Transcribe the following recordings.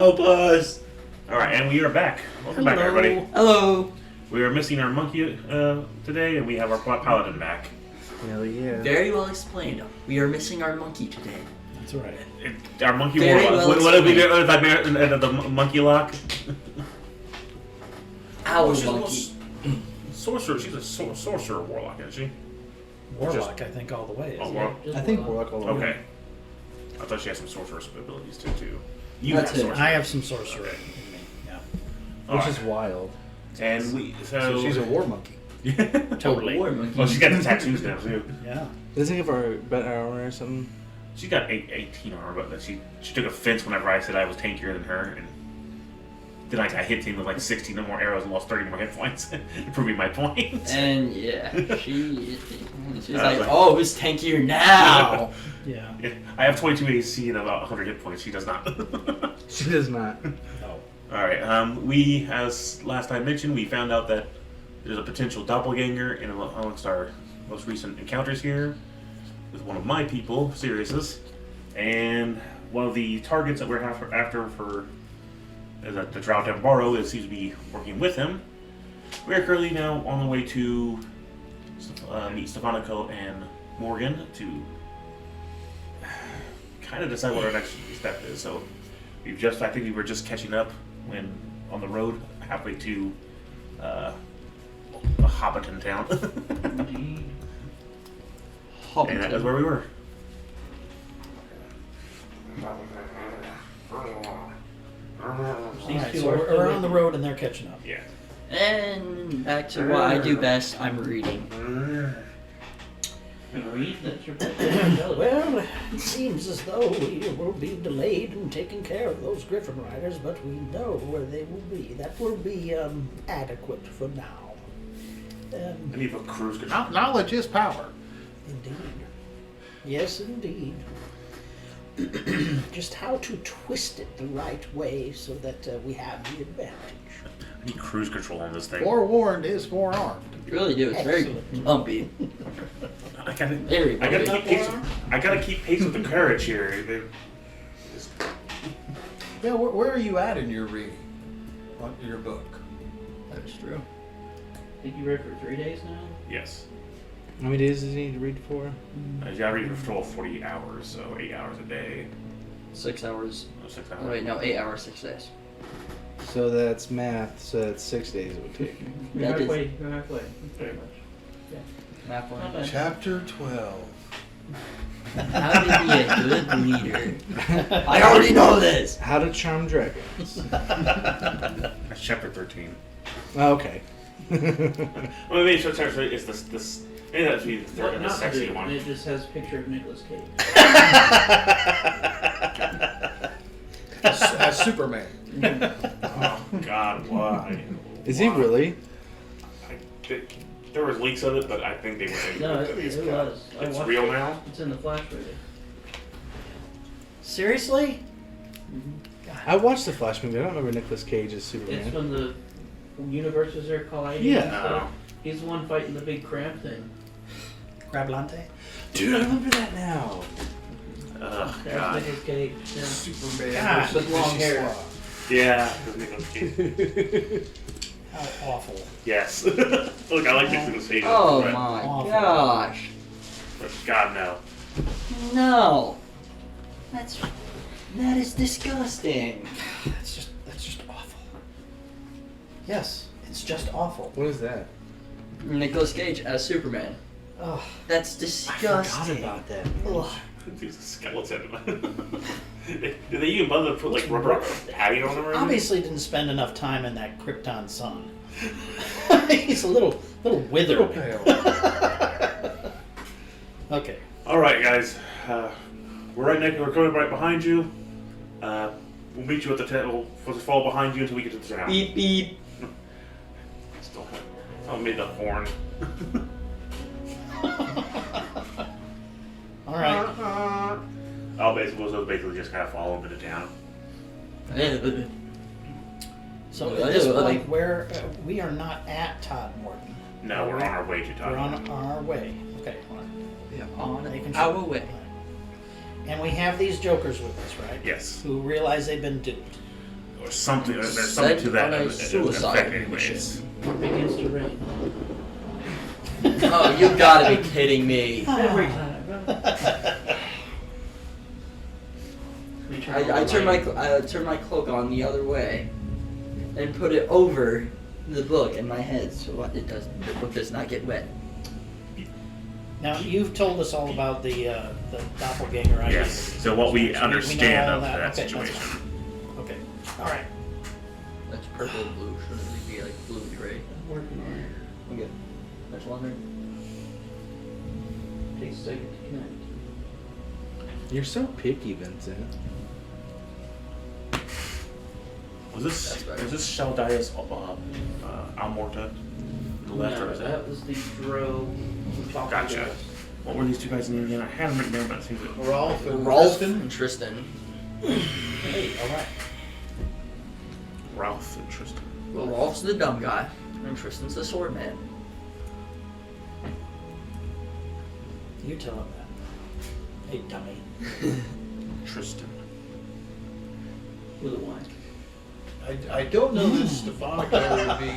Help us! Alright, and we are back. Welcome back, everybody. Hello. We are missing our monkey today, and we have our paladin back. Hell yeah. Very well explained. We are missing our monkey today. That's right. Our monkey Very warlock. well What did we do if I married the monkey lock? Our She's a monkey. sorcerer. She's a sorcerer warlock, isn't she? Warlock, I think, all the way. Oh, Isn't well, I think Warlock all the way. okay. I thought she had some sorceress abilities too. You That's have it. sorcerer. I have some sorcerer Okay. in me. Yeah, Which Alright. is wild. And we So she's a war monkey. totally. War monkey. Well, she's got the tattoos now too. Yeah. Doesn't he have a better armor or something? She's got 18 armor, but she took offense whenever I said I was tankier than her, and then I hit him with like 16 more arrows and lost 30 more hit points, improving my points. And yeah, she's I like, was like- oh, who's tankier now? Yeah. Yeah, I have 22 AC and about 100 hit points. She does not. She does not. No. All right. We, as last time mentioned, we found out that there's a potential doppelganger in amongst our most recent encounters here with one of my people, Sirius's, and one of the targets that we're after for the Drow Dembaro seems to be working with him. We are currently now on the way to meet Stefanico and Morgan to kind of decide what our next step is. So I think we were just catching up when on the road halfway to a Hobbiton town. And that is where we were. Alright, so we're on the road and they're catching up. Yeah. And back to what I do best, I'm reading. Read that your ability. Well, it seems as though we will be delayed in taking care of those Griffin Riders, but we know where they will be. That will be adequate for now. I need a cruise control. Knowledge is power. Indeed. Yes, indeed. Just how to twist it the right way so that we have the advantage. I need cruise control on this thing. Forewarned is forearmed. You really do. It's very Excellent. bumpy. I gotta, Very I gotta bumpy. keep pace. I gotta keep pace with the courage here. Yeah, where are you at in your reading? On your book? That's true. I think you read for 3 days now? Yes. How many days does he need to read for? I read for 12, 40 hours, so 8 hours a day. 6 hours. No, 6 Oh, hours. wait, no, 8 hours, 6 days. So that's math, so that's 6 days it would take. You're That is- halfway. You're halfway. Pretty much. Math Not one. bad. Chapter 12. How to be a good leader. I already know this. How to charm dragons. That's chapter 13. Oh, okay. Well, maybe it's this. Maybe that's the third What and the not to sexy do? one. It just has a picture of Nicolas Cage. As Superman. Oh God, why? Is he really? There was leaks of it, but I think they were. No, it was. I It's watched real it. now. It's in the Flash movie. Seriously? I watched the Flash movie. I don't remember Nicolas Cage as It's Superman. when the universes are colliding. Yeah. And stuff. Oh. He's the one fighting the big crab thing. Crablante? Dude, I remember that now. Oh That's God. Nicolas Cage. Yeah. Superman God, versus long Vicious hair. Sloth. Yeah. Because Nicolas Cage. How awful. Yes. Look, I like Nicolas Cage. Oh but- my Awful. gosh. but God no. No. That is disgusting. That's just awful. Yes, it's just awful. What is that? Nicolas Cage as Superman. Oh, That's I disgusting. forgot about that. ugh. He's a skeleton. Did they even bother to put like rubber padding on him or anything? Obviously didn't spend enough time in that Krypton sun. He's a little withered. Little pale. Okay. All right, guys. We're right next. We're coming right behind you. We'll meet you at the tent. We'll just follow behind you until we get to the town. Beep beep. Still made the horn. All right. I'll basically just kind of follow him into town. So at this point, we are not at Todd Morton. No, we're on our way to town. We're on our way. Okay. hold on. We are on Making our sure. way. And we have these jokers with us, right? Yes. Who realize they've been duped. or something. There's something to that on a effect, suicide anyways. It begins to rain. Oh, you gotta be kidding me. Every time. I turned my cloak on the other way and put it over the book in my head so the book does not get wet. Now, you've told us all about the doppelganger idea. Yes. So what we know understand all of that Okay, that's situation. fine. Okay. All right. That's purple and blue. Shouldn't it be like blue and gray? Working on it. Okay. Much longer. Takes a second to connect. You're so picky, Vincent. Was this That's better. was this Shaldias Almorta? The left or is that was the Dro who talked to Gotcha. us. What were these two guys' names again? I had them written down, but it seems that Rolf and Rolf Kristen. and Tristan. Hey, all right. Ralph and Tristan. Well, Rolf's the dumb guy, and Tristan's the sword man. You tell him that. Hey, dummy. Tristan. With a Y. I don't know that Stefanica would be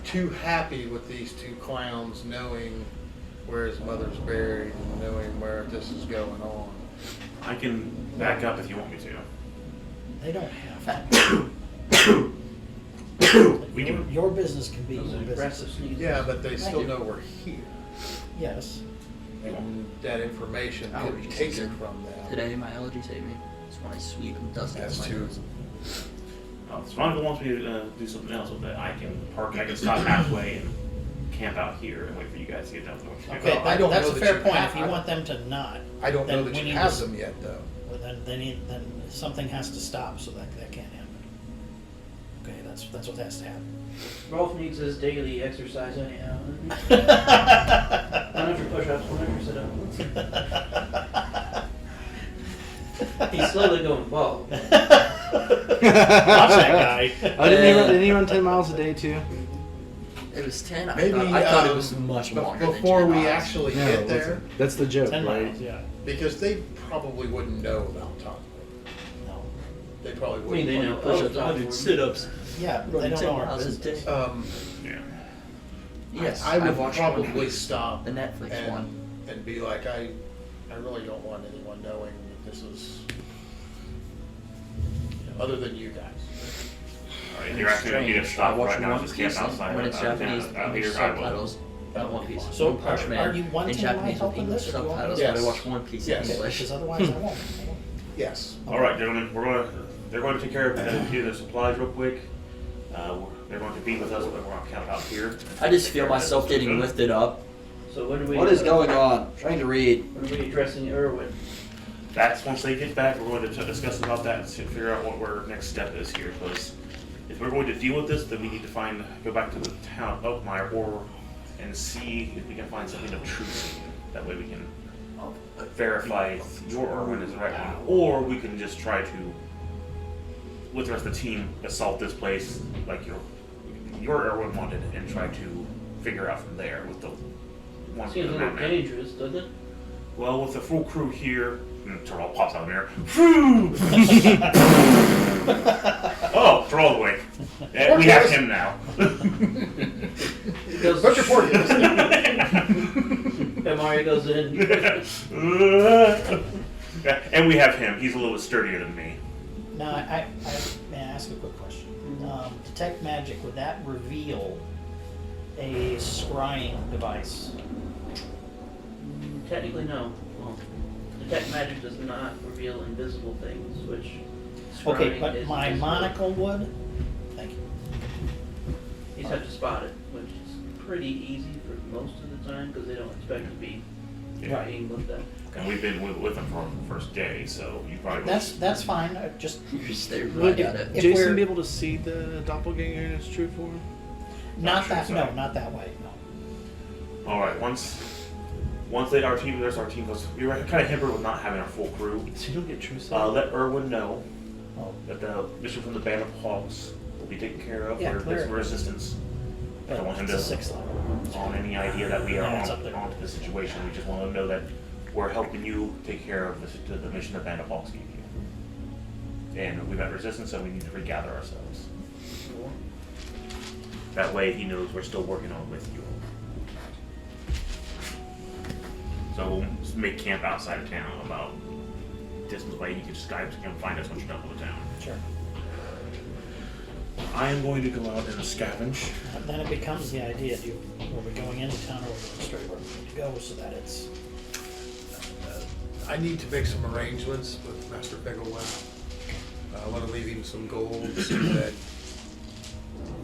too happy with these two clowns knowing where his mother's buried and knowing where this is going on. I can back up if you want me to. They don't have to. We can. Your business can be Those your are impressive business. sneezes. Yeah, but they still you. know we're here. Yes. And that information could be Allergies taken season. from them. Today, my allergies hate me. That's when I sweep and dust As into my to nose. If Veronica wants me to do something else with it, I can park. I can stop halfway and camp out here and wait for you guys to get done with what Okay, you're I don't that's know a that fair you point. have- If you want them to not, I don't know then that we you need have to- them yet, though. well, then something has to stop so that can't happen. Okay, that's what has to happen. Rolf needs his daily exercise anyhow. 100 push-ups, 100 sit-ups. He's slowly going bald. Watch that guy. Oh, didn't he run 10 miles a day too? It was 10. Maybe, I thought it was much longer before than 10 we miles. actually No, get it there, wasn't. That's the joke, 10 right? miles, yeah. because they probably wouldn't know about Tom. No. They probably I mean, wouldn't. they know Push-ups, oh, 100 sit-ups. Yeah, they Running don't 10 know our miles a business. day. Yeah. Yes, I would watched probably one. stop The Netflix and, one. and be like, I really don't want anyone knowing that this is, other than you guys. All right, you're actually gonna need to stop I watch right now. One Just Piece camp outside. when it's Japanese out English here. I will. subtitles. Not One Piece. So, One Punch are Man you wanting in my Japanese help with in English this, or do you want me subtitles, to- but I Yes. watch One Piece in Yes. English. Because otherwise I won't. Yes. All right, gentlemen, they're going to take care of the supplies real quick. They're going to be with us, but we're going to camp out here. I just feel myself getting lifted up. So when are we? What is going on? I'm trying to read. When are we addressing Irwin? That's once they get back, we're going to discuss about that and figure out what our next step is here. Because if we're going to deal with this, then we need to go back to the town of Oakmeyer and see if we can find something of truth. That way we can verify your Irwin is the right one, or we can just try to, with the rest of the team, assault this place like your Irwin wanted, and try to figure out from there with the one Seems a the little madman. dangerous, doesn't it? Well, with the full crew here, Terrell pops out of there. Phew! Oh, Terrell's awake. Yeah, we have him now. He goes. Put your fork in. And Mario goes in. And we have him. He's a little sturdier than me. Now, I may I ask a quick question? Detect magic, would that reveal a scrying device? Technically, no. Well, detect magic does not reveal invisible things, which. Okay, scrying but is my visible. monocle would? Thank you. You just have to spot it, which is pretty easy for most of the time because they don't expect to be Yeah. being looked at. And we've been with him for the first day, so you probably That's fine, just, You just stare Would right at it. If Jason we're- be able to see the doppelganger in its true form? not sure, that, so. no, not that way, no. All right. Once our team goes. We were kind of hampered with not having our full crew. So you don't get true sight? Let Irwin know Oh, that the mission from the Band of Hogs will be taken care of. Yeah, We're clear. for assistance. I don't want him It's to a 6th level. on any idea that we are Yeah, it's up there. onto the situation. We just want to know that we're helping you take care of the mission the Band of Hogs gave you. and we met resistance, so we need to regather ourselves. That way he knows we're still working on it with you. So we'll make camp outside of town, about distance away. You can just guys come find us once you're done with the town. Sure. I am going to go out and scavenge. And then it becomes the idea: are we going into town or are we going straight where we need to go, so that it's I need to make some arrangements with Master Bigelow. I want to leave him some gold so that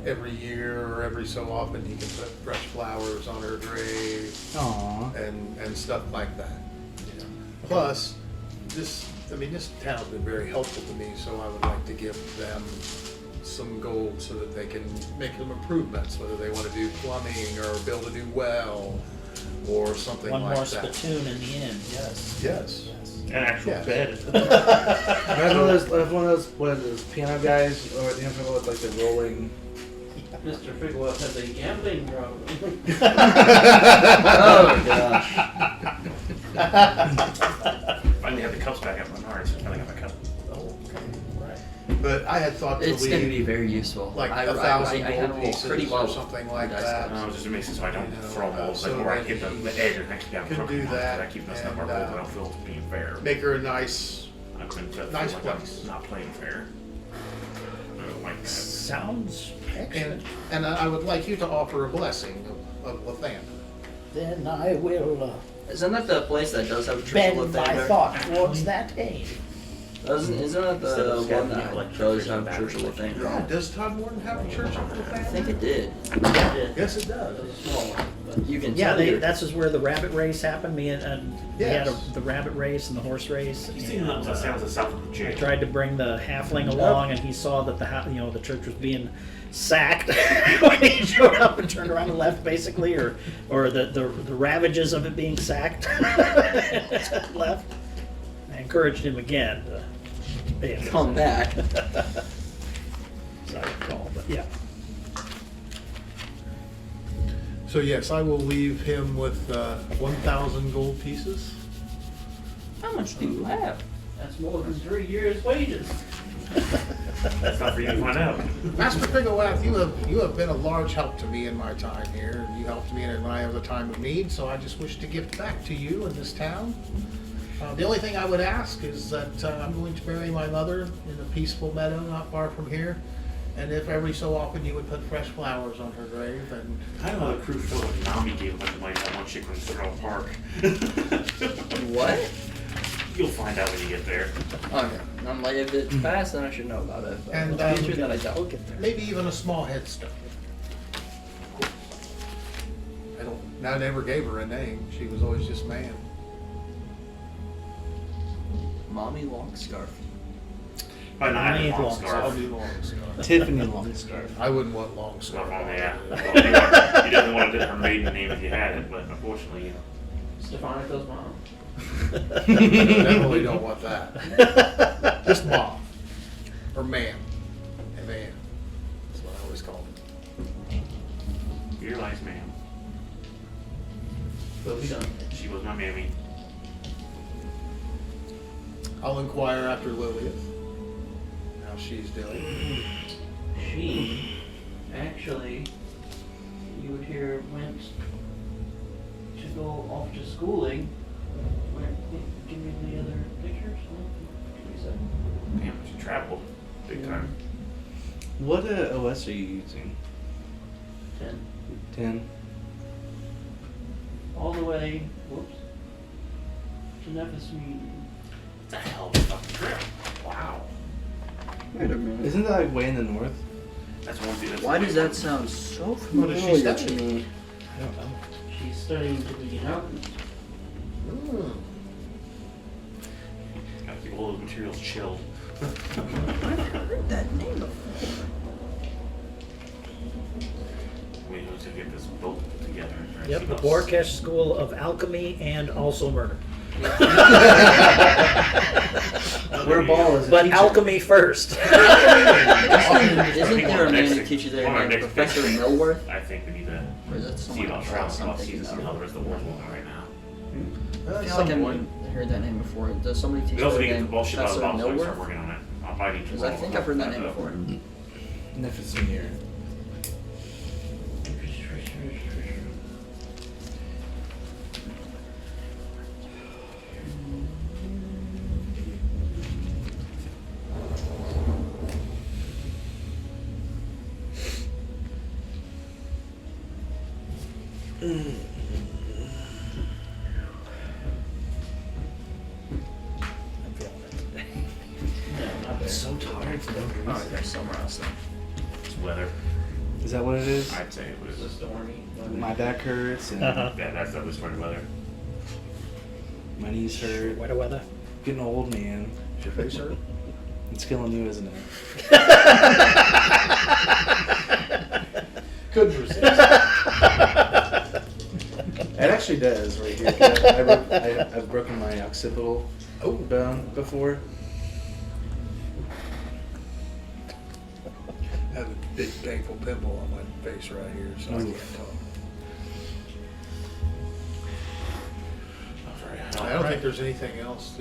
every year or every so often he can put fresh flowers on her grave Aww. and stuff like that. You know. Plus, this town's been very helpful to me, so I would like to give them some gold so that they can make some improvements, whether they want to do plumbing or build a new well or something one like more that. spittoon in the end. Yes. Yes. An actual Yeah. bed. I have one of those, what are those, piano guys, or the info with like the rolling. Mr. Figwell has a gambling problem. Oh gosh. Finally have the cups back up on ours. Finally got my cup. Oh, okay, right. But I had thought to It's going to be leave very useful. like I 1,000 I gold roll pieces pretty well or something like dice that. cups. No, just makes it so I don't You know, throw them all. so Like, or I that hit the edge and actually down could crooked do ones, that, I keep messing up our and, roll, but I don't feel it's being fair. Make her a nice. I couldn't feel nice like place. I'm not playing fair. I don't like that. Sounds excellent. And I would like you to offer a blessing of Lathander. Then I will Isn't that the place that does have a church bend of my Lathander? thought towards that aim. Isn't that Instead of the one scabbing, that like, does churches have and church of battles, like, Lathander? Yeah, does Todd Morton have a church of Lathander? I think it did. Yes, it does. It was a small one, but You can Yeah, tell your- that's just where the rabbit race happened. We had Yes. the rabbit race and the horse race. You see and, the sounds of south of the I jail. tried to bring the halfling along, and he saw that the church was being sacked when he showed up and turned around and left, basically, or the ravages of it being sacked left. I encouraged him again to come back. As I recall, but yeah. So yes, I will leave him with 1,000 gold pieces. How much do you have? that's more than 3 years' wages. That's not for you to find out. Master Figolath, you have been a large help to me in my time here, and you helped me in my other time of need. So I just wish to give back to you in this town. The only thing I would ask is that I'm going to bury my mother in a peaceful meadow not far from here, and if every so often you would put fresh flowers on her grave. And I know the crew felt like Nami gave a bunch of money to that one chick from Central Park. What? You'll find out when you get there. Okay. I'm like, if it's past, then I should know about it. But And, in the future, that I We'll don't. get there. maybe even a small headstone. I never gave her a name. She was always just man. Mommy long scarf. By nine Nine long long scarf. I'll be long scarf. Tiffany Longscarf. I wouldn't want long Not scarf. wrong, yeah. Well, you didn't want her maiden name if you had it, but unfortunately, you know. Stefanico's mom. Definitely don't want that. Just mom. Or man. And man. That's what I always called him. Your life, ma'am. But we don't. She was my mammy. I'll inquire after Lilith. How she's doing. She actually, you would hear, went to go off to schooling. Where, give me the other pictures. Give me a second. Damn, she traveled big time. What OS are you using? 10. 10. All the way, whoops, to Nephis Meeting. It's a hell of a fucking trip. Wow. Wait a minute. Isn't that like way in the north? That's one thing. That's Why one does thing. that sound so What familiar is she to studying? me? I don't know. She's studying to be an alchemist. Gotta keep all those materials chilled. I've heard that name before. We need to get this boat put together. Right? Yep, See the how- Borkesh School of Alchemy and also murder. Where ball is it? But alchemy first. Isn't there a man Next- who teaches there one of our named next Professor pictures. Millworth? I think we need to Or is that see someone about else travel I'm about thinking season, see how the of? rest of the war's going right now. I feel like I've heard that name before. Does somebody teach We also there need to get named the bullshit out of the Professor bottle so we can start Millworth? working on it. I'll might need to Because I roll think I've heard that name though. before. Magnificent. I'm feeling it today. No, not there. So tired for no reason. Oh, there's somewhere else then. It's weather. Is that what it is? I'd say it was. It's a stormy. My back hurts and Uh-huh. Yeah, that's that was for weather. my knees hurt. Weather, weather. Getting old, man. Is your face hurt? It's killing you, isn't it? Couldn't resist. It actually does right here. 'Cause I've broken my occipital bone before. I have a big painful pimple on my face right here, so I can't talk. I don't think there's anything else,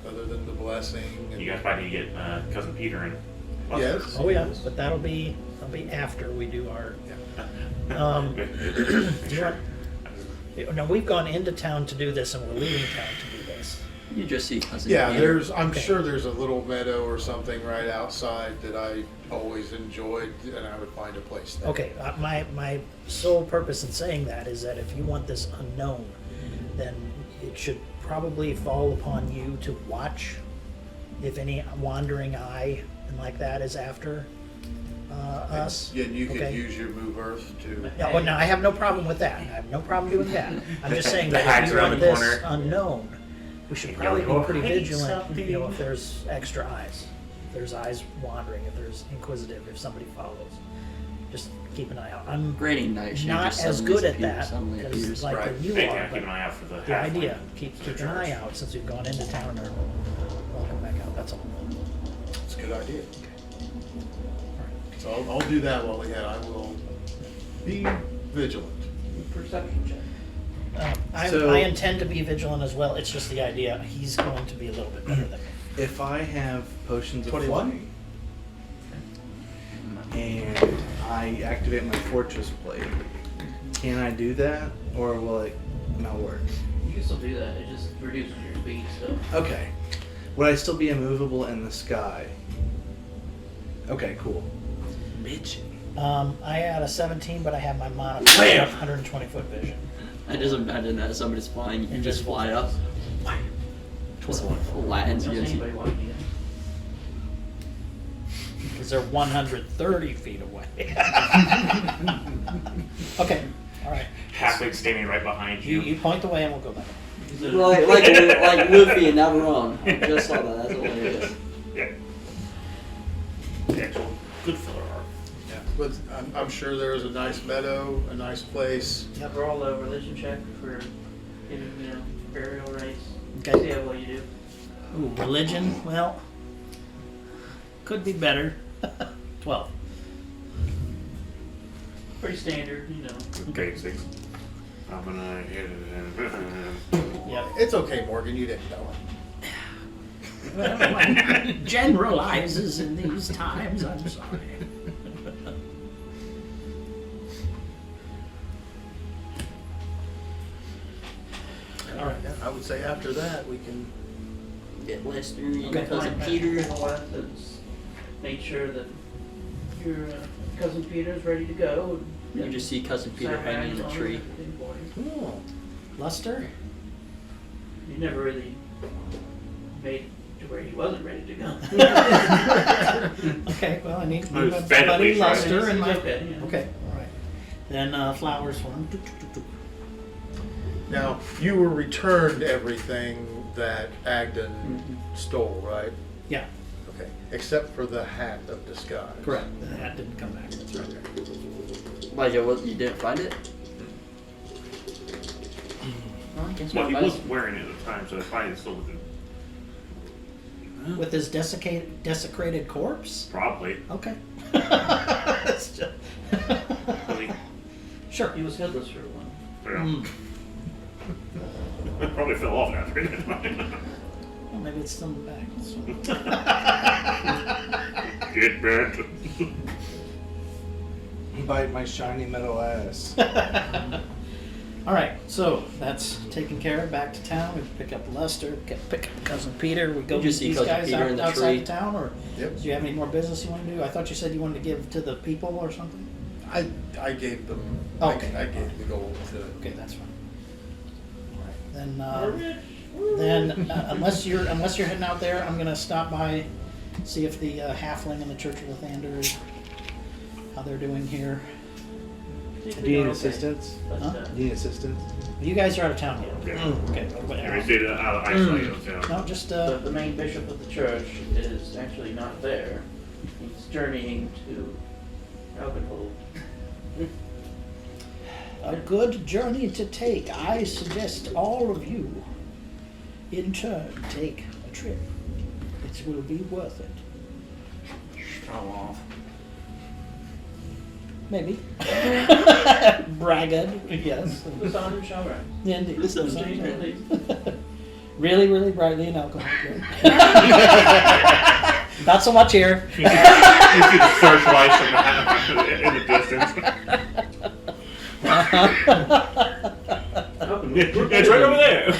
other than the blessing. And You guys probably need to get cousin Peter and. Yes. Oh yeah, but that'll be after we do our. You know, now we've gone into town to do this, and we're leaving town to do this. You just see cousin Yeah, Peter. I'm Okay. sure there's a little meadow or something right outside that I always enjoyed, and I would find a place there. Okay, my sole purpose in saying that is that if you want this unknown, then it should probably fall upon you to watch if any wandering eye and like that is after us. Yeah, and you could Okay. use your move earth to. Yeah, well, no, I have no problem with that. I have no problem doing that. I'm just saying The that hags if you around want the this corner. unknown, we should You probably go, be pretty "Hey, vigilant, something." if there's extra eyes. If there's eyes wandering, if there's inquisitive, if somebody follows. Just keep an eye out. I'm Grading night. She not just as suddenly good at appears- that Suddenly as appears. like Right. you Hey, are, yeah, keep but an eye out for the. the halfling. idea, keep an eye out since we've gone into town or welcome back out, that's all. It's a good idea. So I'll do that while we had. I will be vigilant. Perception check. So- I intend to be vigilant as well, it's just the idea, he's going to be a little bit better than me. If I have potions of 21. flight and I activate my fortress blade, can I do that, or will it not work? You can still do that. It just reduces your speed. So Okay. Would I still be immovable in the sky? Okay, cool. Bitchin'. I had a 17, but I have my mana Bam! 120 foot vision. I just imagine that somebody's flying, you can just fly up. Just 21. lands does against you. anybody want you? Because they're 130 feet away. Okay, all right. Halfling standing right behind You you. point the way and we'll go back. Like Luffy and Navarone. I just saw that. That's hilarious. Yeah. The actual good filler arc. Yeah, but I'm sure there is a nice meadow, a nice place. Roll a religion check for giving burial rites. Okay. See how well you do. Ooh, religion, well, could be better. 12. Pretty standard, Okay, 6. I'm gonna hit it. Yep. It's okay, Morgan. You didn't know it. Generalizes in these times, I'm sorry. All right. I would say after that we can. Get Lester and Okay. cousin Find Peter. Master Left and make sure that your cousin Peter's ready to go. You can just see cousin Peter Sign hanging in bags a on tree. it, everything for you. Cool. Luster? You never really made it to where he wasn't ready to go. Okay, well, I need to I was my fed at buddy least, right? Luster and my... Okay, yeah. Okay, all right. Then flowers for him. Now you were returned everything that Agden stole, right? Yeah, Okay. Except for the hat of disguise. correct. The hat didn't come back. That's right. Like, you didn't find it? Well, I guess Well, he my was advice- wearing it at the time, so it's probably still with him. With his desecrated corpse? Probably. Okay. It's just- Really. Sure. He was headless for a while. Yeah. Mm. It probably fell off after that. Well, maybe it's still in the bag. Get bent. Bite my shiny metal ass. All right, so that's taken care of. Back to town. We pick up Lester, pick up Cousin Peter. We go You meet just see these Cousin guys Peter in the outside tree. of town, or Yep. do you have any more business you want to do? I thought you said you wanted to give to the people or something. I gave them. Okay. I gave the gold to. Okay, that's fine. All right, then unless you're heading out there, I'm gonna stop by, see if the halfling and the Church of Lathander, how they're doing here. Do you need assistance? Huh? Do you need assistance? You guys are out of town yet? Yeah. Okay. Yeah, we Whatever. did isolate them, so. No, just The main bishop of the church is actually not there. He's journeying to Alcohol. a good journey to take. I suggest all of you, in turn, take a trip. It will be worth it. Show off. Maybe. Braggart, yes. The sun and shower. Indeed. This is Really? Really, really brightly in alcohol. Not so much here. You see the searchlights in the distance. It's right over there.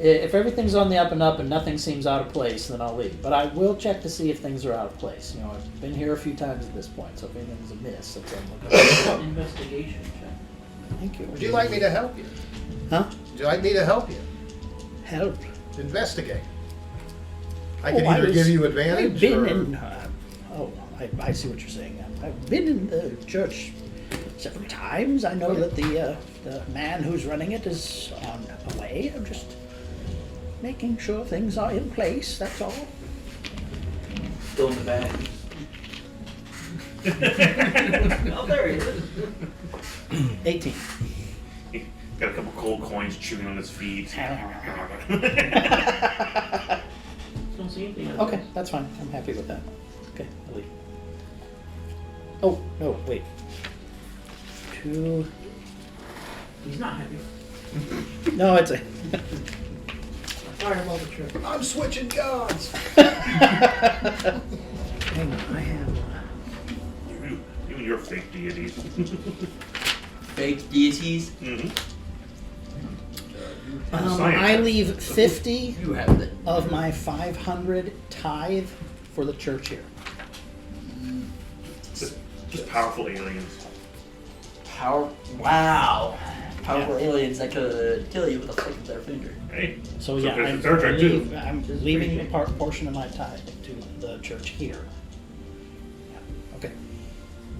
If everything's on the up and up and nothing seems out of place, then I'll leave. But I will check to see if things are out of place. You know, I've been here a few times at this point, so if anything's amiss, that's what I'm looking for. Investigation check. Thank you. Would you like me to help you? Huh? Would you like me to help you? Help. Investigate. I can Oh, either was- give you I've advantage been or... in. I see what you're saying now. I've been in the church several times. I know that the man who's running it is on away. I'm just making sure things are in place. That's all. Still in the bag. Oh, there he is. 18. Got a couple cold coins chewing on his feet. Don't see anything. Okay, that's fine. I'm happy with that. Okay, I'll leave. Oh, no, wait. 2. He's not happy. No, it's a. Fireball the trip. I'm switching gods! Hang on, I have. You and your fake deities. Fake deities. Mm-hmm. I leave 50 You have it. of my 500 tithe for the church here. Just powerful aliens. Wow. Powerful aliens that could kill you with a flick of their finger. Hey. So yeah, there's Star Trek too. I'm leaving a portion of my tithe to the church here. Yeah. Okay,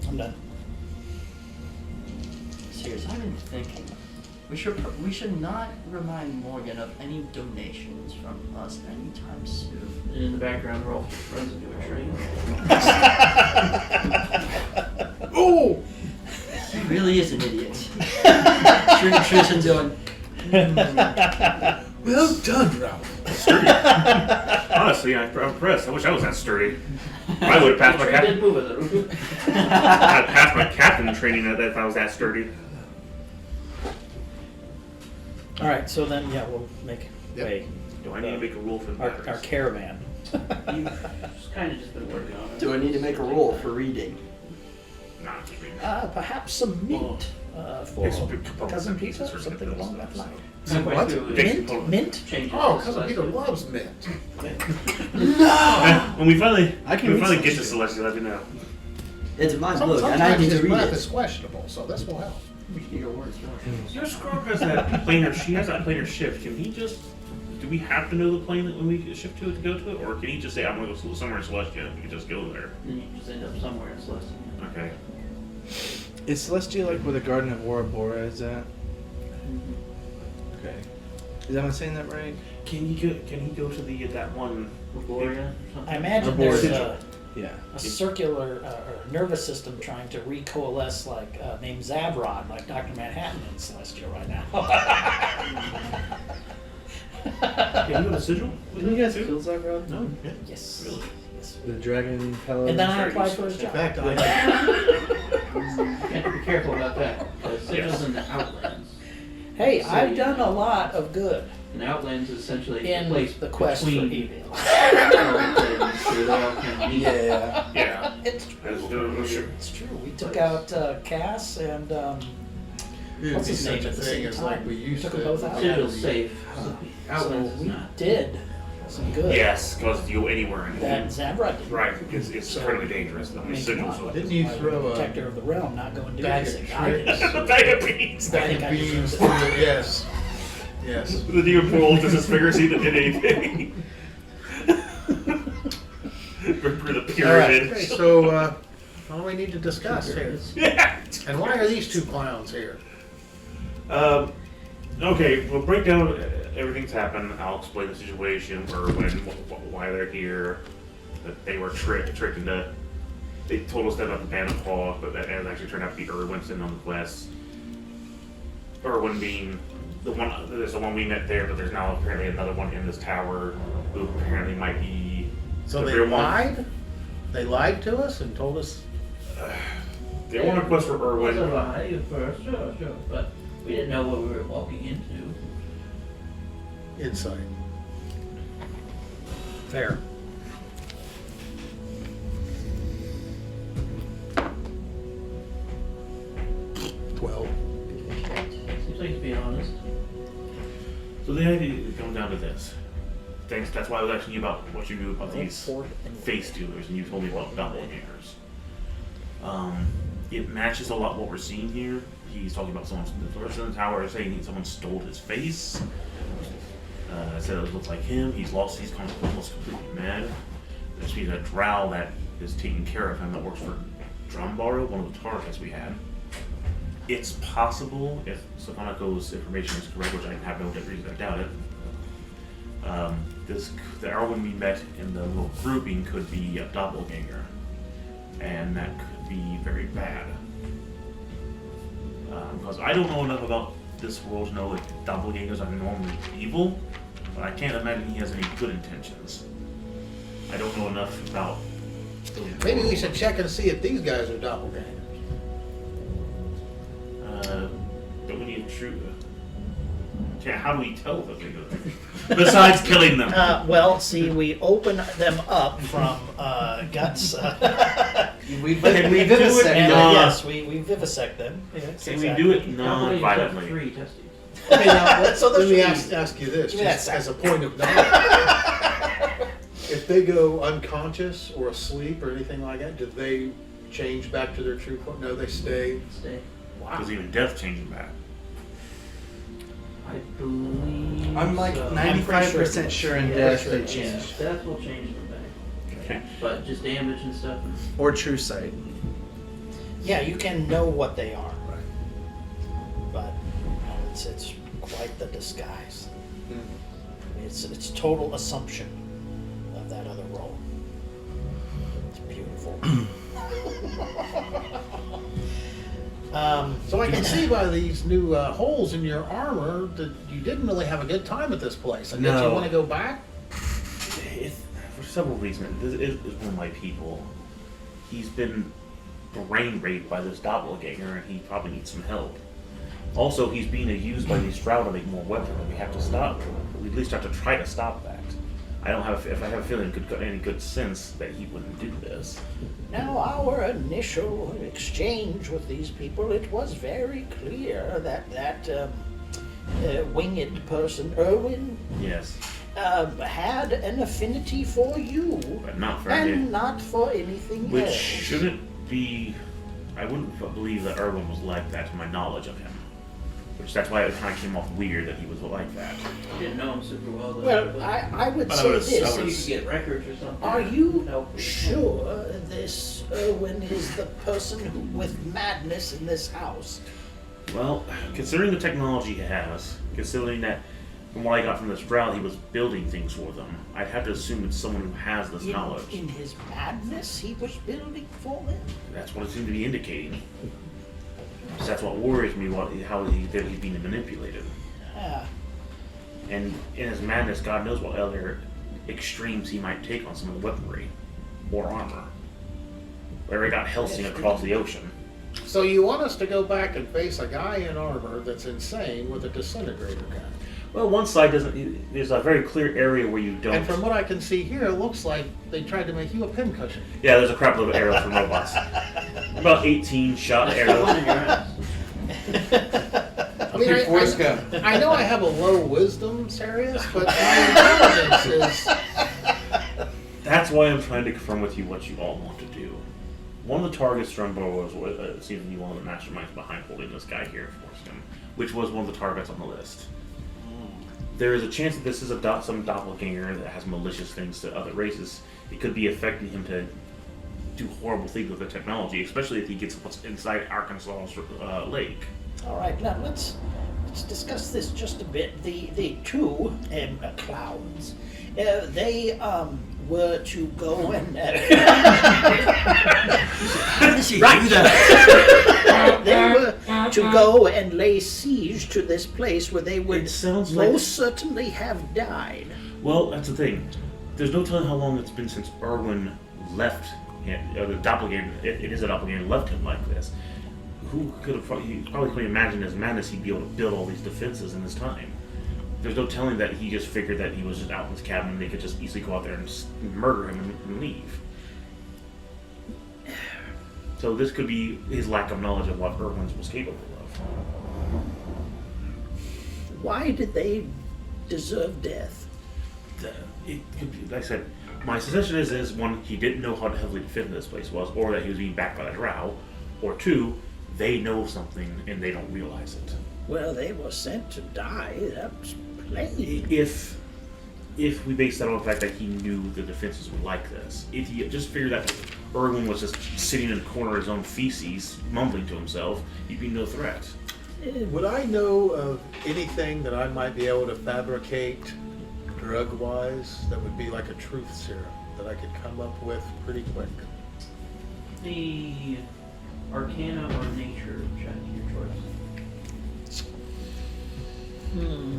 I'm done. Seriously, I've been thinking. We should not remind Morgan of any donations from us anytime soon. And in the background, Rolf runs into a tree. Oh! He really is an idiot. Tristan's going, Well done, Ralph. Honestly, I'm impressed. I wish I was that sturdy. I would have passed my The tree did captain. move with it. I'd passed my captain training if I was that sturdy. All right, so then yeah, we'll make Yep. way. Do I need to make a rule for the Our batteries? caravan. You've kind of just been working on it. do I need to make a roll for reading? Nah, just me. Perhaps some meat for It's a big component cousin of Peter, pieces for something different along that stuff, line. Halfway What? through, Big it component. Mint? changes Oh, to cousin Peter Celestial. loves mint. When we finally, I can when we finally research get to it. Celestial, let me know. It's my book, and I Sometimes need his to read math it. is questionable, so this will help. Your words, Your scrub has that planar. She has that planar shift. Can he just? Do we have to know the plane that when we shift to it to go to it, or can he just say I'm gonna go somewhere in Celestia? We can just go there. Then you just end up somewhere in Celestial. Okay. Is Celestia like where the Garden of Ouroboros is at? Okay. Am I saying that right? Can he go? Can he go to the that one? Laboria or something? I imagine Arboretum. there's Yeah. a circular or nervous system trying to recoalesce, like named Zavrod, like Dr. Manhattan in Celestial right now. Can you go to Sigil? Didn't you guys kill Zagrod? No. Yeah. Yes. Really? Yes. The dragon pellet. And then I Very applied for his useful. job. In fact, I You have to be careful about that, because Such Yes. as in the Outlands. Hey, So I've you done know. a lot of good And Outlands is essentially in the place the quest for between evil. Outlands, so they all can meet. Yeah. Yeah. It's true. Sure. It's true. We took out Cass and It'd what's be his name such a at the thing same as like time? we used Took to. them both out. Citadel's safe. so Outlands is we not. did some good. Yes, because you go anywhere in That Zamra did. Right, it's incredibly dangerous. The I mean, signal, come on. so Didn't you Why would throw the a protector of the realm not go and do bag this of thing? I did. tricks? bag of beans. I think I beans deserved through it. it? Yes. Yes. The demon pool does his fingers see that did anything. For the pyramid. Okay, so what do we need to discuss here? Yeah. And why are these two clowns here? Okay, we'll break down everything's happened. I'll explain the situation, Erwin, why they're here. That they were tricked into. They told us that about the Band of Fog, but that actually turned out to be Erwin sitting on the quest. Erwin being the one. There's the one we met there, but there's now apparently another one in this tower who apparently might be. So the they real one. lied? They lied to us and told us. They were on a quest for It was a Erwin. lie at first, sure. But we didn't know what we were walking into. Insight. Fair. Seems like he's being honest. So the idea comes down to this. Thanks. That's why I was asking you about what you knew about these face dealers, and you told me about doppelgangers. It matches a lot what we're seeing here. He's talking about someone, the person in the tower is saying someone stole his face. Said it looks like him. He's lost. He's kind of almost completely mad. There's been a drow that is taking care of him that works for Drumbaro, one of the targets we had. It's possible, if Stefanico's information is correct, which I have no reason to doubt it, the Erwin we met in the little grouping could be a doppelganger, and that could be very bad. Because I don't know enough about this world to know that doppelgangers are normally evil, but I can't imagine he has any good intentions. I don't know enough about the Maybe we world. should check and see if these guys are doppelgangers. Don't we need true? Yeah, how do we tell that they go? Besides killing them. Well, see, we open them up from guts. We Can we do it vivisect And No. yes, we vivisect them. Yes, Can exactly. we do it How many non-violently? 3 testes? Okay, now, So let there's me three. ask you this, Give me that just sack. as a point of knowledge. If they go unconscious or asleep or anything like that, do they change back to their true form? No, they stay. Stay. Because even death changing back. I believe. I'm like so. 95% sure in Yeah, death sure, they yeah. change. Death will change them back. Okay. But just damage and stuff. Or true sight. Yeah, you can know what they are, but it's quite the disguise. It's total assumption of that other role. It's beautiful. So I can see by these new holes in your armor that you didn't really have a good time at this place. And did you No. want to go back? For several reasons. This is one of my people. He's been brain raped by this doppelganger, and he probably needs some help. Also, he's being used by these drow to make more weapons, and we have to stop. We at least have to try to stop that. I don't have. If I have a feeling, any good sense that he wouldn't do this. Now, our initial exchange with these people, it was very clear that winged person, Erwin, Yes, had an affinity for you, but not for and him. not for anything Which else. shouldn't be. I wouldn't believe that Erwin was like that, to my knowledge of him. That's why it kind of came off weird that he was like that. I didn't know him super well. Though, Well, but I would But I say was- this. I so you was- could get records or something. Are you Help with- sure this Erwin is the person who, with madness in this house? Well, considering the technology he has, considering that from what I got from this drow, he was building things for them, I'd have to assume it's someone who has this knowledge. In his madness, he was building for them? That's what it seemed to be indicating. So that's what worries me, how he's being manipulated. Ah, And in his madness, God knows what other extremes he might take on some of the weaponry or armor. We already got Helsing across the ocean. So you want us to go back and face a guy in armor that's insane with a disintegrator gun? Well, one side doesn't. There's a very clear area where you don't. And from what I can see here, it looks like they tried to make you a pincushion. Yeah, there's a crap load of arrows from robots. About 18 shot arrows. One in your ass. I mean, I know I have a low wisdom, Sarius, but my intelligence is... That's why I'm trying to confirm with you what you all want to do. One of the targets Strumbo was seems to be one of the masterminds behind holding this guy here and forcing him, which was one of the targets on the list. There is a chance that this is some doppelganger that has malicious things to other races. It could be affecting him to do horrible things with the technology, especially if he gets what's inside Arkansas's lake. All right, now let's discuss this just a bit. The two clowns, they were to go and How did she do that? they were to go and lay siege to this place where they would It sounds like- most certainly have died. Well, that's the thing. There's no telling how long it's been since Erwin left him, the doppelganger. It is a doppelganger left him like this. Who could have? He probably couldn't imagine his madness. He'd be able to build all these defenses in his time. There's no telling that he just figured that he was just out in his cabin and they could just easily go out there and murder him and leave. So this could be his lack of knowledge of what Erwin was capable of. Why did they deserve death? It could be, like I said, my suggestion is one, he didn't know how heavily defended this place was, or that he was being backed by the drow, or two, they know something and they don't realize it. Well, they were sent to die. That's plain. If we base that on the fact that he knew the defenses were like this, if he just figured that Erwin was just sitting in a corner of his own feces, mumbling to himself, he'd be no threat. Would I know of anything that I might be able to fabricate drug-wise that would be like a truth serum that I could come up with pretty quick? The Arcana or Nature check, your choice.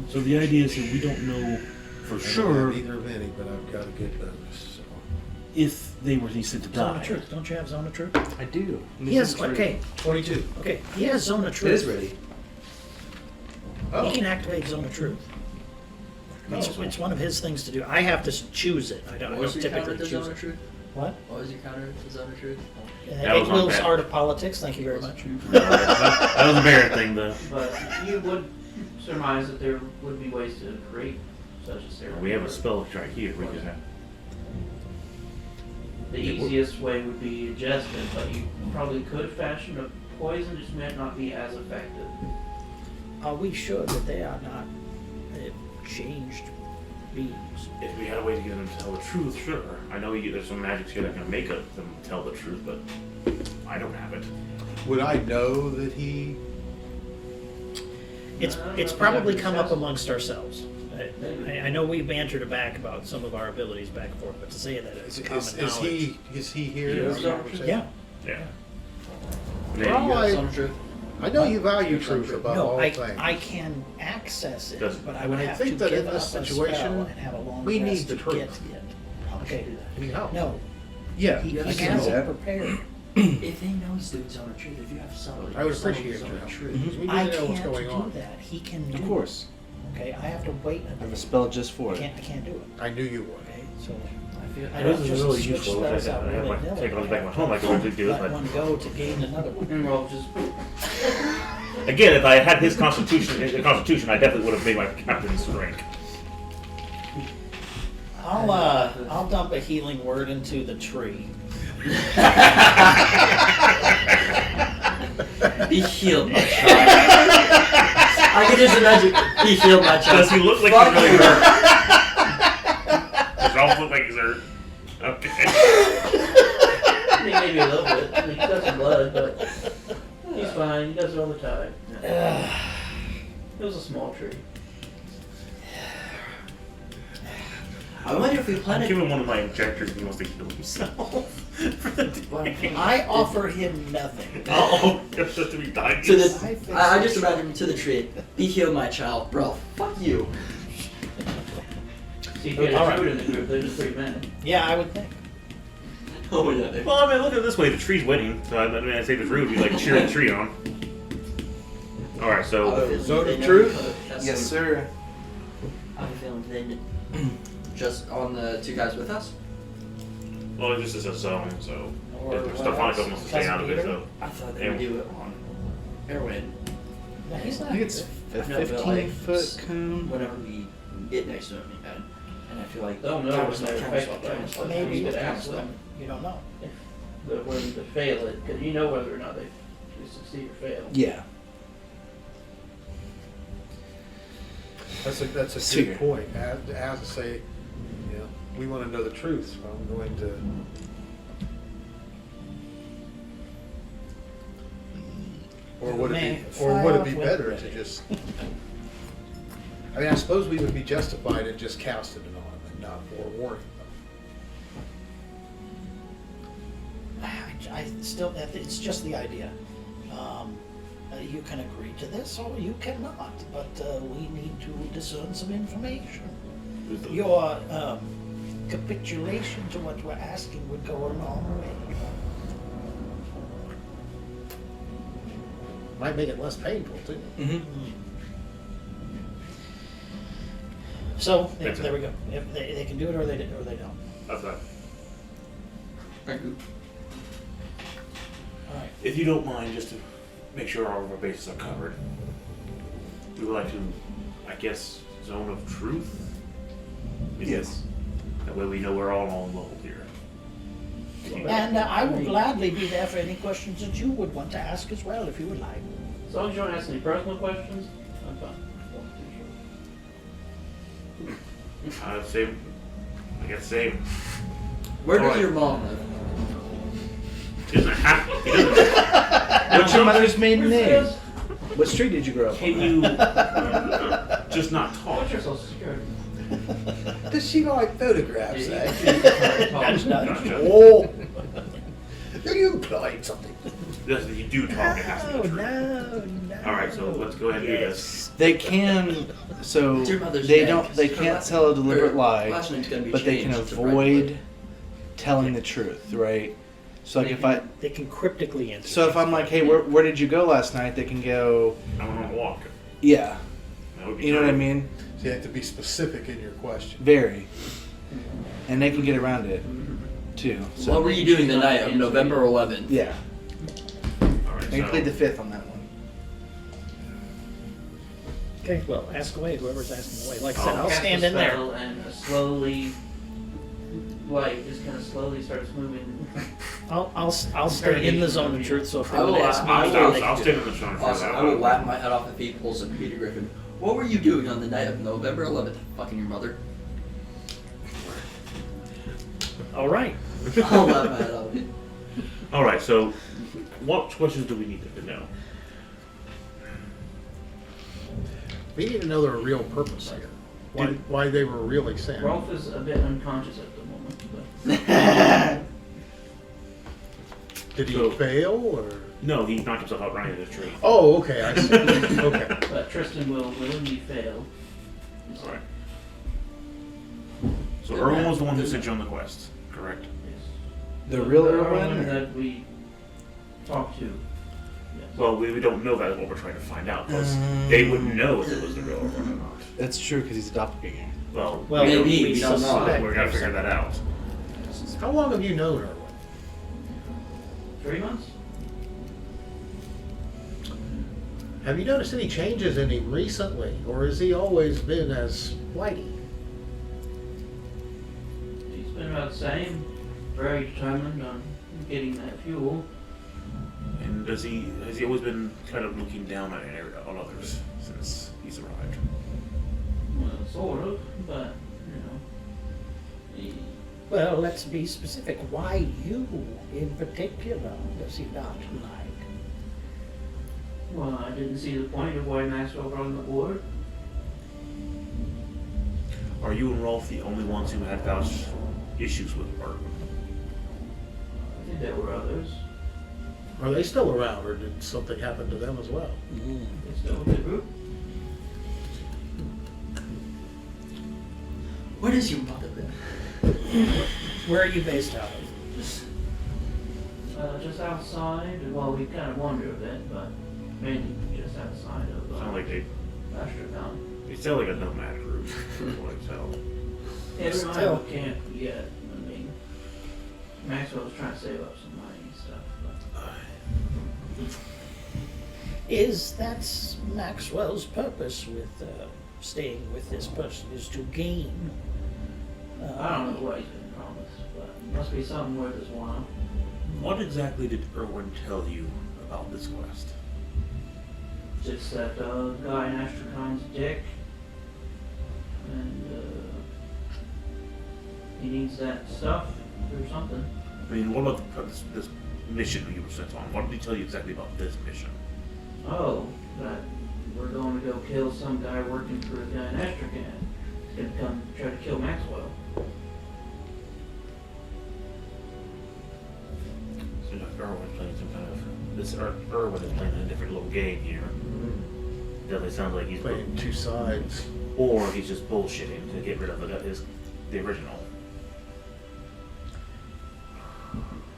So the idea is that we don't know for I don't sure have either of any, but I've got a good bonus. So. if they were sent to Zone die. of Truth. Don't you have Zone of Truth? I do. Yes. Okay. 22. Okay. He has Zone of It Truth. is ready. Oh. He can activate Zone of Truth. It's one of his things to do. I have to choose it. I don't What was your counter typically to choose Zone it. of Truth? What? What was your counter to Zone of Truth? That was not Will's bad. Art of Politics. Thank you very much. That was a bad thing, though. But you would surmise that there would be ways to create such a serum. We have a spell right here. We could have. The easiest way would be ingest it, but you probably could fashion a poison, just might not be as effective. Are we sure that they are not changed beings? If we had a way to get them to tell the truth, sure. I know there's some magic here that can make them tell the truth, but I don't have it. Would I know that he... It's probably come up amongst ourselves. I know we bantered back about some of our abilities back and forth, but to say that it's common knowledge. Is he here? Yeah. in this conversation? Yeah. Yeah. Well, Zone of Truth? I know you value truth above No, all I things. can access it, Doesn't- but I And would I have think to that give in this up a situation, spell and have a long we rest need the to truth. get it. Okay. I mean, how? No, Yeah, he I can has do it that. prepared. If they know he's doing Zone of Truth, if you have somebody, I would Zone of appreciate Zone of that. Truth. We need I to know what's can't going do on. that. He can do Of course. it. Okay, I have to wait I have until a spell just for I it. can't do it. I knew you would. Okay, so I feel I This don't is just really switch useful. spells out I have my willy-nilly. take on I back have at home. I to can really do it, let but one go to gain another one. And roll just again, if I had his constitution, I definitely would have made my captain's rank. I'll dump a healing word into the tree. He healed my child. I can just imagine he healed my child. Does he look like Fuck he's really you. hurt? Does Ralph look like he's hurt? Okay. I mean, maybe a little bit. I mean, he does some blood, but he's fine. He does it all the time. It was a small tree. I wonder if we plan I'm it. giving one of my injectors and he wants to kill himself for the day. I offer him nothing. Oh, just to be dying. To the, fix I it. just imagine him to the tree. He healed my child, bro. Fuck you. See, if you had All a right. druid in the group, there's just 3 men. Yeah, I would think. Oh yeah. Well, I mean, look at it this way: the tree's winning. So I mean, I'd say the tree would be like cheering the tree on. All right, so Zone They of know truth? each other. That's Yes, so- sir. I have a feeling they just on the two guys with us. well, this is a zone, so Or if what Stefanica else? wants to stay out of it. Cousin So I thought they Yeah. would do it on Erwin. No, he's I not. think it's a No, but, 15-foot cone. Whenever we get next to him, and I feel like They'll know Counter-Spell, when they're Counter-Spell, effective, Counter-Spell, Maybe you could ask Counter-Spell. them You don't know. whether to fail it, because you know whether or not they succeed or fail. Yeah. That's a Sphere. good point. As to say, you know, we want to know the truth, so I'm going to. Or would it be better to just? I mean, I suppose we would be justified in just casting it on them and not forewarning them. I still, it's just the idea. You can agree to this or you cannot, but we need to discern some information. Your capitulation to what we're asking would go a long way. Might make it less painful too. Mm-hmm. So, there, Makes there we go. If they can do it or they don't. that's that. Thank you. All right. If you don't mind, just to make sure all of our bases are covered, we would like to, I guess, zone of truth. Yes. That way we know we're all on level here. And I will gladly be there for any questions that you would want to ask as well, if you would like. As long as you don't ask any personal questions, I'm fine. Same. I guess same. Where does Alright. your mom live? He doesn't have. He doesn't. What's your mother's maiden name? Yes. What street did you grow up Can on? you just not talk? What's your social security? Does she like photographs? Yeah, Eh? That's not Gotcha. Oh, are you implying something? Yes, you do talk. It has to No, be true. no. All right, so let's go ahead and do this. They can, so It's your mother's they name, don't. 'cause They her can't last- tell a deliberate her lie, last name's gonna be but they can changed to avoid Brightwood. telling the truth, right? So like if I, They can cryptically answer. so if I'm like, hey, where did you go last night? They can go, I went on a walk. yeah. That would be You know what I true. mean? So you have to be specific in your question. Very. And they can get around it too. So What were you doing the night of November 11th? yeah. All right, And you so played the 5th on that one. Okay, well, ask away, whoever's asking away. Like I said, I'll Cast stand a in there. spell And slowly, light just kind of slowly starts moving. I'll stay in the zone of truth, so if they I would will- ask me, I will- I'll stick with the showing for Awesome. that. I will laugh my head off if he pulls a Peter Griffin. What were you doing on the night of November 11th? Fucking your mother. all right. I'll laugh my head off. All right, so what questions do we need to know? We need to know their real purpose here. Why they were really sent. Rolf is a bit unconscious at the moment, but Did he So- fail or? No, he knocked himself out running into the tree. Oh, okay, I see. Okay. but Tristan will indeed fail. All right. So Erwin was the one who sent you on the quest, correct? Yes. The real Erwin Erwin? that we talked to. Yes. Well, we don't know that is what we're trying to find out, because they wouldn't know if it was the real Erwin or not. That's true because he's a doppelganger. Well, Well, Maybe, we we don't know. suspect we're gonna figure that out. How long have you known Erwin? 3 months? Have you noticed any changes in him recently, or has he always been as flighty? He's been about the same. Very determined on getting that fuel. And has he always been kind of looking down on others since he's arrived? Well, sort of, but, he, Well, let's be specific. Why you in particular does he not like? well, I didn't see the point of why Maxwell brought him aboard. Are you and Rolf the only ones who had vouch issues with Erwin? I think there were others. Are they still around, or did something happen to them as well? It's still with the group. Where does your mother live? Where are you based out of? Just outside. Well, we kind of wander a bit, but mainly just outside of Sound like they Astrotown. sound like a nomad group. From what I tell. Yeah, we don't Still. have a camp yet. I mean, Maxwell was trying to save up some money and stuff, but Is that Maxwell's purpose with staying with this person is to gain? I don't know what he's been promised, but it must be something worth his while. What exactly did Irwin tell you about this quest? Just that guy in Astrocon's dick, and he needs that stuff or something. I mean, what about this mission you were sent on? What did he tell you exactly about this mission? Oh, that we're going to go kill some guy working for a guy in Astrocon. He's gonna come try to kill Maxwell. So Irwin's playing some kind of Irwin is playing a different little game here. Definitely sounds like he's Playing two sides. or he's just bullshitting to get rid of the original.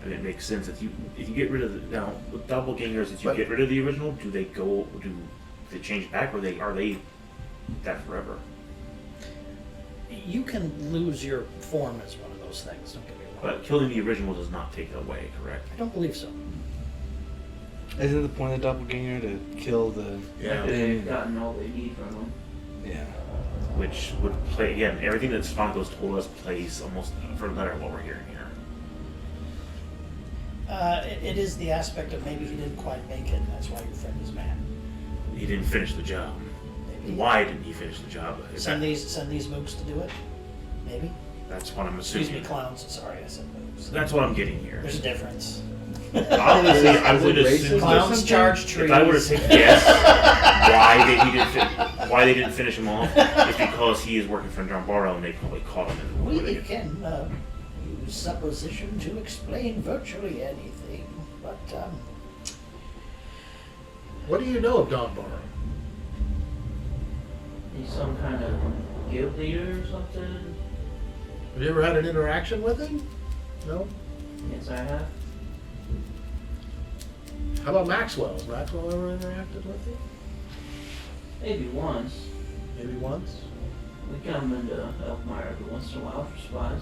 And it makes sense if you get rid of now with doppelgangers, if you But- get rid of the original, do they change back, or are they that forever? You can lose your form as one of those things. Don't get me wrong. But killing the original does not take it away, correct? I don't believe so. Isn't the point of the doppelganger to kill the? Yeah. They've gotten all they need from him. Yeah. Which would play again. Everything that Spongo's told us plays almost for the letter what we're hearing here. It is the aspect of maybe he didn't quite make it, and that's why your friend is mad. He didn't finish the job. Maybe. Why didn't he finish the job? Send these mooks to do it? Maybe? That's what I'm Excuse assuming. me, clowns. Sorry, I said mooks. That's what I'm getting here. There's a difference. Obviously, I Is it would racist assume. or Clowns something? charge trees. If I were to say yes, why they didn't finish him off is because he is working for John Barrow and they probably caught him in the We can use supposition to explain virtually anything, but What do you know of Don Barrow? He's some kind of guild leader or something. Have you ever had an interaction with him? No? Yes, I have. How about Maxwell? Has Maxwell ever interacted with you? Maybe once. Maybe once? We come into Elkmire every once in a while for spies.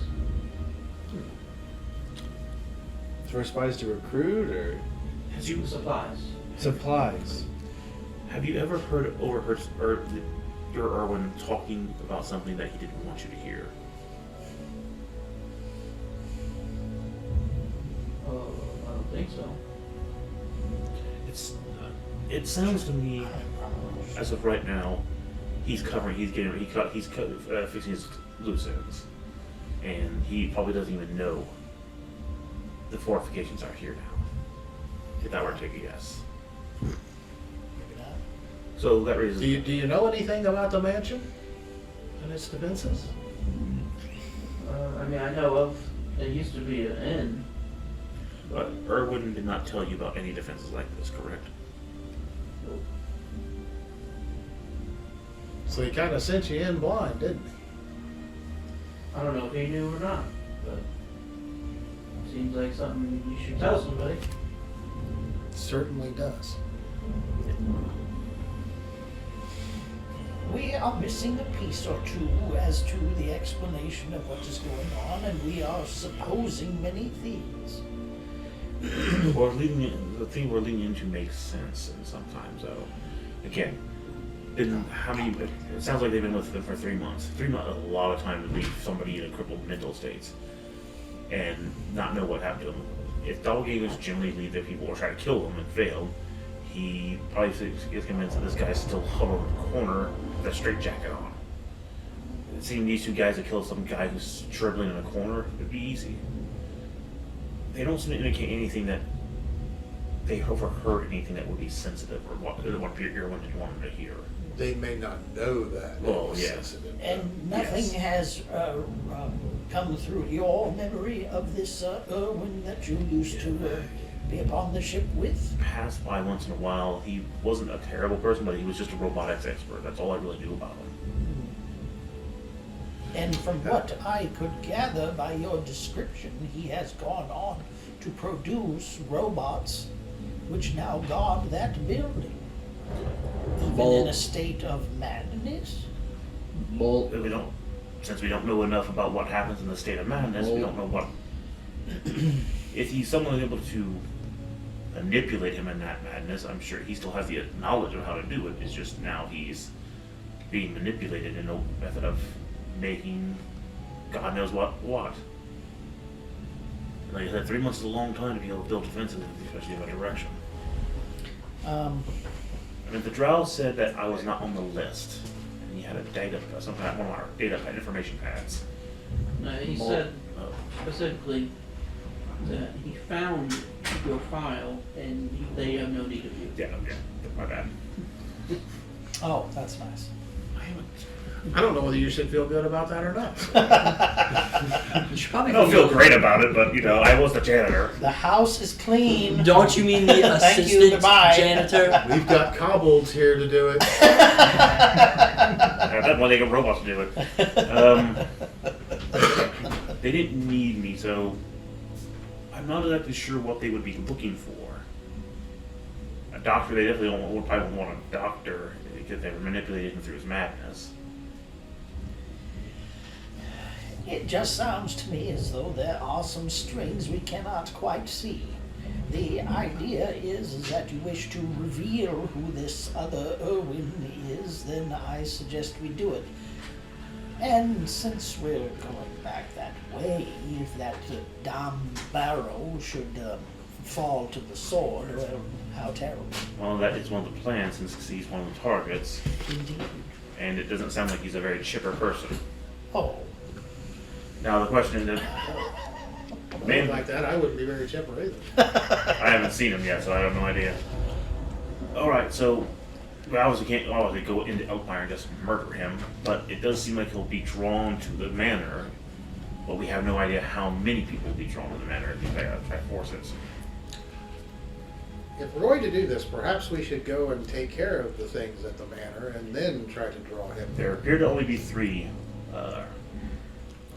For spies to recruit or Has you Supplies. supplies? have you ever overheard your Irwin talking about something that he didn't want you to hear? Oh, I don't think so. It sounds to me as of right now, he's fixing his loose ends, and he probably doesn't even know the fortifications are here now. If that were to take a guess. maybe not. So that raises. Do you know anything about the mansion and its defenses? I mean, I know of. There used to be an inn. But Irwin did not tell you about any defenses like this, correct? So he kind of sent you in blind, didn't he? I don't know if he knew or not, but seems like something you should tell somebody. Certainly does. We are missing a piece or two as to the explanation of what is going on, and we are supposing many things. The thing we're leading into makes sense, and sometimes though, again, how many? It sounds like they've been with them for 3 months. 3 months is a lot of time to leave somebody in a crippled mental states and not know what happened to them. If doppelgangers generally leave their people or try to kill them and fail, he probably gets convinced that this guy's still huddled in the corner with a straitjacket on. Seeing these two guys that kill some guy who's shriveling in a corner would be easy. They don't seem to indicate anything that they overheard anything that would be sensitive or what Irwin didn't want them to hear. They may not know that. Well, it's yeah. sensitive. And nothing Yes. has come through your memory of this Irwin that you used to be upon the ship with? Passed by once in a while. He wasn't a terrible person, but he was just a robotics expert. That's all I really knew about him. And from what I could gather by your description, he has gone on to produce robots which now guard that building. Even Bolt. in a state of madness? Bolt. Since we don't know enough about what happens in the state of madness, we don't know what. If he's someone able to manipulate him in that madness, I'm sure he still has the knowledge of how to do it. It's just now he's being manipulated in a method of making God knows what. Like I said, 3 months is a long time to be able to build defenses, especially in that direction. I mean, the Drow said that I was not on the list, and he had a one of our data information pads. No, he said specifically that he found your file and they have no need of you. Yeah, my bad. Oh, that's nice. I don't know whether you should feel good about that or not. You should probably I don't feel great about it, but I was the janitor. The house is clean. Don't you mean the Thank you, assistant goodbye. janitor? We've got kobolds here to do it. That's why they got robots to do it. They didn't need me, so I'm not exactly sure what they would be looking for. A doctor, they definitely would probably want a doctor because they were manipulating him through his madness. It just sounds to me as though there are some strings we cannot quite see. The idea is that you wish to reveal who this other Irwin is, then I suggest we do it. And since we're going back that way, if that damn barrow should fall to the sword, well, how terrible. Well, that is one of the plans since he's one of the targets, Indeed. and it doesn't sound like he's a very chipper person. Oh, Now the question is, Man like that, I wouldn't be very chipper either. I haven't seen him yet, so I have no idea. Alright, so we obviously can't go into Elkmire and just murder him, but it does seem like he'll be drawn to the manor, but we have no idea how many people will be drawn to the manor if they try forces. If we're going to do this, perhaps we should go and take care of the things at the manor and then try to draw him. There appear to only be 3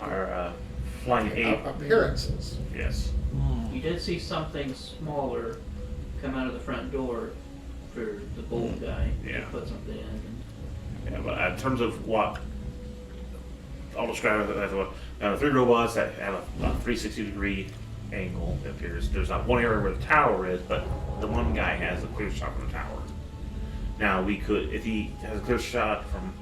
our flying ape. Appearances. Yes. You did see something smaller come out of the front door for the bold guy. Yeah. To put something in. Yeah, but in terms of what I'll describe it as the 3 robots that have a 360-degree angle. It appears there's not one area where the tower is, but the one guy has a clear shot from the tower. Now we could, if he has a clear shot from,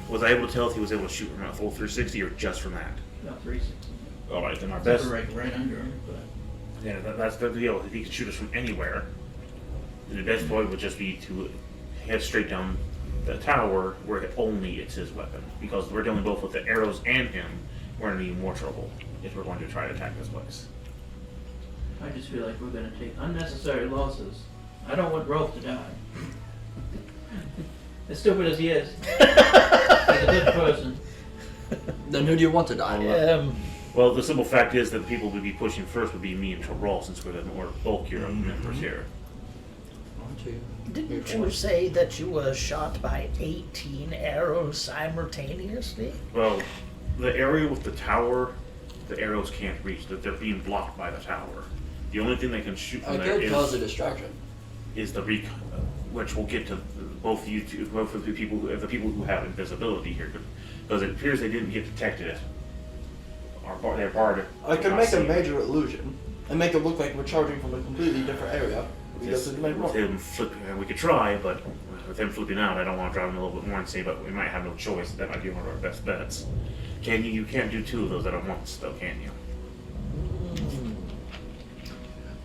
was I able to tell if he was able to shoot from a full 360 or just from that? About 360. All right, then our best. Right under him, but. Yeah, that's the deal. If he can shoot us from anywhere, then the best point would just be to head straight down the tower where only it's his weapon. Because we're dealing both with the arrows and him, we're going to be in more trouble if we're going to try to attack this place. I just feel like we're gonna take unnecessary losses. I don't want Rolf to die. As stupid as he is. He's a good person. Then who do you want to die? Well, the simple fact is that the people we'd be pushing first would be me and Terrell, since we're the more bulkier of the members here. didn't you say that you were shot by 18 arrows simultaneously? Well, the area with the tower, the arrows can't reach. That they're being blocked by the tower. The only thing they can shoot from I there could cause a distraction. is the recon, which we'll get to both of the people who have invisibility here, because it appears they didn't get detected. They're barred. I could make a major illusion and make it look like we're charging from a completely different area. With him flipping, we could try, but with him flipping out, I don't want to drive him a little bit more and say, but we might have no choice. That might be one of our best bets. Can you? You can't do 2 of those at once, though, can you?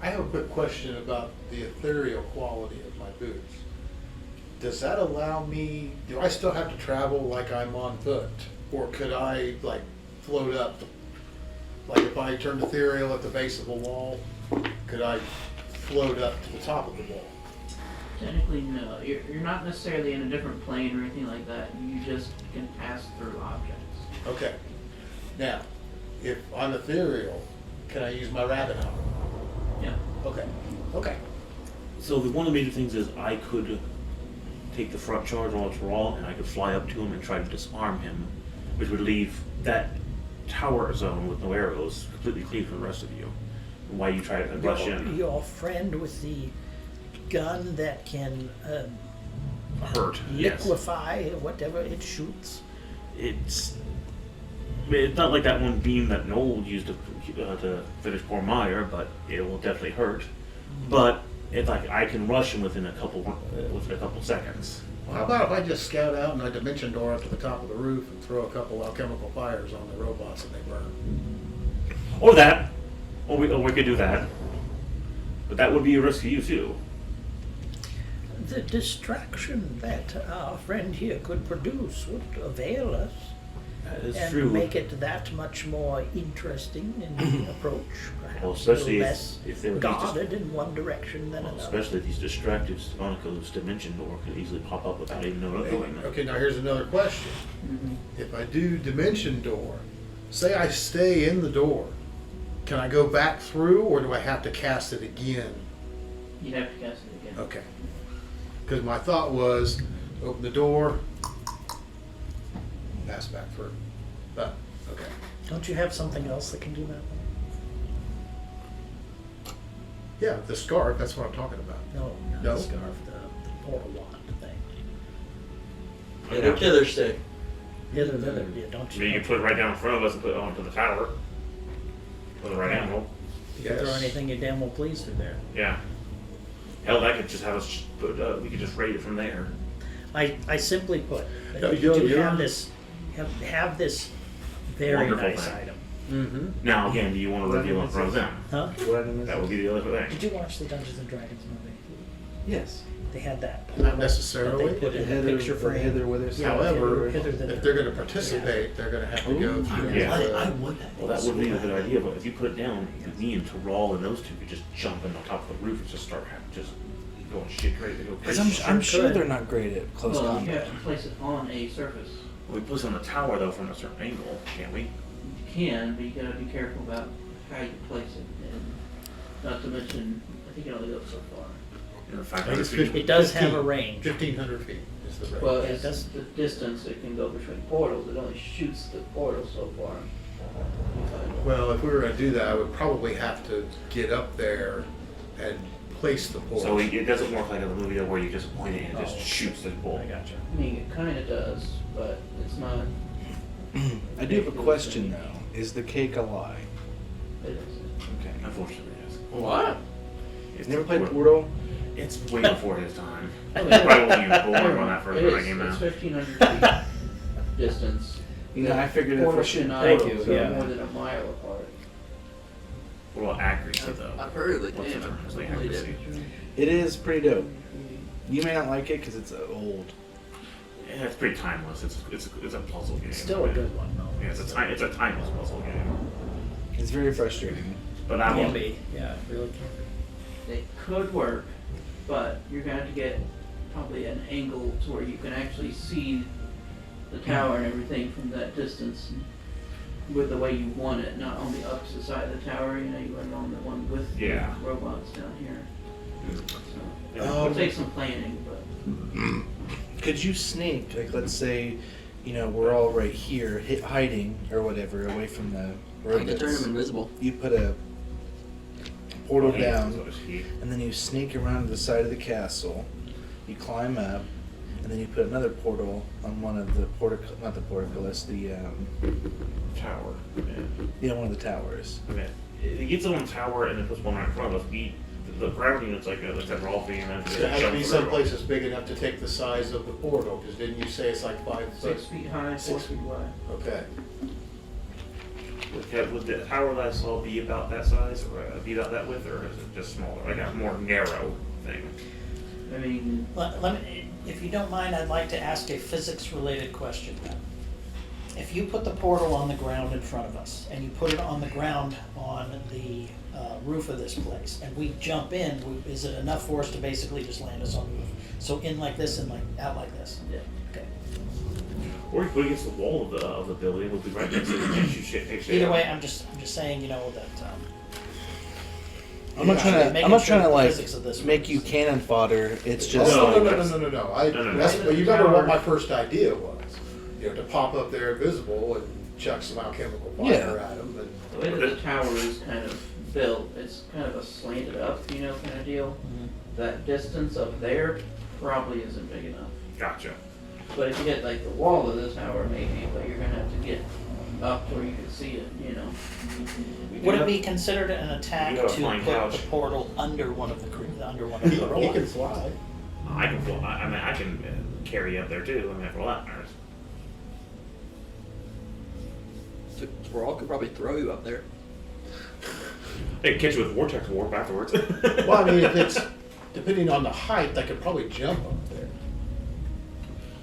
I have a quick question about the ethereal quality of my boots. Does that allow me, do I still have to travel like I'm on foot? Or could I like float up? Like if I turned ethereal at the base of a wall, could I float up to the top of the wall? Technically, no. You're not necessarily in a different plane or anything like that. You just can pass through objects. Okay. Now, if I'm ethereal, can I use my rabbit hunt? Yeah. Okay. Okay. So one of the major things is I could take the front charge while it's raw, and I could fly up to him and try to disarm him which would leave that tower zone with no arrows completely clear from the rest of you. Why you try to rush in? Your friend with the gun that can Hurt, yes. liquefy whatever it shoots. It's not like that one beam that Noel used to finish poor Meyer, but it will definitely hurt. But it's like I can rush him within a couple seconds. Well, how about if I just scout out and I dimension door up to the top of the roof and throw a couple alchemical fires on the robots and they burn? Or that, or we could do that. But that would be a risk for you too. The distraction that our friend here could produce would avail us That is and true. make it that much more interesting in the approach, perhaps Well, especially a little if- less if they were guarded in one direction than Well, another. especially these distracted Sonico's dimension door could easily pop up without even knowing it. Okay, now here's another question. If I do dimension door, say I stay in the door, can I go back through or do I have to cast it again? You'd have to cast it again. Okay. Because my thought was, open the door, pass back through. But, okay. Don't you have something else that can do that? Yeah, the scarf, that's what I'm talking about. No, not No? the scarf, the portal wand thing. Killer stick. Hither, thither, yeah, don't I mean, you you? can put it right down in front of us and put it onto the tower. With a right angle. You can throw Yes. anything you damn well please through there. Yeah. Hell, that could just have us put, we could just raid it from there. I simply put, No, that you you're- do have this, have this very Wonderful nice thing. item. Mm-hmm. Now, again, do you want to reveal in front of them? Huh? What item is That would it? be the other thing. Did you watch the Dungeons and Dragons movie? Yes. They had that. Not portal that necessarily. they put The in the Heather, picture the frame. Heather Witherspoon. Yeah, However, hither, thither. if they're gonna participate, they're gonna have to go through. Yeah. I want that. Well, that would be a good idea, but if you put it down, me and Terral and those two could just jump in on top of the roof and just start just going shit crazy. Go Because crazy. I'm sure could. they're not great at close Well, you combat. have to place it on a surface. We put it on the tower though from a certain angle, can't we? You can, but you gotta be careful about how you place it. And not to mention, I think it only goes so far. You know, I think 500 it's feet. It does have a range. 1,500 feet is the range. Well, Yeah, it's that's- the distance it can go between portals. It only shoots the portal so far. Well, if we were gonna do that, I would probably have to get up there and place the pole. So it doesn't work like in the movie though, where you just point it and it just shoots the bull. I gotcha. I mean, it kinda does, but it's not. I do have a question though. Is the cake a lie? It is. Okay. Unfortunately, yes. What? It's Never played way- Portal? It's way before his time. Probably wasn't even born when that first It when that is. came It's out. 1,500 feet distance. You know, I figured if Portals we should. cannot Thank you, go yeah. more than a mile apart. What about accuracy though? I've heard of it. What's the Damn, term? What's the I really accuracy? did. It is pretty dope. You may not like it because it's old. Yeah, it's pretty timeless. It's a puzzle game. Still a good one though. Yeah, it's a timeless puzzle game. It's very frustrating. But I Can won't. be, yeah, it really can be. It could work, but you're going to have to get probably an angle to where you can actually see the tower and everything from that distance with the way you want it, not on the opposite side of the tower. You know, you want it on the one with Yeah. the robots down here. So Yeah. it'll take some planning, but Could you sneak, like let's say, you know, we're all right here, hiding or whatever, away from the I can turn robots. him invisible. You put a portal Oh, yeah, down, so is he. and then you sneak around to the side of the castle. You climb up, and then you put another portal on one of the not the portcullis, the Tower. one of the towers. Okay. It gets on the tower and then puts one right in front of us. The gravity unit's like that Rolfie and then It's gonna have to be someplace that's big enough to take the size of the portal, because didn't you say it's like 5 foot? 6 feet high, 4 Six- feet wide. Okay. Would the tower that I saw be about that size, or be about that width, or is it just smaller, like a more narrow thing? I mean, Let me, if you don't mind, I'd like to ask a physics-related question then. If you put the portal on the ground in front of us, and you put it on the ground on the roof of this place, and we jump in, is it enough for us to basically just land us on the roof? So in like this and like out like this? yeah. Okay. Or you put it against the wall of the building, would be right next to the you shit. Take shit Either out. way, I'm just saying, you know, that, I'm not Yeah. trying to. Making I'm not sure trying to the like physics of this make you works. cannon fodder. It's just No, No. that's- No. No, no, no. But you remember what my first idea was, to pop up there visible and chuck some alchemical fire Yeah. at them. But The way that the tower is kind of built, it's kind of a slanted up, kind of deal. That distance up there probably isn't big enough. Gotcha. But if you hit like the wall of the tower, maybe, but you're gonna have to get up where you can see it, Would it be considered an attack You to got a flying put couch. the portal under one of the under one of the he can rollers? fly. I can fly. I mean, I can carry you up there too. I mean, for all that matters. So Thrall could probably throw you up there. They can catch you with vortex warp afterwards. Well, I mean, if it's depending on the height, they could probably jump up there.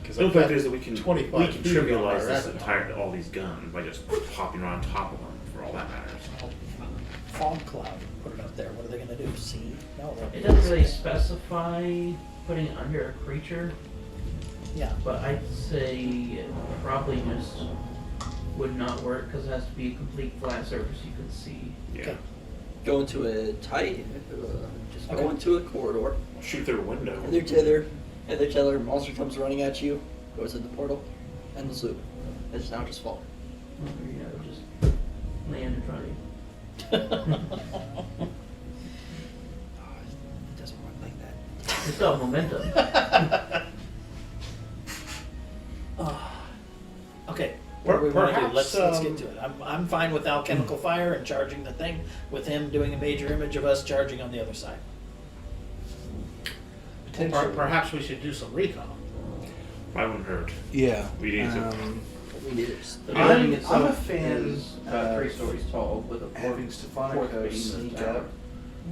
Because The fact is that we can 25 feet on trivialize our this rapid entire all these guns by just popping around top of them. For all that matters. Fog cloud. Put it up there. What are they going to do? See? No. It doesn't really specify putting it under a creature, Yeah. but I'd say it probably just would not work because it has to be a complete flat surface you can see. Yeah. Okay. Go into a tight, just go Okay. into a corridor. Shoot through a window. Hither tether, monster comes running at you, goes in the portal, and the loop. It's now just fall. Just land in front of you. It doesn't work like that. It's got momentum. Okay. What do we want to do? Let's Perhaps, get to it. I'm fine with alchemical fire and charging the thing, with him doing a major image of us charging on the other side. Potentially. Perhaps we should do some recon. I wouldn't hurt. Yeah. We need to. We need it. The I'm- building I'm itself a fan is about 3 of stories tall with a Having fourth Stefanica being the sneak tower. up,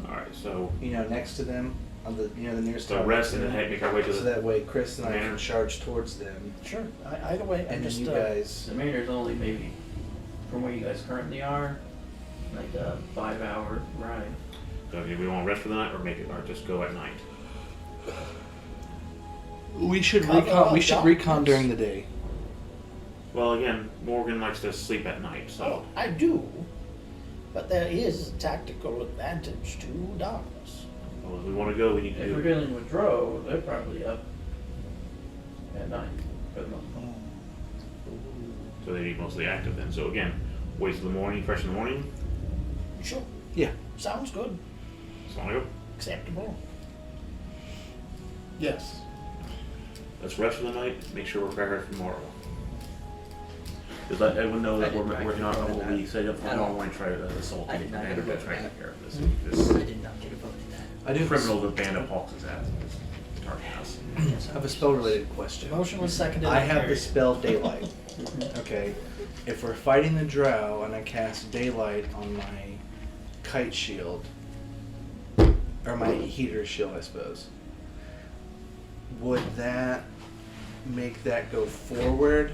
All right. So next to them on the the nearest so tower rest next and to then them. make our way to So the. that way Chris and I Manor. can charge towards them, Sure. Either way, I'm and then just you guys. The manor's only maybe from where you guys currently are, like a 5-hour ride. So do we want to rest for the night or make it or just go at night? We should Cover recon. up We should darkness. recon during the day. Well, again, Morgan likes to sleep at night, Oh, so I do. But there is a tactical advantage to darkness. well, if we want to go, we need to If we're do. dealing with Dro, they're probably up at night for the most part. So they need mostly active then. So again, wait till the morning, fresh in the morning. Sure. Yeah. Sounds good. So want to go? Acceptable. Yes. Let's rest for the night. Make sure we're prepared for tomorrow. Just let everyone know that I did we're not working on get what that we set up for at tomorrow all. morning. Try to assault I did not and get a vote try to for take care of this. I This did not get a vote in that. I do. criminal the band of Hawks is at targeting us. I have a spell-related question. The motion was seconded. I and have the carried. spell Daylight. Okay. If we're fighting the Drow and I cast Daylight on my kite shield, or my heater shield, I suppose, would that make that go forward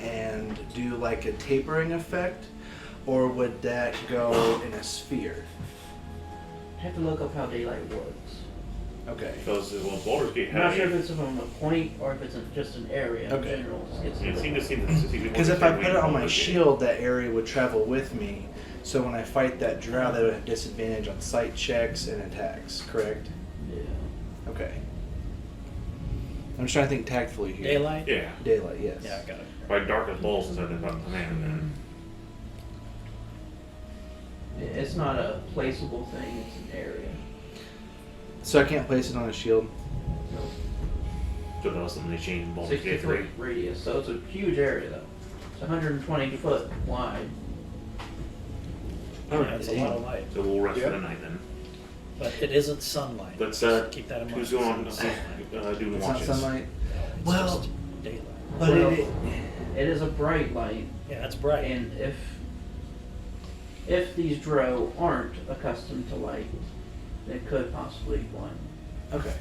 and do like a tapering effect, or would that go in a sphere? I have to look up how daylight works. Okay. Because well, Baldur's Gate I'm not had sure if it's from a point or if it's just an area Okay. in general. it seemed to seem Because if I put it on my shield, that area would travel with me. So when I fight that drow, they would have disadvantage on sight checks and attacks, correct? Yeah. Okay. I'm just trying to think tactfully here. Daylight? Yeah, Daylight, yes. Yeah, I got it. by dark as balls instead of command. Then It's not a placeable thing, it's an area. So I can't place it on a shield? so that was something they changed in Baldur's 60 Gate foot 3. radius, so it's a huge area though. It's 120 foot wide. Yeah, it's a lot of light. So we'll rest for Yep. the night then. But it isn't sunlight. Let's Just keep that in mind. who's going on It's doing It's not watches? sunlight? it's Well- just daylight. But Well, it, It is a bright light, Yeah, it's bright. and if these drow aren't accustomed to light, it could possibly blind them. okay.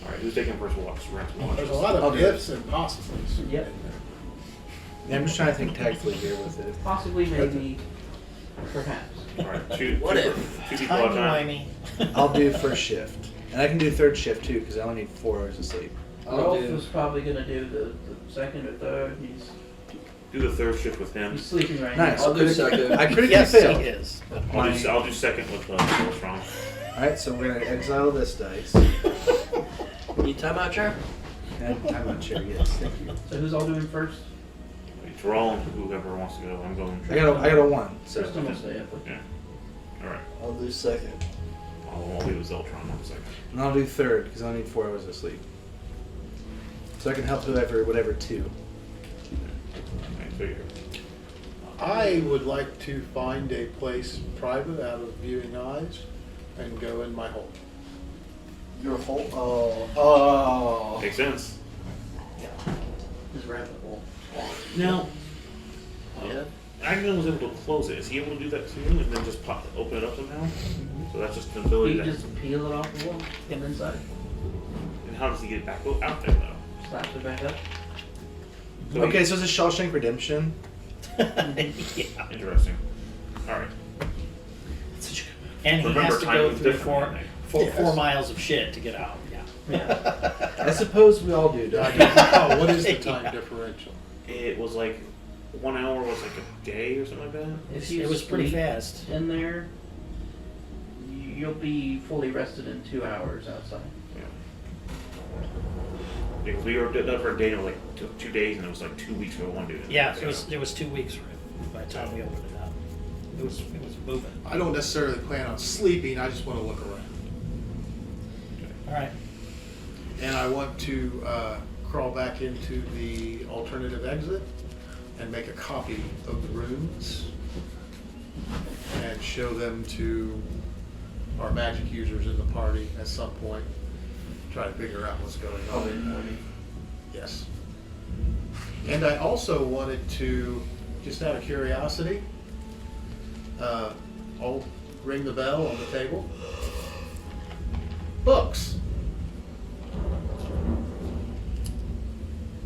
All right, who's taking first watch? We're going to watch. There's a lot I'll of do it. ifs and possibles. Yep. Yeah, I'm just trying to think tactfully here with it. Possibly, maybe, perhaps. All right, two What two- if? two people at a time. Timey-wimey. I'll do first shift. And I can do third shift too, because I only need 4 hours of sleep. I'll Rolf do- is probably gonna do the second or third. Do the third shift with him. He's sleeping right Nice. now. I'll do second. I critically Yes, failed. he is. I'll do second with Phil Strong. Alright, so we're going to exile this dice. Need time out, Chair? I'm not sure. Yes, thank you. So who's all doing first? It's Rawl and whoever wants to go. I'm going. I got a 1. So Tristan will stay up with you. Yeah. All right. I'll do second. I'll leave with Zeltron on a second. and I'll do 3rd because I need 4 hours of sleep. So I can help whatever 2. I figure. I would like to find a place private out of viewing eyes and go in my hole. Your whole. Oh. Makes sense. His rabbit hole. Now, Yeah. Agnew was able to close it. Is he able to do that too, and then just open it up somehow? So that's just an ability. You That, just peel it off the wall, get inside, and how does he get it back out there though? slaps it back up. So Okay, so it's a Shawshank Redemption. Yeah. Interesting. All right. And he Remember, has to time go was through different, I think. 4 miles of shit to get out. Yeah. I suppose we all do, don't we? Oh, what is the time differential? It was like 1 hour was like a day or something like that. If you It was pretty sleep fast. in there, you'll be fully rested in 2 hours outside. Yeah. Because we were done for a day, and it was like 2 days, and it was like 2 weeks for one dude. Yeah, it was 2 weeks by the time we opened it up. It was moving. I don't necessarily plan on sleeping, I just want to look around. All right. And I want to crawl back into the alternative exit and make a copy of the runes and show them to our magic users in the party at some point. Try to figure out what's going on. Yes. And I also wanted to, just out of curiosity, I'll ring the bell on the table. Books.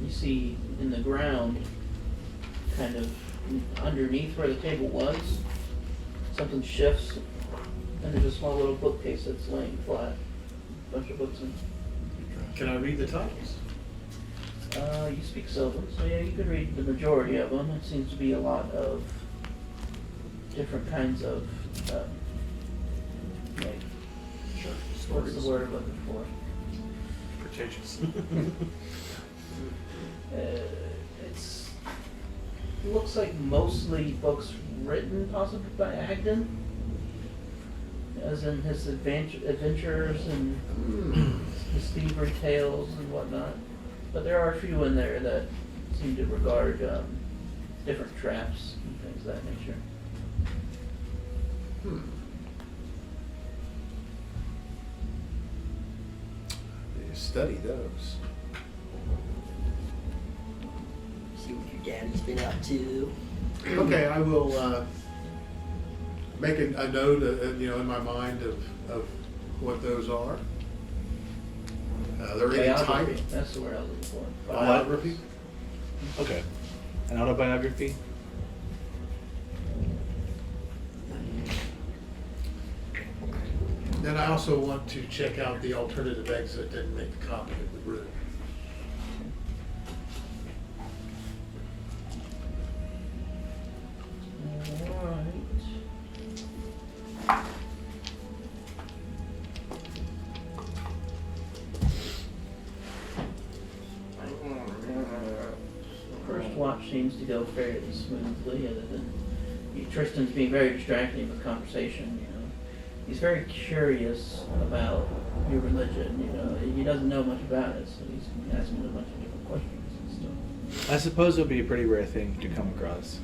You see in the ground, kind of underneath where the table was, something shifts, and there's a small little bookcase that's laying flat. Bunch of books in. Can I read the titles? You speak Sylvan, so yeah, you could read the majority of them. It seems to be a lot of different kinds of, like, what's the word I'm looking for? Pretentious. It's looks like mostly books written possibly by Agden, as in his adventures and his thievery tales and whatnot. But there are a few in there that seem to regard different traps and things of that nature. You study those. See what your daddy's been up to. Okay, I will make a note, in my mind of what those are. They're any Biography, type. that's the word I was looking for. Biography. Okay. An autobiography? Then I also want to check out the alternative exit and make a copy of the room. Alright. First watch seems to go fairly smoothly, other than Tristan's being very distracting with conversation, He's very curious about your religion, He doesn't know much about it, so he's asking a bunch of different questions and stuff. I suppose it would be a pretty rare thing to come across.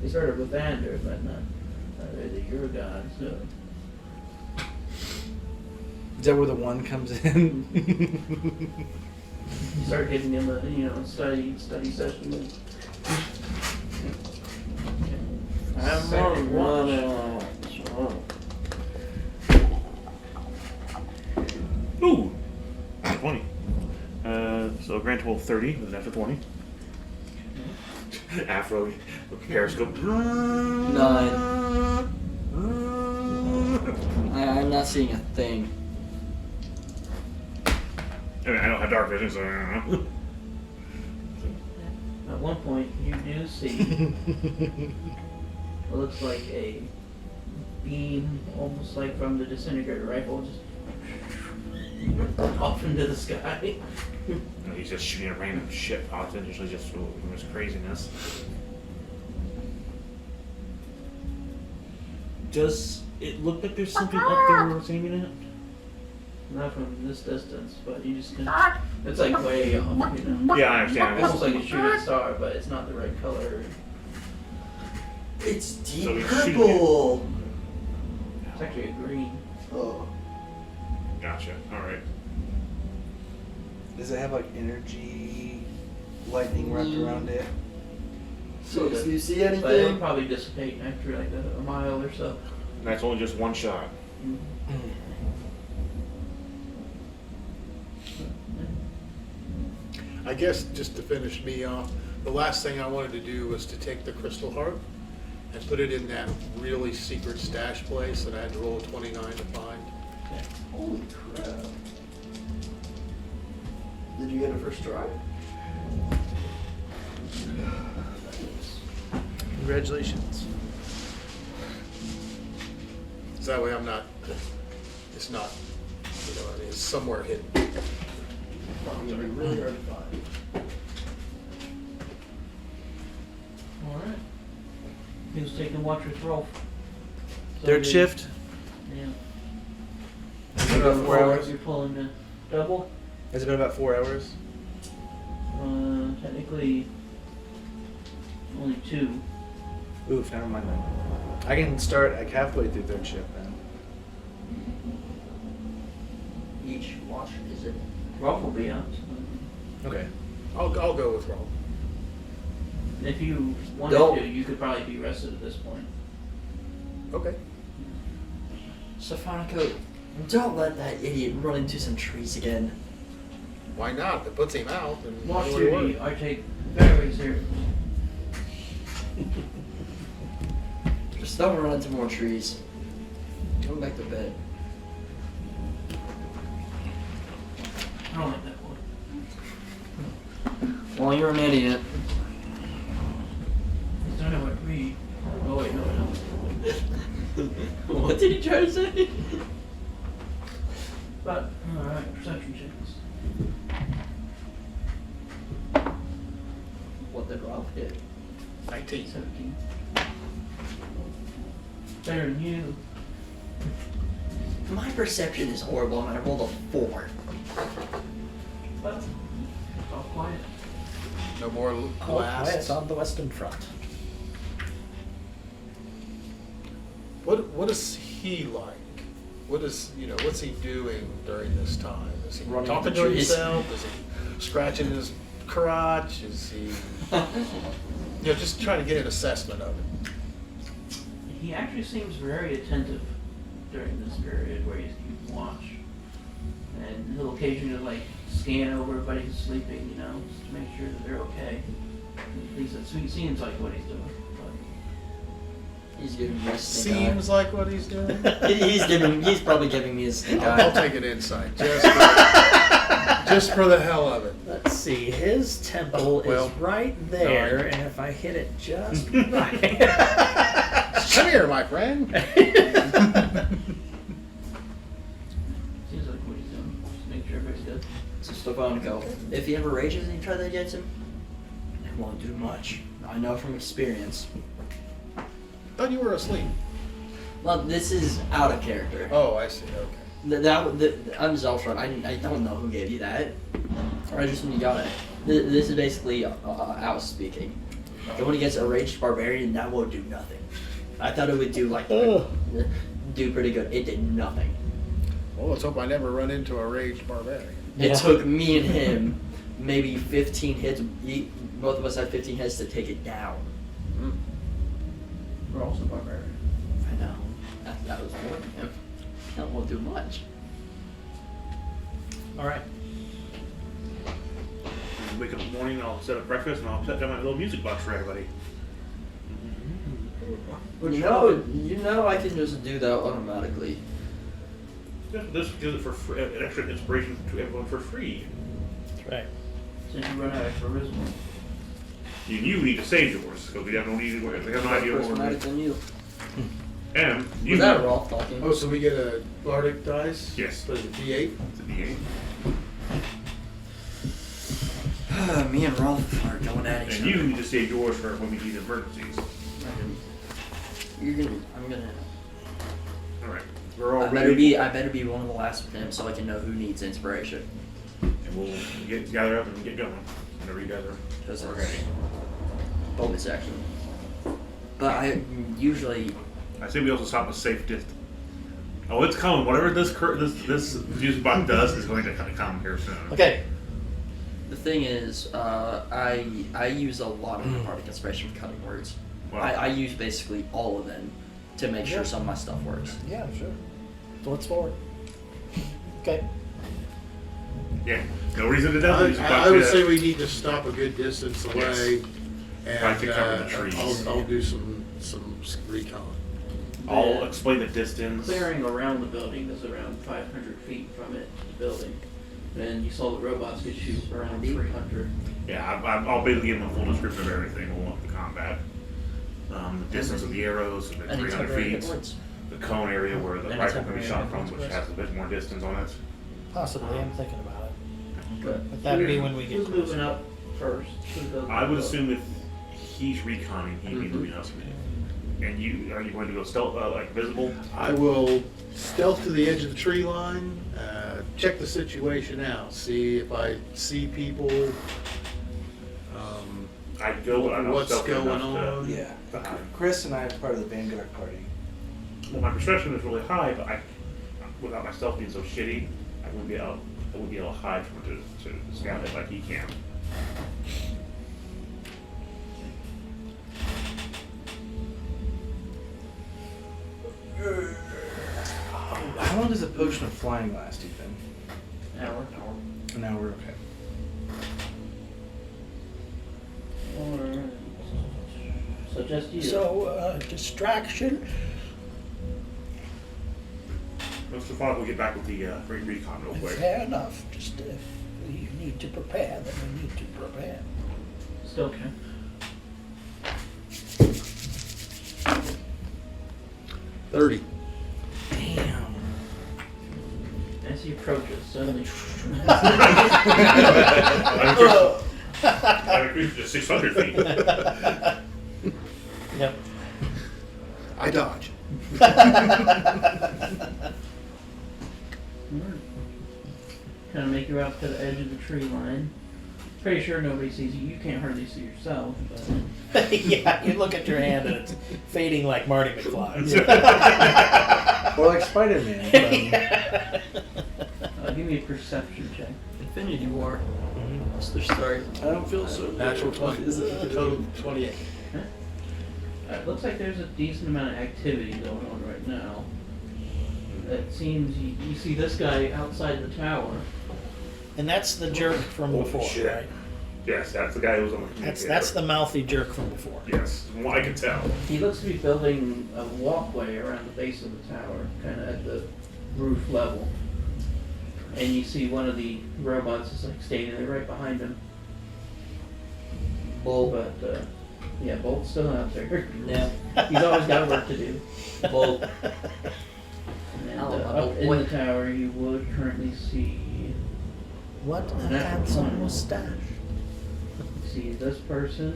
He's heard of Evander, but not the Eurogods, no. Is that where the 1 comes in? You start giving him a study session. Second watch. Ooh, 20. So a grand total of 30 with an after 20. Afro periscope. 9. I'm not seeing a thing. I mean, I don't have dark vision, so I don't know. At one point, you do see what looks like a beam, almost like from the disintegrator rifle, just off into the sky. You know, he's just shooting at random shit pods and usually just craziness. Does it look like there's something up there worth aiming at? Not from this distance, but you just can. It's like way off, you know. Yeah, I understand. Almost like a shooting star, but it's not the right color. It's deep So he's shooting purple. It's actually a green. Oh. Gotcha. Alright. Does it have like energy, lightning wrapped around it? So do you see But it'll anything? probably dissipate after like a mile or so. And that's only just one shot. I guess just to finish me off, the last thing I wanted to do was to take the crystal heart and put it in that really secret stash place that I had to roll a 29 to find. Holy crap. Did you get it first try? Congratulations. So that way I'm not, it's not, you know, it's somewhere hidden. Probably gonna be really hard to find. Alright. He was taking watch with Rolf. So Third they- shift? Yeah. Has it been about 4 hours? You're pulling the double. Has it been about 4 hours? Technically, only 2. Oof, never mind then. I can start like halfway through third shift then. Each watch is it? Rolf will be out. Okay. I'll go with Roll. If you wanted Don't. to, you could probably be rested at this point. Okay. Stephanico, don't let that idiot run into some trees again. Why not? If it puts him out, then Watch why would it duty, work? I take very seriously. Just don't run into more trees. Come back to bed. I don't like that one. Well, you're an idiot. I don't know what to read. Oh wait, no, no. What did he try to say? But, alright, perception checks. What did Ralph get? 19. 17. Better than you. My perception is horrible and I rolled a 4. But, it's all quiet. No more Oh, quiet blasts. on the western front. What is he like? What is, you know, what's he doing during this time? Is he Running talking into to trees. himself? Is he scratching his crotch? Is he, you know, just trying to get an assessment of it? He actually seems very attentive during this period where he's keeping watch. And he'll occasionally like scan over everybody who's sleeping, you know, just to make sure that they're okay. At least it seems like what he's doing. He's giving me a stink eye. Seems like what he's doing. He's probably giving me a stink I'll eye. take an insight, just for the hell of it. Let's see, his temple Well, is right there, and if I hit it just right. Come here, my friend. Seems like what he's doing. Just make sure everybody's good. So Stephanico, if he ever rages and you try that against him, it won't do much. I know from experience. Thought you were asleep. Well, this is out of character. Oh, I see. Okay. I'm Zeltron. I don't know who gave you that. Or just when you got it. This is basically out speaking. And when he gets a raged barbarian, that won't do nothing. I thought it would do like do pretty good. It did nothing. Well, let's hope I never run into a raged barbarian. It took me and him maybe 15 hits. Both of us had 15 hits to take it down. We're also barbarian. I know. That was more than him. That won't do much. All right. Wake up in the morning, I'll set up breakfast, and I'll set down my little music box for everybody. You know I can just do that automatically. This gives it for free, an extra inspiration to everyone for free. That's right. Since you run out of charisma. You need to save yours, because we have no idea More what charismatic than you. And you Was that Rolf talking? Oh, so we get a Bardic dice? Yes. What is it, D8? It's a D8. Me and Rolf are going at each And you need to save yours for when we need emergencies. I'm gonna. Alright. We're all I ready. better be one of the last with him so I can know who needs inspiration. And we'll gather up and get going whenever you guys are ready. Bonus action. But I usually. I say we also stop a safe distance. Oh, it's coming. Whatever this juice box does is going to come here soon. Okay. The thing is, I use a lot of bardic inspiration for cutting words. Wow. I use basically all of them to make sure some of my stuff works. Yeah, sure. So let's forward. Okay. Yeah. No reason to doubt these I would say we need to stop a good distance away, Try to cover the and trees. I'll do some recon. I'll explain the distance. Clearing around the building is around 500 feet from it, the building. And you saw the robots could shoot around 300. Yeah, I'll basically give them a full description of everything. We'll want the combat. The distance of the arrows, the Any 300 temporary feet. hit words. The cone area where the Any rifle can be temporary shot hit from, words, which Chris? has a bit more distance on it. Possibly, I'm thinking about it. But But that'd be when we get who's closer. moving up first? Who's building I would up? assume if he's reconning, he'd be moving up. And are you going to go stealth, like visible? I will stealth to the edge of the tree line, check the situation out, see if I see people, I'd go, but I'm not what's stealthy going enough on. Yeah. to hide. Chris and I are part of the Vanguard party. Well, my perception is really high, but without my stealth being so shitty, I wouldn't be able to hide from it to scout it like he can. How long does a potion of flying last, Ethan? Hour. An hour, okay. Or so just you. So, distraction. Let's follow. We'll get back with the recon real quick. Fair enough. Just if we need to prepare, then we need to prepare. Still can. Damn. As he approaches, suddenly I've increased to 600 feet. Yep. I dodge. kind of make your way out to the edge of the tree line. Pretty sure nobody sees you. You can't hardly see yourself, but Yeah, you look at your hand and it's fading like Marty McFly. Or like Spider-Man. give me a perception check. Infinity War. What's their story? I don't feel so good. Natural 20. Is it? Total 28. It looks like there's a decent amount of activity going on right now. It seems you see this guy outside the tower. And that's the jerk from Holy before, shit. right? Yes, that's the guy who was on the communicator. That's the mouthy jerk from before. Yes, from what I can tell. He looks to be building a walkway around the base of the tower, kind of at the roof level. And you see one of the robots is like standing there right behind him. Bull. But yeah, Bolt's still out there. Yeah. He's always got work to do. Bull. And Oh, up in what- the tower, you would currently see What a Natural handsome 20. mustache. this person.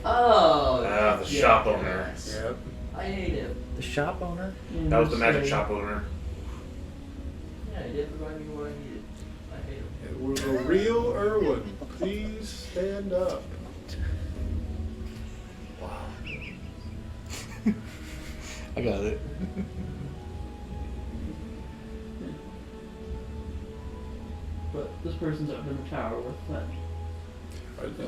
Oh. The shop owner. Yep. I hate him. The shop owner? and That was the this magic guy. shop owner. Yeah, he didn't provide me what I needed. I hate him. It was a real Irwin. Please stand up. I got it. But this person's up in the tower with Fletch.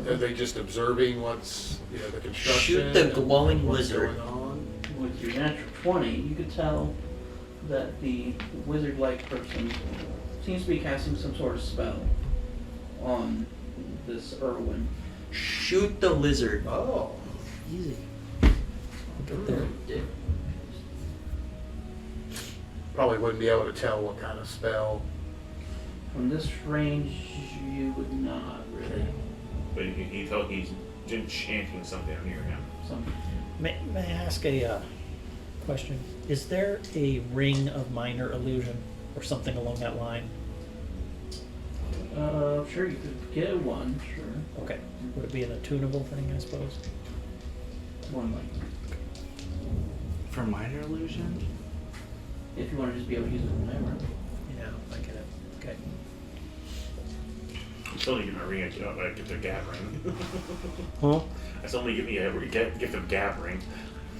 Are they just observing what's, the construction? Shoot the and glowing what's lizard. going on? With your natural 20, you could tell that the wizard-like person seems to be casting some sort of spell on this Irwin. Shoot the lizard. Oh. Easy. Probably wouldn't be able to tell what kind of spell. From this range, you would not really. But you can tell he's enchanting something near him. Some May I ask a Question: is there a ring of minor illusion or something along that line? Sure, you could get one, sure. Okay. Would it be an attunable thing, I suppose? More than likely. For minor illusion? If you want to just be able to use it whenever. Yeah, I get it. Okay. I'm still gonna give me a ring. I get their gap ring. Huh? I still only give me a gift of gap ring.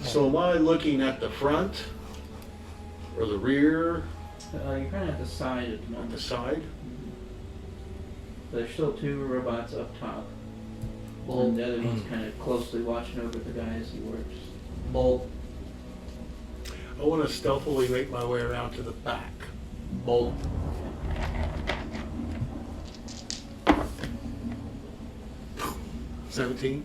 So am I looking at the front or the rear, You're kind of at the side at the on moment. the side? There's still two robots up top. Well, And the other one's kind of closely watching over the guy as he works. Bolt. I want to stealthily make my way around to the back. Bolt. 17.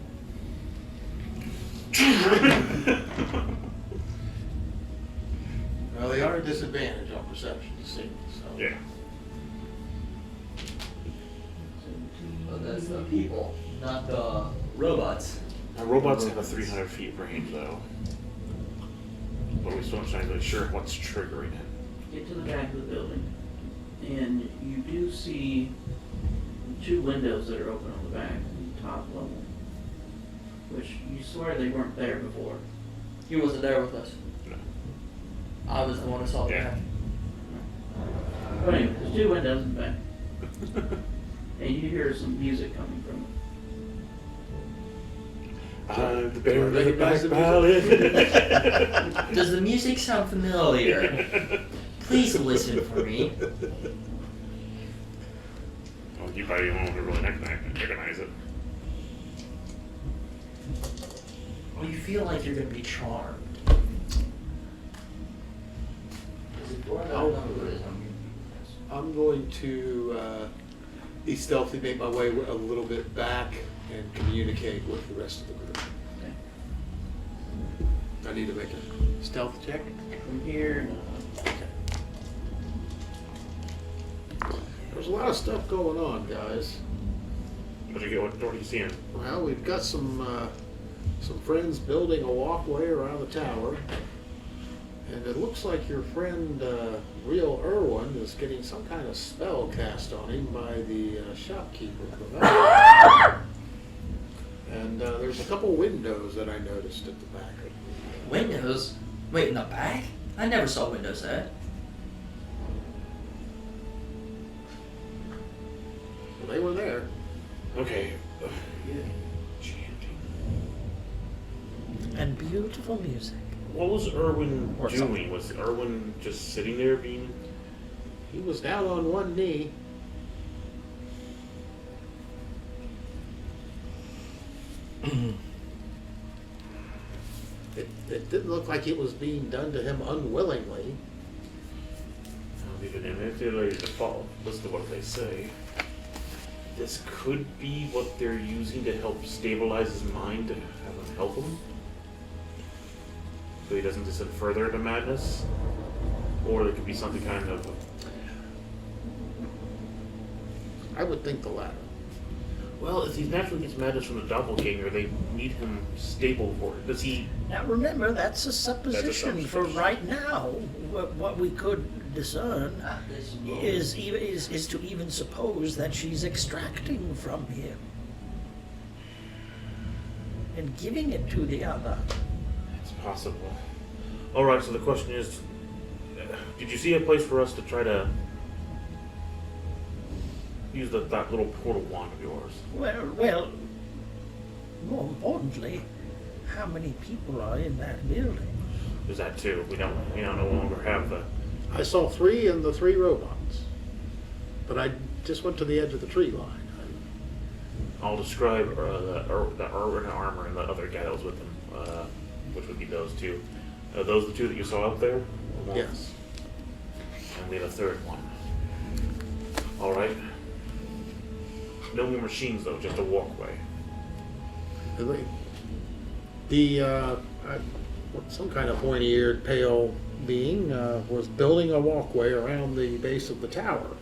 Well, they are a disadvantage on perception, you see, so. Yeah. But that's the people, not the robots. Now, robots have a 300 feet range, though. But we still aren't really sure what's triggering it. Get to the back of the building, and you do see two windows that are open on the back, top level, which you swear they weren't there before. He wasn't there with us. No. I was the one who saw the Yeah. back. But anyway, there's two windows in the back, and you hear some music coming from them. The bear of the Recognize back the ballad. Does the music sound familiar? Please listen for me. Well, you probably won't really recognize it. Well, you feel like you're gonna be charmed. Is it Dora? I don't know who it is. I'm going to be stealthy, make my way a little bit back, and communicate with the rest of the group. Okay. I need to make a stealth check. From here, There's a lot of stuff going on, guys. What are you seeing? Well, we've got some friends building a walkway around the tower, and it looks like your friend Real Irwin is getting some kind of spell cast on him by the shopkeeper. And there's a couple windows that I noticed at the back. Windows? Wait, in the back? I never saw windows there. Well, they were there. Okay. Chanting. And beautiful music. What was Irwin Or doing? something. Was Irwin just sitting there being... He was down on one knee. It didn't look like it was being done to him unwillingly. Even if they're ready to fall, listen to what they say. This could be what they're using to help stabilize his mind, to have him help him. So he doesn't descend further into madness. Or there could be something kind of... I would think the latter. Well, if he naturally gets madness from the doppelganger, they need him stable for it. Does he... Now remember, that's a supposition for supposition. right now. What we could discern At this is to even suppose that she's extracting from him and giving it to the other. It's possible. Alright, so the question is, did you see a place for us to try to use that little portal wand of yours? Well, more importantly, how many people are in that building? There's that too. We don't no longer have the... I saw 3 and the 3 robots. But I just went to the edge of the tree line. I'll describe the Irwin armor and the other guy that was with him, which would be those two. Those the two that you saw up there? Yes. And we have a third one. Alright. No more machines though, just a walkway. Some kind of pointy-eared, pale being was building a walkway around the base of the tower.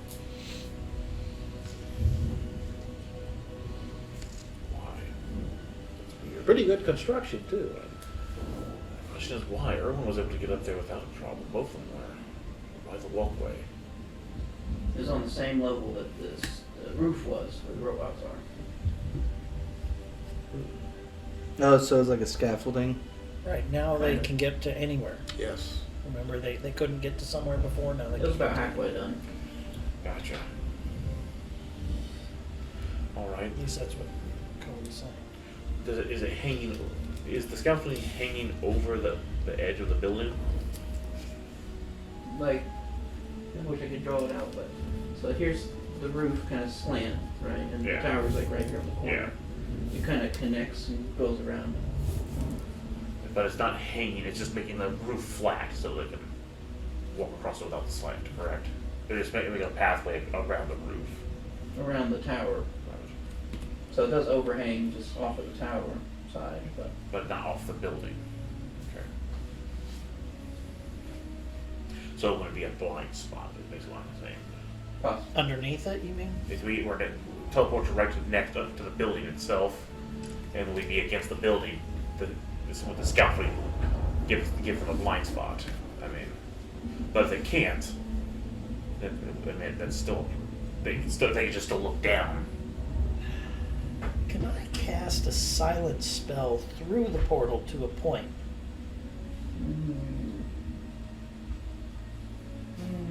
Why? Pretty good construction, too. question is why? Erwin was able to get up there without a problem. Both of them were. By the walkway. It was on the same level that this roof was, where the robots are. Oh, so it's like a scaffolding. Right, now they can get to anywhere. Yes. Remember, they couldn't get to somewhere before, now they It was can about get halfway done. Gotcha. Alright. At least that's what Cody's saying. Is it hanging? Is the scaffolding hanging over the edge of the building? Like, I wish I could draw it out, but so here's the roof kind of slant, right, and Yeah. the tower's like right here on the corner. Yeah. It kind of connects and goes around. But it's not hanging. It's just making the roof flat so they can walk across it without the slant. Correct. They're just making a pathway around the roof. Around the tower. So it does overhang just off of the tower side, But not off the building. Okay. So it would be a blind spot, is basically what I'm saying. possibly. Underneath it, you mean? If we were to teleport you right to the next to the building itself, and we'd be against the building, with the scaffolding gives them a blind spot. I mean, but if they can't, then that's still they can just still look down. Can I cast a silent spell through the portal to a point?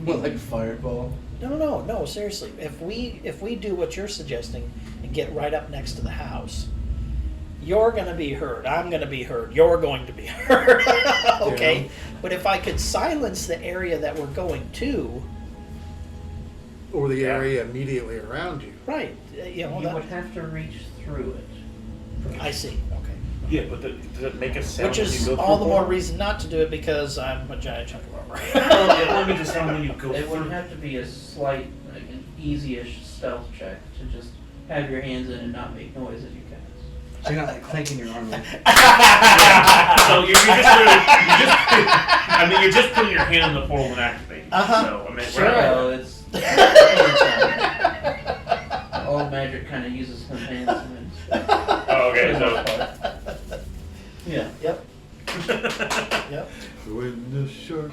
What, like fireball? No, seriously. If we do what you're suggesting and get right up next to the house, you're gonna be heard, I'm gonna be heard, you're going to be heard. Okay? Yeah. But if I could silence the area that we're going to, Or the Yeah. area immediately around you. right, you know, You would that, have to reach through it. I see, okay. Yeah, but does it make a sound? Which when you is go through all a the more portal? reason not to do it because I'm a giant chunk of armor. Well, it only makes a sound when you go It would through. have to be a slight, like an easy-ish stealth check to just have your hands in and not make noise as you cast. So you're not like clanking your arm. Like, So you're just putting your hand in the portal and activating. Uh-huh. So I mean, Sure. right. So it's all magic kind of uses enhancements. Oh, okay. For the most So. part. Yeah. Yep, yep. When the shark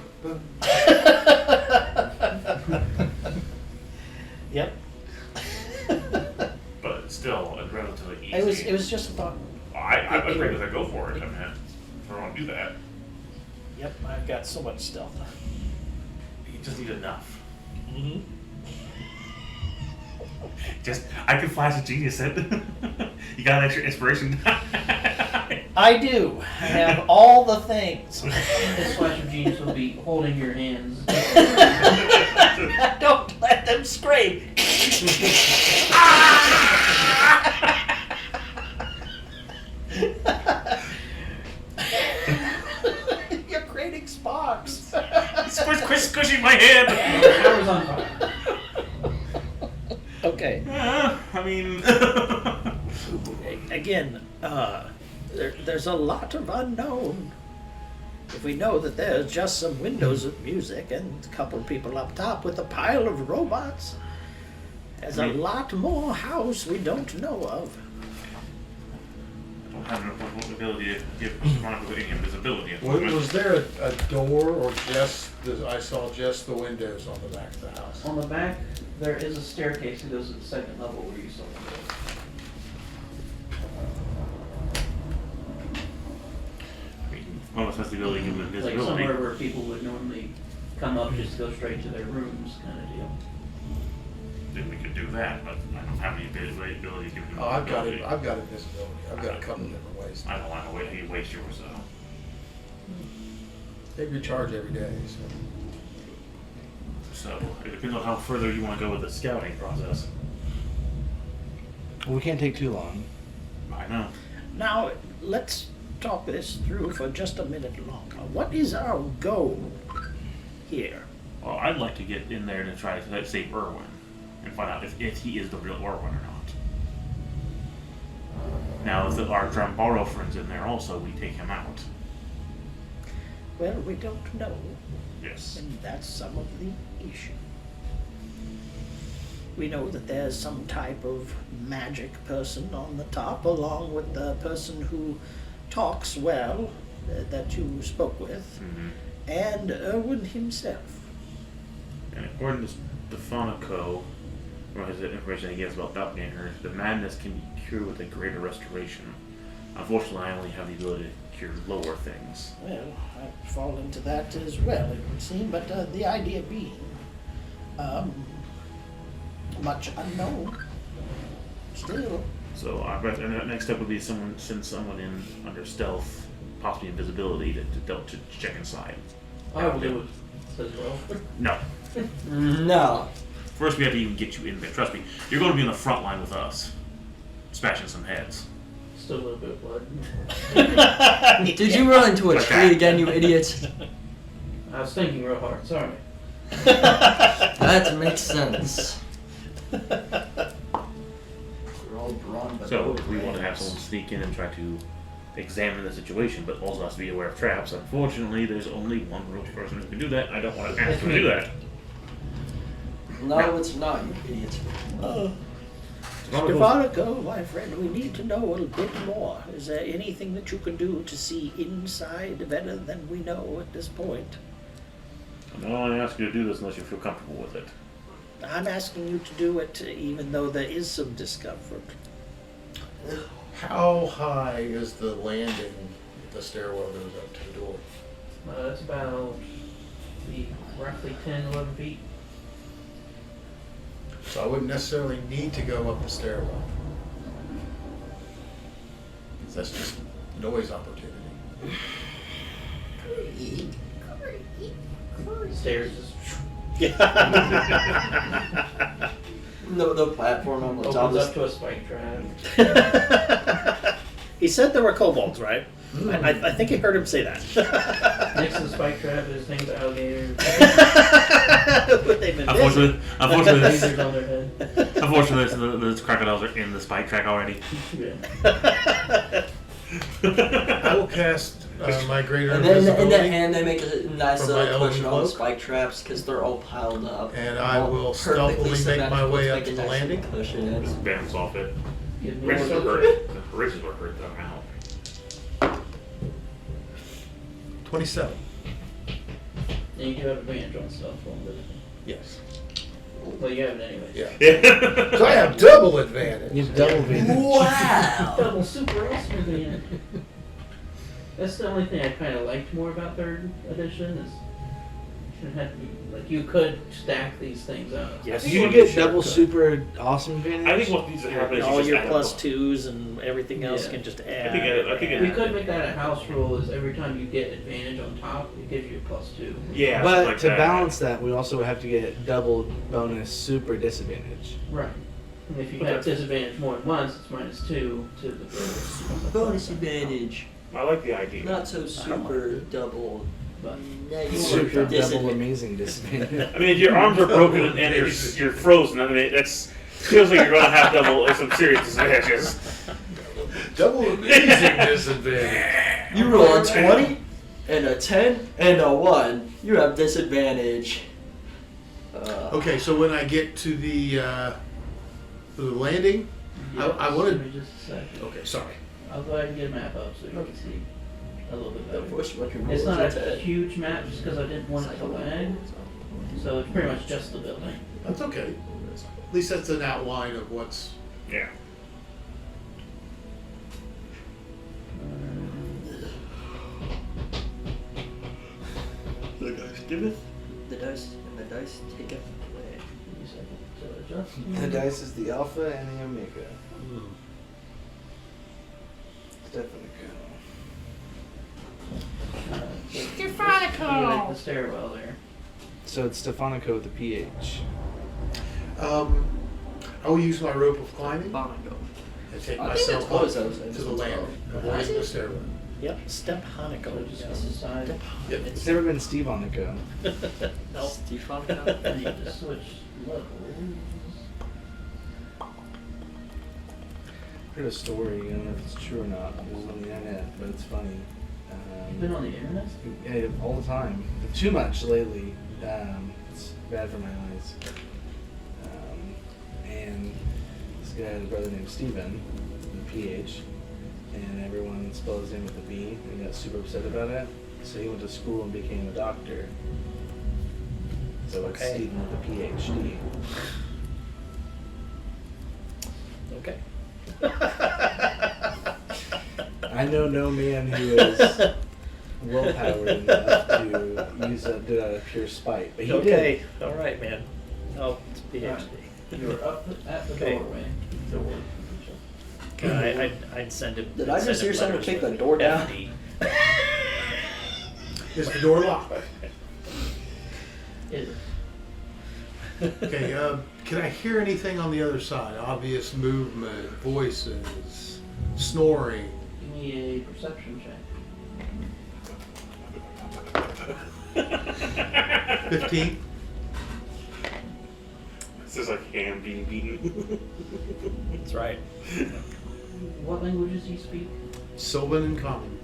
Yep. But it's still a relatively easy. It was just a thought. I would agree with that. Go for it. I mean, if I want to do that, Yep, I've got so much stealth. you just need enough. Mm-hmm. I can flash a genius it. You got an extra inspiration. I do. I have all the things. This flash of genius will be holding your hands. Don't let them scream. You're creating sparks. Quit squishing my head. The tower's on fire. Okay. I mean, Again, there's a lot of unknown. If we know that there's just some windows of music and a couple of people up top with a pile of robots, there's a lot more house we don't know of. I don't have enough ability to give Monica any invisibility. Was there a door or I saw just the windows on the back of the house? On the back, there is a staircase that goes to the second level where you saw it. One of us has the ability to give Like invisibility. somewhere where people would normally come up just to go straight to their rooms kind of deal. Then we could do that, but I don't have any ability to give invisibility. Oh, I've got invisibility. I've got a couple different ways. I don't want to waste yours though. They recharge every day, so. So it depends on how further you want to go with the scouting process. well, we can't take too long. I know. Now, let's talk this through for just a minute longer. What is our goal here? Well, I'd like to get in there to try to save Irwin and find out if he is the real Irwin or not. Now, if our Drambaro friend's in there also, we take him out. Well, we don't know, Yes. and that's some of the issue. We know that there's some type of magic person on the top, along with the person who talks well, that you spoke with, Mm-hmm. and Erwin himself. And according to Stephanico, or his information he gives about doppelgangers, the madness can be cured with a greater restoration. Unfortunately, I only have the ability to cure lower things. Well, I fall into that as well, it would seem, but the idea being, much unknown. Still. So our next step would be send someone in under stealth, possibly invisibility, to check inside. I will do it as well. No. No. First, we have to even get you in there. Trust me, you're going to be in the front line with us, smashing some heads. Still a little bit of blood. Did you run into a tree again, you idiots? I was thinking real hard. Sorry. That makes sense. We're all drawn by So the we want to have ranks. someone sneak in and try to examine the situation, but also has to be aware of traps. Unfortunately, there's only one rogue person who can do that. I don't want to ask him to do that. No, it's not, you idiots. Stephanico, my friend, we need to know a little bit more. Is there anything that you can do to see inside better than we know at this point? I'm not going to ask you to do this unless you feel comfortable with it. I'm asking you to do it even though there is some discomfort. How high is the landing if the stairwell goes up to the door? It's about roughly 10, 11 feet. So I wouldn't necessarily need to go up the stairwell. 'Cause that's just noise opportunity. Stairs is The platform on the top opens is up to a spike trap. He said there were kobolds, right? I think I heard him say that. Next to the spike trap is things alligators. They've been busy. Unfortunately, Lasers on their head. the crocodiles are in the spike track already. Yeah. I will cast my greater And then in the invisibility, end, they make a nice From my little elven cushion on the cloak. spike traps because they're all piled up. and I All will perfectly stealthily make my symmetrical way to up make to a the nice landing. Cushion. Just bounce off it. Give me Riches more were hurt. The riches were hurt though. Ow. 27. And you do have advantage on stuff. Yes. Well, you have it anyway. Yeah. So I have double advantage. You double advantage. Wow! Double super awesome advantage. That's the only thing I kind of liked more about third edition is you shouldn't have to be like you could stack these things up. Yes, You get double super awesome advantage. I think what needs to happen is all you just your add plus up. twos and everything else Yeah. can just I add. think it- We could make that a house rule is every time you get advantage on top, it gives you a +2. Yeah, But like to that. balance that, we also have to get double bonus super disadvantage. Right. And if you have disadvantage more than once, it's -2 to the bonus. Bonus advantage. I like the idea. Not so super double. But Negative Super double disadvantage. amazing disadvantage. I mean, if your arms are broken and you're frozen, I mean, that's feels like you're going to have some serious disadvantages. Double amazing disadvantage. You roll a 20 and a 10 and a 1. You have disadvantage. Okay, so when I get to the landing, I Give wanted. me just a second. Okay, sorry. I'll go ahead and get a map up so you can see a little bit better. Unfortunately, It's not rolls a 10. huge map just because I didn't want it to lag. So it's pretty much just the building. That's okay. At least that's an outline of what's. Yeah. The dice and the dice take it away. Give me a second to adjust. The dice is the alpha and the omega. Definitely You like the stairwell there. So it's Stephanico with the PH. I will use my rope of climbing Bonago. and take I think myself that's close, up I was saying, to this the one's landing, close. avoiding the stairwell. Yep, Stephanico. So just Yes. decide. Yep. It's never been Steve on the go. Nope. Steve I Bonago. need to switch levels. Heard a story, I don't know if it's true or not. It was on the internet, but it's funny. You've been on the internet? Yeah, all the time. Too much lately. It's bad for my eyes. And this guy had a brother named Steven, the PH, and everyone spelled his name with a V, and he got super upset about it. So he went to school and became a doctor. So it's Okay. Stephen with a PhD. Okay. I know no man who is well-powered enough to use that out of pure spite, but he Okay. All right, man. Oh, it's PhD. You were up at the Okay. doorway. I'd send him. Did I send just him hear someone letters kick the with door down? FD. Is the door locked? It, Okay, can I hear anything on the other side? Obvious movement, voices, snoring. give me a perception check. 15? This is like ham being beaten. That's right. What languages do you speak? Sylvan and Common.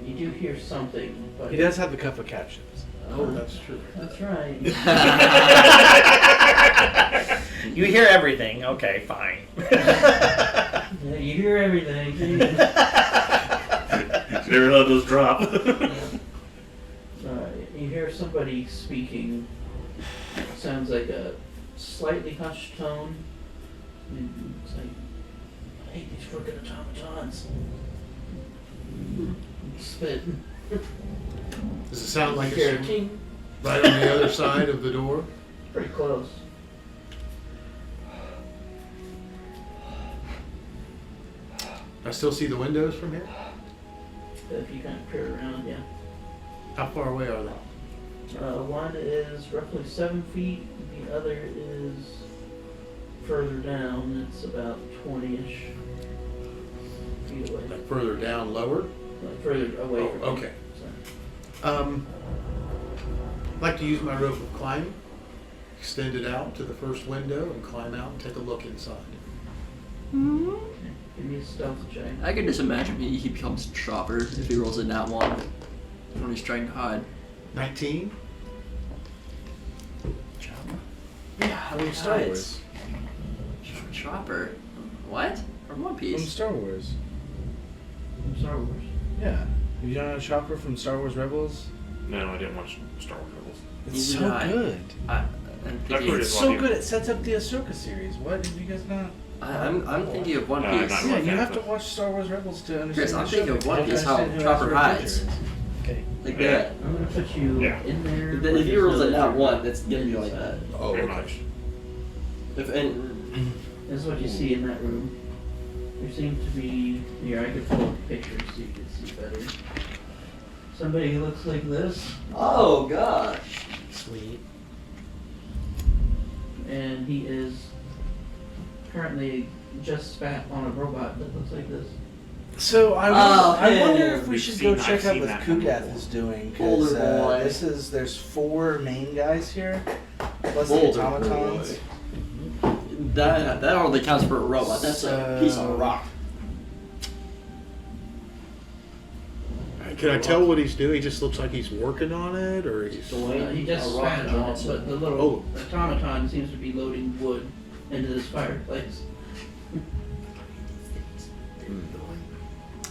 You do hear something, but He does have the cup of captions. Oh, that's true. That's right. You hear everything. Okay, fine. Yeah, you hear everything. Never let those drop. You hear somebody speaking. Sounds like a slightly hushed tone. And it's like, I hate these frickin' automatons. Spit. Does it sound like Hear a it's ting. right on the other side of the door? Pretty close. I still see the windows from here? If you kind of peer around, yeah. How far away are they? One is roughly 7 feet. The other is further down. It's about 20-ish feet away. Like further down, lower? Like further away Oh, from you. okay. So, I'd like to use my rope of climbing, extend it out to the first window and climb out and take a look inside. okay. Give me a stealth check. I can just imagine he becomes Chopper if he rolls in that one when he's trying to hide. 19? Yeah, I mean Star Wars. Chopper? What? From One From Piece? Star Wars. From Star Wars. Yeah. Have you done a Chopper from Star Wars Rebels? No, I didn't watch Star Wars Rebels. It's Neither so did I. good. I'm That's thinking, pretty- It's so good. It sets up the Ahsoka series. What did you guys not? I'm thinking of One No, Piece. not Yeah, like you that, have to but- watch Star Wars Rebels to understand. Chris, I'm the thinking show. of One You have to Piece, how understand who Chopper Ezra hides. Bridger is. Okay. Like Yeah. that. I'm gonna put you Yeah. in there. If where he there's rolls no it not different one, that's gonna be like inside. that. Oh, Very okay. much. This is what you see in that room. There seems to be here. I could pull up pictures so you can see better. Somebody who looks like this, Oh gosh. Sweet. and he is currently just spat on a robot that looks like this. So Oh, I wonder man. if we We've should seen- go check I've out seen what that one Kugath before. is doing because Boulder boy. there's 4 main guys here, plus the Boulder automatons. That hardly counts for a robot. That's a piece of rock. Can I tell what he's doing? He just looks like he's working on it, or he's... He just A rocket spat on it, Johnson. but the little automaton seems to be loading wood into this fireplace.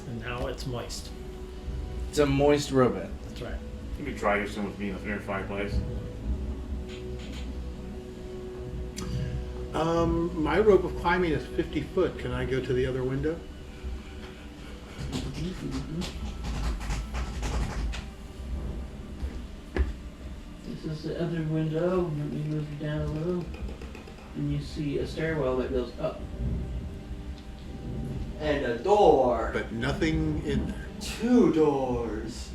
And now it's moist. It's a moist robot. That's right. You could try this with me in the fireplace. My rope of climbing is 50 foot. Can I go to the other window? This is the other window. Let me move you down a little. And you see a stairwell that goes up. And a door. But nothing in there. 2 doors.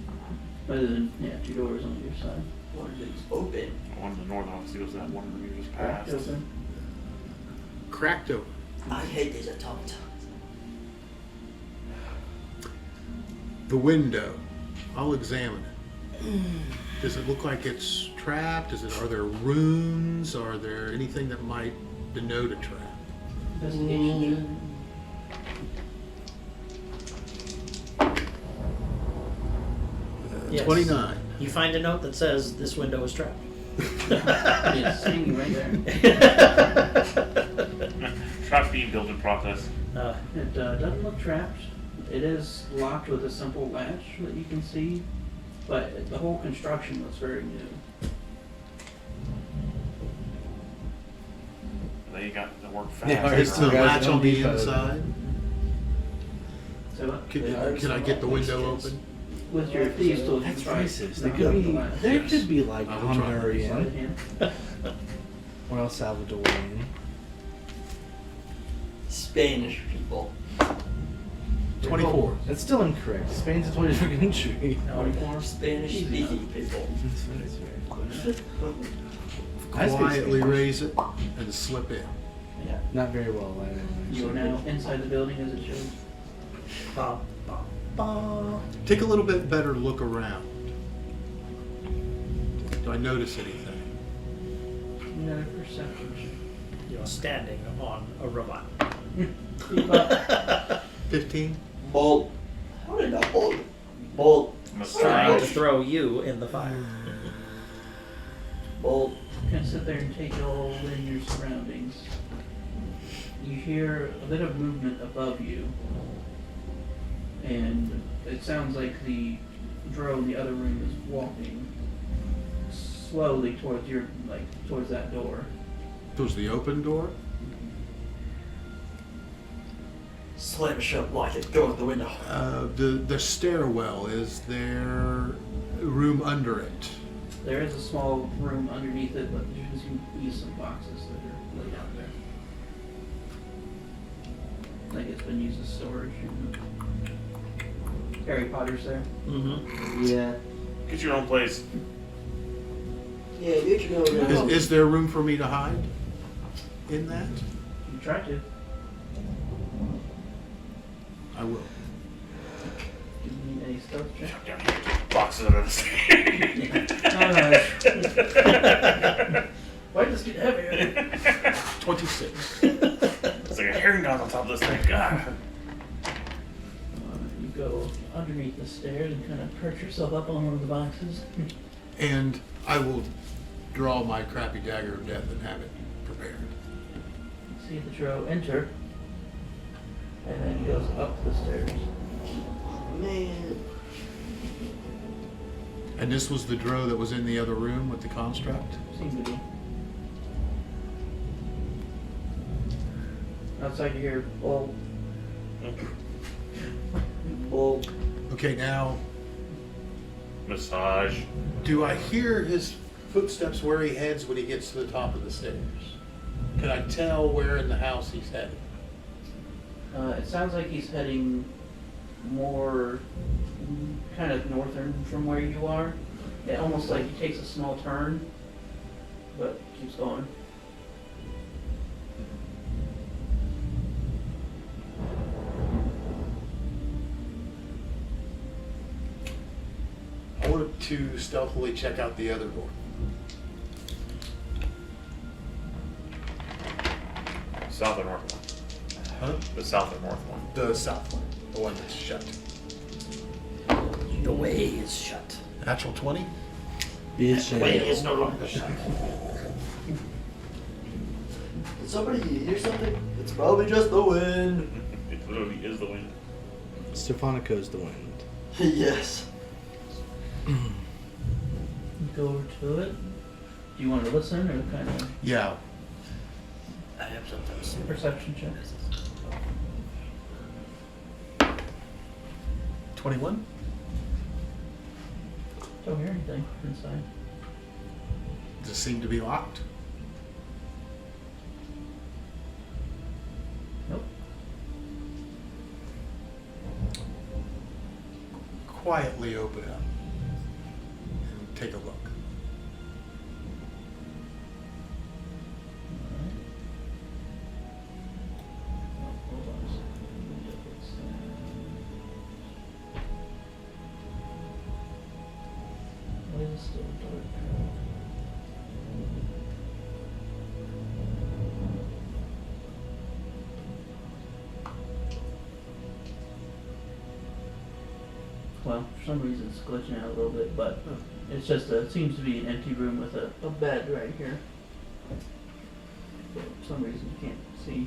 Other than, yeah, 2 doors on your side. One is open. One in the north obviously was that one we just Cracked passed. open. Cracked open. I hate these automatons. The window. I'll examine it. Does it look like it's trapped? Are there runes? Are there anything that might denote a trap? Investigation. Yes. 29. You find a note that says this window is trapped. It's hanging right there. Trap's being built in process. It doesn't look trapped. It is locked with a simple latch that you can see, but the whole construction looks very new. They got to work fast. Yeah, Is the Guys, latch Home on the Depot. inside? So what? Can I get the window open? With your thieves tools, you That's can try racist. to There knock could out the be, latch. there Yes. could be like I will try. Sleight of Hungarian hand. or El Salvadorian. Spanish people. 24. That's still incorrect. Spain's a totally different country. 24. Spanish speaking people. I speak Quietly Spanish. raise it and slip in. Yeah. Not very well, I don't You are now inside the building as it shows. Ba, ba, ba. Take a little bit better look around. Do I notice anything? Another perception check. You're standing on a robot. Keep up. 15? Bolt. How did I bolt? Bolt. Trying to throw you in the fire. Bolt. Kind of sit there and take it all in your surroundings. You hear a bit of movement above you, and it sounds like the drow in the other room is walking slowly towards towards that door. Towards the open door? Slam shut, lock it, go out the window. The stairwell, is there room under it? There is a small room underneath it, but you can see some boxes that are laid out there. Like it's been used as storage. Harry Potter's there. Mm-hmm. Yeah. Get your own place. Yeah, get your own. Is there room for me to hide in that? You try to. I will. Do you need any stealth check? Jump down here, take boxes under the stairs. Why does it get heavier? 26. It's like a herring dog on top of this thing. God. You go underneath the stairs and kind of perch yourself up on one of the boxes. And I will draw my crappy dagger of death and have it prepared. See the drow enter, and then goes up the stairs. Man. And this was the drow that was in the other room with the construct? Seems to be. Outside you hear bolt. Bolt. Okay, now, Massage. do I hear his footsteps where he heads when he gets to the top of the stairs? Can I tell where in the house he's heading? It sounds like he's heading more kind of northern from where you are. Yeah, almost like he takes a small turn, but keeps going. I wanted to stealthily check out the other door. South or north one? Huh? The south or north one? The south one, the one that's shut. The way is shut. Natural 20? The way is no longer shut. Did somebody hear something? It's probably just the wind. It literally is the wind. Stephanico's the wind. Yes. You go over to it. Do you want to listen or kind of Yeah. I have sometimes. perception check? 21? Don't hear anything inside. Does it seem to be locked? Nope. Quietly open it up and take a look. Hold on a second. Let me get this, Why is it still dark? Well, for some reason it's glitching out a little bit, but it's just it seems to be an empty room with a bed right here. For some reason you can't see.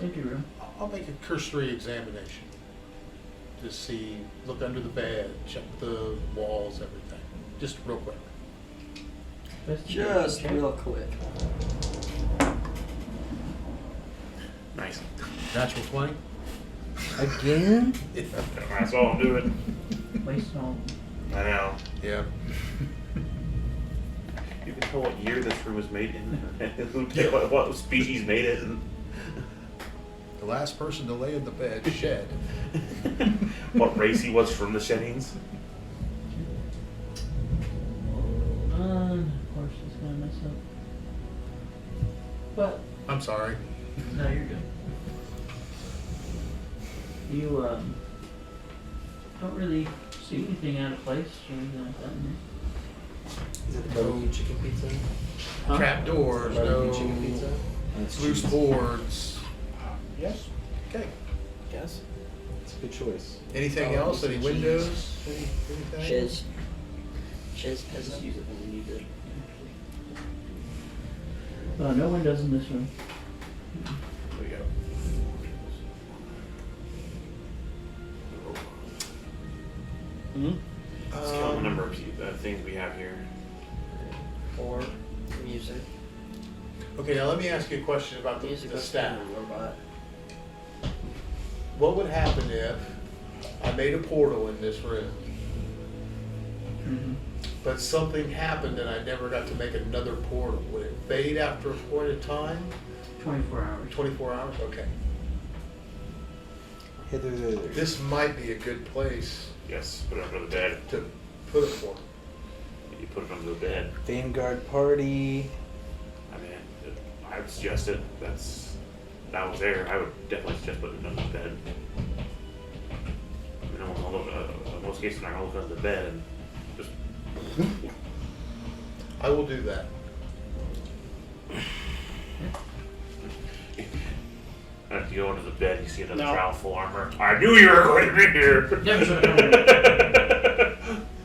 Empty room. I'll make a cursory examination. To see, look under the bed, check the walls, everything. Just real quick. Just real quick. Nice. Natural 20? Again? That's all I'm doing. Waste all. I know. Yeah. You can tell what year this room was made in, and what species made it. And The last person to lay in the bed shed. what race he was from the sheddings. Of course, it's gonna mess up. But I'm sorry. no, you're good. You don't really see anything out of place or anything like that. Is it the barbecue chicken pizza? Trap doors, Barbecue chicken no pizza? That's loose cheese. boards. Yes. Okay. Yes. It's a good choice. Anything Oh, else? Any cheese. windows? Anything? Shiz. Shiz Just peasant. use it when we need it. No windows in this room. There we go. Hmm? Let's count the number of things we have here. 4. Music. Okay, now let me ask you a question about the Music. staff. Robot. What would happen if I made a portal in this room, Mm-hmm. but something happened and I never got to make another portal? Would it fade after a point of time? 24 hours. 24 hours? Okay. Hither, thither. This might be a good place Yes, put it under the bed. to put it for. You put it under the bed. Vanguard party. I mean, I would suggest it. That was there. I would definitely suggest putting it under the bed. I mean, in most cases, I'm gonna look under the bed and just. I will do that. If you go under the bed, you see another No. trial full armor. I knew you were going to be here. Never should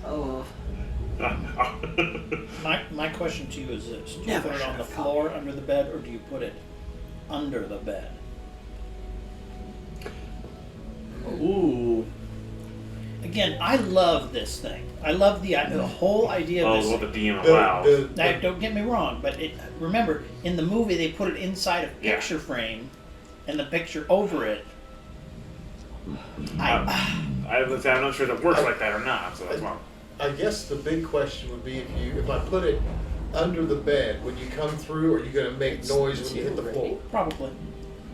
Oh. My question to you is this: do you Never put it on the should've come. floor under the bed, or do you put it under the bed? Ooh. Again, I love this thing. I love the whole idea of Oh, this. what the DM allows. Now, don't get me wrong, but remember, in the movie they put it inside a Yeah. picture frame, and the picture over it. I'm not sure if it works like that or not, so that's why. I guess the big question would be if I put it under the bed, when you come through, are you going to make noise when you hit the floor? Probably.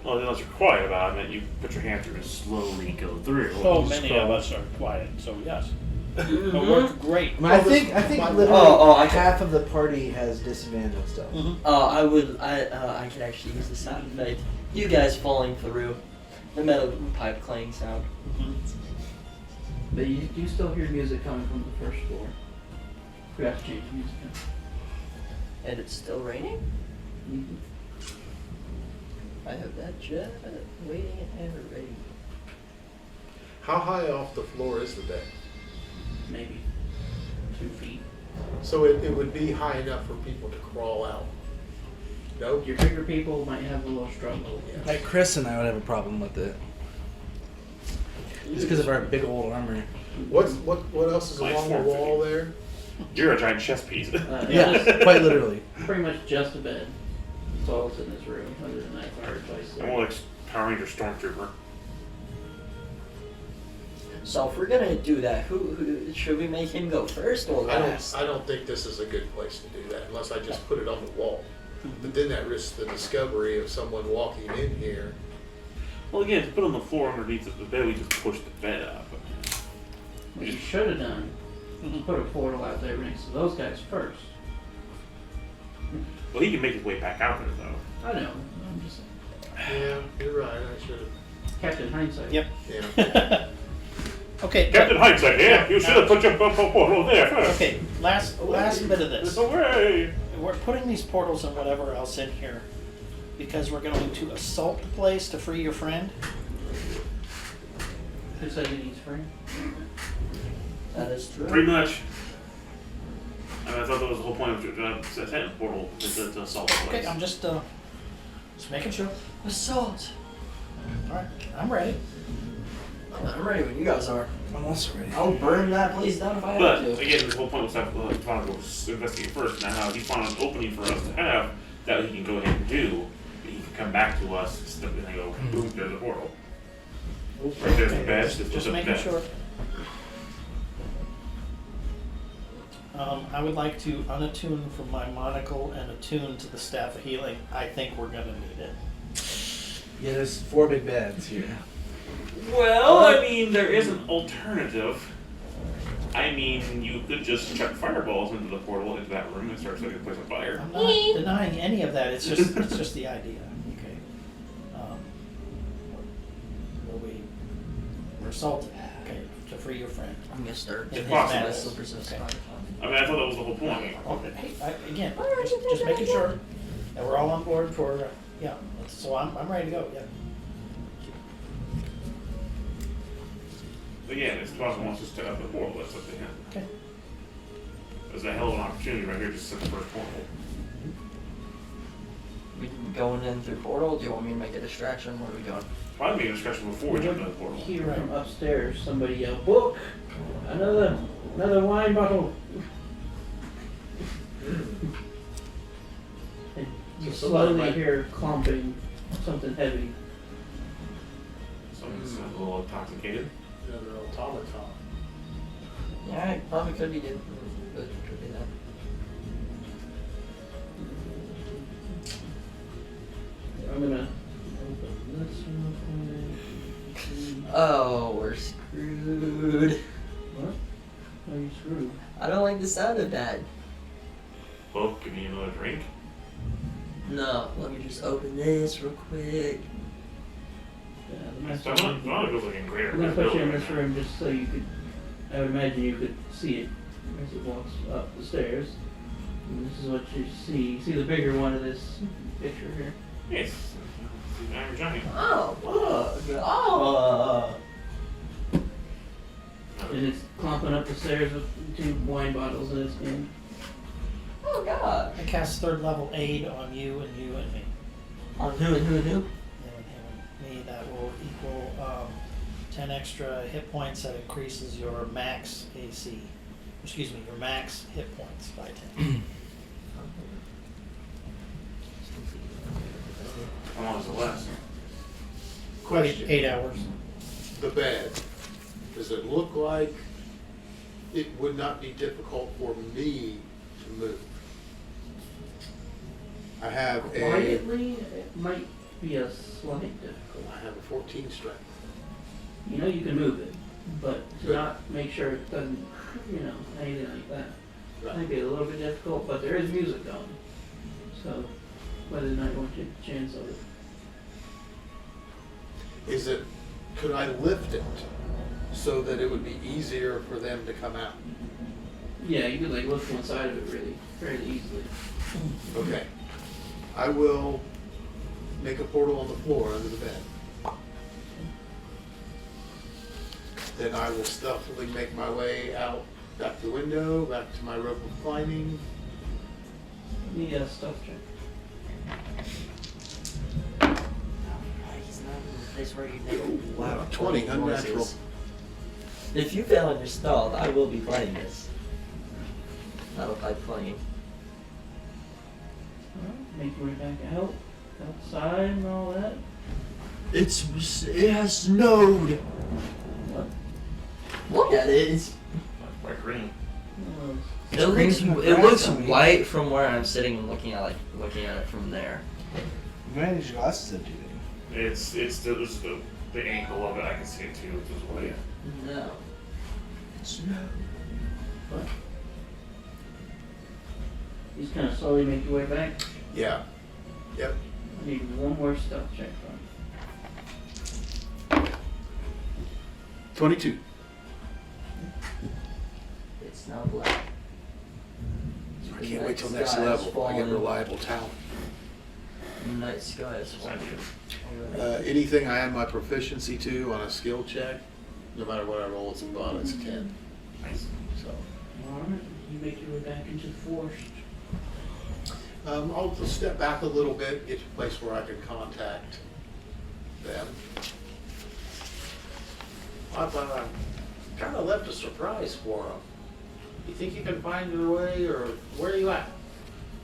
Well, unless you're quiet about it, you put your hand through and slowly go through. So many of us are quiet, so yes. It worked great. I think literally I half of the party has disadvantage still. Mhm. I could actually use the sound effect. You guys falling through. The metal pipe clang sound. Mhm. But you do still hear music coming from the first floor. We have to change the music. And it's still raining? Mm-hmm. I have that jet waiting and ready. How high off the floor is the bed? Maybe 2 feet. So it would be high enough for people to crawl out. No? Your bigger people might have a little struggle. Like Chris and I would have a problem with it. Just because of our big old armor. What else is Mine's along the form wall fitting. there? You're a giant chess piece. Yeah, Just quite literally. pretty much just a bed. That's all that's in this room, other than that fireplace. I'm more like Power Ranger Stormtrooper. So if we're gonna do that, who should we make him go first or last? I don't think this is a good place to do that unless I just put it on the wall. But then that risks the discovery of someone walking in here. Well, again, to put on the floor underneath the bed, we just push the bed up. What you should have done was put a portal out there next to those guys first. Well, he can make his way back out there, though. I know. I'm just Yeah, you're right. I should have. Captain Hindsight. Yep. Yeah. Okay. Captain Hindsight, yeah, you should have put your portal there first. Okay. Last bit of this. It's away. We're putting these portals and whatever else in here because we're going to assault the place to free your friend. Who said he needs free? That is true. Pretty much. I mean, I thought that was the whole point of setting the portal to assault the place. Okay, I'm just making sure. Assault. Alright, I'm ready. I'm ready when you guys are. I'm also ready. I'll burn that place down if I But have to. again, the whole point was that Tavana go investigate first. Now, how he found an opening for us to have that he can go ahead and do, he can come back to us and then go, boom, there's a portal. Right there's the bed. Just making sure. I would like to unattune from my monocle and attune to the staff of healing. I think we're gonna need it. Yeah, there's 4 big beds here. Well, I mean, there is an alternative. I mean, you could just chuck fireballs into the portal into that room and start setting the place on fire. I'm not denying any of that. It's just the idea. Okay. We're assaulted. Okay, to free your friend. I'm gonna start If hitting possible. my slippers and stuff. I mean, I thought that was the whole point. Okay. Hey, again, just making sure that we're all on board for. Yeah. So I'm ready to go. Yeah. Again, if Tavana wants us to up the portal, that's up to him. Okay. There's a hell of an opportunity right here just to set the first portal. We going in through portal? Do you want me to make a distraction? Where are we going? Probably make a discussion before we jump into the portal. Hear from upstairs somebody yell, "Book! Another wine bottle!" And you So somebody slowly might- hear clomping something heavy. Someone's a little intoxicated. Another automaton. Yeah, it probably could be good. But it could be that. I'm gonna open this real quick. Oh, we're screwed. What? Are you screwed? I don't like the sound of that. Well, give me another drink. No, let me just open this real quick. Yeah, the master Tavana goes like in greater I'm gonna put you in this visibility room just so you could, I would imagine you could see it as it walks up the stairs. And this is what you see. You see the bigger one of this picture here. right now. Yes. See the Iron Giant. Oh, And it's clomping up the stairs with 2 wine bottles in its hand. oh God. I cast 3rd level aid on you and me. On who and who and who? You and me. That will equal 10 extra hit points. That increases your max AC. Excuse me, your max hit points by 10. How long does it last? Question. 8 hours. The bed. Does it look like it would not be difficult for me to move? I have a Quietly, it might be a slight difficult. I have a 14 strength. You know you can move it, but to Good. not make sure it doesn't, anything like that. Right. Might be a little bit difficult, but there is music going. So whether or not you want to take a chance of it. Is it? Could I lift it so that it would be easier for them to come out? Yeah, you could like lift one side of it really, fairly easily. Okay. I will make a portal on the floor under the bed. Then I will stealthily make my way out back the window, back to my rope of climbing. Give me a stealth check. He's not in the place where you make loud 20, noises. unnatural. If you fail on your stealth, I will be playing this. Not by playing. Make your way back out, outside and all that. It has snowed. What? Look at it. It's, Like green. it looks white from where I'm sitting and looking at it from there. You manage your glasses up, do you? It's still just the angle of it. I can see it too. It's just white. No. Snow. What? You just kind of slowly make your way back. Yeah. Yep. I need one more stealth check from 22. It's now black. I can't wait till next level. I get reliable talent. Night sky is falling. Anything I add my proficiency to on a skill check, no matter what I roll, it's a bonus 10. Nice. So Alright, you make your way back into the forest. I'll just step back a little bit, get to a place where I can contact them. I've kind of left a surprise for them. You think you can find your way, or where are you at?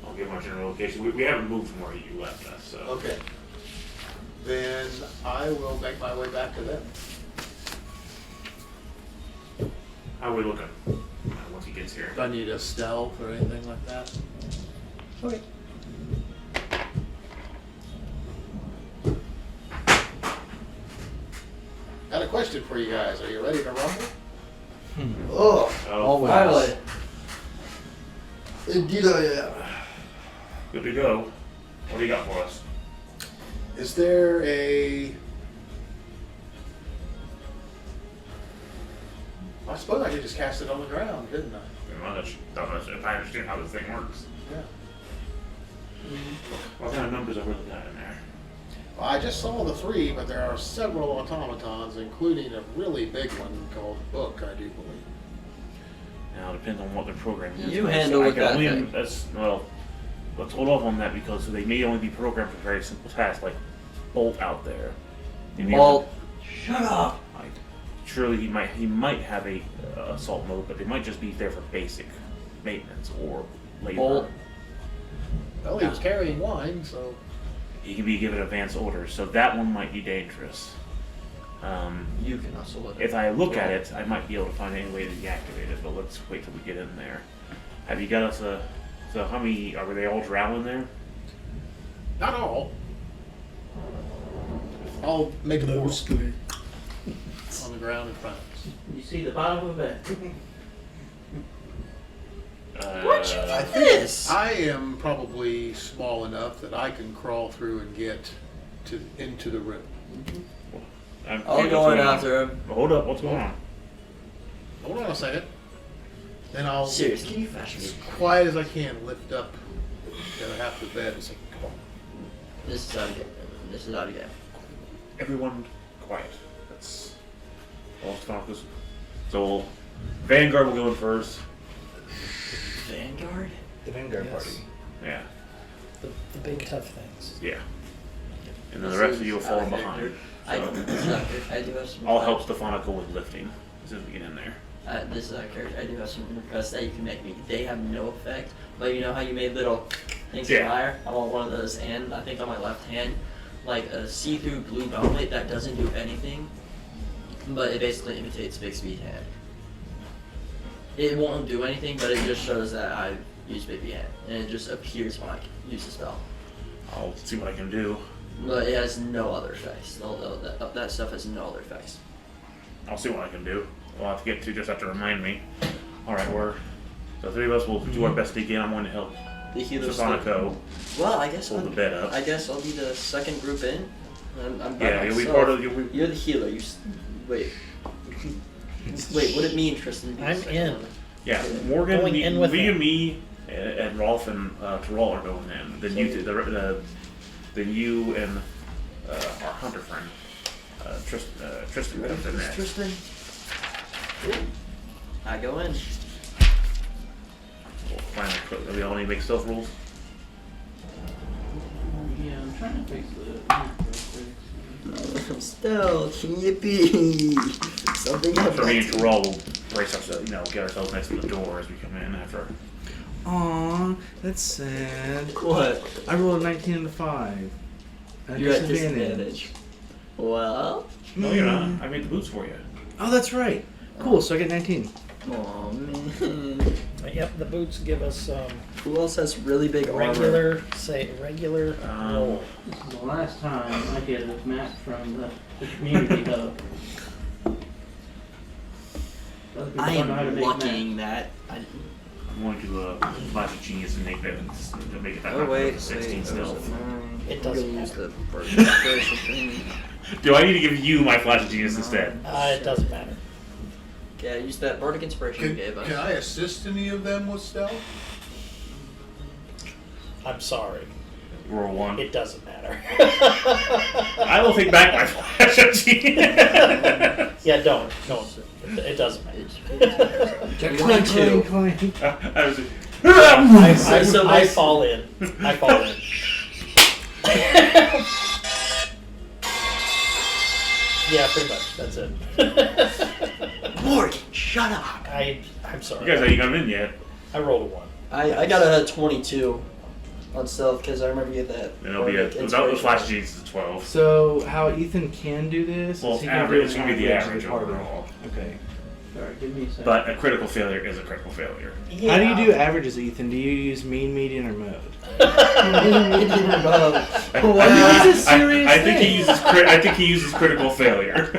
I'll give my general location. We haven't moved from where you left us, so. Okay. Then I will make my way back to them. How are we looking once he gets here? Do I need a stealth or anything like that? Okay. Got a question for you guys. Are you ready to rumble? Oh, Oh, Finally. indeed I am. good to go. What do you got for us? Is there a... I suppose I could just cast it on the ground, couldn't I? If I understand how this thing works. Yeah. What kind of numbers have we looking at in there? Well, I just saw the 3, but there are several automatons, including a really big one called Book, I do believe. Now, it depends on what their programming is. You but handle I with can that only- thing. Well, let's hold off on that because they may only be programmed for very simple tasks like Bolt out there. They may Bolt. Shut up! Like, surely he might have a assault mode, but they might just be there for basic maintenance or labor. Bolt. Well, he was carrying wine, so... He can be given advance orders, so that one might be dangerous. You can also look If I look at it, I might be able to find any way to deactivate it, but let's wait till we get in there. Have you got us a... So how many... Were they all drow in there? Not all. I'll make a post on the ground in front of us. You see the bottom of it. I this? I am probably small enough that I can crawl through and get into the room. I'll go in after him. Hold up, what's going on? Hold on a second. Then I'll, Serious, can you flash me? as quiet as I can, lift up the other half of the bed and say, come on. This is out of game. This is out of game. Everyone quiet. That's all focus. So Vanguard will go in first. Vanguard? The Vanguard Yes. party. Yeah. The big tough things. Yeah. And then the rest of you will fall Out of behind. character. I do have some. I'll help Stefanica with lifting as soon as we get in there. This is out of character. I do have some requests that you can make me. They have no effect, but you know how you made little things Yeah. fire? I want one of those, and I think on my left hand, like a see-through blue gauntlet that doesn't do anything, but it basically imitates Big Speed Hand. It won't do anything, but it just shows that I use Big Speed Hand, and it just appears when I use the spell. I'll see what I can do. But it has no other effects. That stuff has no other effects. I'll see what I can do. We'll have to get to just have to remind me. Alright, the three of us will do our best to get. I'm going to help The healer's Stefanica Well, I guess hold the bed up. I guess I'll be the second group in. I'm by Yeah, you'll be myself. part of You're the healer. Wait. Wait, what did me and Tristan be the I'm second in. one? Yeah, Morgan, Going in with me him. and me, and Rolf and Terrell are going in. Then you, then you and our hunter friend, Tristan comes in next. Tristan. I go in. We'll finally put, we all need to make stealth rules. Yeah, I'm trying to fix the Stealth, yippee! Something So me and happened. Terrell will brace ourselves, get ourselves next to the door as we come in after. Aw, that's sad. What? I rolled a 19 and a 5. At You're at disadvantage. Well. No, you're not. I made the boots for you. Oh, that's right. Cool, so I get 19. Oh man. Yep, the boots give us Who else has really big armor? regular roll. This is the last time I get a map from the community hub. Other people I don't know how to am make luckying maps. that. I'm going to flash a genius and make that to make it that Oh high wait, with 16 stealth. It doesn't use matter. the version thing. Do I need to give you my flash of genius instead? It doesn't matter. Yeah, use that bardic inspiration you Can, gave us. can I assist any of them with stealth? I'm sorry. Roll 1. It doesn't matter. I will take back my flash of genius. Yeah, don't. No, it doesn't matter. One, two. I was I fall in. I fall in. Yeah, pretty much. That's it. Morgan, shut up. I'm sorry. You guys haven't come in yet. I rolled a 1. I got a 22 on stealth because I remember you had that. Then it'll be without the flash G's, it's 12. So how Ethan can do this? Well, is he average. It's do gonna an be the of average party. overall. Okay. Alright, give me a second. But a critical failure is a critical failure. Yeah. How do you do averages, Ethan? Do you use mean, median, or mode? I It's a serious I think he thing. uses. I think he uses critical failure.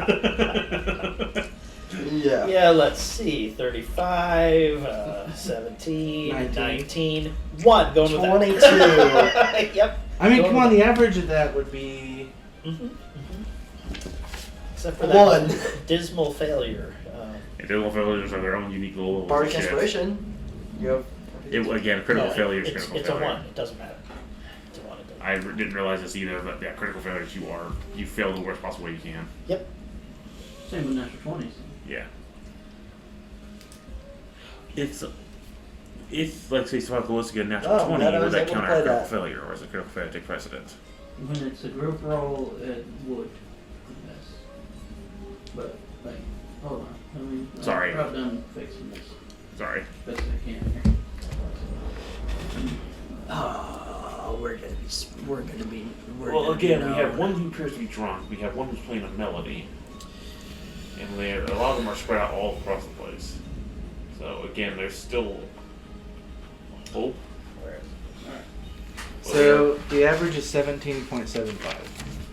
Yeah. Yeah, let's see. 35, 17, 19. 19. 1 going with 22. that. Yep. I mean, Going come on. with The average of that would be. Except for that 1. dismal failure. Critical failures are their own unique little. Bardic shit. Inspiration. Yep. Again, critical No, failure is it's, critical it's failure. a 1. It doesn't matter. It's a 1. It doesn't. I didn't realize this either, but yeah, critical failures. You fail the worst possible way you can. Yep. Same with natural 20s. Yeah. It's like say someone goes to get a natural Oh, 20, man, I would was that able to counter play a critical that. failure, or is a critical failure take precedence? When it's a group roll, it would. Yes. But, like, hold on. Let me. Sorry. I'm done fixing this Sorry. best I can here. Oh, we're gonna be. Well, again, we have one who appears to be drunk. We have one who's playing a melody, and a lot of them are spread out all across the place. So again, there's still hope. So the average is 17.75.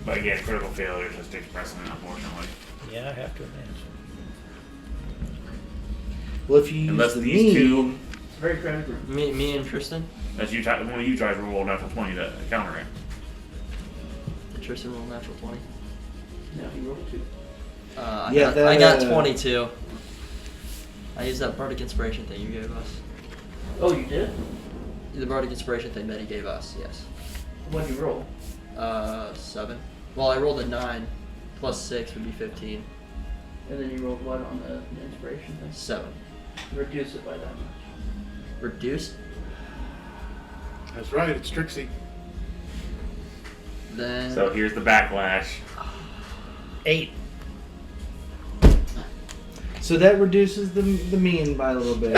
But again, critical failure just takes precedent, unfortunately. Yeah, I have to admit. Well, if you Unless use the these two- mean, It's very crowded room. Me and Tristan. As one of you tries to roll a natural 20 to counter it. Did Tristan roll natural 20? Now he rolled 2. I got 22. I used that Bardic Inspiration thing you gave us. Oh, you did? The Bardic Inspiration thing that he gave us, yes. What'd you roll? 7. Well, I rolled a 9. Plus 6 would be 15. And then you rolled what on the inspiration thing? 7. Reduce it by that much. Reduce? That's right, it's Trixie. Then... So here's the backlash. 8. so that reduces the mean by a little bit.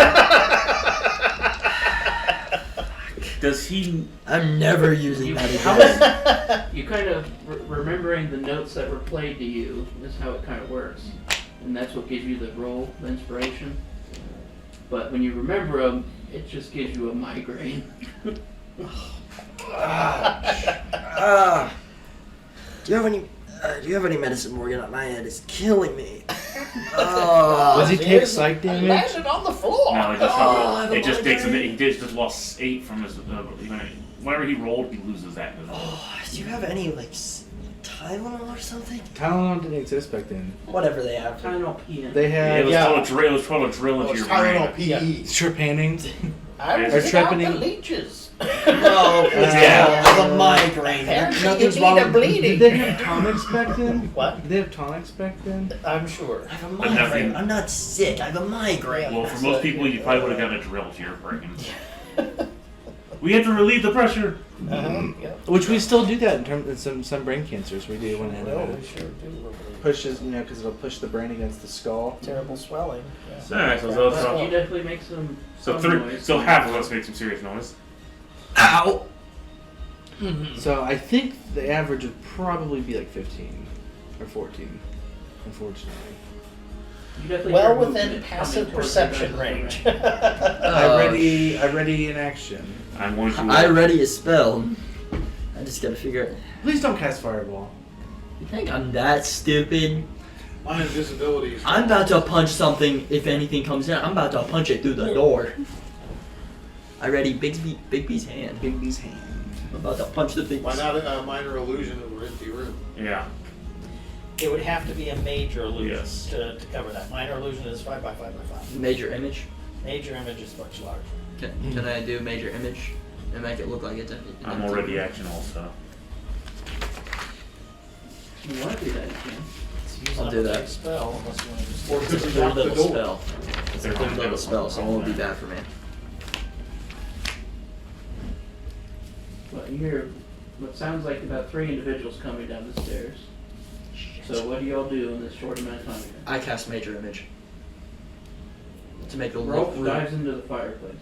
Does he? I'm never using that How again. is- you kind of remembering the notes that were played to you is how it kind of works, and that's what gives you the roll, the inspiration. But when you remember them, it just gives you a migraine. Do you have any medicine, Morgan? My head is killing me. Does he take psych damage? Landed on the floor. No, it just takes a minute. He just lost 8 from his. Whenever he rolled, he loses that. Do you have any like Tylenol or something? Tylenol didn't exist back then. Whatever they have. Tylenol PM. They It had was told to drill. It was told to drill into Oh, it's your brain. Tylenol PE. trepanning. I Or was out the trepanning. leeches. No, Yeah. I have a migraine. Apparently Nothing's you wrong need a with Did bleeding. they have tonics back then? What? Did they have tonics back then? I'm sure. I have a But migraine. nothing- I'm not sick. I have a migraine. Well, for most people, you probably would have gotten a drill to your brain. We have to relieve the pressure. Yeah. Which we still do that in terms of some brain cancers. We do when it Well, we sure do. pushes, because it'll push the brain against the skull. Terrible swelling. Yeah. All right, so Well, you definitely make some. noise. so half of us make some serious noise. Ow! So I think the average would probably be like 15 or 14, unfortunately. You definitely Well hear within movement passive coming towards your perception guys' range. I ready in action. I'm going to. I ready a spell. I just gotta figure it. Please don't cast fireball. You think I'm that stupid? My invisibility is. I'm about to punch something. If anything comes in, I'm about to punch it through the door. I ready Bigby's hand. Bigby's hand. I'm about to punch the big. Why not a minor illusion of an empty room? Yeah. It would have to be a major illusion Yes. to cover that. Minor illusion is 5 by 5 by 5. Major image. Major image is much larger. Can I do major image and make it look like it's empty? I'm already action also. You want to do that, you can. It's using I'll up do a that. big spell unless you want to just. Or It's a could you third lock the level door? spell. It's a third level spell, so it won't be bad for me. Well, you hear what sounds like about 3 individuals coming down the stairs. So what do y'all do in this short amount of time? I cast Major Image. To make the Rolf room. dives into the fireplace.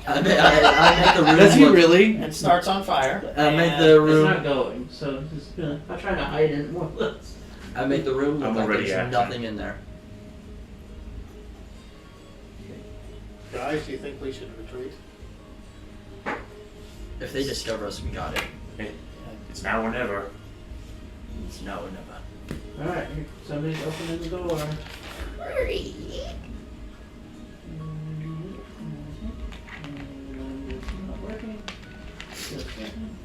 I make the room. Does he look- really? And starts on fire. I make and- the It's room. not going, so I'm just gonna. I'm trying to hide in more or less. I make the room look I'm like already there's acting. nothing in there. Guys, do you think we should retreat? If they discover us, we got it. Hey, it's now or never. It's no, never. Alright, somebody's opening the door. Not working. Just working.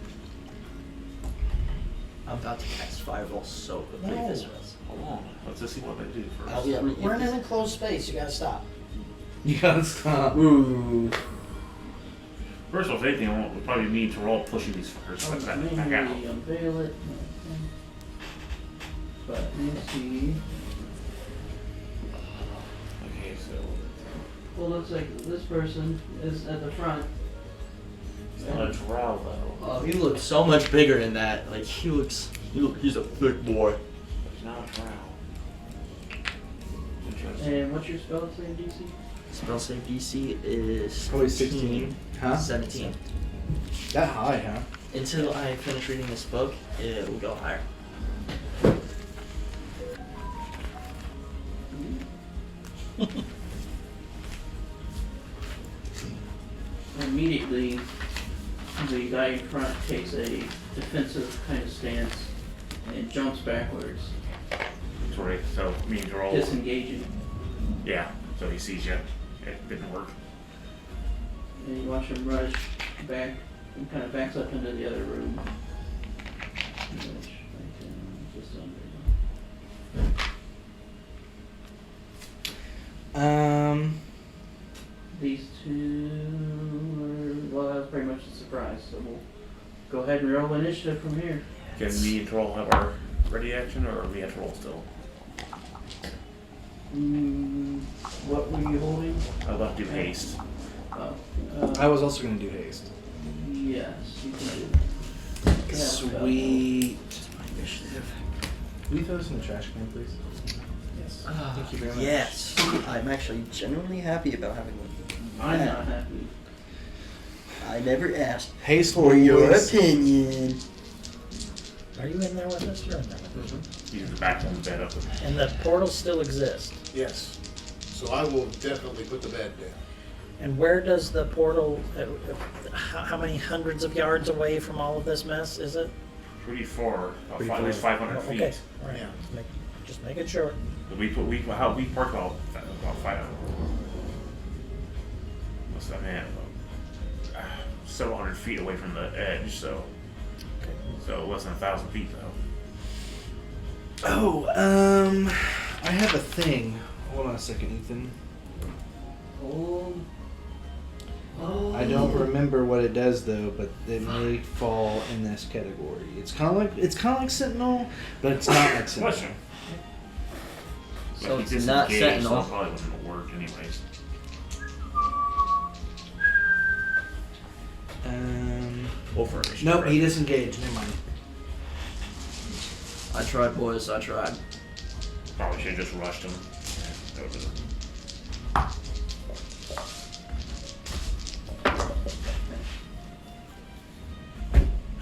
I'm about to cast Fireball so quickly. No. This was. Hold on. Let's just see what they do first. Oh, yeah, I mean, We're in an enclosed space. You gotta stop. You gotta stop. Ooh. First of all, if anything, we probably need to roll pushing these fuckers back out. Manually unveil it. But let me see. Okay, so Well, looks like this person is at the front. it's not a drow though. Oh, he looks so much bigger than that. Like he's a thick boy. It's not a drow. Interesting. And what's your spell save DC? Spell save DC is Probably 16. Huh? 17. That high, huh? Until I finish reading this book, it will go higher. Immediately, the guy in front takes a defensive kind of stance and jumps backwards, Sorry, so means roll. disengaging. Yeah, so he sees you. It didn't work. And you watch him rush back and kind of backs up into the other room. Which I can just under. These two well, that was pretty much a surprise, so we'll go ahead and roll initiative from here. Can me and Troll have our ready action, or we have to roll still? What were you holding? I'd love to do haste. Oh, I was also gonna do haste. yes, you can do. Yeah, Sweet. Initiative. Will you throw this in the trash can, please? Yes. Thank you very much. Yes. I'm actually genuinely happy about having one. I'm not happy. I never asked Haste for your boys. opinion. Are you in there with us? You're in there with us. Use the back of the bed up. And the portals still exist. Yes. So I will definitely put the bed down. And where does the portal, how many hundreds of yards away from all of this mess is it? Pretty far, Pretty at least far. 500 feet. Okay, all right. Yeah. Just making sure. We park about 500. What's that, man? About, several hundred feet away from the edge, so Okay. less than 1,000 feet though. Oh, I have a thing. Hold on a second, Ethan. I don't remember what it does though, but it may fall in this category. It's kind of like Sentinel, but it's not like Sentinel. Question. So But he it's not disengaged, Sentinel. So it probably wouldn't work anyways. Well, for initiative, Nope, right? he disengaged. Never mind. I tried, boys. I tried. Probably should have just rushed him. Yeah, over the-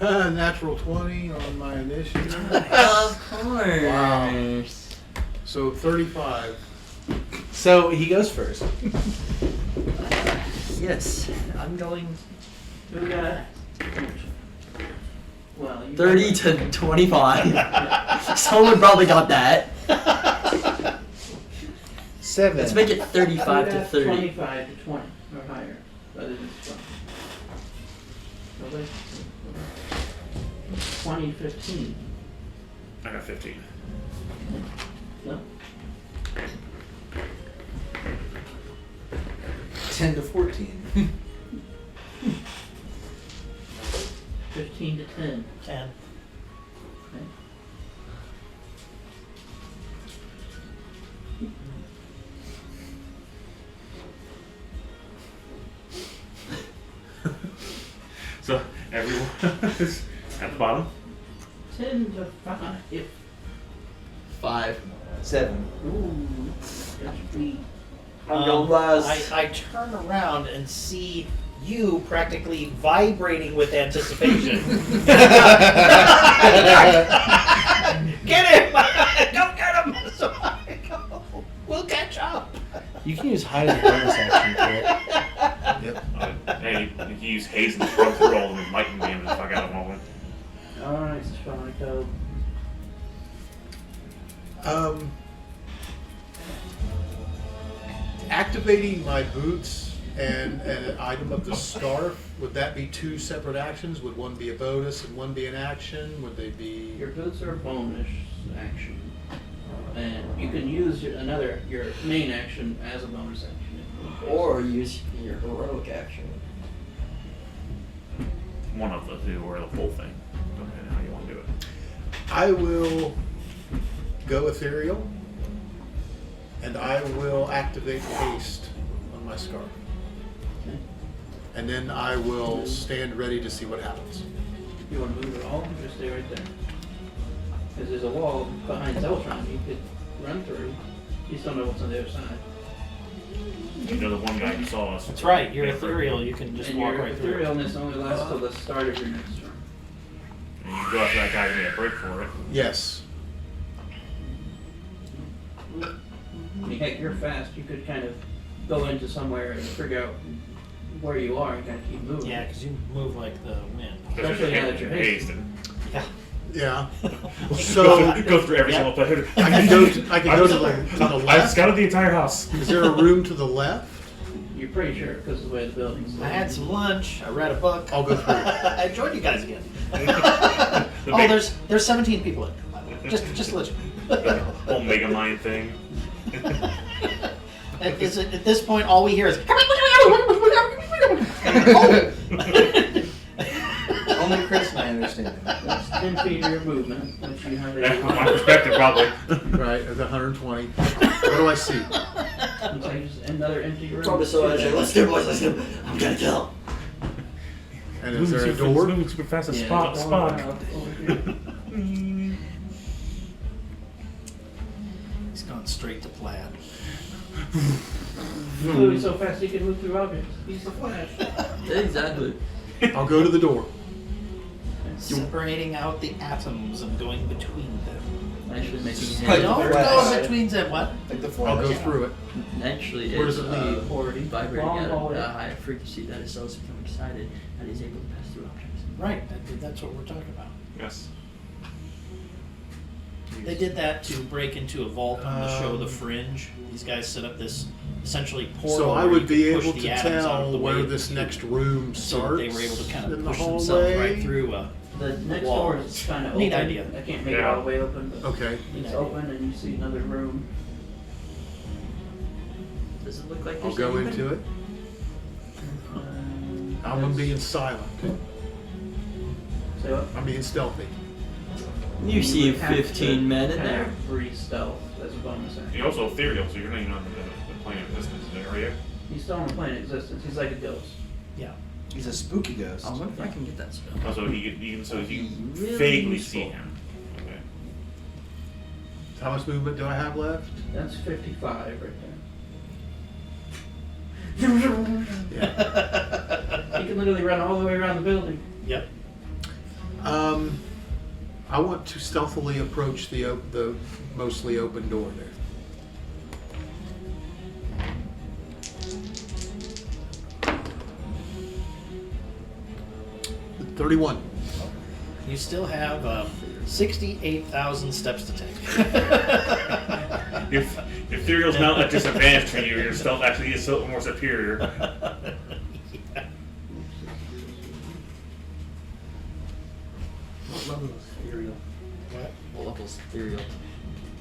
Natural 20 on my initiative. Of course. Wow. So 35. So he goes first. Yes, I'm going Who got? Well, you 30 to 25. Someone probably got that. 7. Let's make it 35 to 30. 25 to 20 or higher, rather than 20. Nobody? 20, 15. I got 15. No? 10 to 14. 15 to 10. 10. Okay. So everyone is at the bottom. 10 to 5. 5. 7. Ooh, that's sweet. I'm going last. I turn around and see you practically vibrating with anticipation. Get him! Go get him! So I go. We'll catch up. You can use hide as a bonus action for it. Yep. Hey, you can use haze and run through all of them and lightning damage the fuck out of them all. Alright, Sonico. Activating my boots and an item of the scarf, would that be 2 separate actions? Would one be a bonus and one be an action? Would they be... Your boots are a bonus action. And you can use your main action as a bonus action. Or use your heroic action. One of the two, or the full thing. Depending on how you want to do it. I will go ethereal, and I will activate haste on my scarf. Okay. And then I will stand ready to see what happens. You want to move at all? Just stay right there. Because there's a wall behind Zeltron you could run through. You still know what's on the other side. You know the one guy who saw us. That's right, you're ethereal, you can just And walk your right through. etherealness only lasts till the start of your next turn. And you go after that guy to get a break for it. Yes. I mean, heck, you're fast. You could kind of go into somewhere and figure out where you are and kind of keep moving. Yeah, because you move like the wind. Especially now that you're hasted. Yeah. Yeah. So go through every Yeah. single player. I can go to the I've left. scouted the entire house. Is there a room to the left? You're pretty sure because of the way the building's I had some lunch, I read a book. I'll go through. I joined you guys again. The Oh, big- there's 17 people in there. Just to let you. the whole Mega Mind thing. At this point, all we hear is. Only Chris and I understand. That's 10 feet of your movement, which you have Yeah, from my perspective, probably. Right, at 120. What do I see? Looks like just another empty room. Probably so I say, let's do it, boys, let's do it. I'm gonna kill him. And is there a door? Moving super fast as Yeah, Spock. there's a door Spock. over here. He's gone straight to plaid. Moving so fast he can move through objects. He's the Flash. Exactly. I'll go to the door. Separating out the atoms and going between them. Actually making Right, Don't Flash. go between them. What? Like the I'll Flash. go through it. Naturally, Where it's does it lead? vibrating Long at hallway. a high frequency that is so become excited that he's able to pass through objects. Right. That's what we're talking about. Yes. They did that to break into a vault on the show The Um, Fringe. These guys set up this essentially portal. So I where would you be could push able the to atoms out of tell the where way this next room so starts. that they were able to kind of in the push themselves hallway. right through a. The next wall. door is kind of open. Neat idea. I can't make it Yeah. all the way open, but Okay. Neat it's idea. open and you see another room. Does it look like I'll there's go anything? into it. I'm being silent. Say what? I'm being stealthy. You see would have 15 to men in kind there. of free stealth as a bonus action. You're also ethereal, so you're not even on the plane of existence, are you? He's still on the plane of existence. He's like a ghost. Yeah. He's a spooky ghost. I wonder if I can get that spell. Oh, so you can Really vaguely useful. see him. Okay. How much movement do I have left? That's 55 right Yeah. there. He can literally run all the way around the building. Yep. I want to stealthily approach the mostly open door there. $31. You still have 68,000 steps to take. If ethereal's not a disadvantage for you, your stealth actually is still more superior. What level is ethereal? What? What level is ethereal?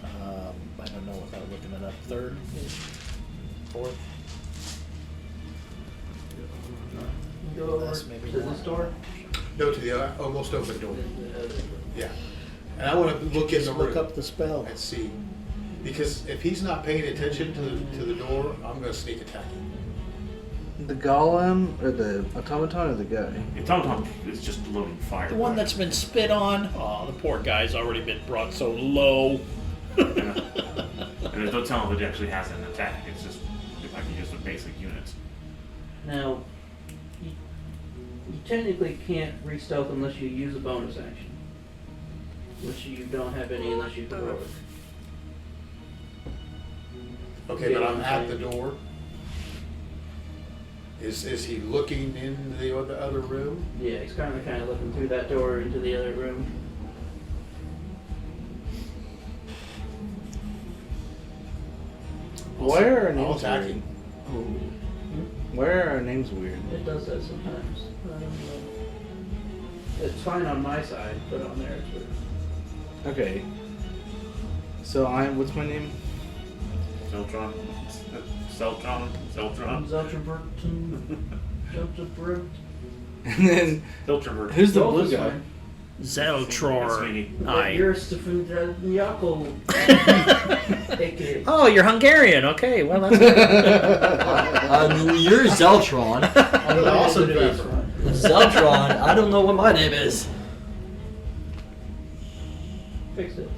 I don't know without looking it up. Third, fourth. Go over That's maybe to more. this door. No, to the almost open door. Yeah. And I want to look in the Just look room up the spell. and see. Because if he's not paying attention to the door, I'm going to sneak attack him. The golem or the automaton or the guy? The Tom is just loading fire. The one that's been spit on. Oh, the poor guy's already been brought so low. And there's no telling if it actually has an attack. It's just like just a basic unit. Now, you technically can't re-stealth unless you use a bonus action. Which you don't have any unless you throw it. Okay, but I'm at the door. Is he looking in the other room? Yeah, he's kind of looking through that door into the other room. Why are our I'll names attack weird? him. Why are our names weird? It does that sometimes. It's fine on my side, but on there it's weird. Okay. So what's my name? Zeltron. Zeltron. Zeltron. And then Filterbird. who's the Both blue is guy? fine. Zeltron. Aye. You're Stefan Yako. AKA. Oh, you're Hungarian. Okay, well that's good. You're Zeltron. I'm also It is Pepper. fine. Zeltron. I don't know what my name is. Fix it.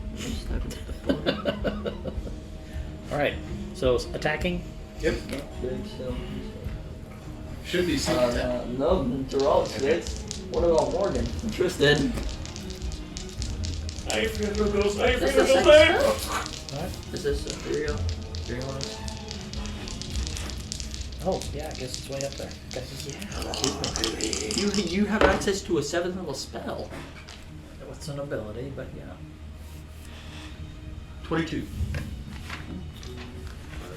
All right. So attacking. Yep. Should be seen. No, they're all kids. What about Morgan? Tristan. I forget who goes. I Is forget this who a goes. Is this Imperial? Imperialist? Oh, yeah. I guess it's way up there. Okay. You have access to a 7th level spell. What's an ability? But yeah. 22.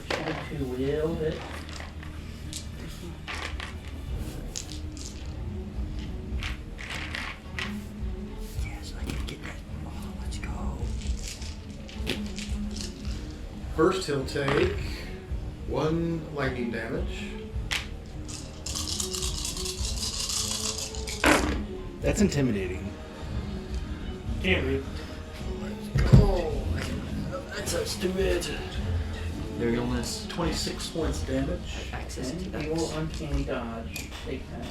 22 will hit. Yes, I can get that. Oh, let's go. First, he'll take 1 lightning damage. That's intimidating. Can't be. Oh, access to it. There you go, miss. 26 points damage. Access to And he will uncanny dodge. Take that.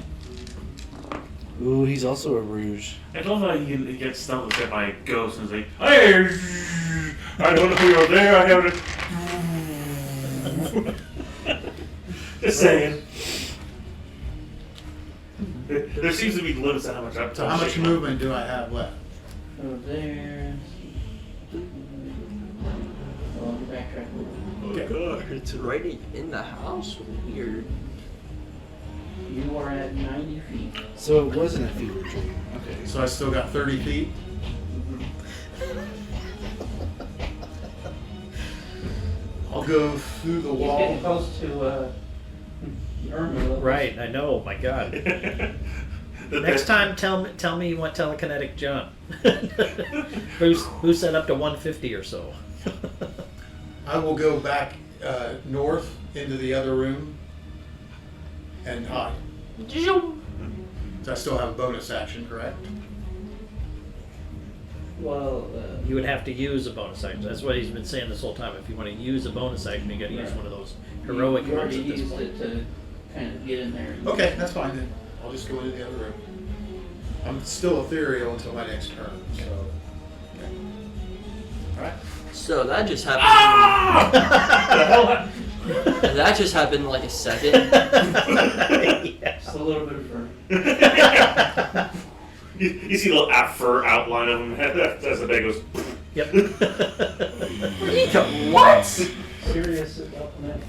Ooh, he's also a rouge. I love how he gets stumbled at by a ghost and is like, hey, I don't know who you're there. I have to. Just saying. There seems to be limits to how much I'm So how much movement do I have left? So there. Oh, backtrack. Okay. It's right in the house? Weird. You are at 90 feet. So it wasn't a fever dream. Okay. So I still got 30 feet. I'll go through the He's wall. getting close to Irma level. Right. I know. My God. Next time, tell me you want telekinetic jump. Who's set up to 150 or so? I will go back north into the other room and hide. So I still have a bonus action, correct? Well, You would have to use a bonus action. That's what he's been saying this whole time. If you want to use a bonus action, you got to use one of those heroic you ones already at this used point. it to kind of get in there. Okay, that's fine then. I'll just go into the other room. I'm still ethereal until my next turn. So. Okay. All right. So that just happened. Ah! The hell? That just happened in like a second. Just a little bit of fur. You see the little fur outline of him as the bag goes. Yep. What? Serious about next.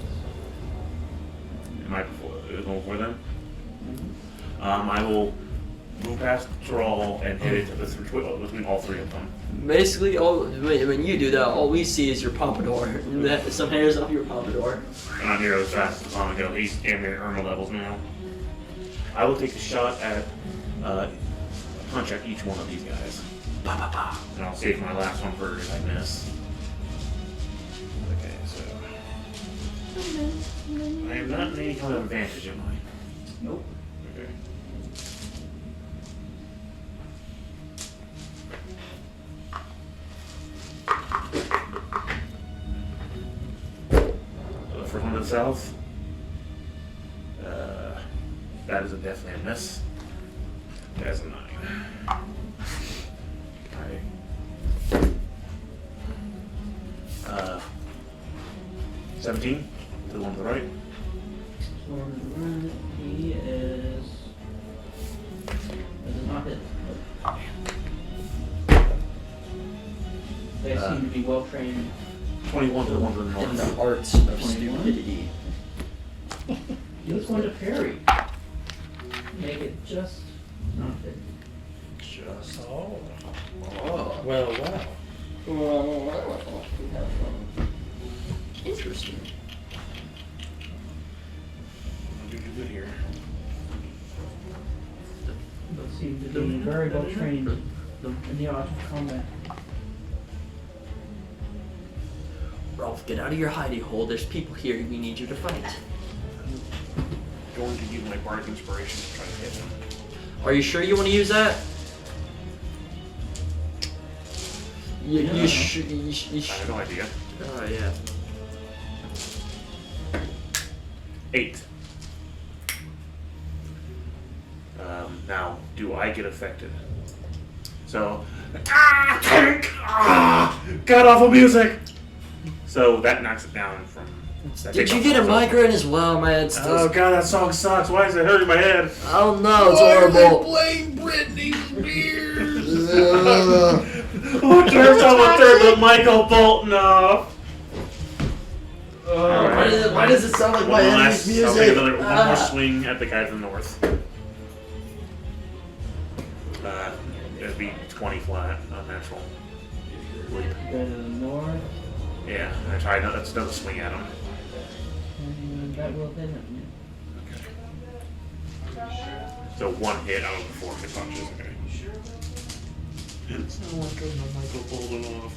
Am I before them? I will move past Thrall and hit it between all 3 of them. Basically, when you do that, all we see is your pompadour. Some hairs off your pompadour. And I'm here as fast as I'm gonna go. He's damn near Irma levels now. I will take a shot at punch at each one of these guys. Bah, bah, bah. And I'll save my last one for if I miss. Okay, so I am not in any kind of advantage, am I? Nope. Okay. So the first one to the south. That is definitely a miss. That's a 9. Alright. 17 to the one to the right. He is. Does not hit. They seem to be well trained. 21 to the one to the In north. the arts of 21. stupidity. He was going to parry. Make it just not hit. Just. Oh. Oh. Well, wow. Interesting. I'm doing good here. But seem to be very well trained in the art of combat. Rolf, get out of your hidey hole. There's people here. We need you to fight. Going to use my bardic inspiration to try to hit him. Are you sure you want to use that? You Yeah. I have no idea. Oh, yeah. 8. Now, do I get affected? So, god awful music. So that knocks it down from. Did you get a migraine as well? My head's still. Oh god, that song sucks. Why is it hurting my head? Oh no, it's Why are they horrible. playing Britney Spears? Who turns someone turn the Michael Bolton off? Why does it sound like my One enemy's last, I'll take music? one more swing at the guy from the north. It'd be 20 flat, unnatural. Go to the north, Yeah, I tried. That's another swing at him. and that will hit him. So one hit out of the 4 hit punches. Okay. Someone turned the Michael Bolton off.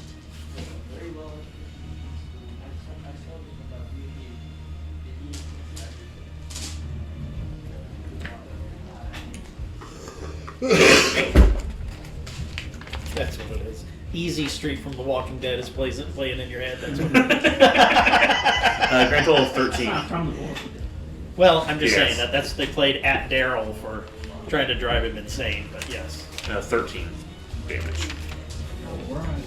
That's what it is. Easy Street from The Walking Dead is playing in your head. That's what Grand total of 13. Not from the north. Well, I'm just Yes. saying that's they played at Daryl for trying to drive him insane, but yes. 13 damage. Alright.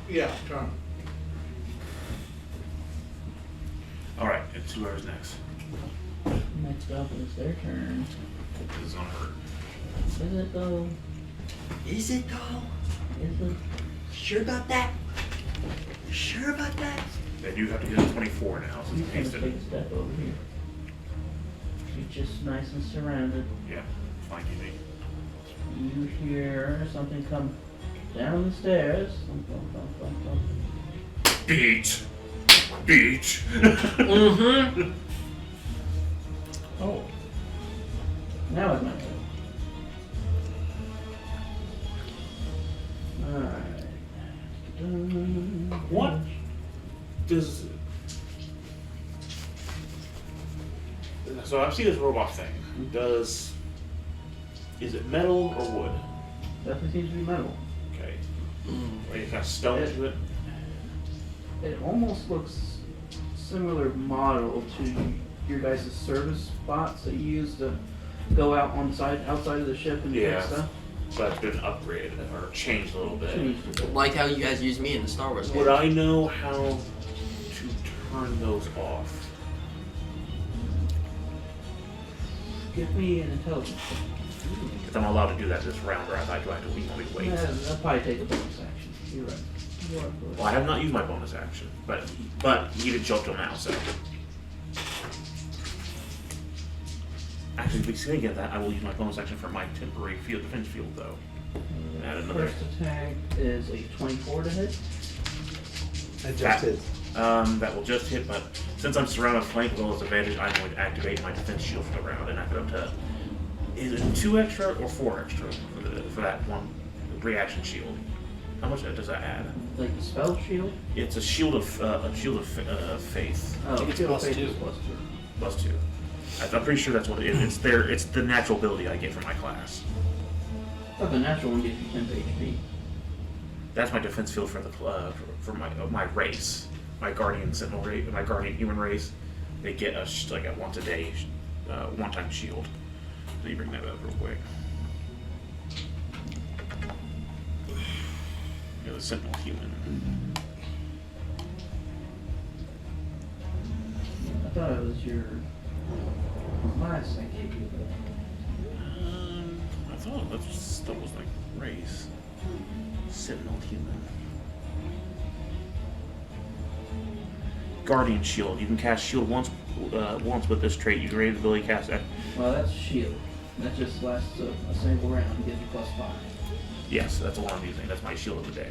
Yeah, John. Alright, and 2 hours next. Next up is their turn. This is gonna hurt. Is it though? Is it though? Is it? Sure about that? Sure about that? They do have to get a 24 now, so You it's can pasted. take a step over here. You're just nice and surrounded. Yeah, flanking me. You hear something come down the stairs. Thump, thump, thump, thump, thump. Beach! Beach! Mm-hmm. Oh. Now it's my turn. Alright. What does... So I've seen this robot thing. Does... Is it metal or wood? Definitely seems to be metal. Okay. Or you kind of stone to it? It almost looks similar model to your guys' service spots that you use to go out on outside of the ship and Yeah. fix stuff. So it's been upgraded or changed a little bit. Changed a bit. Like how you guys use me in the Star Wars game. Would I know how to turn those off? Give me an intelligence. If I'm allowed to do that this round, or I do I have to wait? Yeah, that'll probably take a bonus action. You're right. You are correct. Well, I have not used my bonus action, but he didn't show up till now, so. Actually, if we say again that, I will use my bonus action for my temporary defense field, though. Add another. First attack is a 24 to hit. Adjusted. That will just hit, but since I'm surrounded with flank as well as advantage, I'm going to activate my defense shield for the round and knock it up to. Is it 2 extra or 4 extra for that one reaction shield? How much does that add? Like the spell shield? It's a shield of faith. Oh, think it's shield plus phase 2. is plus 2. +2. I'm pretty sure that's what it is. It's the natural ability I get from my class. Oh, the natural one gives you 10 HP. That's my defense field for the for my race, my guardian sentinel race, my guardian human race. They get like a once a day, one-time shield. So you bring that up real quick. the Sentinel human. I thought it was your class I gave you, but I thought that was like race. Sentinel human. Guardian shield. You can cast shield once with this trait. You can raise the ability to cast. well, that's shield. That just lasts a single round. It gives you +5. Yes, that's the one I'm using. That's my shield of the day.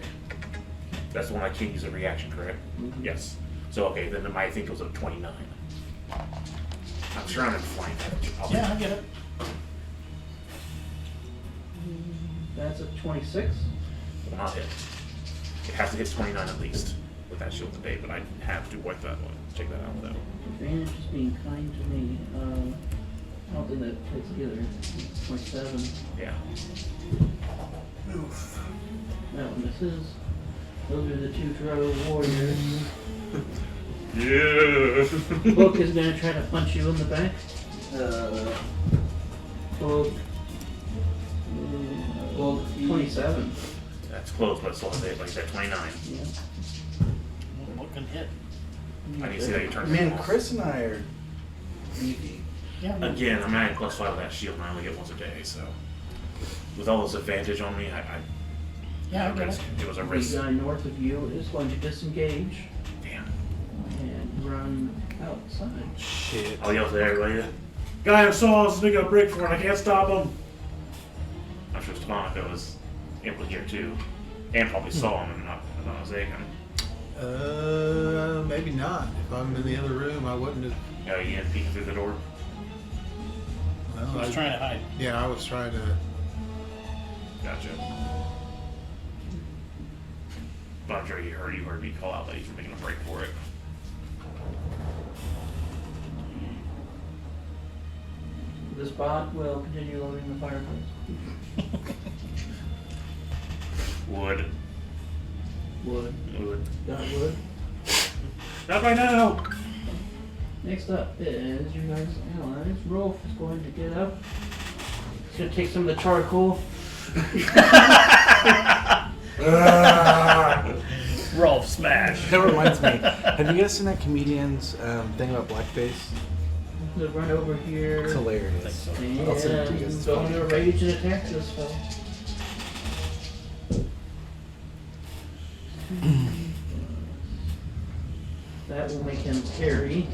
That's the one I can't use a reaction, correct? Mhm. Yes. So okay, then I think it was a 29. I'm sure I'm in flank. Yeah, I get it. That's a 26. Will not hit. It has to hit 29 at least with that shield today, but I have to wipe that one. Check that out though. Advantage is being kind to me. I don't think that fits either. 27. Yeah. That one misses. Those are the 2 Drow warriors. Yeah. Book is gonna try to punch you in the back. Book. Well, 27. That's close, but it still has to hit like that 29. Yeah. What can hit? I need to see that you turn. Man, Chris and I are easy. Yeah. Again, I'm adding +5 to that shield, and I only get once a day, so with all this advantage on me, Yeah, I get it. it was a The risk. guy north of you is going to disengage Damn. and run outside. Shit. I'll yell to everybody. Guy in saws, they got a break for it. I can't stop him. I'm sure Stavanica was able to hear too, and probably saw him. I'm not mistaken. Maybe not. If I'm in the other room, I wouldn't have. Yeah, you didn't peek through the door. Well, I was trying to hide. Yeah, I was trying to. Gotcha. But I'm sure you heard me call out that he's making a break for it. This bot will continue loading the fireplace. Wood. Wood. Got wood. Not right now. Next up is your guys' allies. Rolf is going to get up. He's going to take some of the charcoal. Rolf smash. That reminds me. Have you guys seen that comedian's thing about blackface? He'll run over here. It's hilarious. And I'll send it to you guys. It's go funny. into a rage and attack this fellow. That will make him parry.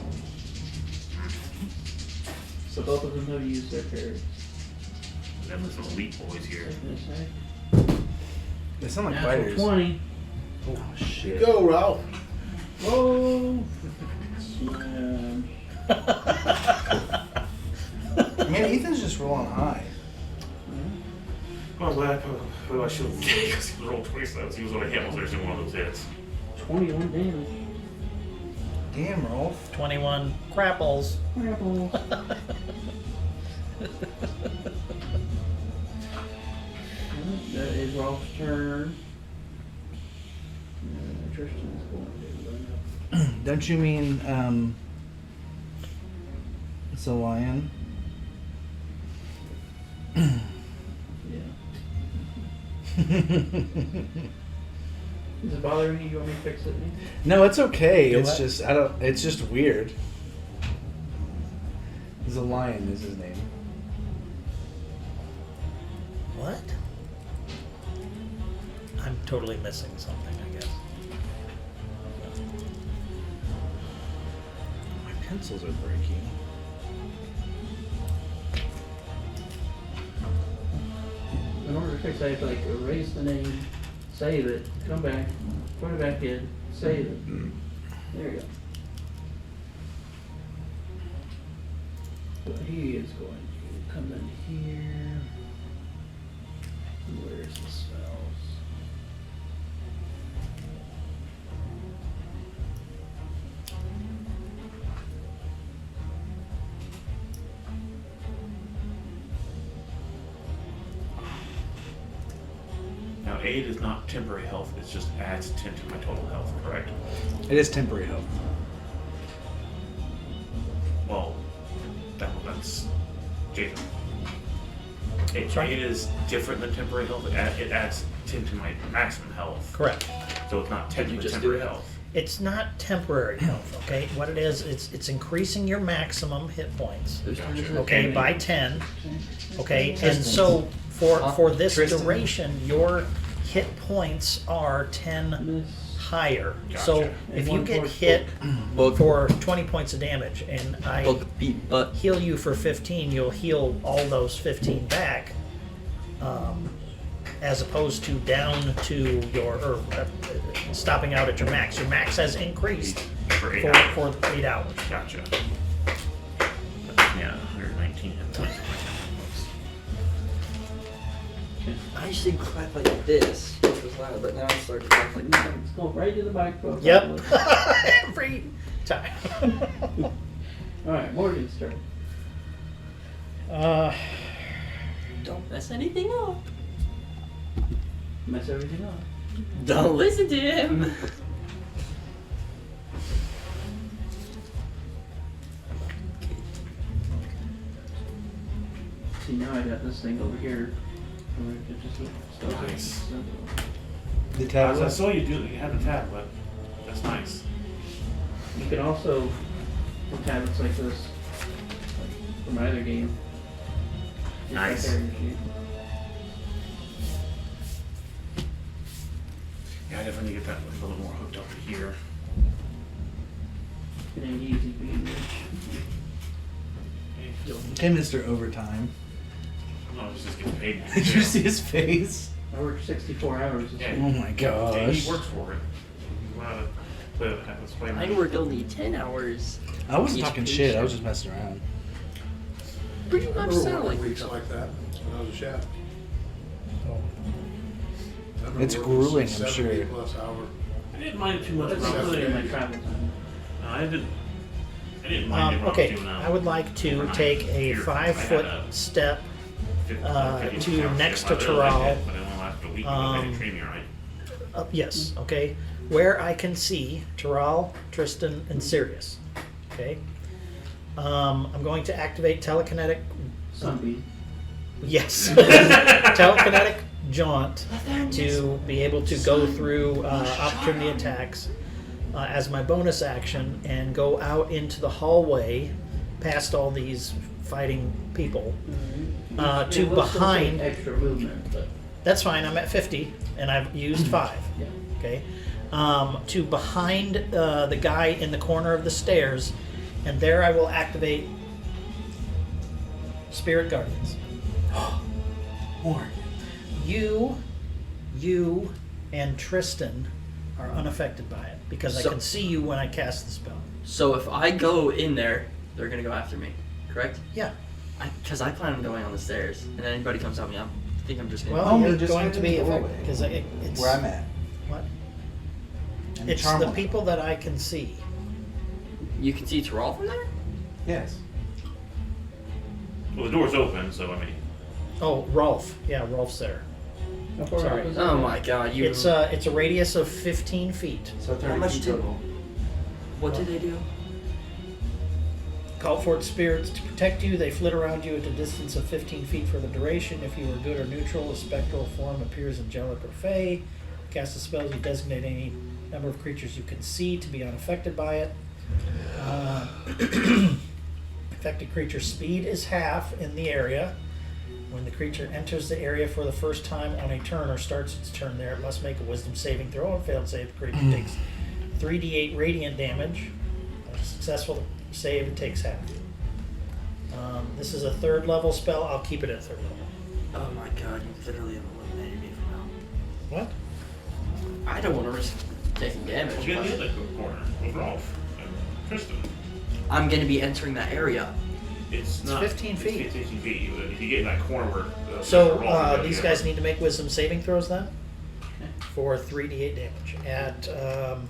So both of them have used their parry. Them are some elite boys here. They sound like Natural fighters. 20. Oh shit. Go, Ralph. Whoa! Man, Ethan's just rolling high. Well, I'm glad I put my shield because he rolled 27. He was on a hit was in one of those hits. 21 damage. Damn, Rolf. 21 crapples. Grapple. That is Rolf's turn. Tristan's going to run up. Don't you mean it's a lion? Yeah. Is it bothering you? You want me to fix it? Nick? No, it's okay. Do It's what? just I don't. It's just weird. He's a lion. Is his name? What? I'm totally missing something, I guess. My pencils are breaking. In order to fix it, I have to like erase the name, save it, come back, put it back in, save it. There you go. So he is going to come in here. Where's the spells? Now, aid is not temporary health. It just adds 10 to my total health, correct? It is temporary health. Well, that's Jason. It is different than temporary health. It adds 10 to my maximum health. Correct. So it's not technically just do temporary it? health. It's not temporary health, okay? What it is, it's increasing your maximum hit points, Gotcha. okay, by 10, okay? And so for this duration, your hit points are 10 higher. So Gotcha. if you get hit for 20 points of damage and I Beat butt. heal you for 15, you'll heal all those 15 back, as opposed to down to your, or stopping out at your max. Your max has increased For 8 hours. for 8 hours. Gotcha. Yeah, 119 hit points. I used to clap like this, which was loud, but now I start to clap like that. Let's go right to the microphone. Yep. Every time. Alright, Morgan's turn. Don't mess anything up. Mess everything up. Don't listen to him. See, now I got this thing over here. Where it just stuff it. Nice. The I tablet. saw you do it. You had the tablet. That's nice. You can also put tablets like this like, from either game. Just right Nice. there in your sheet. Yeah, I definitely need to get that a little more hooked up to here. It ain't easy being rich. Okay, Mr. Overtime. I was just getting paid. Did you see his face? I worked 64 hours this Yeah. week. Oh my Yeah, gosh. he works for it. You want to let's play I work only 10 hours. I wasn't Each talking shit, I was patient. just messing around. Pretty much I sound remember like weeks like that when I was a chef. I've been It's working grueling, I'm 70 sure. plus hours. I didn't mind it too much. That's when I was including my doing- travel time. No, I didn't mind it when I Okay, was doing I would like to overnight take a here. 5-foot I had a step 50 to pound next shift. to I really liked Terral. it, but it only lasted a week because they didn't treat me right. Yes, okay, where I can see Terral, Tristan, and Sirius, okay? I'm going to activate telekinetic, Sunbeam. yes, telekinetic jaunt to be able to go through opportunity attacks as my bonus action and go out into the hallway past all these fighting people to It will still take behind. extra movement, but That's fine. I'm at 50, and I've used 5. yeah. Okay, to behind the guy in the corner of the stairs, and there I will activate Spirit Guardians. Morgan. You, and Tristan are unaffected by it because I So- can see you when I cast the spell. So if I go in there, they're gonna go after me, correct? Yeah. Because I plan on going on the stairs, and then anybody comes at me, I think I'm just gonna. Well, no, you're just going hide to in be the affected doorway. because it's Where I'm at. What? And It's charm the on it. people that I can see. You can see Terral from there? Yes. Well, the door's open, so I mean, Oh, Rolf. Yeah, Rolf's there. How far Sorry. up is Oh it? my god, you. It's a radius of 15 feet. So 30 much feet did- total. What did they do? Call forth spirits to protect you. They flit around you at a distance of 15 feet for the duration. If you are good or neutral, a spectral form appears angelic or fey. Cast a spell, you designate any number of creatures you can see to be unaffected by it. Affected creature's speed is half in the area. When the creature enters the area for the first time on a turn or starts its turn there, it must make a wisdom saving throw. On failed save, the creature takes 3d8 radiant damage. On a successful save, it takes half. This is a 3rd level spell. I'll keep it at 3rd level. Oh my god, you literally have eliminated me from hell. What? I don't want to risk taking damage. we'll get in the but other corner with Rolf and Tristan. I'm gonna be entering that area. It's not 15 feet. It's 15 feet. If you get in that corner where So Rolf is, these yeah. guys need to make wisdom saving throws then for 3d8 damage at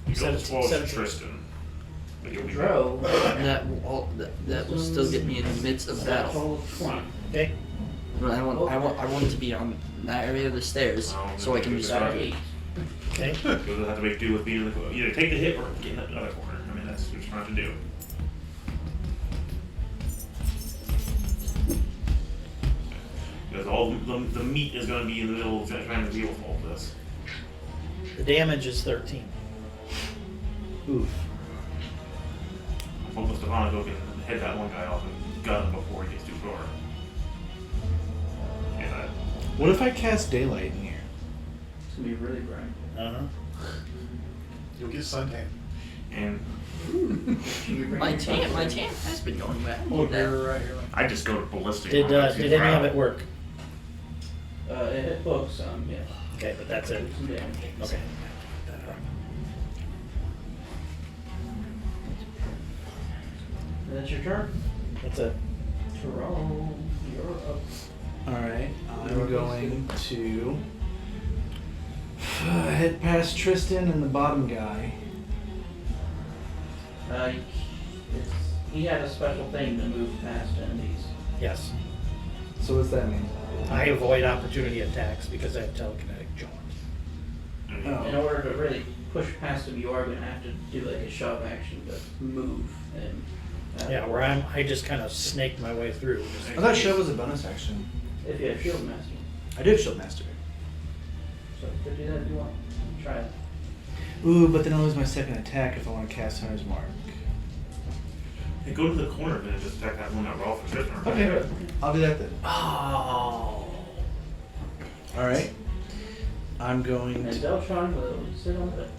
You go as close to 17. Tristan, but you'll be Throw. That will still get me in the midst of battle. Total of 20. Okay. But I want to be on that area of the stairs Oh, so I can just. Sorry. 8. Okay. You'll have to make do with being in the corner. Either take the hit or get in that other corner. I mean, that's what you're trying to do. You'll because all the meat is going to be in the middle of trying to deal with all this. The damage is 13. Oof. I'm hoping Stefano can head that one guy off and gun him before he gets too far. Yeah, What if I cast daylight in here? It's gonna be really bright. Uh-huh. You'll get suntan. and My tan has been going back. Oh, you're right here. I just go to ballistic. Did on it, see any of crowd. it work? It hit books some, yeah. Okay, but that's it. Some damage. Okay. That's your turn. That's it. Tyrone, you're up. Alright, I'm going to head past Tristan and the bottom guy. He had a special thing to move past enemies. Yes. So what's that mean? I avoid opportunity attacks because I have telekinetic jaunt. Oh. In order to really push past him, you are going to have to do like a shove action to move him. Yeah, where I just kind of snaked my way through. I thought shove was a bonus action. If you have shield master. I do have shield master. So you could do that if you want. Try it. Ooh, but then I'll lose my second attack if I want to cast Hunter's Mark. Hey, go to the corner then and just attack that one that Rolf is sitting there. Okay, I'll do that then. Oh. Alright. I'm going And to... Deltron will sit on it.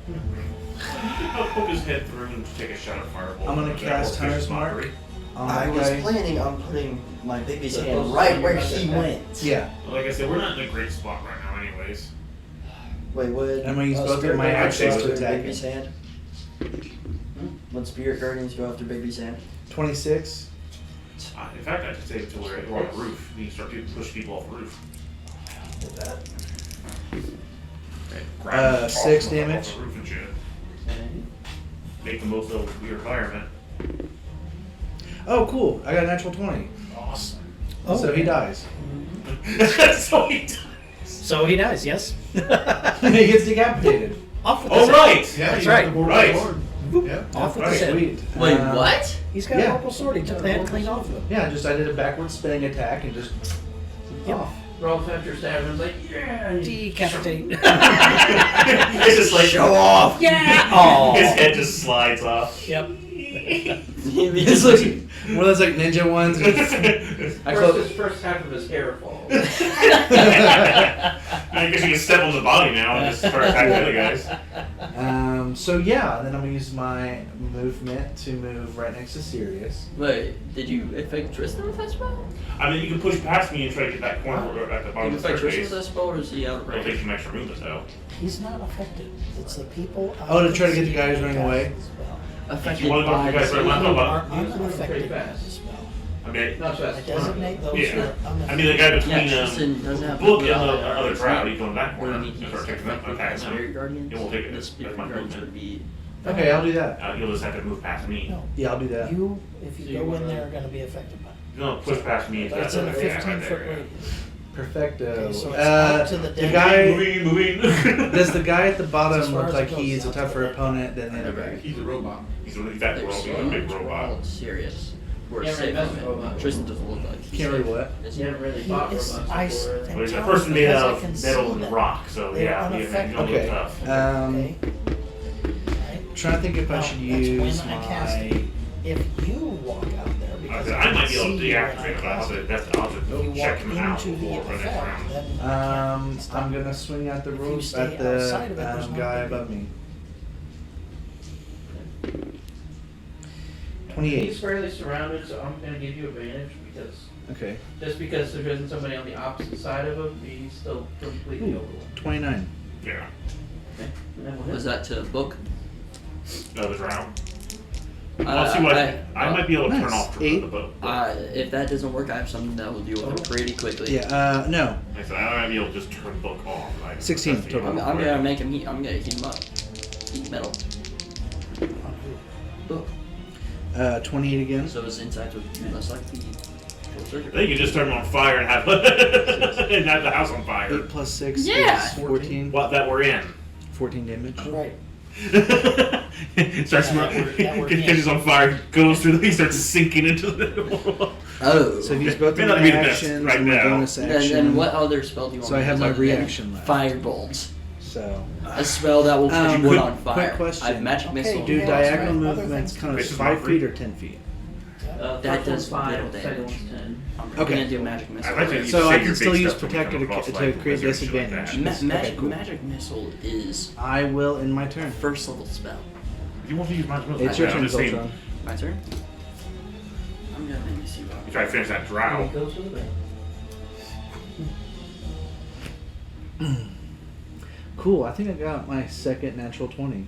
I'll poke his head through and take a shot at Fireball. I'm gonna cast Hunter's Mark on I that was guy. planning on putting my baby's So hand close right to where your he mother. went. Yeah. Like I said, we're not in a great spot right now anyways. Wait, would I'm gonna use both of Spirit my Guardians actions go to after attack baby's him. hand? When Spirit Guardians go after baby's hand? 26. In fact, I could say until we're on the roof. We can start to push people off the roof. Did that. Right, grab them, toss 6 them damage. Off the roof and shit. And Make the most of the weird environment. Oh, cool. I got a natural 20. Awesome. Oh. So he dies. So he dies. So he dies, yes. He gets decapitated. Off with Oh, the right! Yeah, That's you right. have the board Right. sword. Yeah. Off with Right. the head. Sweet. Wait, what? He's got Yeah. a purple sword. He took the head clean off of him. Yeah, I did a backward spinning attack and just Yep. off. Rolf after stabbing him's like, yeah. and he- Decapitate. It's just like Show off! Yeah. Oh. his head just slides off. Yep. It's like one of those like ninja ones. I First, close. his first half of his hair falls. I guess you can step on the body now and just start attacking the other guys. So yeah, then I'm gonna use my movement to move right next to Sirius. Wait, did you affect Tristan with that spell? I mean, you can push past me and try to get that corner at the Did bottom you of the affect Tristan with staircase. that spell, or is he out of It'll take range? some extra movement though. He's not affected. It's the people. Oh, to try to get the guy who's running away? Affected You wanna go by to the guys the right spell. now? Are Use them unaffected pretty by fast. the spell. I mean, Not I fast. designate those who yeah. are unaffected. I mean, the guy between Yeah, Tristan doesn't have book the and the ability to other affect crowd, he's going that Or corner I and mean, he's start taking affected by attacks Spirit him. Guardians. It will take it. The That's Spirit my Guardians movement. would be. Okay, I'll do that. You'll just have to move past me. No, Yeah, I'll do that. you, if So you you go in wanna- there, are going to be affected by it. You're gonna push past me into It's that in a other guy right 15-foot there. radius. Perfecto. Okay, so it's out to the the dead. guy. Moving. Does the guy at the As bottom far look as like it goes, he's a out to tougher the- opponent than the other guy? He's a robot. He's that They're world, he's a so big much robot. more serious. We're Yeah, safe right, that's from it. robot. Tristan doesn't look like he's Can't read safe. what? Is You he? haven't really fought It's robots ice. before. Well, he's a Tell person me made because out I of can metal see and them. rock, so They're yeah, unaffected. he's gonna look Okay. tough. Okay? Trying to think if I Now, should that's use when I cast my. it. If you walk out there, because I might be able to see you when I deactivate it, but I'll cast have it, to, I'll have you to walk check him out into the before for next effect, round. then I can't stop I'm you. gonna swing at the If you rules stay at the outside of it, there's no guy big above me. He's 28. fairly surrounded, so I'm gonna give you advantage because Okay. just because there isn't somebody on the opposite side of him, he's still completely Ooh. overwhelmed. 29. Yeah, Okay. And then we'll Was hit. that to book? no, the round. I'll see what I might be able to turn nice. off the 8. boat. If that doesn't work, I have something that will deal with it pretty quickly. Yeah. No. Like I said, I might be able to just turn the book off. Like, 16 that's the- total. I'm gonna make him heat. I'm gonna heat him up. Heat metal. Book. 28 again. So his insides would be less likely to short circuit. Then you can just turn them on fire and have and have the house on fire. 8 plus 6 Yeah. is 14. What that we're in. 14 damage. Right. Starts Yeah, that we're in. catches on fire, goes through. He starts sinking into the. Oh. So I've used both May of not my be the best actions right and my now. bonus action. Then what other spell do you want So to I have use my other than reaction left. Firebolt. So A spell that will catch wood on quick fire. question. I have magic missile. do and diagonal frostbite. movements count as This is 5 not feet free. or 10 feet? That That does does 5, little second damage. one's 10. I'm Okay. gonna do magic missile. I like that you So I say can your still big use stuff when protect you come to across, to like, create wizards and shit like disadvantage. that. Magic, Okay, cool. magic missile is I will in my turn. first level spell. You want to use magic missile? It's your I'm turn, just saying, Zoltron. My turn. I'm gonna make you see You what. try to finish that drow. It goes to the bank. Cool. I think I got my second natural 20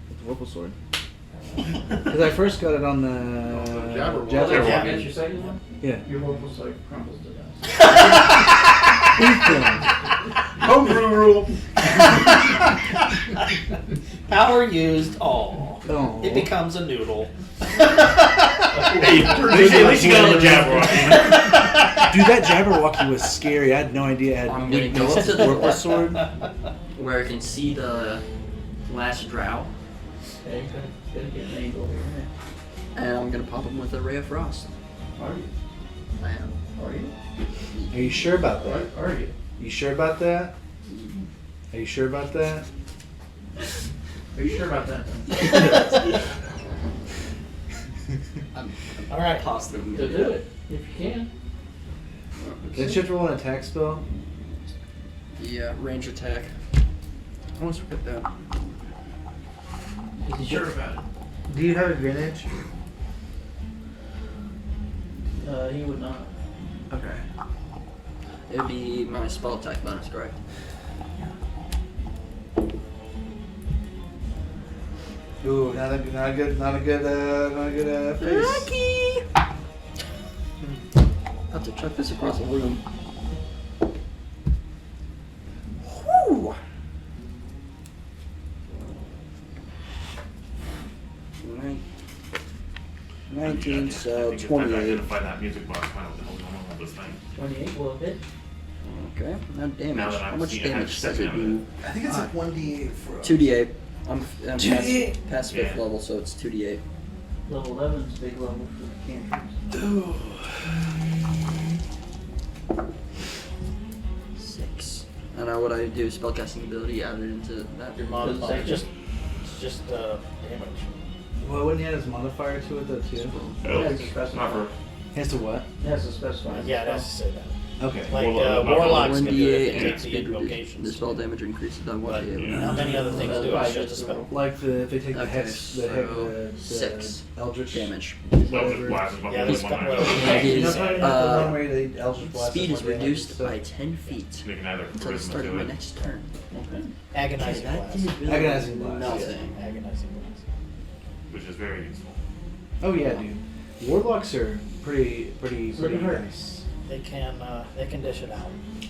with the Whipple Sword. Because I first got it on the Jabberwock. Jabberwock. Yeah, that's your second one? Yeah. Your vocals like crumbles to dust. Homebrew rule. Power used all. Oh. It becomes a noodle. Hey, at least you got on the Jabberwock. Dude, that Jabberwocky was scary. I had no idea it had I'm gonna go up to the Whipple Sword. where I can see the last drow, Okay, gotta get an angle here. and I'm gonna pop him with a ray of frost. Are you? I am. Are you? Are you sure about that? Are you? You sure about that? Are you sure about that? Are you sure about that? All right. Positive. To do it, if you can. Did you have to roll an attack spell? Yeah, range attack. I almost forgot that. Is he sure about it? Do you have advantage? He would not. Okay. It would be my spell attack bonus, correct? Ooh, not a good face. Lucky! Have to chuck this across the room. Whew! 19, so I think it's time to 28. identify that music box. Find out what the hell's going on with this thing. 28 will hit. Okay, now damage. Now that How I've much seen it, damage I've does stepped it in do? I think it's like 1d8 for 2d8. I'm past 2d8? 5th Yeah. level, so it's 2d8. Level 11 is big level for the cantrips. 6. And now what I do, spellcasting ability added into that. Your modifier. Because It's just damage. Well, wouldn't he have his modifier to it though too? Oh, It has to specify. not for. He has to what? It has to specify. Yeah, it has to say that. Okay. Like Warlock- warlocks can do it if 1d8 they and take the the invocations. spell damage increases by But 1d8. Yeah. how many other things do it? It's just a spell. Like if they take the Okay, hex, the so 6 Eldritch damage. Eldritch Blast is about Yeah, the there's a only couple one of I It know. is, You know, probably not the one where the Eldritch Blast speed is one damage, reduced so- by 10 feet You can either until the charisma start of to my it. next turn. Okay. Agonizing that blast. didn't really Agonizing do blast, nothing. Agonizing blast. Which is very useful. Oh yeah, dude. Warlocks are pretty Pretty hurt. nice. They can dish it out.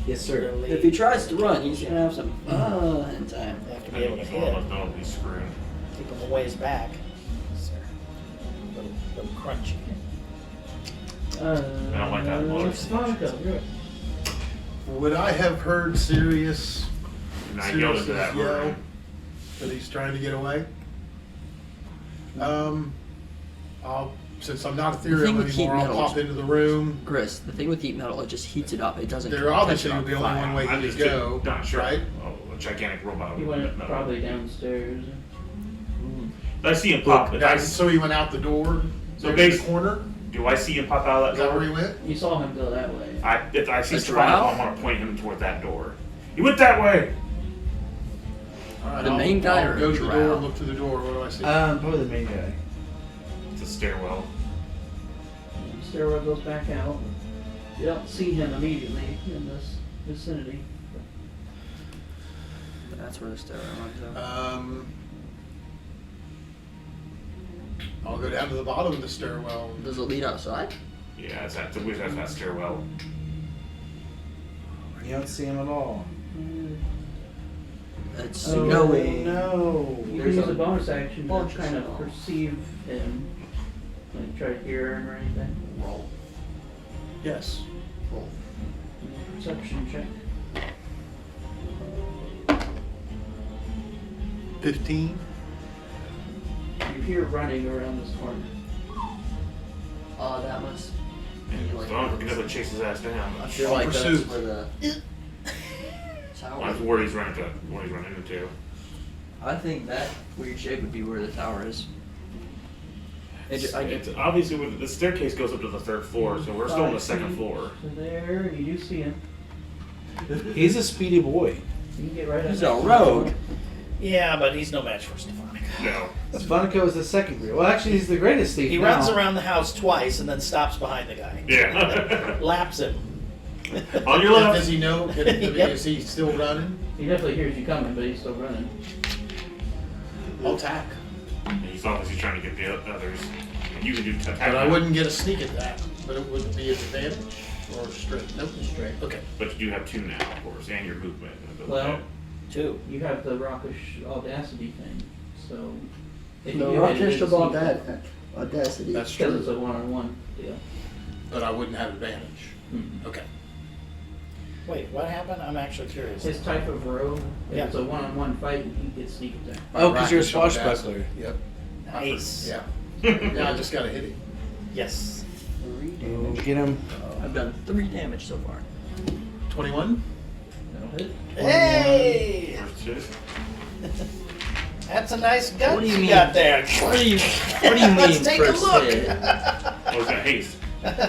Yes, sir. Really- If he tries to run, he's gonna have some in time. They have to I be able think to he's one of hit. us don't be screwed. Keep them a ways back. So, little crunchy. I don't like that blood. Monica, you're it. Would I have heard Sirius And I yelled into that yell room. that he's trying to get away? Since I'm not The thing ethereal with heat anymore, I'll metal pop into the room. Chris, the thing with heat metal, it just heats it up. It doesn't. There catch obviously it on would be only fire. one way I'm he just could go, not sure. right? Oh, a gigantic robot. He went probably downstairs. I see him pop. But I, So he went out the door, So there in the basi- corner? do I see him pop out of Is that that where he door? went? You saw him go that way. If I see A Strahd, drow? I want to point him toward that door. He went that way. All right, The main guy I'll or go a to the drow? door, look through the door, what do I see? Probably the main guy. It's a stairwell. Stairwell goes back out. You don't see him immediately in this vicinity. That's where the stairwell runs out. I'll go down to the bottom of the stairwell. Does it lead outside? Yeah, it's that. That's that stairwell. You don't see him at all. It's Oh, snowy. No. You can There's use a a bonus action to bunch of kind of snow. perceive him. Like try to hear him or anything. Roll. Yes. Roll. Perception check. 15. You hear running around this corner. That must be like. So I'm gonna chase his ass down. I feel like that's Pursuit. where the tower. That's where he's running to. What he's running into. I think that weird shape would be where the tower is. It's obviously the staircase goes up to the 3rd floor, so we're still on the 2nd floor. So there, you do see him. He's a speedy boy. You can get right He's up a next to him. rogue. Yeah, but he's no match for Stefanik. No. Stefanica is the second great. Well, actually, he's the greatest thief He now. runs around the house twice and then stops behind the guy. Yeah. Laps him. On your left. Does he know? Yep. Is he still running? He definitely hears you coming, but he's still running. I'll attack. He's obviously trying to get the others. And you can do attack. But I wouldn't get a sneak at that. But it would be an advantage or straight. Nope, just straight. Okay. But you do have 2 now, of course, and your movement. Well, 2. you have the rockish audacity thing, so. If you No, do hit it, Rockish it's about equal. that audacity. That's Because it's true. a one-on-one deal. But I wouldn't have advantage. Hmm. Okay. Wait, what happened? I'm actually curious. His type of rogue, if Yeah. it's a one-on-one fight, he gets sneak attack. Oh, because you're a Rockish swashbuckler. audacity. Yep. Nice. Yeah. Yeah, I just gotta hit him. Yes. 3 Oh, damage. get him. I've done 3 damage so far. 21. That'll hit. Hey! First hit. That's a nice gun What do you you mean? got there. What do you mean Let's take a first look. hit? Oh, he's got haste.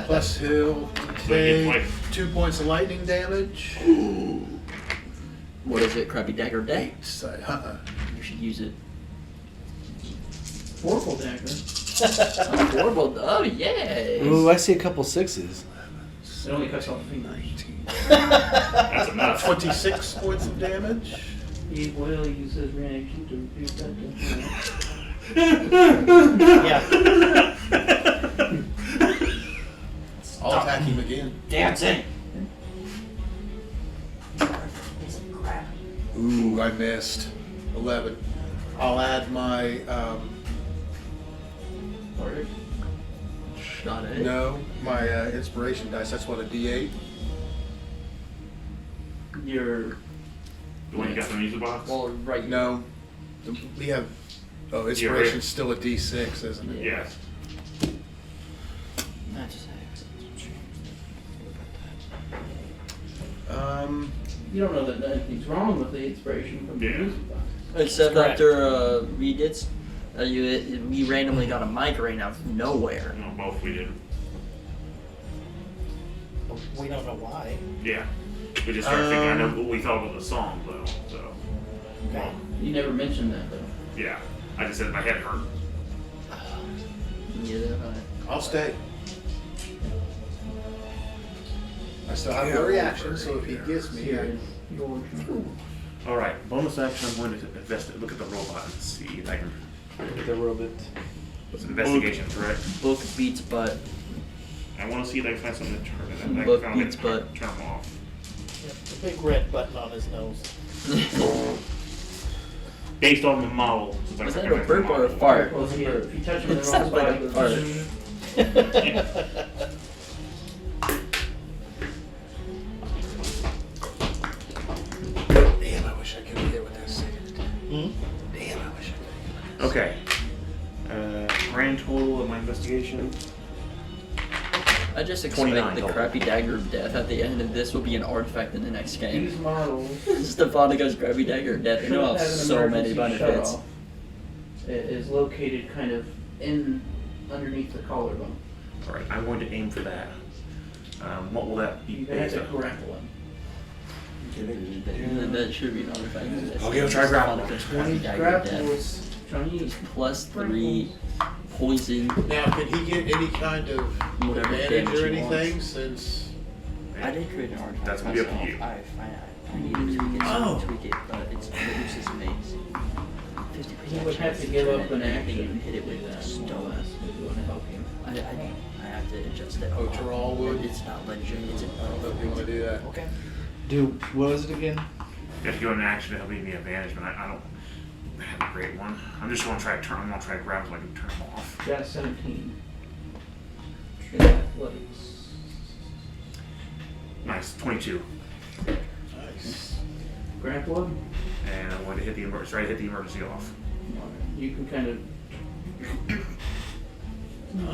Plus he'll So you get take like 2 points of lightning damage. What is it? Crappy dagger deck? You should use it. Oracle dagger. Horrible. Oh, yeah. Ooh, I see a couple 6s. It only cuts off fingers. that's enough. 26 points of damage. He will use his reaction to repeat that. Yeah. I'll attack him again. Dancing. Ooh, I missed. 11. I'll add my, Shot it. no, my inspiration dice. That's what, a D8? Your The one you got from the music box? Well, right. No. We have, oh, inspiration's still a D6, isn't it? Yeah. Not just you don't know that anything's wrong with the inspiration from the Yeah. music box. Except Correct. after we did, we randomly got a migraine out of nowhere. No, both we did. We don't know why. Yeah. We just started thinking, I know what we thought of the song, though. So, Okay. You never mentioned that though. yeah. I just said my head hurt. Yeah, I'll stay. I still have no reaction, so if he gives me, Here is your All right. Bonus action. I'm going to look at the robot and see if I can. The robot. It's an investigation, correct? book beats butt. I want to see if I can find something to turn it. I Book found it beats to butt. turn them off. Yeah, the big red button on his nose. Based on the model. since I Was that a recognize the burp or a model. fart? Well, if you touch him in It the wrong sounds like spot, a it goes fart. damn, I wish I could have hit with that second. Hmm? Damn, I wish I could. Okay. Grand total of my investigation. I just 29 expect the total. crappy dagger of death at the end of this will be an artifact in the next game. These models Stefanica's crappy dagger of death. You know should how have an so many emergency benefits. shutoff. It is located kind of in underneath the collarbone. All right. I'm going to aim for that. What will that be You have based to on? grapple him. That should be an artifact. Okay, I'll try grappling. Stefanica's crappy dagger of death. Grapples. Chinese. Plus 3 poison. Now, can he get any kind of Whatever advantage damage or he wants. anything since? I did create an artifact. That's gonna be up to myself. you. I need to tweak it. Oh. Tweak it, but it's reduces maze. 50% You would have chance to give turn up an anything action. and hit it with more or stone. less, if you want to help you. I have to adjust it. Oh, to roll wood? It's not legendary. It's I don't know if you want to do that. Okay. Dude, what was it again? You have to go into action to help give me advantage, but I don't have a great one. I'm just going to try to turn. I'm going to try to grab so I can turn them off. Got 17. In athletics. Nice, 22. Nice. Grapple him. And I'm going to hit the try to hit the emergency off. You can kind of.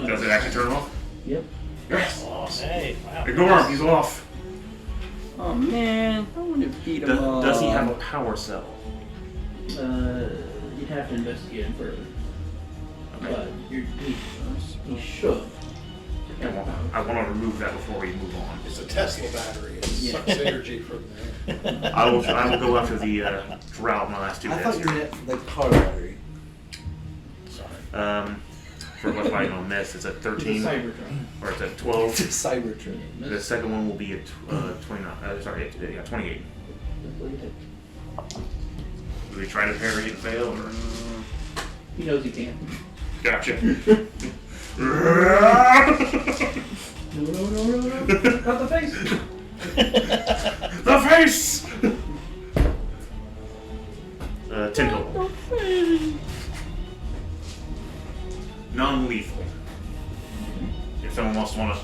Does it actually turn off? Yep. Yes. Hey, wow. Ignore him. He's off. Oh man, I want to beat him up. Does he have a power cell? You'd have to investigate him further. But he should. I want to remove that before we move on. It's a Tesla battery. It sucks energy from there. I will go after the drow my last two I hits. thought you meant like car battery. For what's fighting on this, it's at 13, It's a Cybertron. or it's at 12. Cybertron. The second one will be at 29. Sorry, 28. Do we try to parry and fail, or? He knows he can. Gotcha. No. Not the face. The face! 10 total. Non-lethal. If someone wants to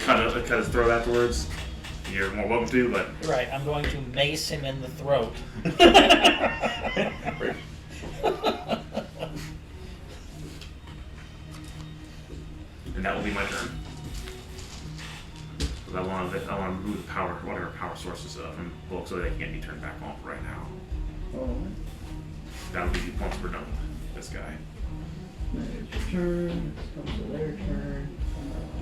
cut his throat afterwards, you're more welcome to, but... Right, I'm going to mace him in the throat. And that will be my turn. Because I want to remove the power, whatever power sources from books, so they can't be turned back on right now. Oh. That'll be once we're done with this guy. There's your turn. This comes to their turn.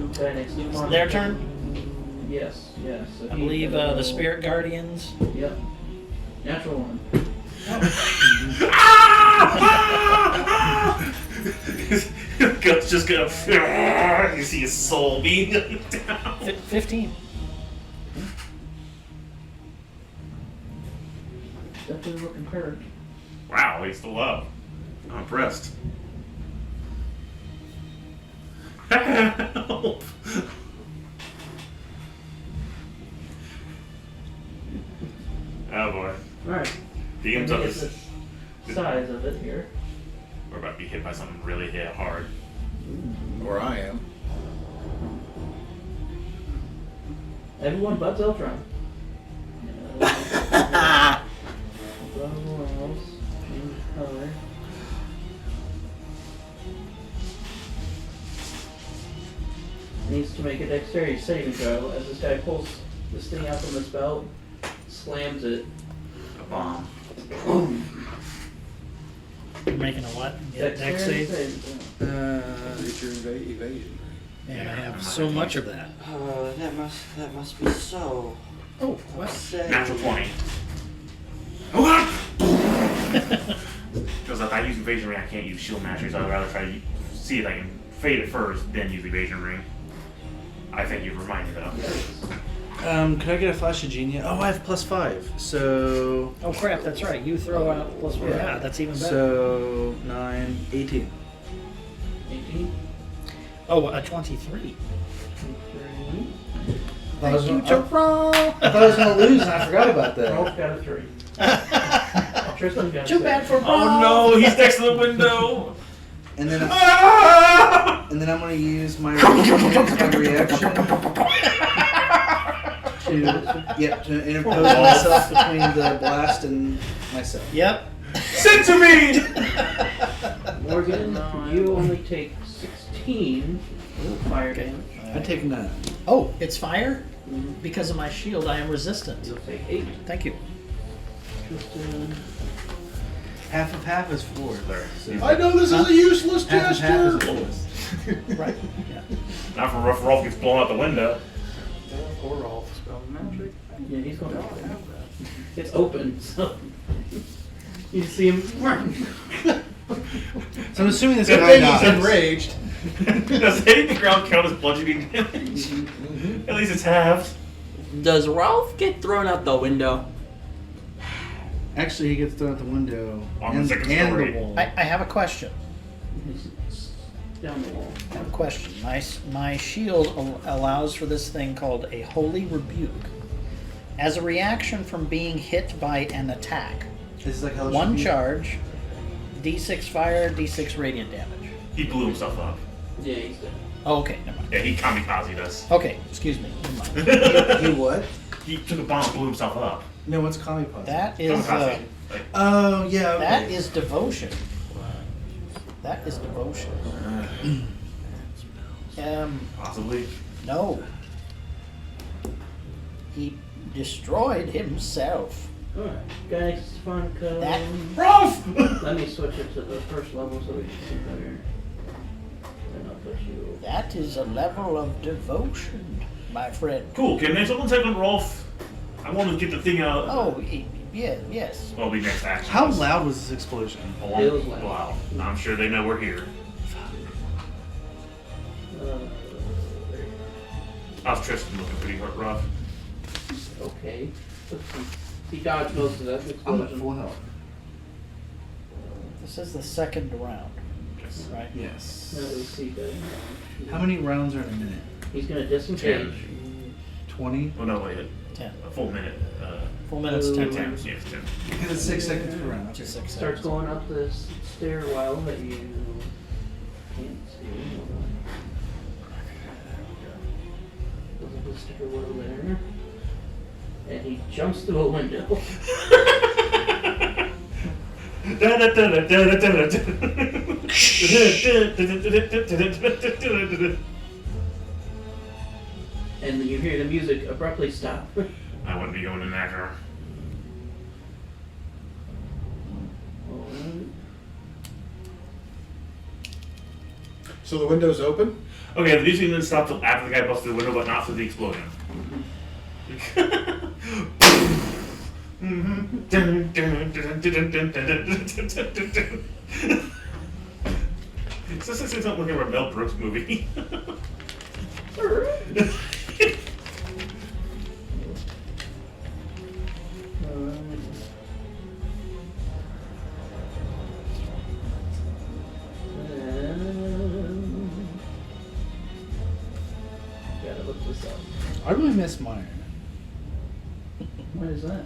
Okay, next one. Their turn? Yes. So I believe the Spirit Guardians. Yep. Natural one. Gut's just gonna. You see his soul being down. 15. Definitely looking hurt. Wow, he's still up. I'm impressed. Help! Oh boy. Alright. DM's up his. The size of it here. We're about to be hit by something really hard. Or I am. Everyone but Zeltron. Walls. Change color. Needs to make a dexterity saving throw as this guy pulls this thing out from his belt, slams it. A bomb. You're making a what? Yeah, dex save? saving throw. It's your evasion. Man, I have so much of that. That must be so. Oh, what? Natural 20. What? Because if I use evasion ring, I can't use shield mastery, so I'd rather try to see if I can fade it first, then use evasion ring. I think you've reminded me though. Could I get a flash of genius? Oh, I have +5. So. Oh crap, that's right. You throw out +1. Yeah, that's even better. So 9, 18. 18. Oh, a 23. I was Thank you, gonna- Jerome. I thought I was gonna lose, and I forgot about Rolf that. got a 3. Tristan got a Too 6. bad for Rob. Oh no, he's next to the window! And then, Ah! and then I'm gonna use my reaction to interpose myself between the blast and myself. Yep. Send to me! Morgan, you only take 16 fire damage. I take 9. Oh, it's fire? Because of my shield, I am resistant. You'll take 8. Thank you. Tristan. Half of half is 4. So I know this is a useless half of half is gesture. 4. Right. Yeah. Not for rough Rolf gets blown out the window. Or Rolf spell magic. Yeah, he's going to. It's open, so. You see him. So I'm assuming this Good guy thing he's dies. enraged. Does hitting the ground count as bludgeoning damage? At least it's halved. Does Ralph get thrown out the window? Actually, he gets thrown out the window On the and, second and story. the wall. I have a question. He's down the wall. I have a question. My shield allows for this thing called a Holy Rebuke. As a reaction from being hit by an attack, This is like how it one should be. charge, D6 fire, D6 radiant damage. He blew himself up. Yeah, he's dead. Oh, okay, never mind. Yeah, he kamikazed us. Okay, excuse me. Never mind. He what? He took a bomb and blew himself up. No, what's comic pause? That is Kamikaze. Like, Oh yeah. Okay. that is devotion. That is devotion. Possibly. No. He destroyed himself. Alright, guys, fun code. That Rolf! Let me switch it to the first level so we can see better. Then I'll put you. that is a level of devotion, my friend. Cool. Can I someone second Rolf? I want to get the thing out. Oh, yeah, yes. Well, be next action. How loud was this explosion? It was loud. Wow. I'm sure they know we're here. How's Tristan looking pretty rough? Okay. He dodged most of that I'm at explosion. full health. This is the second round, Yes. right? Yes. Now we see that. How many rounds are in a minute? He's gonna disengage. 20? Oh no, wait. 10. A full minute. Full minutes, 10 10. rounds. Yes, 10. Because it's 6 seconds per round. Just 6 Starts seconds. going up this stairwell that you can't see. Hold on. Goes up the stairwell there. And he jumps through a window. And you hear the music abruptly stop. I wouldn't be going in that car. So the window's open? Okay, the music didn't stop till after the guy busted the window, but not through the explosion. This is something like a Mel Brooks movie. Gotta look this up. I really miss Myron. What is that?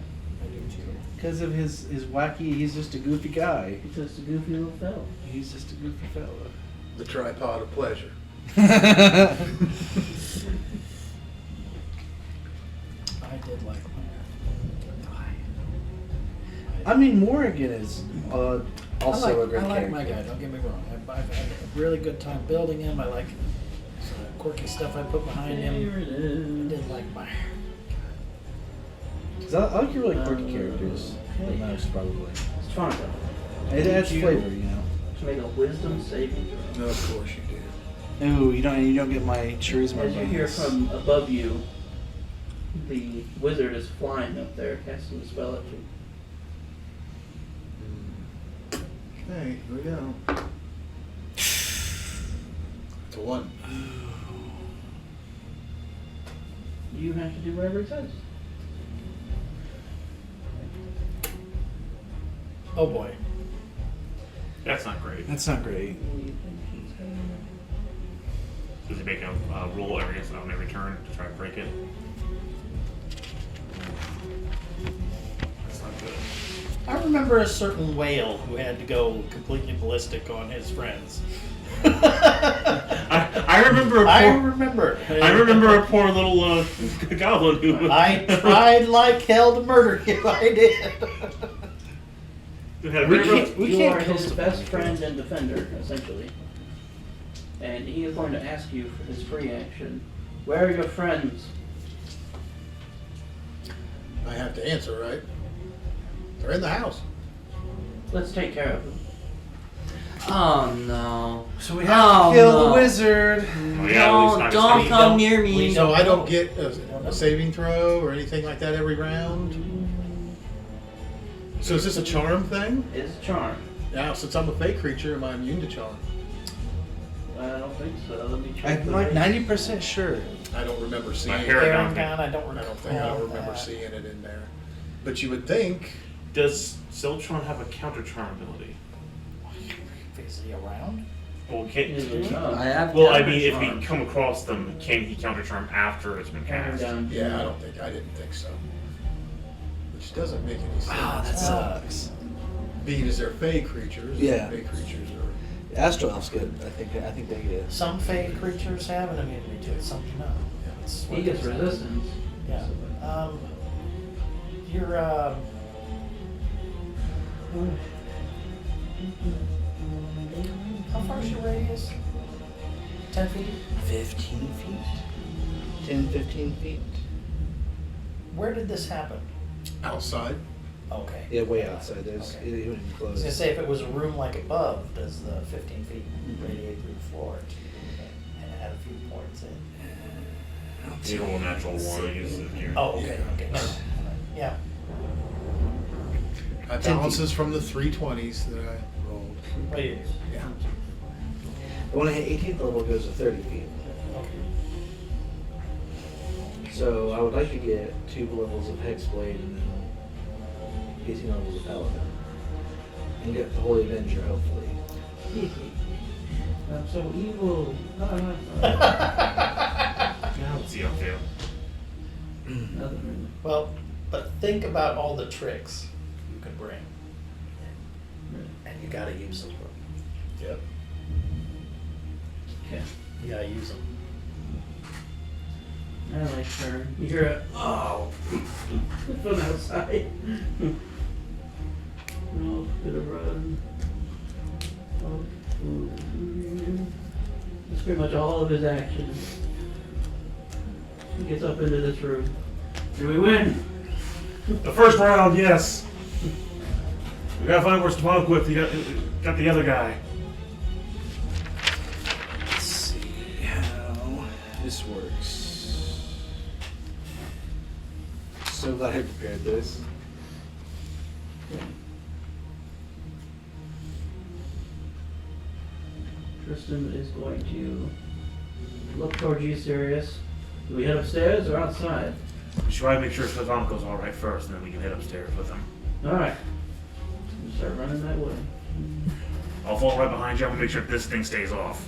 Because of his wacky, he's just a goofy guy. It's just a goofy little fellow. He's just a goofy fellow. The tripod of pleasure. I did like I mean, Morrigan is also a great I like character. my guy, don't get me wrong. I've had a really good time building him. I like some of the quirky stuff I put behind him. Here it I is. did like my... 'Cause I like your really quirky characters the most, probably. It's Toronto. It adds flavor, you know. To make a wisdom saving throw. No, of course you do. Ooh, you don't get my charisma As you hear bonus. from above you, the wizard is flying up there, casting a spell at you. Okay, here we go. It's a 1. You have to do whatever it says. Oh boy. That's not great. That's not great. Does he make a roll on every turn to try to break it? That's not good. I remember a certain whale who had to go completely ballistic on his friends. I remember. I remember. I remember a poor little goblin who. I tried like hell to murder you. I did. who had a We very can't- rough- we You can't are kill his stuff best like friend that. and defender, essentially. And he is going to ask you for his free action. Where are your friends? I have to answer, right? They're in the house. Let's take care of them. Oh no. So we have to kill no. the wizard. Oh, yeah, at least not Don't his come don't- near we me. So I don't get a saving throw or anything like that every round? So is this a charm thing? It's a charm. Now, since I'm a fake creature, am I immune to charm? I don't think so. Let me check. I'm the like rate. 90% sure. I don't remember seeing My it. hair- Paragon, I don't I recall. don't think I don't remember that. seeing it in there. But you would think, Does Siltron have a counter charm ability? Is he around? Well, can't. I have. Well, I mean, if counter we charm. come across them, can he counter charm after it's been cast? yeah, I didn't think so. Which doesn't make any sense. Wow, that sucks. Being as they're fey creatures, Yeah. fey creatures are. Astro Elf's good. I think they get. Some fey creatures have an immunity to it, some do not. That's what He gets it is. resistance. Yeah. You're, how far is your radius? 10 feet? 15 feet. 10, 15 feet. Where did this happen? Outside. Okay. Yeah, way outside. There's Okay. it wouldn't even I was close. gonna say, if it was a room like above, does the 15 feet radiate through the floor and add a few points in? You roll a natural one. I guess, if you're- Oh, okay, okay. Yeah. That 10 feet. balances from the 320s that I rolled. Wait. Yeah. When I hit 18th level, it goes to 30 feet. Okay. So I would like to get 2 levels of Hexblade and then 18 levels of Paladin. And get the Holy Avenger, hopefully. I'm so evil. Yeah, let's see how I feel. Nothing Well, but think about all the tricks you could bring. And you gotta use them. Yep. Okay. You gotta use them. I like turn. You hear a oh from outside. No, gonna run. Oh, that's pretty much all of his actions. He gets up into this room. Do we win? The first round, yes. We gotta find where Stefanik with. Got the other guy. Let's see how this works. So glad I prepared this. Tristan is going to look towards you, Sirius. Do we head upstairs or outside? We should probably make sure Stefaniko's all right first, and then we can head upstairs with him. All right. We start running that way. I'll fall right behind you. I'm gonna make sure this thing stays off.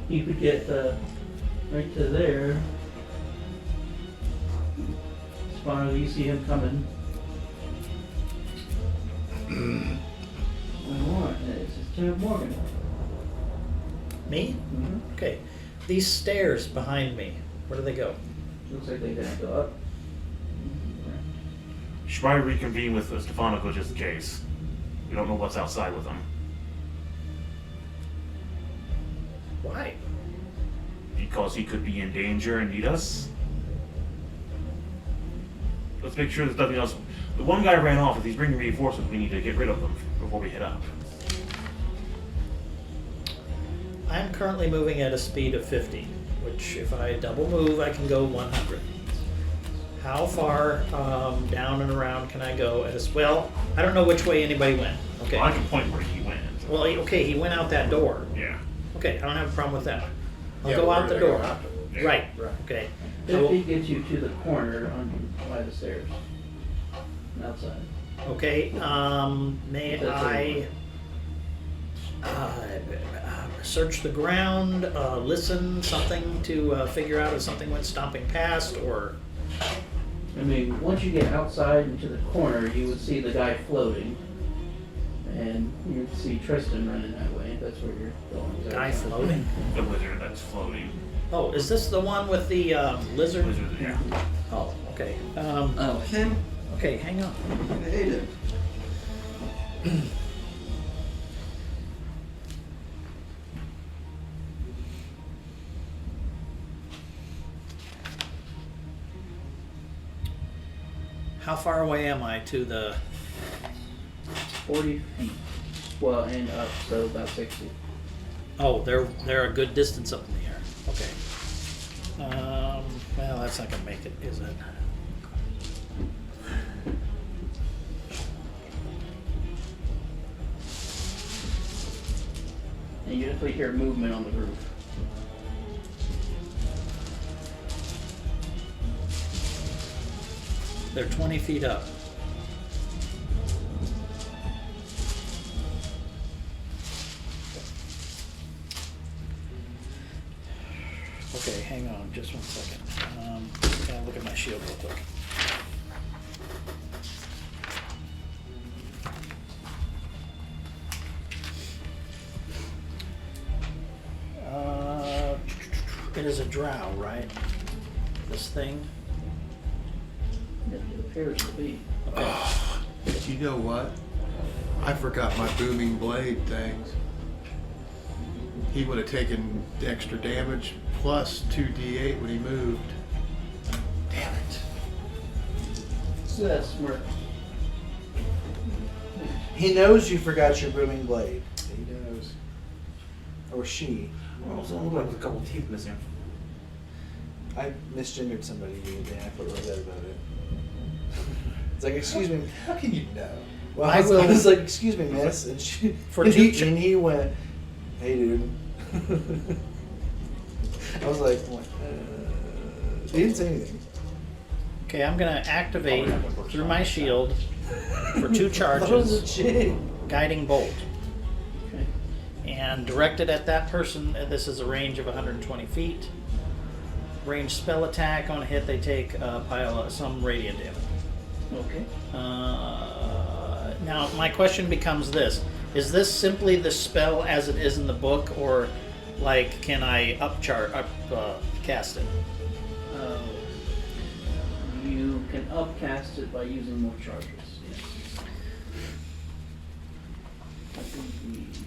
You could get right to there. Spawner, you see him coming. Alright, it's Lieutenant Morgan. Me? Mm-hmm. Okay. These stairs behind me, where do they go? Looks like they didn't go up. Should probably reconvene with Stefaniko just in case. We don't know what's outside with him. Why? Because he could be in danger and need us. Let's make sure there's nothing else. The one guy ran off. If he's bringing reinforcements, we need to get rid of them before we head up. I'm currently moving at a speed of 50, which if I double move, I can go 100. How far down and around can I go at a... Well, I don't know which way anybody went. Okay. Well, I can point where he went. Well, okay, he went out that door. Yeah. Okay, I don't have a problem with that. I'll Yeah, go where out the do they go door. out? Yeah. Right, okay. 50 gets you to the corner by the stairs. Outside. Okay, may That's I search the ground, listen, something to figure out if something went stomping past, or... I mean, once you get outside into the corner, you would see the guy floating. And you would see Tristan running that way. That's where you're going. Guy floating? The lizard that's floating. Oh, is this the one with the lizard? Lizard, yeah. Oh, okay. Oh, him? Okay, hang on. I hate him. How far away am I to the... 40 feet. Well, and up, so about 60. Oh, they're a good distance up in the air. Okay. Well, that's not gonna make it, is it? And you definitely hear movement on the roof. They're 20 feet up. Okay, hang on just 1 second. Gotta look at my shield real quick. It is a drow, right? This thing? It appears to be. Okay. You know what? I forgot my booming blade things. He would have taken the extra damage plus 2d8 when he moved. Damn it. So that's smart. He knows you forgot your booming blade. He knows. Or she. Also, look like a couple teeth missing. I misgendered somebody the other day. I felt really bad about it. It's like, excuse me. How can you know? Well, I I was, will- I was like, excuse me, miss. And she, For and, two and he went, hey, dude. I was like, what? He didn't say anything. Okay, I'm gonna activate through my shield for 2 That was a charges, chick. guiding bolt, Okay. and directed at that person. This is a range of 120 feet. Range spell attack. On a hit, they take some radiant damage. Okay. Now, my question becomes this: is this simply the spell as it is in the book, or like can I cast it? You can upcast it by using more charges. Yes. I believe.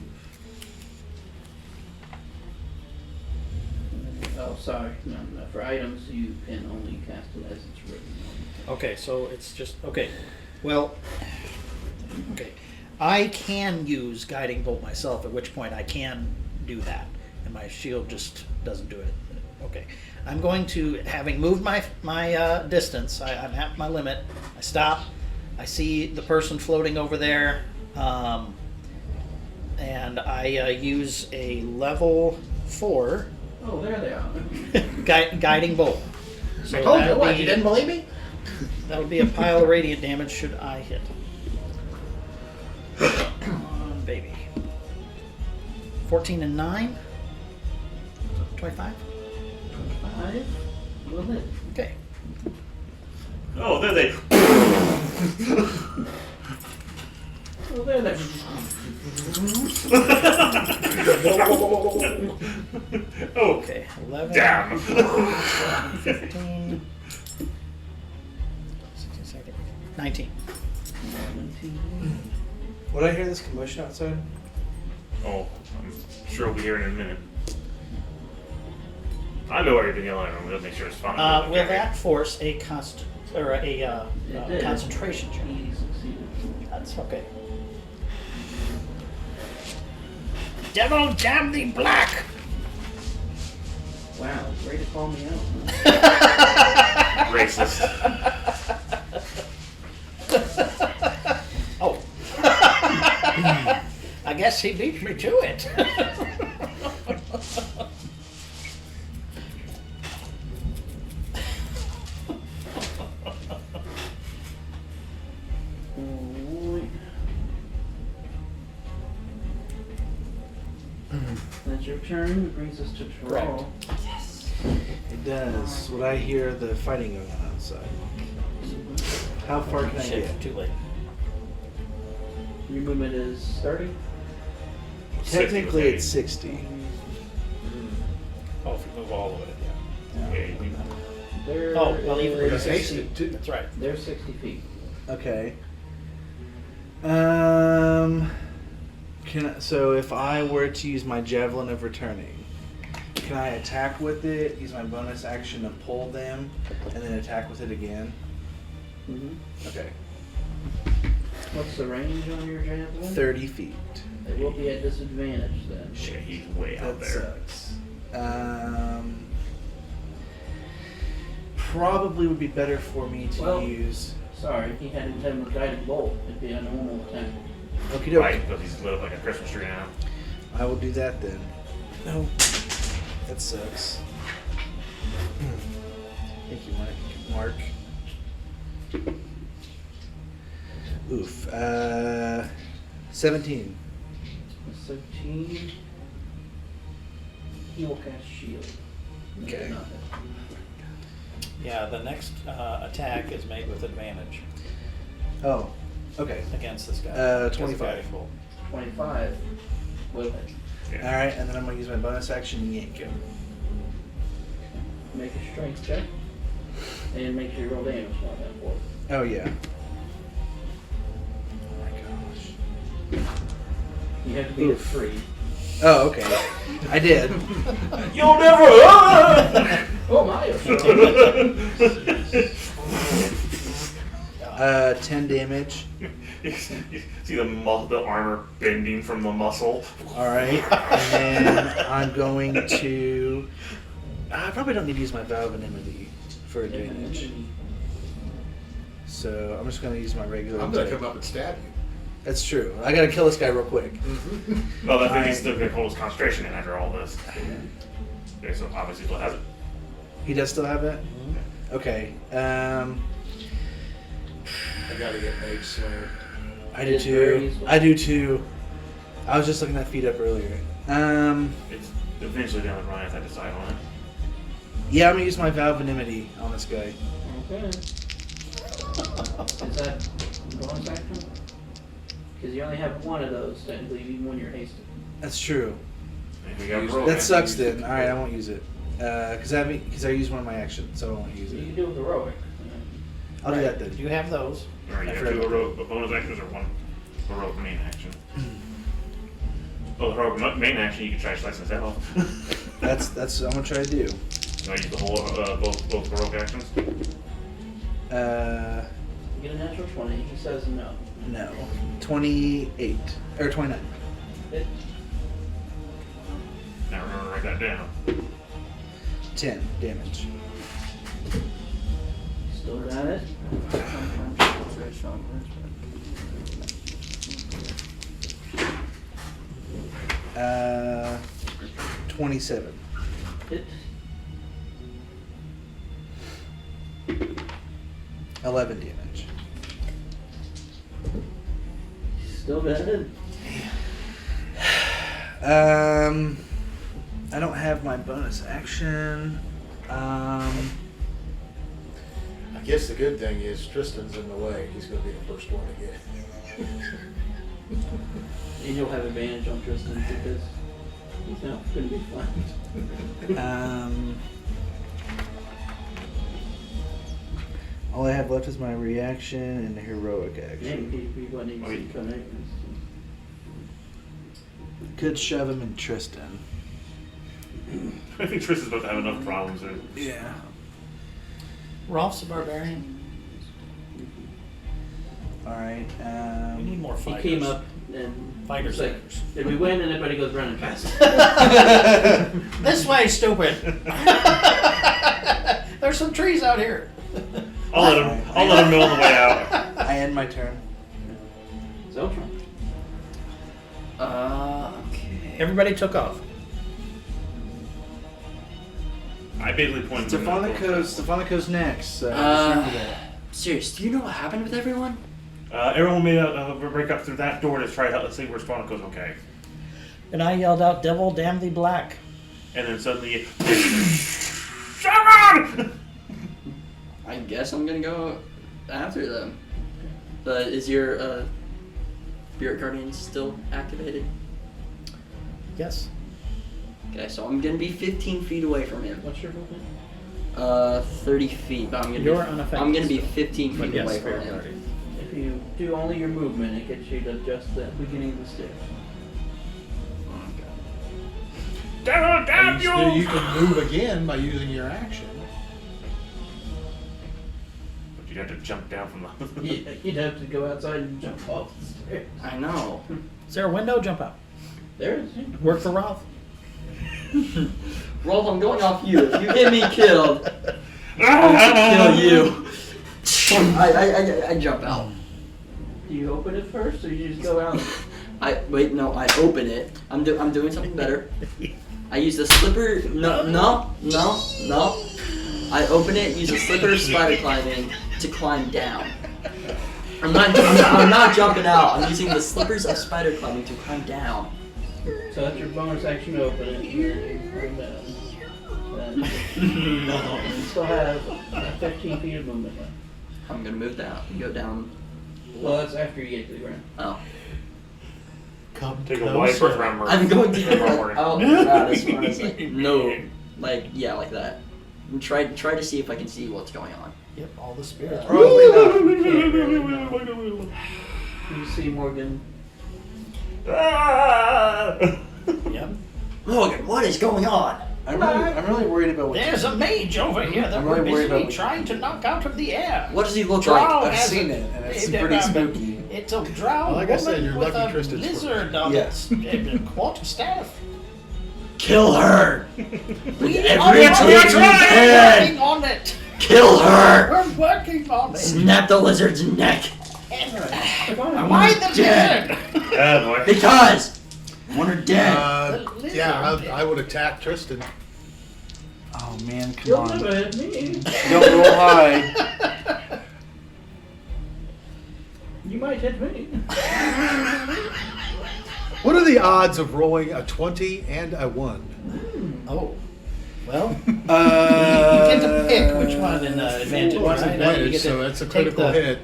Oh, sorry. No. For items, you can only cast it as it's written. Okay, so it's just okay. Well, okay, I can use guiding bolt myself. At which point I can do that, and my shield just doesn't do it. Okay, I'm going to, having moved my distance. I'm at my limit. I stop. I see the person floating over there, and I use a level 4 Oh, there they are. guiding bolt. So I told you that'll what, be- you didn't believe me? That'll be a pile of radiant damage should I hit. Come on, baby. 14 and 9? 25? 5. Will hit. Okay. Oh, there they. Oh, there they Oh, Okay. 11. damn. 15. 16, 17, 19. 17. Would I hear this commotion outside? Oh, I'm sure we'll be here in a minute. I know everything yelling at him. We'll make sure it's fine. Will that force a It did. concentration check? He succeeded. That's okay. Devil damn thee black! Wow, way to call me out. Racist. Oh. I guess he beats me to it. Alright. That's your turn. It brings us to Correct. draw. It does. Would I hear the fighting going on outside? How far can I Shit, get? too late. Your movement is 30. Technically, 60, it's 60. Oh, if you move all of it, yeah. Yeah, you- They're, Oh, well, even they're with 60. That's right. They're 60 feet. Okay. So if I were to use my javelin of returning, can I attack with it? Use my bonus action to pull them, and then attack with it again? Mm-hmm. Okay. What's the range on your javelin? 30 feet. It will be at disadvantage then. Shit, he's way out That there. sucks. Probably would be better for me to Well- use. Sorry, if he had him with guided bolt, it'd be a normal attack. Okie doke. Right, because he's lit up like a Christmas tree now. I will do that then. No, that sucks. Thank you, Mark. Oof. 17. 17. He will cast shield. Okay. Not hit. Yeah, the next attack is made with advantage Oh, okay. against this guy. 25. Guiding bolt. 25 will hit. Yeah. Alright, and then I'm going to use my bonus action and yank him. Make a strength check. And make sure you roll damage on that for it. Oh, yeah. You have to beat a 3. Oh, okay. I did. You'll never. Oh my! 10 damage. You see the armor bending from the muscle. All right, and then I'm going to. I probably don't need to use my Vow of Enmity for advantage, so I'm just going to use my regular. I'm gonna attack. come up and stab you. That's true. I got to kill this guy real quick. Well, I think he's still going to hold his concentration in after all this. Okay, so obviously still has it. He does still have it. Okay. I gotta get Mage Slayer. I do too. I do too. I was just looking that feed up earlier. It's eventually down to Ryan if I decide on it. Yeah, I'm gonna use my Vow of Enmity on this guy. Okay. Is that bonus action? Because you only have one of those technically, even when you're hasted. That's true. And we got Use roll That back. sucks then. All right, I won't use it. Because I used one of my actions, so I won't use You can it. do it with heroic. I'll do that then. You have those. Or you I have forgot two about heroic bonus actions or one heroic main action. Oh, the heroic main action you can try slicing his head off. That's I'm gonna try to do. So I use the whole both heroic actions. You get a natural 20. He says no. No. 28 or 29. It, Now remember to write that down. 10 damage. still got it. Very strong. 27. Hit. 11 damage. Still got it. I don't have my bonus action. I guess the good thing is Tristan's in the way. He's gonna be the first one to get it. And you'll have advantage on Tristan because he's not going to be flanked. All I have left is my reaction and the heroic And action. he wasn't even seeing connections. Could shove him in Tristan. I think Tristan's about to have enough problems. Yeah. Rolf's a barbarian. Alright. We need more He fighters. came up and Fighter was like, sailors. did we win? And everybody goes running fast. This way, stupid. There's some trees out here. I'll let him know on the way out. I end my turn. Zeltron. Okay. Everybody took off. I basically pointed to Stephanico's next, so just remember that. Serious, do you know what happened with everyone? everyone made a break up through that door to try to see where Stronico's okay. And I yelled out, "Devil, damn thee black." And then suddenly, Sharon! I guess I'm gonna go after them. But is your Spirit Guardian still activated? Yes. Okay, so I'm gonna be 15 feet away from him. What's your movement? 30 feet, but I'm gonna You're be, unaffected I'm gonna be still. 15 But feet yes, away Spirit from him. Guardian. If you do only your movement, it gets you to just the beginning of the stairs. Devil, damn You can move again by using your action. But you'd have to jump down from the... You'd have to go outside and jump off the stairs. I know. Is there a window? Jump out. There it is. Work for Rolf. Rolf, I'm going off you. If you get me killed, I'll kill you. I jump out. Do you open it first, or you just go out? I open it. I'm doing something better. I use the slipper. No. I open it. Use the slipper of spider climbing to climb down. I'm not jumping out. I'm using the slippers of spider climbing to climb down. So that's your bonus action to open it, and then you climb down. Then No. you still have 15 feet of movement left. I'm gonna move down. Go down. Well, that's after you get to the ground. Oh. Come Take a wide first round murder. I'm going to Yeah, like, worry. out loud as far as like no, like yeah, like that. And try to see if I can see what's going on. Yep, all the spirits. Probably not. You can't really know. You see Morgan Ah! Yep. Morgan, what is going on? I'm really worried about what. There's a mage over here that I'm we're really worried busy about what- trying to knock out of the air. What does he look Drow like? I've has seen a- it, and it's it- pretty um, spooky. It's a drow Like I said, woman you're with lucky a Tristan's lizard on Yes. its quarterstaff. Kill her! We every are tool you can. working on it. Kill her! We're working on it. Snap the lizard's neck. Why the Dead. lizard? Ah, boy. Because I want her dead. Yeah, I would attack Tristan. Oh man, come You'll on! never hit me. Don't roll high. You might hit me. What are the odds of rolling a 20 and a 1? Oh, well, You you get to pick which one in advantage. One's right? You advantage, get to so that's a take critical the- hit.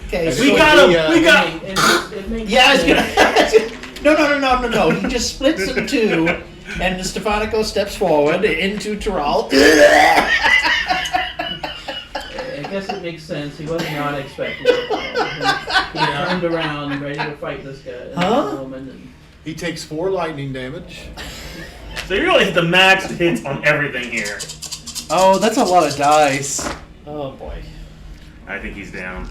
Okay, And so We it got would him! be, We got him! It makes yeah, I was sense. gonna. No. He just splits in two, and Stefanico steps forward into Terral. I guess it makes sense. He was not expecting it. He turned around, ready to fight this guy. Huh? This woman, and He takes 4 lightning damage. So you really hit the max hits on everything here. Oh, that's a lot of dice. Oh boy. I think he's down.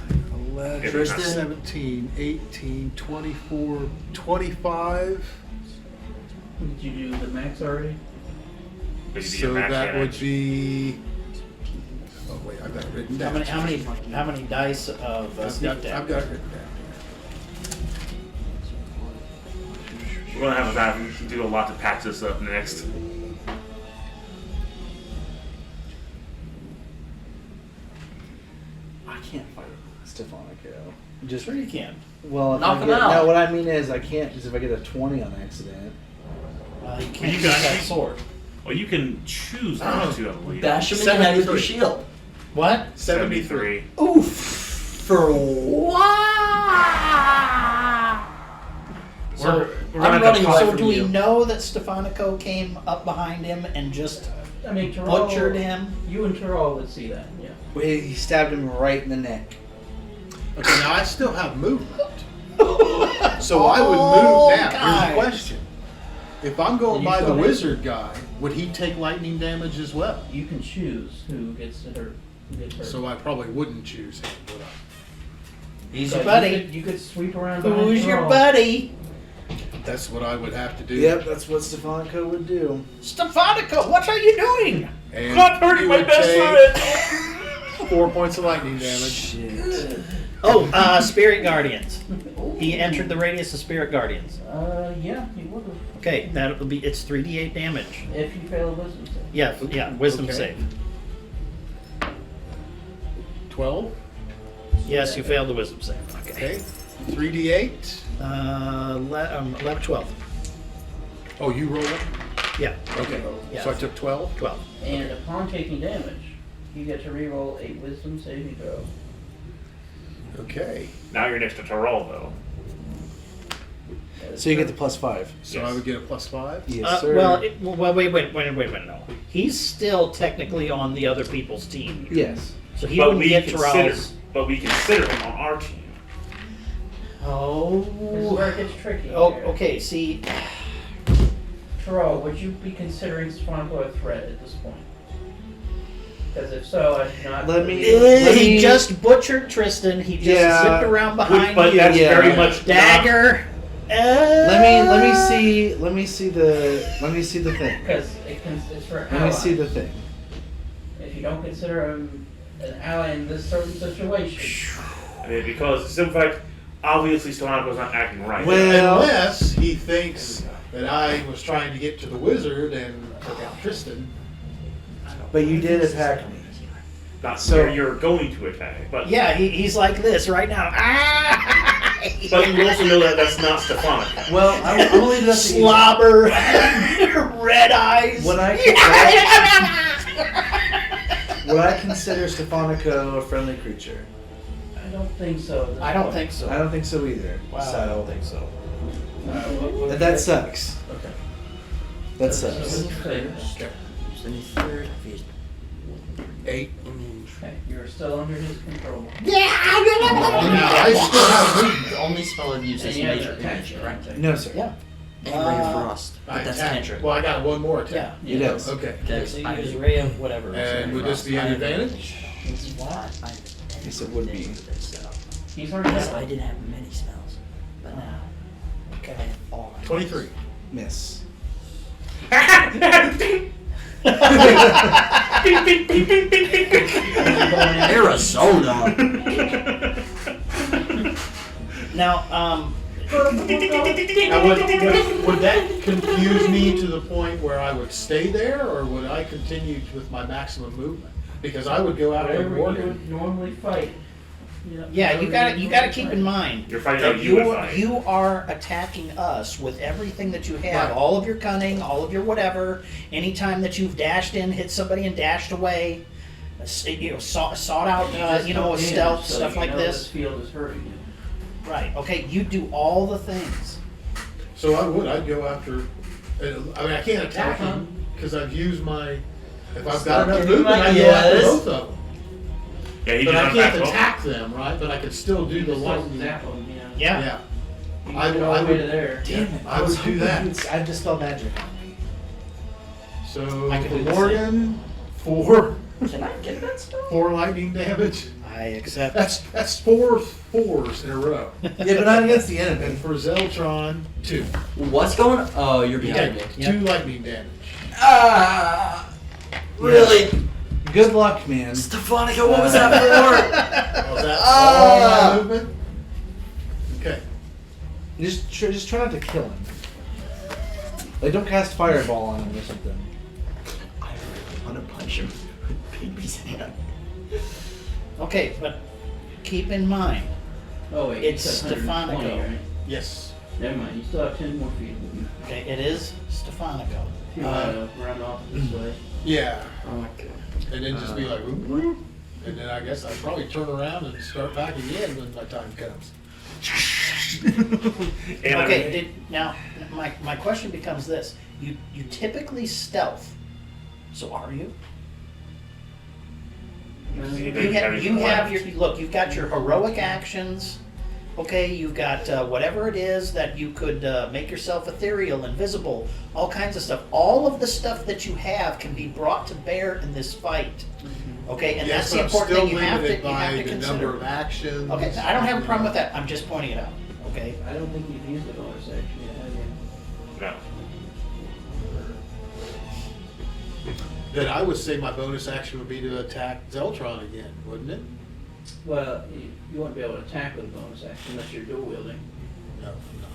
11, If Tristan? 17, 18, 24, 25. did you do the max already? But you do So your max that damage. would be. Oh wait, I've got it written How down. many dice of I've sneak got, I've damage? got it written down. We're gonna have to do a lot to patch this up next. I can't fight Stefanico. Just Sure you can. well, if Knock I him get, out. No, what I mean is I can't because if I get a 20 on accident. You can't You use got that it. sword. Well, you can choose not to, I believe. Bash him in the head with your 73. shield. What? 73. Oof. For what? So We're I'm gonna have running to away So from do we you. know that Stefanico came up behind him and just I mean, Terrell, butchered him? You and Terrell would see that, yeah. Wait, he stabbed him right in the neck. Okay, now I still have movement. So I would move now. Here's guys. the question. If I'm going You by the still have- wizard guy, would he take lightning damage as well? You can choose who gets hurt. Who gets hurt. So I probably wouldn't choose him, would I? He's So your buddy. You could sweep around. behind Who's your Terrell. buddy? That's what I would have to do. Yep, that's what Stefanico would do. Stefanico, what are you doing? And Not hurting you my would best take friend! 4 points of lightning damage. Shit. Oh, Spirit Guardians. He entered the radius of Spirit Guardians. Yeah, you would have. Okay, that'll be, it's 3d8 damage. If you fail a wisdom save. Yeah, wisdom Okay. save. 12. Yes, you failed the wisdom save. Okay. Okay. 3d8. 11, 12. Oh, you roll it? Yeah, Okay. Yeah. So I took 12. 12. And upon taking damage, you get to reroll a wisdom saving throw. Okay. Now you're next to Terrell, though. So you get the +5. So Yes. I would get a +5. Yes, sir. Well, wait, no. He's still technically on the other people's team. Yes. So he But wouldn't we get consider, Terrell's. but we consider him on our team. This is Oh. where it gets tricky. Oh, here. okay, see, Terrell, would you be considering Swanko a threat at this point? Because if so, I do not. Let me- he just butchered Tristan. He just Yeah. zipped around behind But you. that's Yeah. very much Dagger. Let me see the thing. Because it's for Let me see the thing. If you don't consider him an ally in this certain situation, I mean, because the simple fact, obviously Stefanico's not acting right. Well- Unless he thinks that I was trying to get to the wizard and took out Tristan. But you did attack me. Not So- where you're going to attack, but Yeah, he's like this right now. Ah! but you also know that that's not Stefanico. Well, I'm gonna leave it up to you. Slobber, red eyes. Would I consider Stefanico a friendly creature? I don't think so. at this I don't point. think so. I don't think so either. Wow, I So don't think so. that sucks. Okay. That So sucks. what's your favorite? Any third phase. 8. Okay, you're still under his control. Now I still have movement only spell I've used is And you have Nature an attack Image, skill, correct? right? No, sir. Yeah. And Ray of Frost. But that's attack. cantrip. Well, I got one more attack. Yeah. It is. Okay. Okay, So I you use do. ray of whatever. And would this be an advantage? Yes, it would be. He's already Because got I didn't have many spells, but now I have all. 23. Miss. Arizona. Now, Now, would that confuse me to the point where I would stay there, or would I continue with my maximum movement? Because I would go out and whatever you Morgan. would normally fight. yeah, you got to keep in mind. You're fighting that how you would fight. You are attacking us with everything that you have, Right. all of your cunning, all of your whatever. Anytime that you've dashed in, hit somebody, and dashed away, sought out, a stealth stuff like This this. field is hurting you. Right. Okay. You do all the things. So I'd go after. I mean, I can't attack him because I've used my. If I've Stop got enough giving movement, my I go after yes. both of them. Yeah, he But just I can't unpacked attack them, right? But I could still do You the just lightning. zap them, yeah. Yeah. Yeah. You I can would- go all I the way would- to there. Damn it. I would do that. I'd dispel magic. So I could do the Morgan, 4 Can I get that spell? 4 lightning damage. I accept. That's 4 4s in a row. Yeah, but not against the And enemy. for Zeltron, 2. What's going on? Oh, you're behind me. Yep. 2 lightning damage. Ah! Really? Good luck, man. Stefanica, what was that for? Oh, is that all Ah! my movement? Okay. Just try not to kill him. Like, don't cast fireball on him or something. I really want to punch him with Pigby's hand. Okay, but keep in mind, Oh wait, It's you said 120, Stefanica. right? Yes. Never mind, you still have 10 more feet. okay, it is Stefanico. If you want to run off this way. Yeah. Okay. And then just be like, whoop, whoop. And then I guess I'd probably turn around and start back again when my time comes. Okay, now my question becomes this: you typically stealth, so are you? You have your look. You've got your heroic actions. Okay, you've got whatever it is that you could make yourself ethereal, invisible, all kinds of stuff. All of the stuff that you have can be brought to bear in this fight. Okay, and Yes, that's the but I'm important still thing you have to limited by the consider. number of actions. Okay, I don't have a problem with that. I'm just pointing it out. Okay. I don't think you've used the bonus action yet, have you? No. Then I would say my bonus action would be to attack Zeltron again, wouldn't it? Well, you won't be able to attack with a bonus action unless you're dual wielding. No, I'm not.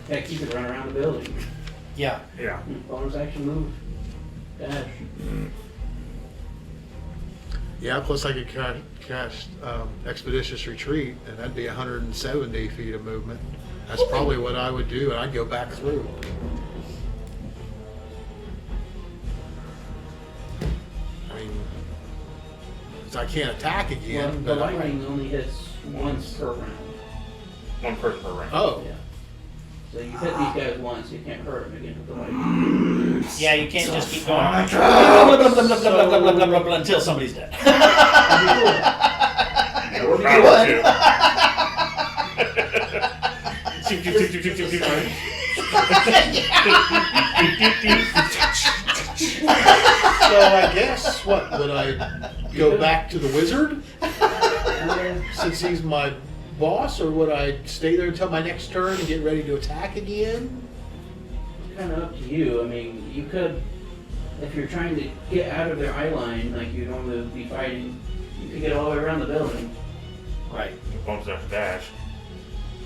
Yeah, keep it run around the building. Yeah. Yeah. Bonus action move. Dash. Yeah, plus I could cast Expeditious Retreat, and that'd be 170 feet of movement. That's probably what I would do, and I'd go back through. I mean, 'cause I can't attack Well, again, the but I, lightning only hits once per round. One person per round. oh, Yeah. So you hit these guys once, you can't hurt them again with the lightning. Yeah, you can't just keep going until somebody's dead. Yeah, we're proud of you. Choo, choo, choo, choo, choo, choo, choo, right? so I guess what would I go back to the wizard since he's my boss, or would I stay there until my next turn and get ready to attack again? It's kind of up to you. I mean, you could, if you're trying to get out of their eye line like you normally would be fighting, you could get all the way around the building. Right. Bonus after dash.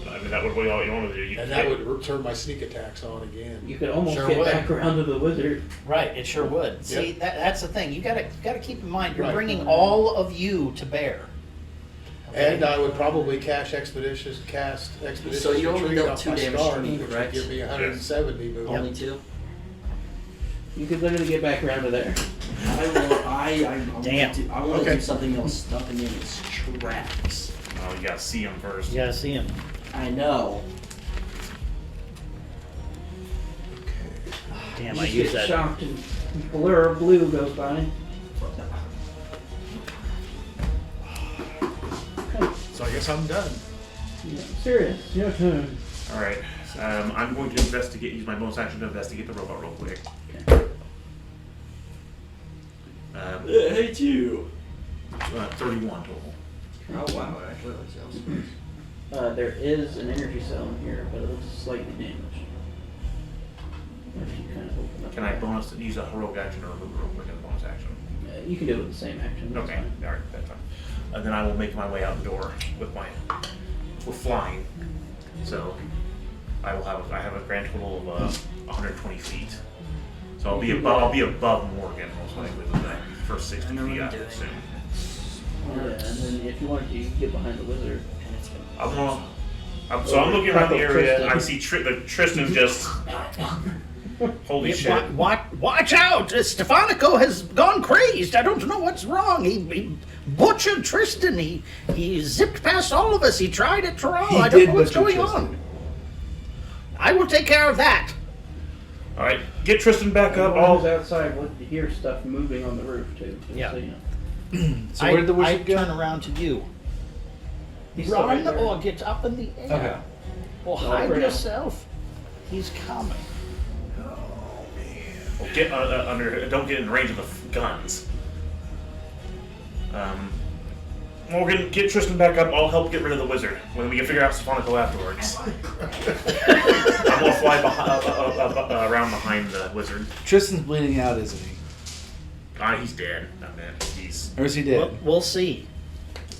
I mean, that would be all you want to do. You And that would turn my sneak attacks on again. You could almost Sure get would. back around to the wizard. Right, it sure would. See, Yep. that's the thing. You gotta keep in mind you're Right. bringing all of you to bear. And I would probably cast Expeditious So you only Retreat dealt off 2 my damage star, to me, which would correct? give me 170 movement. Only 2? You could literally get back around to there. I want Damn. to I want to Okay. do something that'll stop him in his tracks. Oh, you gotta see him first. You gotta see him. I know. Damn, You I just use get that. shocked and blur of blue goes by. So I guess I'm done. Yeah, serious, your turn. All right. I'm going to investigate. Use my bonus action to investigate the robot real quick. Okay. I hate you. 31 total. Oh wow, actually that sounds. There is an energy cell in here, but it looks slightly damaged. If you kind of open up. Can I bonus use a heroic action to remove it real quick as a bonus action? You can do it with the same action. That's Okay. fine. All right. That's fine. And then I will make my way out the door with my flying. So I have a grand total of 120 feet. So I'll be above Morgan most likely with the first 60 feet. I would assume. Yeah, and then if you wanted to, you can get behind the wizard. I'm looking around the area. I see Tristan just. Holy shit! Watch out! Stefanico has gone crazed. I don't know what's wrong. He butchered Tristan. He zipped past all of us. He tried at Terrell. I don't know what's going on. I will take care of that. All right, get Tristan back up. Everyone who's outside would hear stuff moving on the roof too. Yeah. So, you know. So where did the wizard go? turn around to you. He's still right Run there. or get up in the air. Okay. Or No, hide for now. yourself. He's coming. Get under. Don't get in range of the guns. Morgan, get Tristan back up. I'll help get rid of the wizard when we can figure out Stephanico afterwards. I'm gonna fly around behind the wizard. Tristan's bleeding out, isn't he? He's dead. Not dead. He's Or is he dead? We'll see.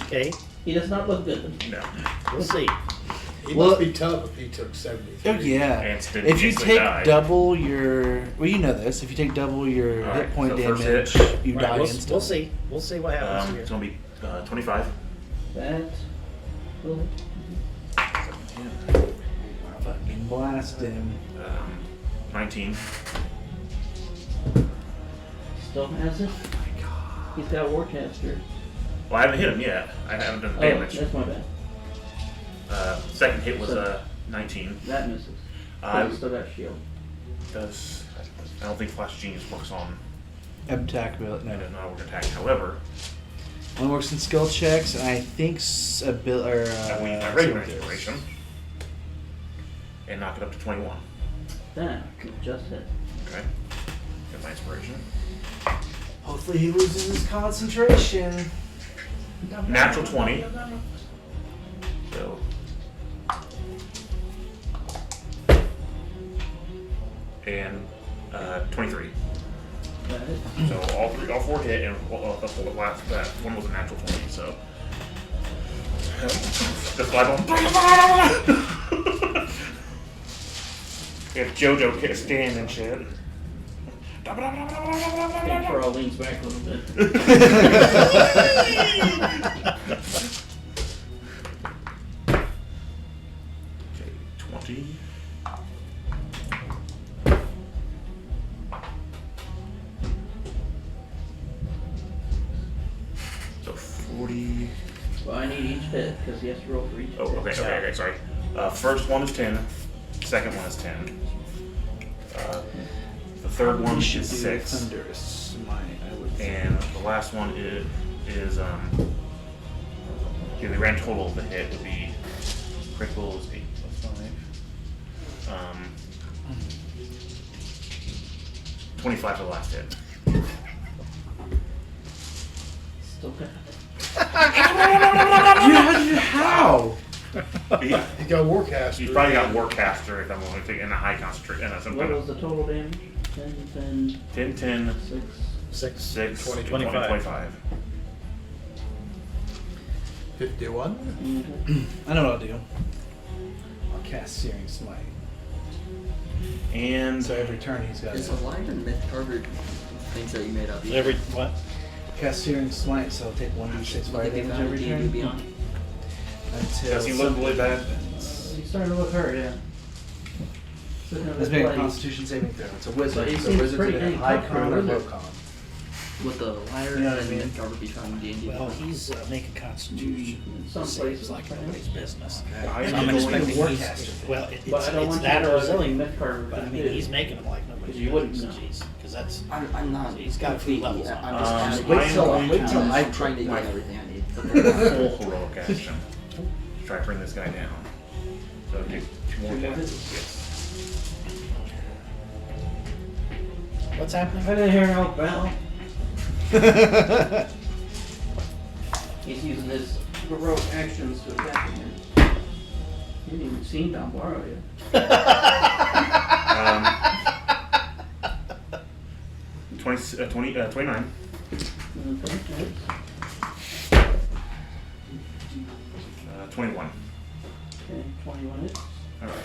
Okay? He does not look good. no. We'll see. He Well- must be tough if he took 73. Oh yeah. And still If you instantly take die. double your, well, you know this. If you take double your All hit right, point so first damage, hit. you Right, die we'll instantly. see. We'll see what happens It's here. gonna be 25. That will Fucking blast him. 19. still has it. He's got Warcaster. Well, I haven't hit him yet. I haven't done Oh, damage. that's my bad. Second hit was 19. That misses. He's still got shield. Does I don't think Flash Genius works on. Attack ability. It No. does not work attack. However, Only works in skill checks, and I think I will use my regular something. inspiration and knock it up to 21. That could just hit. Okay. Get my inspiration. Hopefully he loses his concentration. Natural 20. So. And 23. That hit. So all four hit, and the last that one was a natural 20. So. Just fly on. If JoJo can't stand and shit. And Troll leans back a little bit. Okay, 20. So 40. Well, I need each hit because he has to roll for each Oh, hit. okay, sorry. First one is 10. Second one is 10. The third one is 6. Thunderous smite, I would say. And the last one is yeah, the grand total of the hit would be critical is 8 plus 5. 25 for the last hit. Still got How? He, He got Warcaster. he's probably got Warcaster if I'm going to take in a high concentration. Some What kind was the total damage? 10, 10, 10, 6. 6, 20, 25. 25. 51. I know what I'll do. I'll cast Searing Smite. And So every turn he's got Is to a light and myth covered things that you made up? Every what? cast Searing Smite, so I'll take 1d6 fire Think they damage found every D&D turn. Beyond? Until does he look really bad? He's starting to look hurt, yeah. Sitting on Let's his make a bloody- Constitution saving throw. It's a wizard. But he So seems wizards pretty either dang high tough for a con or low wizard. con. with the liar You know what I and mean? Garber be found in D&D. Well, he's making Constitution. Some Seems places like nobody's business. I So am I'm going expecting to- he's, well, But I don't it's want that you or to resilient, Myth Carver but I can mean, do. he's making them like nobody's 'Cause you wouldn't business, know. geez, because that's, I'm not. He's got a few completely- levels on I'm it. just I asking. am Wait till going I'm to trying to my get everything I need. full heroic action. Try to bring this guy down. So do 2 more attacks. Yes. what's happening? I didn't hear no bell. He's using his heroic actions to attack him. You didn't even see Don Barrow yet. 29. Okay. 21. Okay, 21 hits. Alright.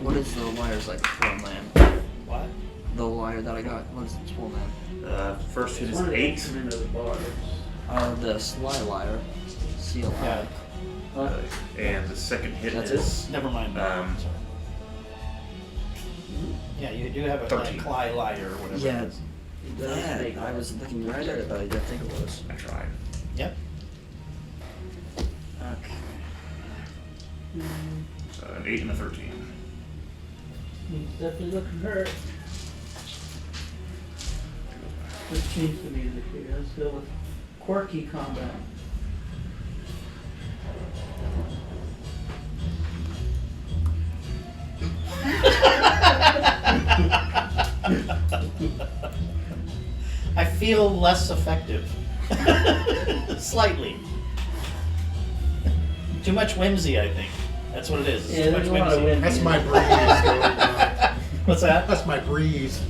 What is the liar's like full name? What? The liar that I got. What is its full name? First hit is One of the 8. come into the bars. The sly liar. Seal Yeah. liar. And the second hit That's is Never mind. Um, Yeah, you do have a 13. Cly liar or whatever Yeah. it is. Yeah, I was looking right at it, but I didn't think it was. I tried. Yep. Okay. An 8 and a 13. He's definitely looking hurt. Let's change the music here. Let's go with quirky combat. I feel less effective. Slightly. Too much whimsy, I think. That's what it is. It's Yeah, too there's much a lot of whimsy. That's my breeze. Going on. What's that? That's my breeze.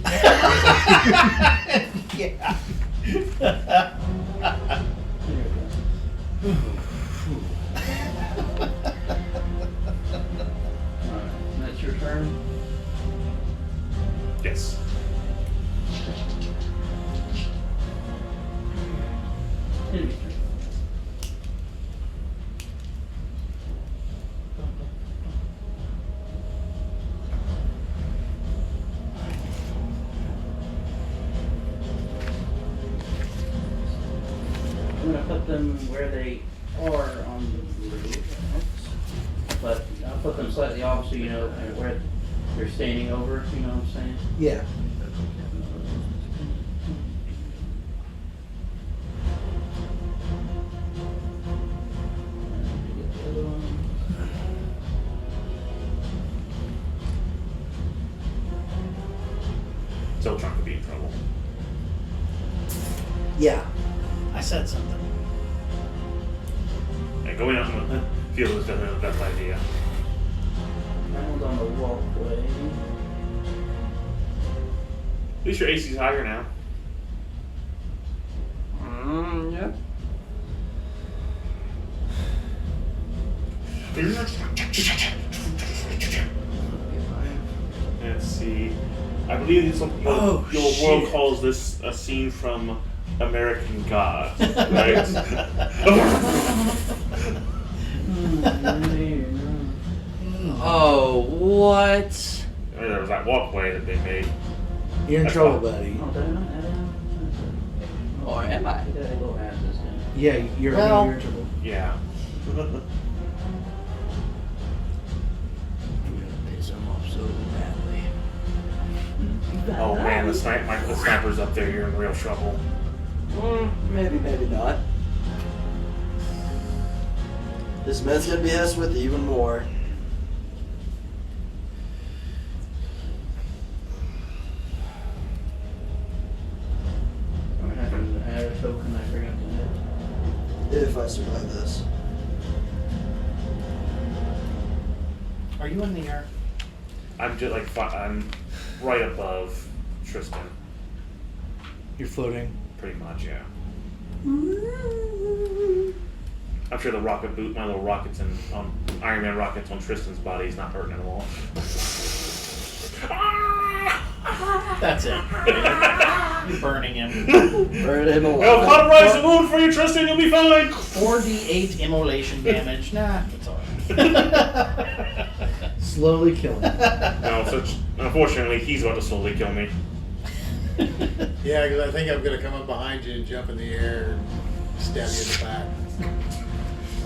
Yeah. There we go. Alright, that's your turn. Yes. Enemy's turn. I'm gonna put them where they are on the roof, but I'll put them slightly off so you know kind of where they're standing over, if you know what I'm saying. Yeah. Get the other one. Still trying to be in trouble. Yeah. I said something. And going out in the field is definitely the best idea. That one's on the walkway. At least your AC's higher now. Yeah. Let's see. I believe your world calls this a scene from American Gods, right? Oh, what? There was that walkway that they made. You're in That's trouble, fine. buddy. Oh, did I not add it? Or am I? I gotta go add this in. Yeah, you're Well- in trouble. Yeah. I'm gonna piss him off so badly. Oh man, the sniper's up there. You're in real trouble. Maybe, maybe not. This man's gonna be us with even more. I'm having to add a token I forgot to add. If I survive this. Are you in the air? I'm just like I'm right above Tristan, You're floating. pretty much. Yeah. I'm sure the rocket boot, my little rockets and Iron Man rockets on Tristan's body is not hurting at all. Ah! That's it. You're burning him. Burn him alive. Well, cauterize the wound for you, Tristan. You'll be fine. 4d8 immolation damage. Nah, it's alright. Slowly killing him. No, unfortunately, he's about to slowly kill me. Yeah, because I think I'm gonna come up behind you and jump in the air and stab you in the back.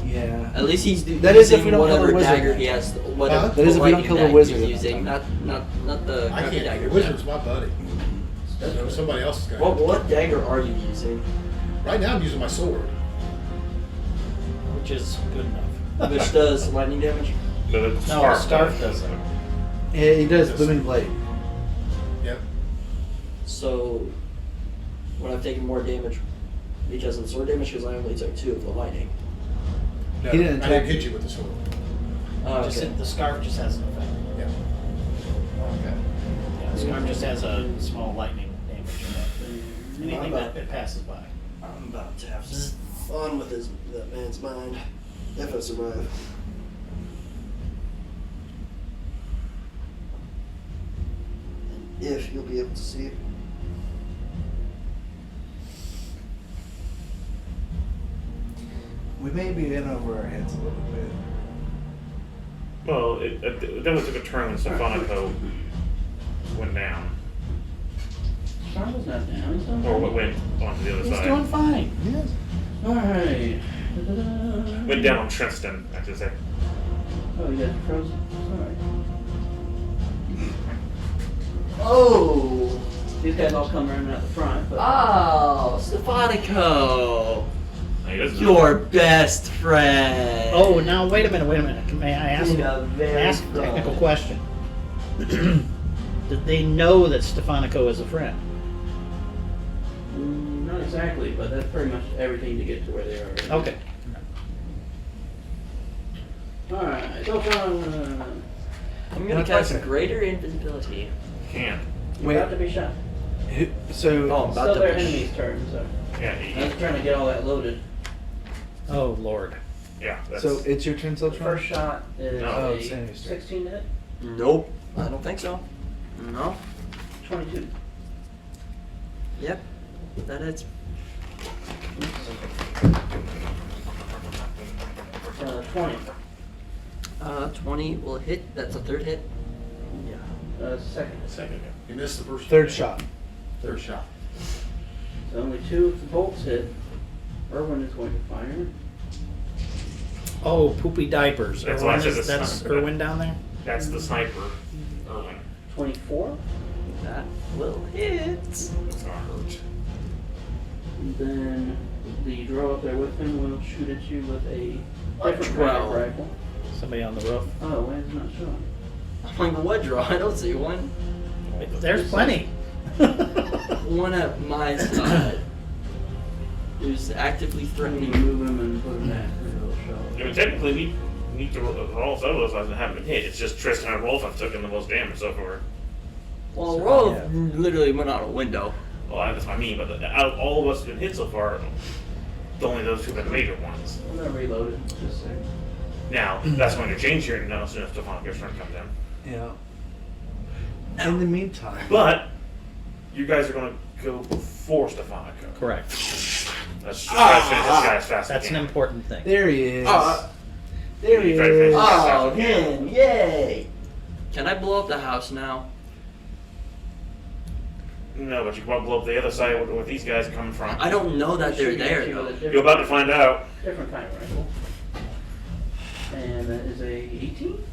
Yeah. At least he's That is if using we don't kill whatever the wizard. dagger he has. Whatever Huh? That is if we don't lightning kill the dagger wizard he's at that using, not the I crappy can't. dagger. The wizard's my buddy. So somebody else is gonna. What dagger are you using? Right now I'm using my sword. Which is good enough. Which does lightning damage? The No, a scarf does it. Yeah, he does booming blade. Yep. So, when I've taken more damage because of the sword damage, because I only took 2 of the lightning. No, He didn't I attack didn't hit you with the sword. Oh, Just okay. the scarf just has an effect. Yeah. Okay. Yeah, the scarf just has a small lightning damage in it. Anything that it passes by. I'm about to have fun with that man's mind. If I survive. And if you'll be able to see it. We may be in over our heads a little bit. Well, it definitely took a turn when Stephanico went down. Charlie's not down. He's not Or down. went onto the other He's side. doing fine. Yes. Alright. Went down on Tristan, I should say. Oh, you got frozen? Sorry. Oh! These guys all come running out the front, but Oh, Stephanico! He doesn't know. Your best friend! Oh, now wait a minute. May I ask, Yeah, very ask a technical right. question? Did they know that Stephanico is a friend? not exactly, but that's pretty much everything to get to where they are. Right? Okay. Alright, so I'm gonna One cast second. Greater Invisibility. Can't. you're about to be shot. So, Oh, I'm about Still to their be enemy's turn, so Yeah, I was trying to get all that loaded. Oh, Lord. yeah. That's, so it's your turn, The Siltron? first shot is No. Oh, a Sammy's turn. 16 to hit, Nope. I don't think so. No. 22. Yep. That hits. 20. 20 will hit. That's a 3rd hit. Yeah. Second. second. You missed the first. Third shot. Third shot. So only 2 of the bolts hit. Irwin is going to fire. Oh, poopy diapers. That's why I said the That's sniper. Irwin down there? That's the sniper. Irwin. 24. That will hit. It's gonna hurt. And then the draw up there with him will shoot at you with a different 12. kind of rifle. Somebody on the roof? Oh, why is it not showing? I'm like, what draw? I don't see one. There's plenty. One at my side. Who's actively Let me threatening. move him and put him back. It'll I show. mean, technically, we need to roll some of those and haven't been hit. It's just Tristan and Rolf have taken the most damage so far. Well, Rolf literally went out a window. Well, that's what I mean, but out of all of us who've been hit so far, only those two have been the major ones. I'm gonna reload it. Just a second. Now, that's going to change here now as soon as Stefanico's turn comes in. Yeah. In the meantime, But, you guys are going to go before Stefanico. Correct. Let's try to finish this guy as fast as That's we an can. important thing. there he is. There he is. Oh, him! Yay! Can I blow up the house now? No, but you can blow up the other side where these guys are coming from. I don't know that they're Shooting at there you with a though. different- You're about to find out. Different kind of rifle. And that is a 18.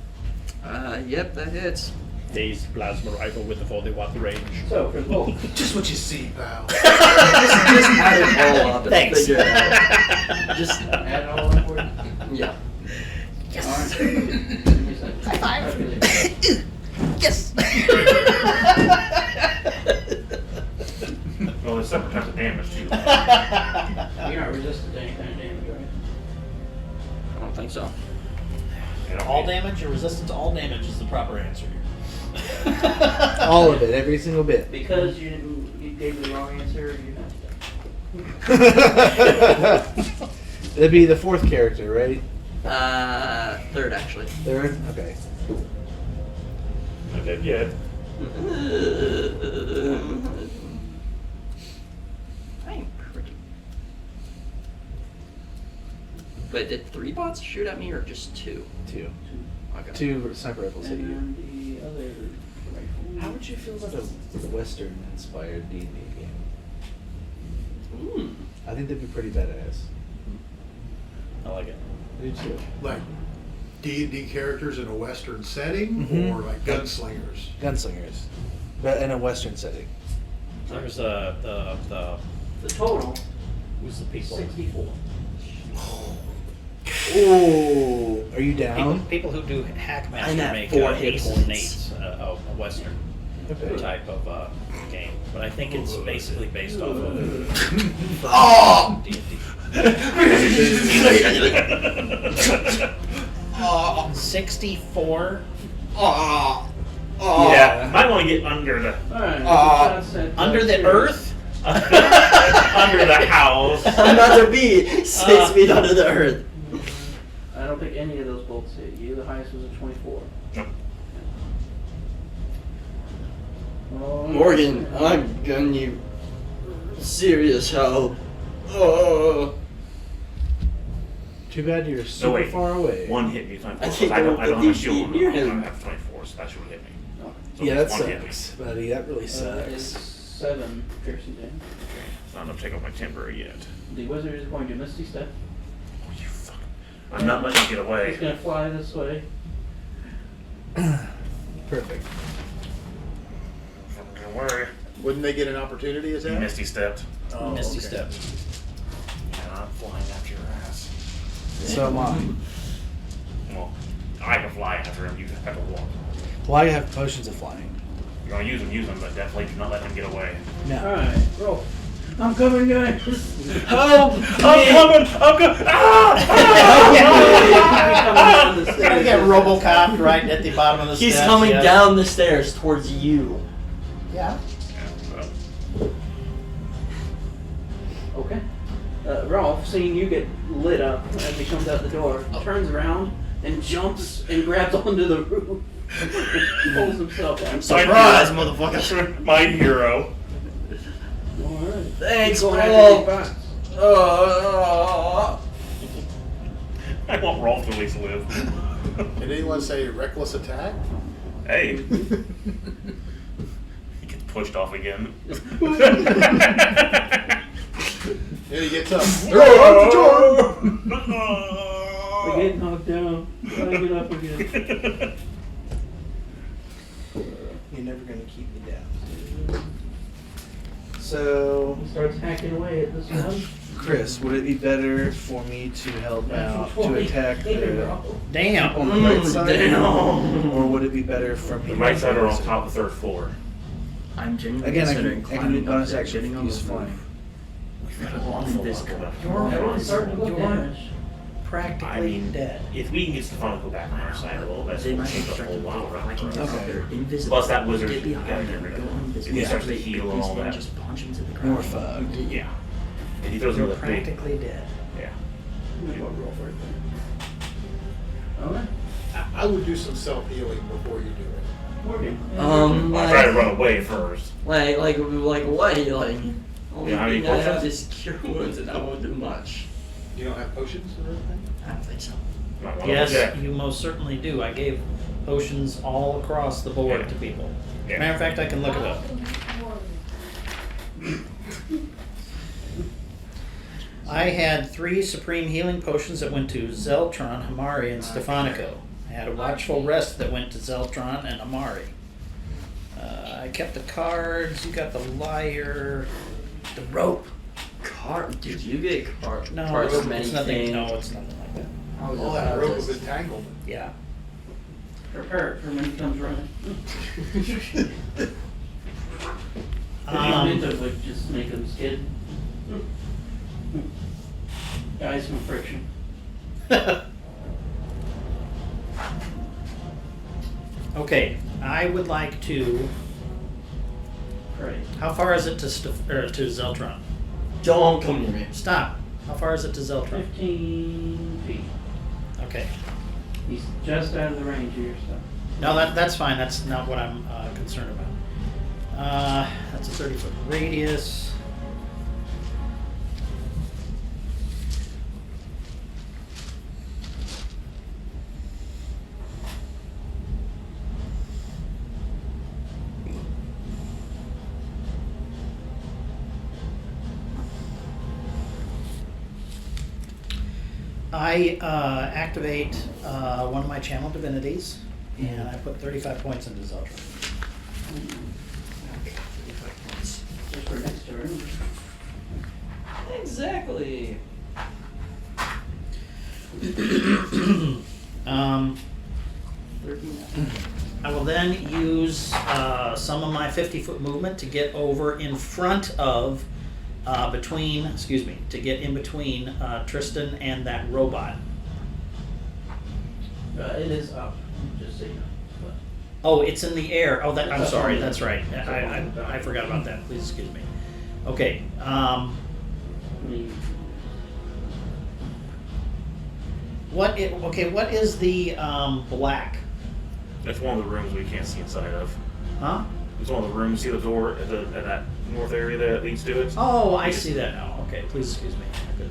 Yep, that hits. Dazed plasma rifle with the 40-watt range. So for the bolt, Just what you see, pal. Just add it all up and Thanks. figure it out. Just, add it all in for you. yeah. Alright. Give me a second. High five. Yes! Well, there's separate types of damage, too. You're not resistant to any kind of damage, right? I don't think so. You know, All damage or resistant to all damage is the proper answer here. All of it, every single bit. Because you gave the wrong answer, you have to. It'd be the 4th character, right? 3rd actually. 3rd? Okay. Not dead yet. I'm pretty. Wait, did 3 bots shoot at me or just 2? 2. Okay. 2 sniper rifles hit you. And the other rifle. How would you feel about a Western-inspired D&D game? I think they'd be pretty badass. I like it. I do too. Like D&D characters in a Western setting, Mhm. or like gunslingers? Gunslingers, but in a Western setting. There's the The total, who's the people? 64. Oh, are you down? People who do I'm Hackmaster at make 4 hit Equal points. Nates, a Western Okay. type of game, but I think it's basically based off of Oh! D&D. 64. Yeah, might want to get under the Alright. Under the earth? under the house. I'm about to be 6 feet under the earth. I don't think any of those bolts hit you. The highest was a 24. Nope. Oh, Morgan, I'm gonna need serious help. Oh. Too bad you're super wait. far away. One hit me. Fine. I I can't don't go have a 50 shield on feet near me. I him. don't have 24, so that should hit me. So Yeah, that one hit me. sucks, buddy. That really It's sucks. 7 piercing damage. So I'm not taking off my temporary yet. The wizard is going to Misty Step. Oh, you fuck. I'm not letting you get away. He's going to fly this way. Perfect. Fucking get away. Wouldn't they get an opportunity as You that? misty stepped. Oh, Misty okay. Step. Yeah, I'm flying after your ass. So am I. Well, I can fly after him. You just have to walk. Well, I have potions of flying. You're gonna use them, but definitely do not let him get away. No. Alright, roll. I'm coming, guys. Help! I'm coming! Gonna get Robocop right at the bottom of the He's steps. coming yeah. down the stairs towards you. Yeah. Okay. Rolf, seeing you get lit up as he comes out the door, turns around and jumps and grabs onto the roof. Pulls himself out. Surprise, motherfucker. My hero. Alright. Thanks, Going Rolf. after these bots. I want Rolf to at least live. Did anyone say reckless attack? Hey. He gets pushed off again. And he gets up. I get knocked down. I get up again. You're never gonna keep me down. So, He starts hacking away at this one. Chris, would it be better for me to help out to attack the Damn. on the right side, Damn. or would it be better for me? The to right side are on help top of the third floor. I'm genuinely Again, I considering can do climbing up bonus there, action getting on use this flying. roof. We've got an awful This lot guy. of that. Everyone's starting to look damage. Practically I mean, dead. if we can get Stefano to go back on our side a little bit, They we'll might take be the whole striking while forward. I can around. get Okay. there invisible. Plus that wizard Get behind gotta him, get rid go of it. invisible. If he starts to Activate heal and all instant, that. just punch him to the More ground. fucked. Yeah. If he throws You're another big, practically dead. yeah. I'm gonna go roll for it then. Okay. I would do some self-healing before you do it. Morgan. I'll try to run away first. like what? Like, only Yeah, how many thing I have potions? is cure wounds, and that won't do much. You don't have potions or anything? I don't think so. Not one Yes, of them. you most certainly do. I gave potions all across the board Yeah. to people. Yeah. Matter of fact, I can look it up. I had 3 supreme healing potions that went to Zeltron, Hamari, and Stefanico. I had a watchful rest that went to Zeltron and Amari. I kept the cards. You got the lyre, the rope. Did you get No, cards of many it's nothing. things? No, it's nothing like that. I was All about that to rope of just- entanglement. Yeah. Prepare it for when he comes running. Um, Like just make him skid. Guys, some friction. Okay, I would like to. Right. How far is it to to Zeltron? Don't come near me. Stop. How far is it to Zeltron? 15 feet. Okay. He's just out of the range of your stuff. No, that's fine. That's not what I'm concerned about. That's a 30-foot radius. I activate one of my channel divinities, and I put 35 points into Zeldra. Just for next turn. Exactly. um, 39. I will then use some of my 50-foot movement to get over in front of, to get in between Tristan and that robot. It is up, just so you know. But Oh, it's in the air. Oh, I'm It's up sorry. on the- That's right. it's up on the I dock. forgot about that. Please excuse me. Okay. I mean, What is the black? That's one of the rooms we can't see inside of. Huh? It's one of the rooms. See the door at that north area that leads to it? Oh, I see that now. Okay, please excuse me. Good.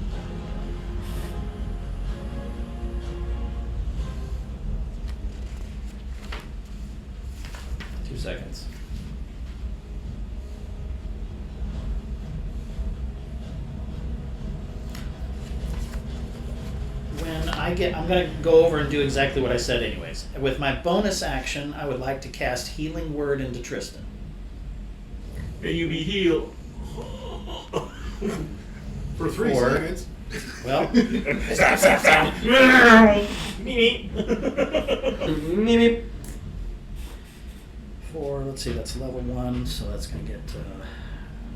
2 seconds. I'm gonna go over and do exactly what I said anyways. With my bonus action, I would like to cast Healing Word into Tristan. May you be healed. For 3 Or- seconds. Well, Stop. Me. Mimi. for, let's see, that's level 1, so that's gonna get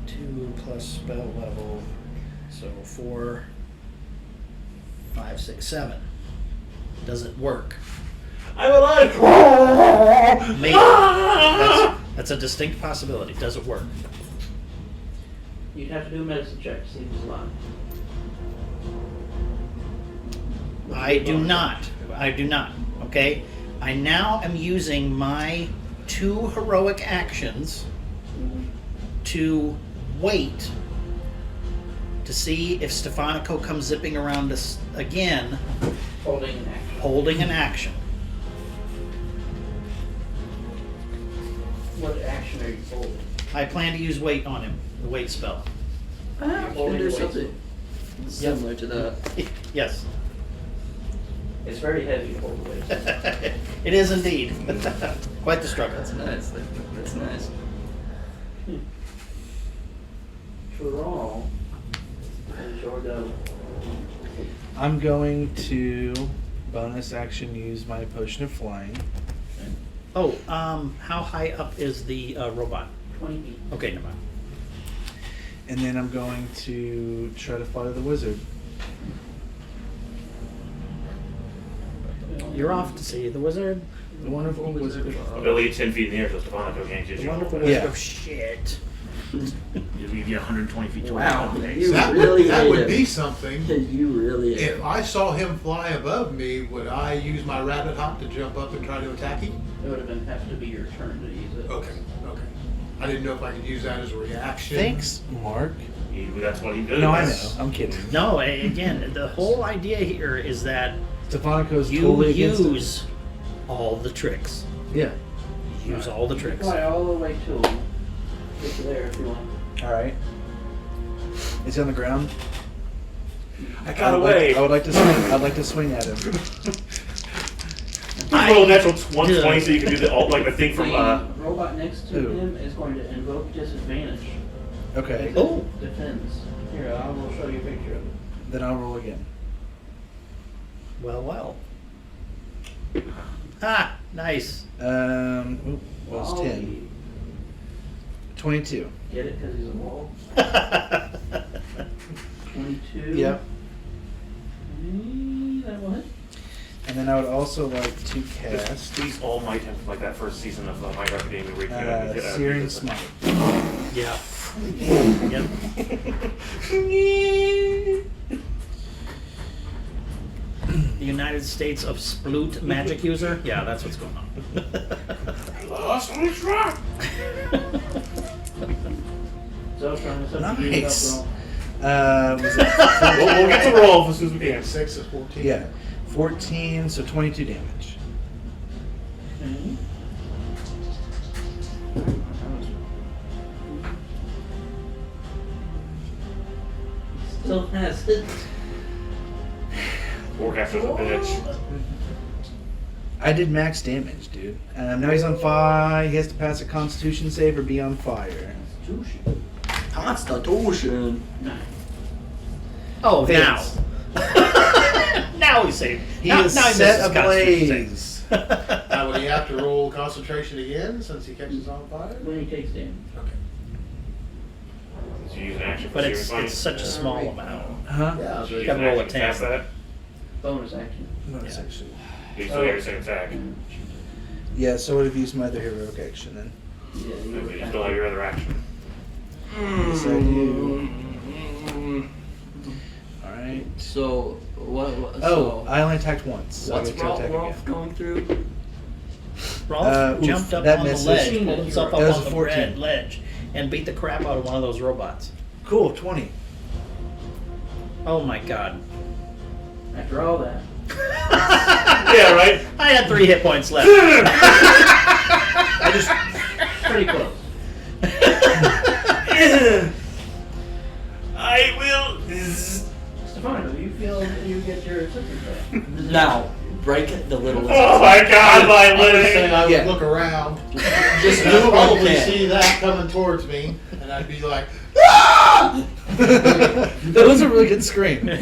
2 plus spell level, so 4, 5, 6, 7. Does it work? I'm alive. Maybe. That's a distinct possibility. Does it work? you'd have to do a medicine check to see if he's alive. I do not. Okay? I now am using my 2 heroic actions to wait to see if Stefanico comes zipping around us again, Holding an action. holding an action. What action are you holding? I plan to use weight on him, the weight spell. You can do something similar to that. Yes. It's very heavy to hold the weight. It is indeed. Quite the struggle. That's nice. That's nice. Troll is your go. I'm going to bonus action use my potion of flying. Oh, how high up is the robot? 20 feet. Okay, never mind. And then I'm going to try to follow the wizard. You're off to see the wizard. The wonderful wizard of Oz. Ability 10 feet in the air, so Stefanico can't get The you. wonderful Yeah. wizard of shit. You get 120 feet. Wow. Days. You That really that hate would him. be something. You really hate If him. I saw him fly above me, would I use my rabbit hop to jump up and try to attack him? It would have to be your turn to use it. Okay. I didn't know if I could use that as a reaction. Thanks, Mark. That's what he does. No, I know. I'm kidding. No, again, the whole idea here is that Stefanico's you totally against it. use all the tricks. Yeah. Use all the You tricks. fly all the way to him. Get to there if you want. All right. Is he on the ground? I got away. I would like to swing. I'd like to swing at him. Roll a natural 120 so you can do the the thing from The robot next to Who? him is going to invoke disadvantage. Okay. Because Oh. it defends. Here, I will show you a picture of it. Then I'll roll again. Well. Ha! Nice. Well, it's Wally. 10. 22. Get it because he's a wall. 22. Yep. That will hit. And then I would also like to cast These all might have like that first season of My Dark Academia where you can Searing Smite. Yeah. Yep. The United States of Sploot magic user? Yeah, that's what's going on. Lost on the track. Zeltron, it's up to you. Nice. Don't Was it We'll get to roll as soon as we can. 6 is 14. yeah, 14, so 22 damage. roll. Still has it. Forecaster's a bitch. I did max damage, dude. Now he's on fire. He has to pass a Constitution save or be on fire. Constitution. Oh, now. Fails. Now he's saved. He now, is now he set misses Constitution ablaze. Now, would he have to roll concentration again since he catches on fire? When he takes damage. Okay. So you use an action for But saving it's points. such a small amount. Huh? Yeah, So you use gotta an roll a action to pass 10. that. Bonus action. Bonus action. You still have your second attack. Yeah, so I would have used my other heroic action then. Yeah, But you still have your other action. Yes, I do. Alright. So what? Oh, I only attacked once. So what's I get to attack Rolf again. going through? Rolf Oof, jumped up that on the misses. ledge, pulled himself up That was on a the 14. ledge, and beat the crap out of one of those robots. Cool, 20. Oh my god. After all that. Yeah, right? I had 3 hit points left. I just. Pretty close. I will. Stefano, you feel that you get your assistance back. Now break the little. Oh my god, my I was saying I would Yeah. look around. Just And I'd move probably on. see that coming towards me, and I'd be like, That was a really good scream. Why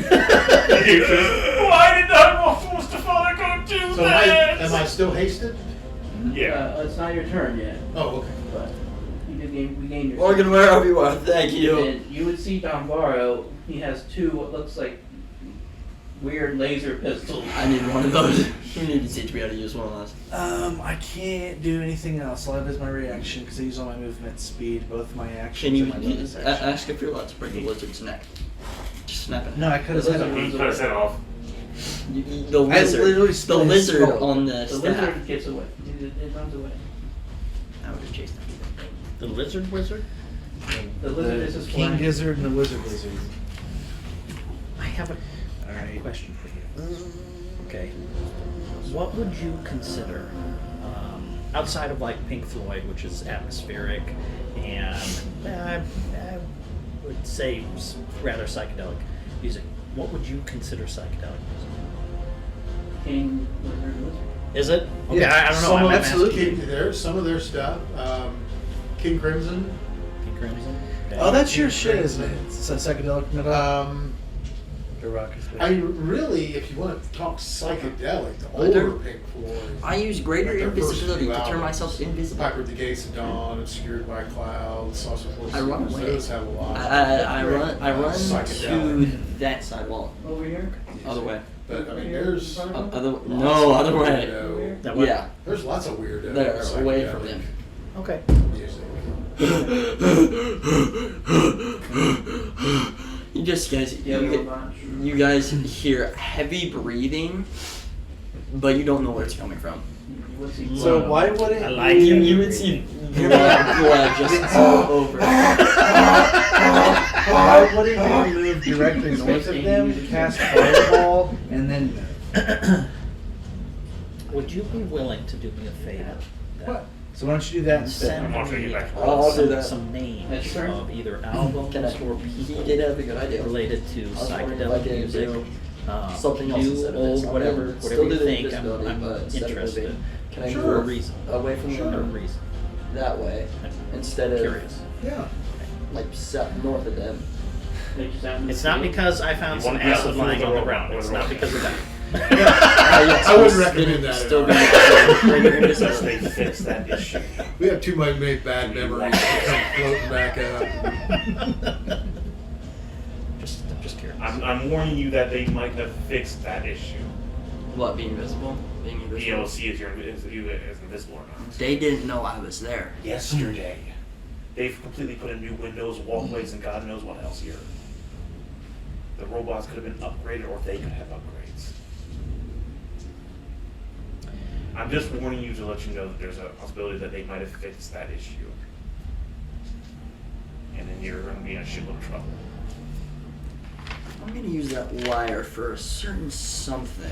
did I force Stefano go do so that? am I still hasted? Yeah. It's not your turn yet, Oh, okay. but you did regain your. Morgan, wherever you are, thank you. And you would see Don Barrow. He has 2 what looks like weird laser pistols. I need one of those. You need to teach me how to use one of those. I can't do anything else. All I have is my reaction because I use all my movement speed, both my actions Can you and my bonus action. ask if you're allowed to break the lizard's neck? Just snap it. No, I cut his The head lizard off. He cut his head off. The lizard. literally The split his lizard skull. on the The staff. lizard gets away. It runs away. I would have chased him. The lizard wizard? The lizard is his King flying. Gizzard and the Wizard Lizard. I have a Alright. question for you. Okay. What would you consider, outside of like Pink Floyd, which is atmospheric and I would say rather psychedelic music, what would you consider psychedelic music? King lizard lizard. Is it? Okay, Yeah, I don't know. Some I'm of asking. some of their stuff. King Crimson. Pink Crimson? Okay. Oh, that's your shit, isn't it? It's a psychedelic metal. The rock is I really, if you want to talk psychedelic, the Wonder- older Pink Floyd. I use greater Like their first invisibility few to turn albums. myself invisible. Backward the Gates of Dawn, Obscured by Clouds, Saucer Force. I run away. Those have a lot. I run to psychedelic. that side wall. Over here? Other way. But I mean, there's Other other way. weirdo- That way? Yeah, There's lots of weirdo. there, away from them. Okay. Music. You just guys, Yeah, you guys hear heavy breathing, but you don't know where it's coming from. You would see So blood. why wouldn't I like You, it. you would see blood just all over. Why wouldn't you move directly north of them, cast fireball, and then Would you be willing to do me a favor? what? So why don't you do that Send instead? I'm watching me it back. I'll do some, that. some names That's fair. of either albums Can I, or he people did have a good idea. related to I was wondering if I psychedelic could music, do something else new, instead of old, this. whatever Still you do the think. I'm invisibility, but instead of interested. moving, can I For a move reason. away from For a them reason. that way instead of Curious. Yeah. like north of them? They just out in the It's not field. because I found You some want to be out acid in the lying field on the or ground. what? It's What? not because of that. Yes, I wouldn't still- recommend that. Still at be all. greater Unless invisibility. they fix that issue. We have too much made bad memories to come floating back up. Just curious. I'm warning you that they might have fixed that issue. What, being invisible? Being Being able invisible. to see if you're invisible or not. They didn't know I was there. Yesterday, they've completely put in new windows, walkways, and God knows what else here. The robots could have been upgraded, or they could have upgrades. I'm just warning you to let you know that there's a possibility that they might have fixed that issue. And then you're going to be in a shitload of trouble. I'm gonna use that wire for a certain something.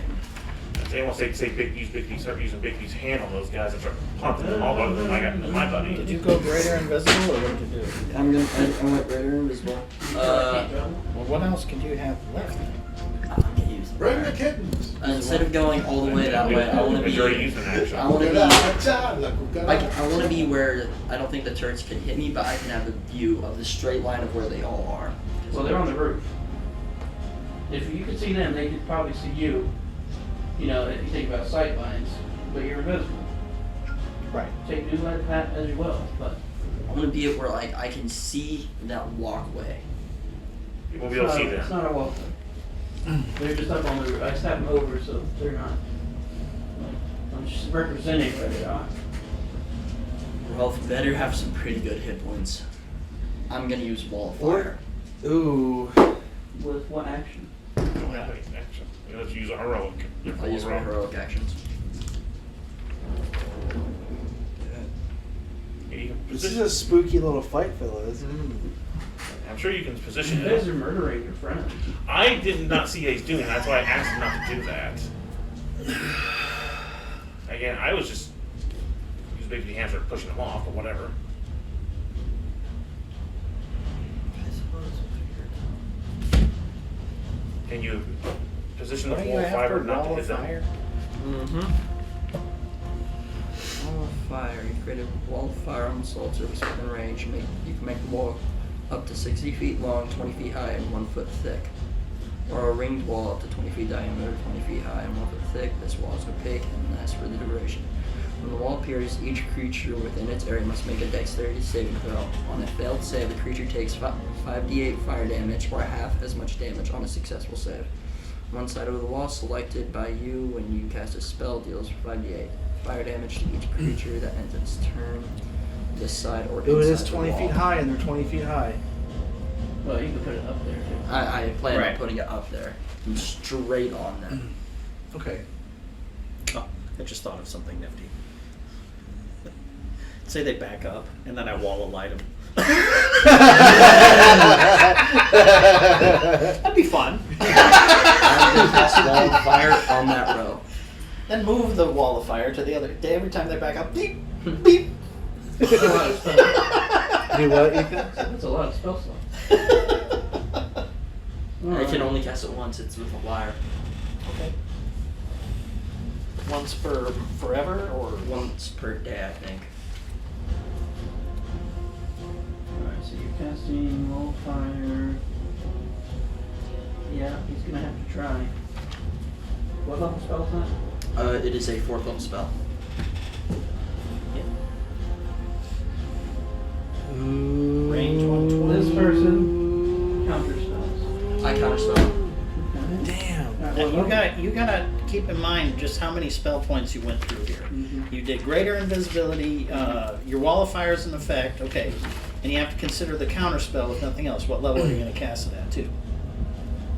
They won't say use Bigby's, start using Bigby's hand on those guys and start pumping them all over them. I got my buddy. Did you go greater invisible or what did you do? I went greater invisible. Well, what else could you have left? I'm gonna use Bring the kittens. instead of going all the way that way, I want to be. You're already using action. I want to be. I I want to be where I don't think the turrets can hit me, but I can have a view of the straight line of where they all are. Well, they're on the roof. If you could see them, they could probably see you. You know, if you think about sight lines, but you're invisible. Right. Take new light path as well, but I want to be where like I can see that walkway. You won't be able to see it's them. not a walkway. They're just up on the roof. I just have them over, so they're not. I'm just representing where they are. Ralph better have some pretty good hit points. I'm gonna use wall of fire. Ooh. With what action? You don't have any action. Let's use a heroic. I'll use my heroic actions. Yeah, you can This is position- a spooky little fight, fellas. I'm sure you can position You guys it. are murdering your friends. I did not see Ace doing that. That's why I asked him not to do that. Again, I was just use Bigby's hands for pushing them off or whatever. Can you position the What are you wall of after? fiber not to Wall hit of them? fire? Mm-hmm. Wall of fire. You create a wall of fire on the solid surface within range. You can make the wall up to 60 feet long, 20 feet high, and 1 foot thick. Or a ringed wall up to 20 feet diameter, 20 feet high, and 1 foot thick. This wall is opaque and lasts for the duration. When the wall appears, each creature within its area must make a dexterity saving throw. On a failed save, the creature takes 5d8 fire damage, or half as much damage on a successful save. One side of the wall selected by you when you cast a spell deals 5d8 fire damage to each creature that ends its turn. This side or Ooh, it inside is the 20 wall. feet high, and they're 20 feet high. Well, you can put it up there too. I plan on Right. putting it up there, and straight on them. Okay. Oh, I just thought of something nifty. Say they back up, and then I wall of light them. That'd be fun. I'm gonna cast wall of fire on that row. Then move the wall of fire to the other. Every time they back up, beep, beep. That's a lot of spell. Do what, Ethan? That's a lot of spell slot. I can only cast it once. It's with a wire. Okay. Once per forever, or Once per day, I think. Alright, so you're casting wall of fire. Yeah, he's gonna have to try. What level spell is that? It is a 4th level spell. range 120. This person counter spells. I counterspell. Damn. And you gotta keep in mind just how many spell points you went through here. You did greater invisibility. Your wall of fire is in effect. Okay, and you have to consider the counter spell if nothing else. What level are you gonna cast it at too?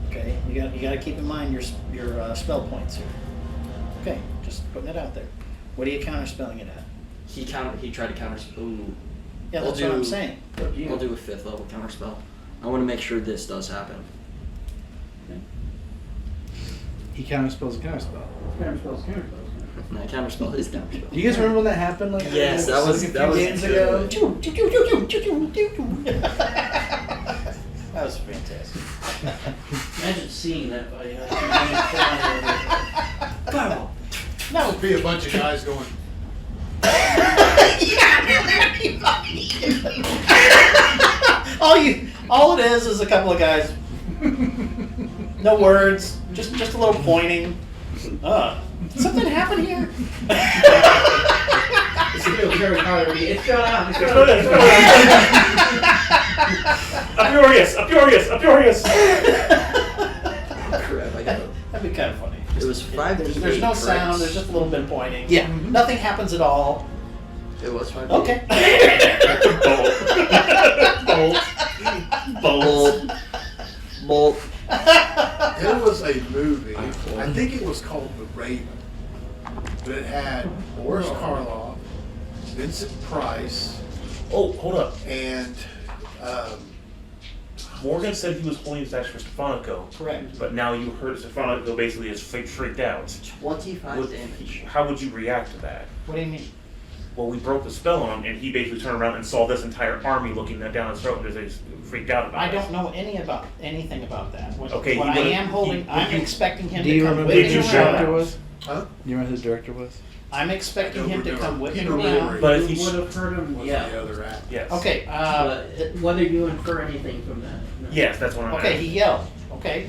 Okay, you gotta keep in mind your spell points here. Okay, just putting it out there. What are you counter spelling it at? He tried to counterspell. Ooh. Yeah, I'll that's what I'm do- saying. I'll do a 5th level counterspell. I want to make sure this does happen. He counterspells a counterspell. Counter spells. No, counterspell is counterspell. Do you guys remember when that happened? Like Yes, that was a few games ago. That was fantastic. Imagine seeing that buddy. Fireball. That would be a bunch of guys going, all it is a couple of guys. No words, just a little pointing. Something happened here. It's still very hard. It's going on. It's Let's going go, on. let's go. Uproarious. Crap, I got it. That'd be kind of funny. It was 5d8. There's no correct? sound. There's just a little bit of pointing. Yeah. Nothing happens at all. It was 5d8. Okay. Bolt. Bolt. There was a movie, I think it was called The Raven. but it had Boris Karloff, Vincent Price, Oh, hold up. and Morgan said he was holding his axe for Stefanico, Correct. but now you heard Stefanico basically is freaked out. 25 Would- damage. How would you react to that? What do you mean? Well, we broke the spell on him, and he basically turned around and saw this entire army looking down his throat, and he's freaked out about I it. don't know anything about that. What, Okay, what he I would've- am holding, he- I'm would you- expecting him Do to you come remember Did who you the whipping shout director around. was? huh? Do you remember who the director was? I'm expecting him to come whipping Peter around. Lorre. But if You he would have heard him Was yell. the other act. Yes. Okay, But whether you infer anything from that. No. Yes, that's what I'm okay, he yelled. Okay,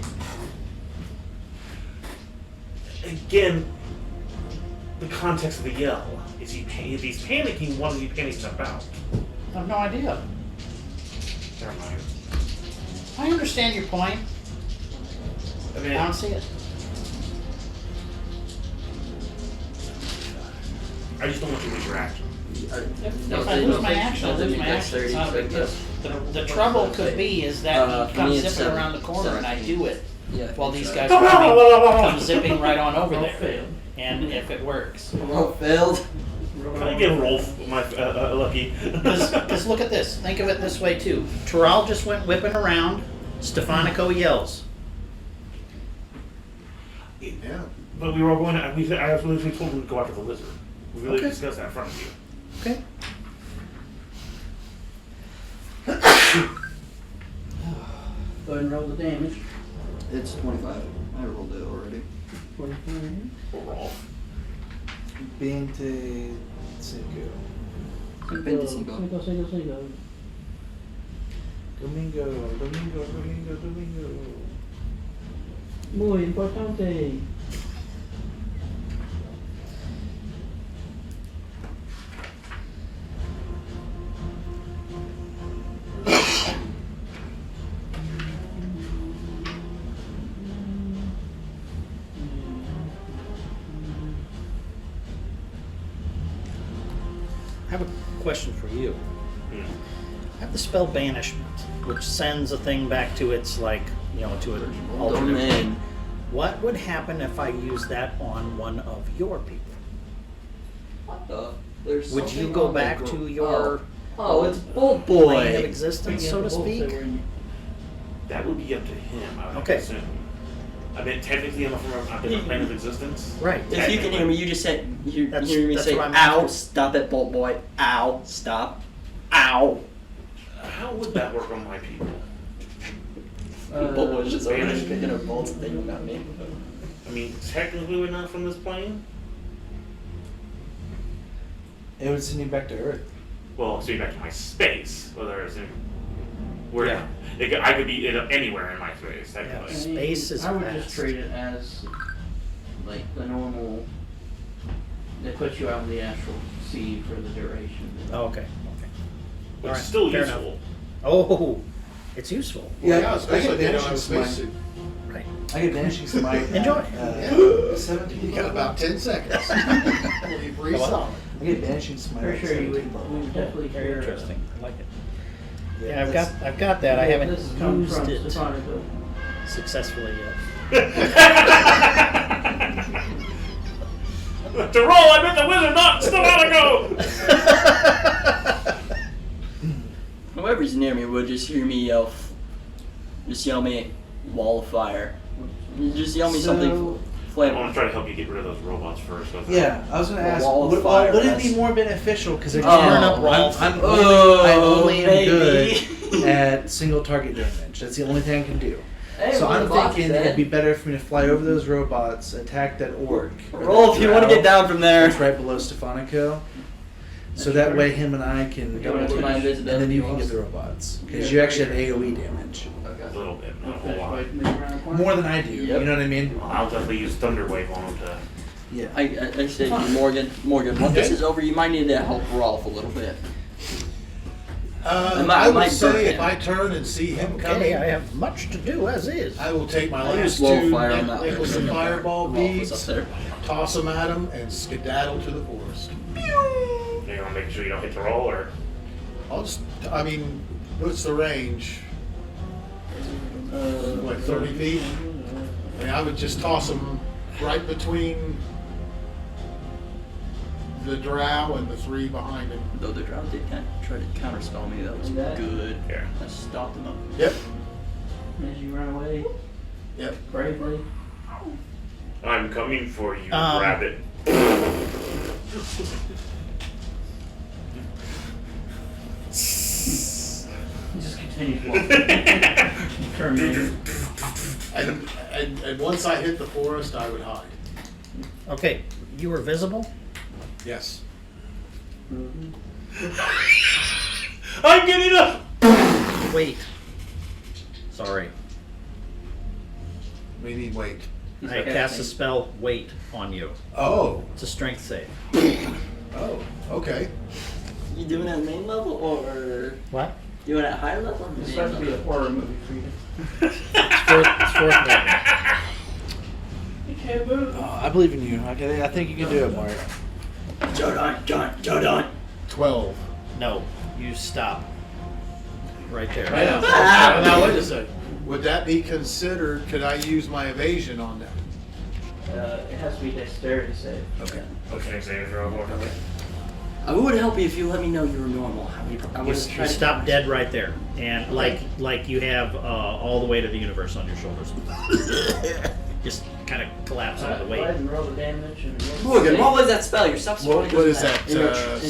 Again, the context of the yell. If he's panicking, what is he panicking about? I have no idea. Never mind. I understand your point. I I mean, don't see it. I just don't want you to lose your action. If I lose my action, I lose my action. It's not a big deal. The trouble could be is that he For me comes it's zipping 7. around the corner and I 17. do it Yeah. while these guys Come come zipping right on over Roll there. failed. And if it works. Oh, failed. Can I get a roll for my lucky? Because look at this. Think of it this way too. Terrell just went whipping around. Stefanico yells. Yeah. But we were going to, I was literally told we to go after the lizard. We really Okay. discussed that in front of you. Okay. Go ahead and roll the damage. It's 25. I rolled it already. 25. Overall. 25. Veinticinco. Cinco. Domingo. Muy importante. I have a question for you. Hmm. I have the spell banishment, which sends a thing back to its to an alternate. Domain. What would happen if I use that on one of your people? What the? There's Would you something go on that back group. to your Oh, it's Bolt plane of Boy. existence, so to speak? That would be up to him, I would Okay. assume. I mean, technically I'm from a different plane of existence. Right. If you can hear me, you just said you That's- hear me that's say, what I'm "Ow! after. Stop it, Bolt Boy! Ow! Stop! Ow!" How would that work on my people? Bolt Boy's just over there Spanish. picking up bolts and thinking about me. I mean, technically we're not from this plane. It would send you back to Earth. Well, so you're back to my space, whether it's in where Yeah. I could be anywhere in my space, technically. Yeah. Space is I would vast. just treat it as like the normal. They put you out in the astral sea for the duration. Oh, okay. Okay. Which Alright, is still fair useful. enough. Oh, it's useful. Yeah, I especially get if they don't have a vanishing spacesuit. Right. I get vanishing smite. Enjoy. Yeah. 17. You got about 10 seconds. Well, you breathe Go on. solid. I get vanishing smite. For at sure, you would, 17 we would definitely Very hear. interesting. I like it. Yeah, Yeah, I've that's- got that. I haven't This comes used from it Stefanico. successfully yet. To roll, I meant the wizard, not Stefanico! Whoever's near me would just hear me yell. Just yell me, "Wall of fire!" You just yell me something I want flammable. to try to help you get rid of those robots first. Don't Yeah, I was gonna A ask, wall of would fire, it that's- be more beneficial because they're Oh, turn up rolls? I only am maybe. good at single target damage. That's the only thing I can do. Hey, So what I'm the box thinking said. it'd be better for me to fly over those robots, attack that orc. or Roll that if you want to drow get down from there. that's right below Stefanico. So that way him and I can You wanna do my and invisibility then you can rolls? get the robots. Because you actually have AoE damage. A little bit, not a Okay, whole lot. wait, make around the corner. More than I do, Yep. you know what I mean? I'll definitely use Thunder Wave on them to. Yeah. I say to you, Morgan, once this is over, you might need to help Rolf a little bit. I I would might burn say if him. I turn and see him Okay, coming, I have much to do as is. I will take my I last use slow two fire on that nickels and fireball Rolf was up beads, there. toss them at him, and skedaddle to the forest. You want to make sure you don't hit the roll, or I mean, what's the range? What, 30 feet? I mean, I would just toss them right between the drow and the 3 behind him. Though the drow did try to counterspell me, that was good. Yeah. I stopped them up. Yep. As you run away Yep. bravely. I'm coming for you, rabbit. He just continues walking. Turn later. And once I hit the forest, I would hide. Okay, you were visible? Yes. I'm getting up! Wait. Sorry. We need weight. I cast a spell, wait, on you. Oh. It's a strength save. Oh. Okay. You doing it at main level or What? doing it at higher level? Or It's main supposed to be a level? horror movie for you. It's fourth level. You can't move. I believe in you. I think you can do it, Mark. Jordan. 12. No, you stop. Right there. Now wait a second. Would that be considered? Could I use my evasion on that? It has to be dexterity save. Okay. Okay, save throw more. I would help you if you let me know you were normal. I You, would you stop dead right there, and like you have all the weight of the universe on your shoulders. Just kind of collapse under the Go ahead weight. and roll the damage. And roll the Morgan, save. what was that spell? Your stuff's What is that? In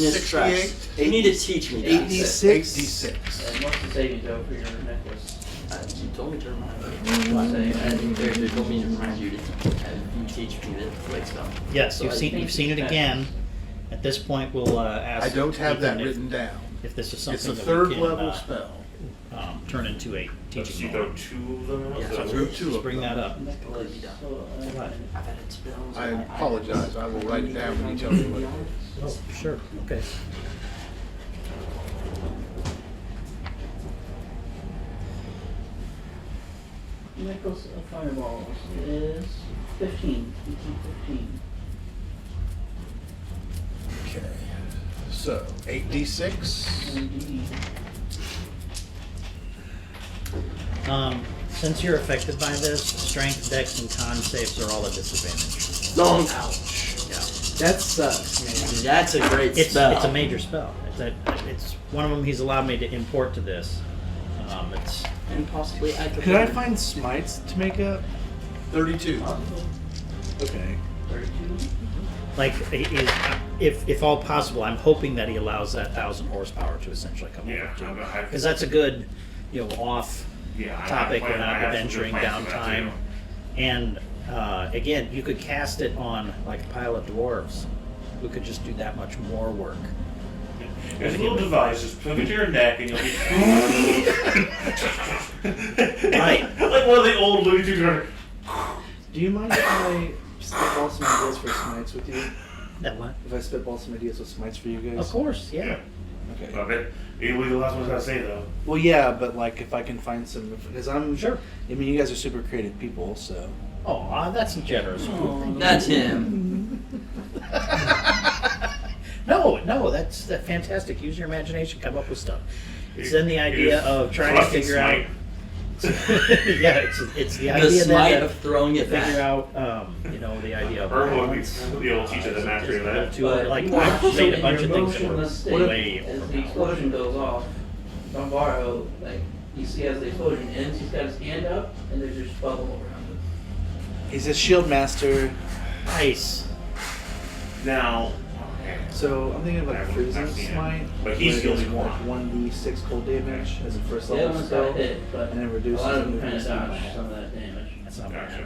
its tracks. 68? You need to teach me that. 86? 86. And what's the saving throw for your necklace? You told me to remind you. They told me to remind you to teach me the flake spell. Yes, So you've I seen think you've seen it it's again. At this point, we'll ask. I don't have that Ethan written down. if this is something It's a that third we can level spell. turn into a So teaching you throw moment. 2 of them? Yeah, So- Through 2 Let's of bring them. that up. Necklace. So, What? I've had spells. I apologize. I will write it down when you tell me what it is. Oh, sure. Okay. necklace of fireballs is 15. 15. Okay. So 8d6. Indeed. Since you're affected by this, strength, dex, and con saves are all at disadvantage. Long. That sucks, man. That's a great It's spell. it's a major spell. It's one of them he's allowed me to import to this. It's And possibly I could. Could I find smites to make up? 32. Okay. 32. like if all possible, I'm hoping that he allows that 1,000 horsepower to essentially come Yeah, over I- because that's a good, off Yeah, I topic. plan- We're I not have some adventuring good plans for that, downtime, too. and again, you could cast it on like a pile of dwarves who could just do that much more work. There's a little device, just plug it to your neck and you'll be... Right. Like one of the old Looney Tunes. Do you mind if I spitball some ideas for smites with you? That what? If I spitball some ideas with smites for you guys? Of course, yeah. Okay. Love it. What the last one's gotta say though. Well, yeah, but like if I can find some, because I'm Sure. I mean, you guys are super creative people, so. Oh, that's generous. That's him. No, that's fantastic. Use your imagination, come up with stuff. It's then the idea of trying to Thrust and figure out. smite. Yeah, it's the The idea smite then of throwing it figure back. out, the idea of Or the old teacher the mastery of that. to like But I've made a in bunch your of things that motion were mistake, way as the overpowered. explosion goes off, Bombaro, like, you see as the explosion ends, he's got his hand up, and there's just bubble around him. He's a shield master, Nice. Now, okay. so I'm thinking of like I've freezing seen it. smite. But he's where it the does, only like one. 1d6 cold damage as a first The level other one's spell, got hit, but and then a reduces lot of the them kind of movement dodge speed. some of that damage. That's not Gotcha. bad.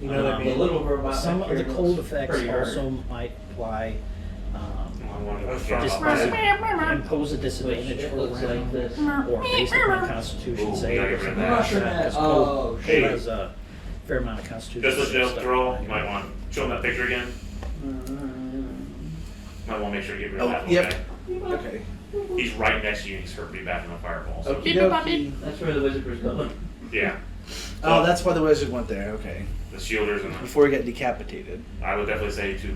You know what I The mean? little robot Some back of the here cold looks effects pretty hard. also might apply. I wanted to Just impose a disadvantage It for a looks like round, this. or based upon Constitution Ooh, save yeah, or you're something right. like Russian that. hat. 'Cause Oh, cold shit. has a fair amount of Constitution. Just let you know, stuff. Thrall, you might want to show him that picture again. Might want to make sure you get rid of that one yep. guy. Okay. He's right next to you and he's hurt pretty bad from the fireball. So. Okie dokie. That's where the wizard was going. Yeah. Oh, that's why the wizard went there. Okay. The shielders and Before he got decapitated. I would definitely say to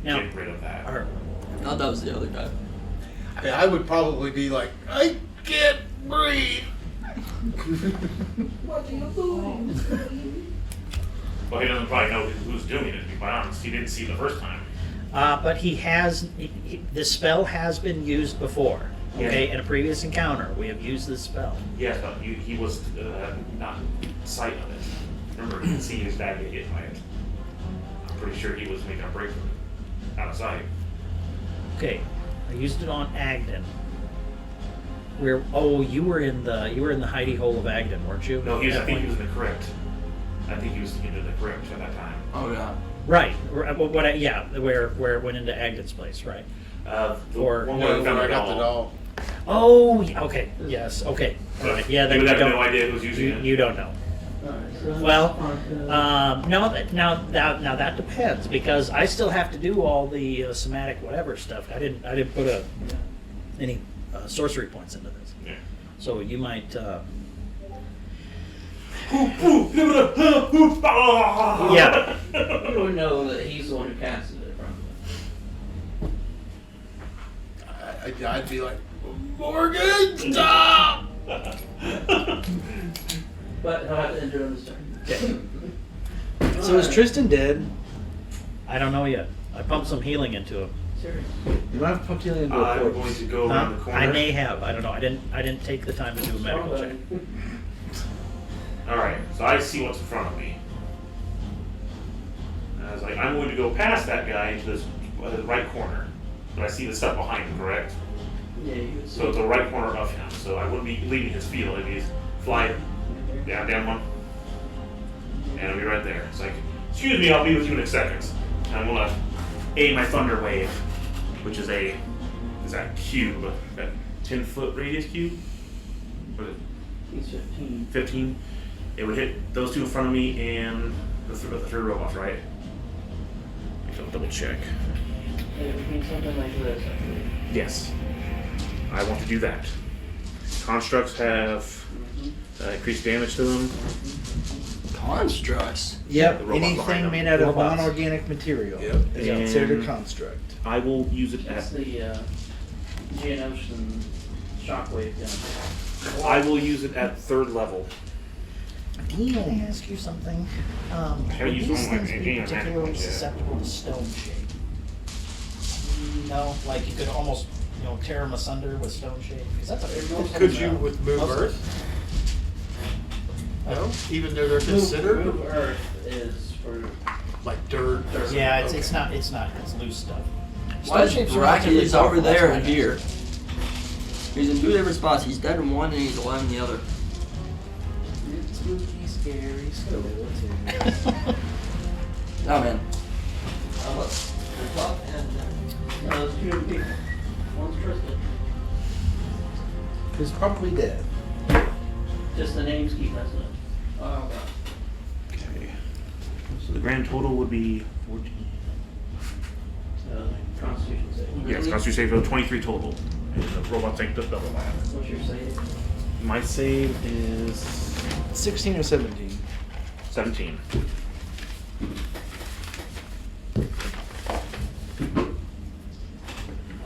Now, get rid of that. our- I thought that was the other guy. I would probably be like, I can't breathe. Well, he doesn't probably know who's doing it, to be quite honest. He didn't see it the first time. But this spell has been used before. Okay, Yeah. in a previous encounter, we have used this spell. Yes, but he was not sight of it. Remember, he could see his dad get hit by it. I'm pretty sure he was making a break from it, out of sight. Okay, I used it on Agden. You were in the hidey hole of Agden, weren't you? No, At I that think he point? was in the crypt. I think he was in the crypt at that time. Oh yeah. Right. Where it went into Agden's place, right? The Or- one No, where we where found I the got the doll. doll. Oh, okay. Yes. Okay. All right. Yeah. You Then would you have don't. no idea who's using it. You don't know. Alright, so Well, that's now that depends because I still have to do all the somatic whatever stuff. I didn't put any sorcery points into this, Yeah. so you might. Yeah. You would know that he's the one who casted it, probably. I'd be like, Morgan, stop! But he'll have to enter on this turn. Okay. So is Tristan dead? I don't know yet. I pumped some healing into him. Serious. You might have pumped healing into a I'm going corpse. to go around the corner. I may have. I don't know. I didn't take the time to do a medical check. Alright, so I see what's in front of me. And I was like, I'm going to go past that guy into this the right corner. But I see the stuff behind him, correct? Yeah, you would see. So the right corner of him. So I wouldn't be leaving his field. I'd be flying down one. And I'll be right there. It's like, excuse me, I'll be with you in a second. And I'm gonna aim my thunder wave, which is that cube, that 10-foot radius cube? What is it? He's 15. 15. It would hit those two in front of me and the third robot, right? I'll double check. It would mean something like this, I believe. Yes. I want to do that. Constructs have increased damage to them. Constructs. Yep, The robot behind anything him. made out of Robots. non-organic material Yep. is considered And- a construct. I will use it That's at. the Geonosian shockwave gun. I will use it at third level. Can I ask you something? haven't used These one of my things be game particularly magic ones yet. susceptible to stone shape? No, like you could almost tear them asunder with stone shape because that's a Could you with Move Earth? No? Even though they're considered Move Earth is for like dirt? Yeah, Okay. it's not. It's loose stuff. Why is shape's Bracky relatively is over powerful, there that's and why I here? asked. He's in two different spots. He's dead in one and he's alive in the other. Spooky, scary skeleton. Oh man. How about the top and no, those two people. One's Tristan. Who's probably dead. Just the names keep messing up. Oh, Okay. So the grand total would be 14. Constitution save. Yes, Constitution save of 23 total. And the robot tank does double that. What's your save? My save is 16 or 17. 17.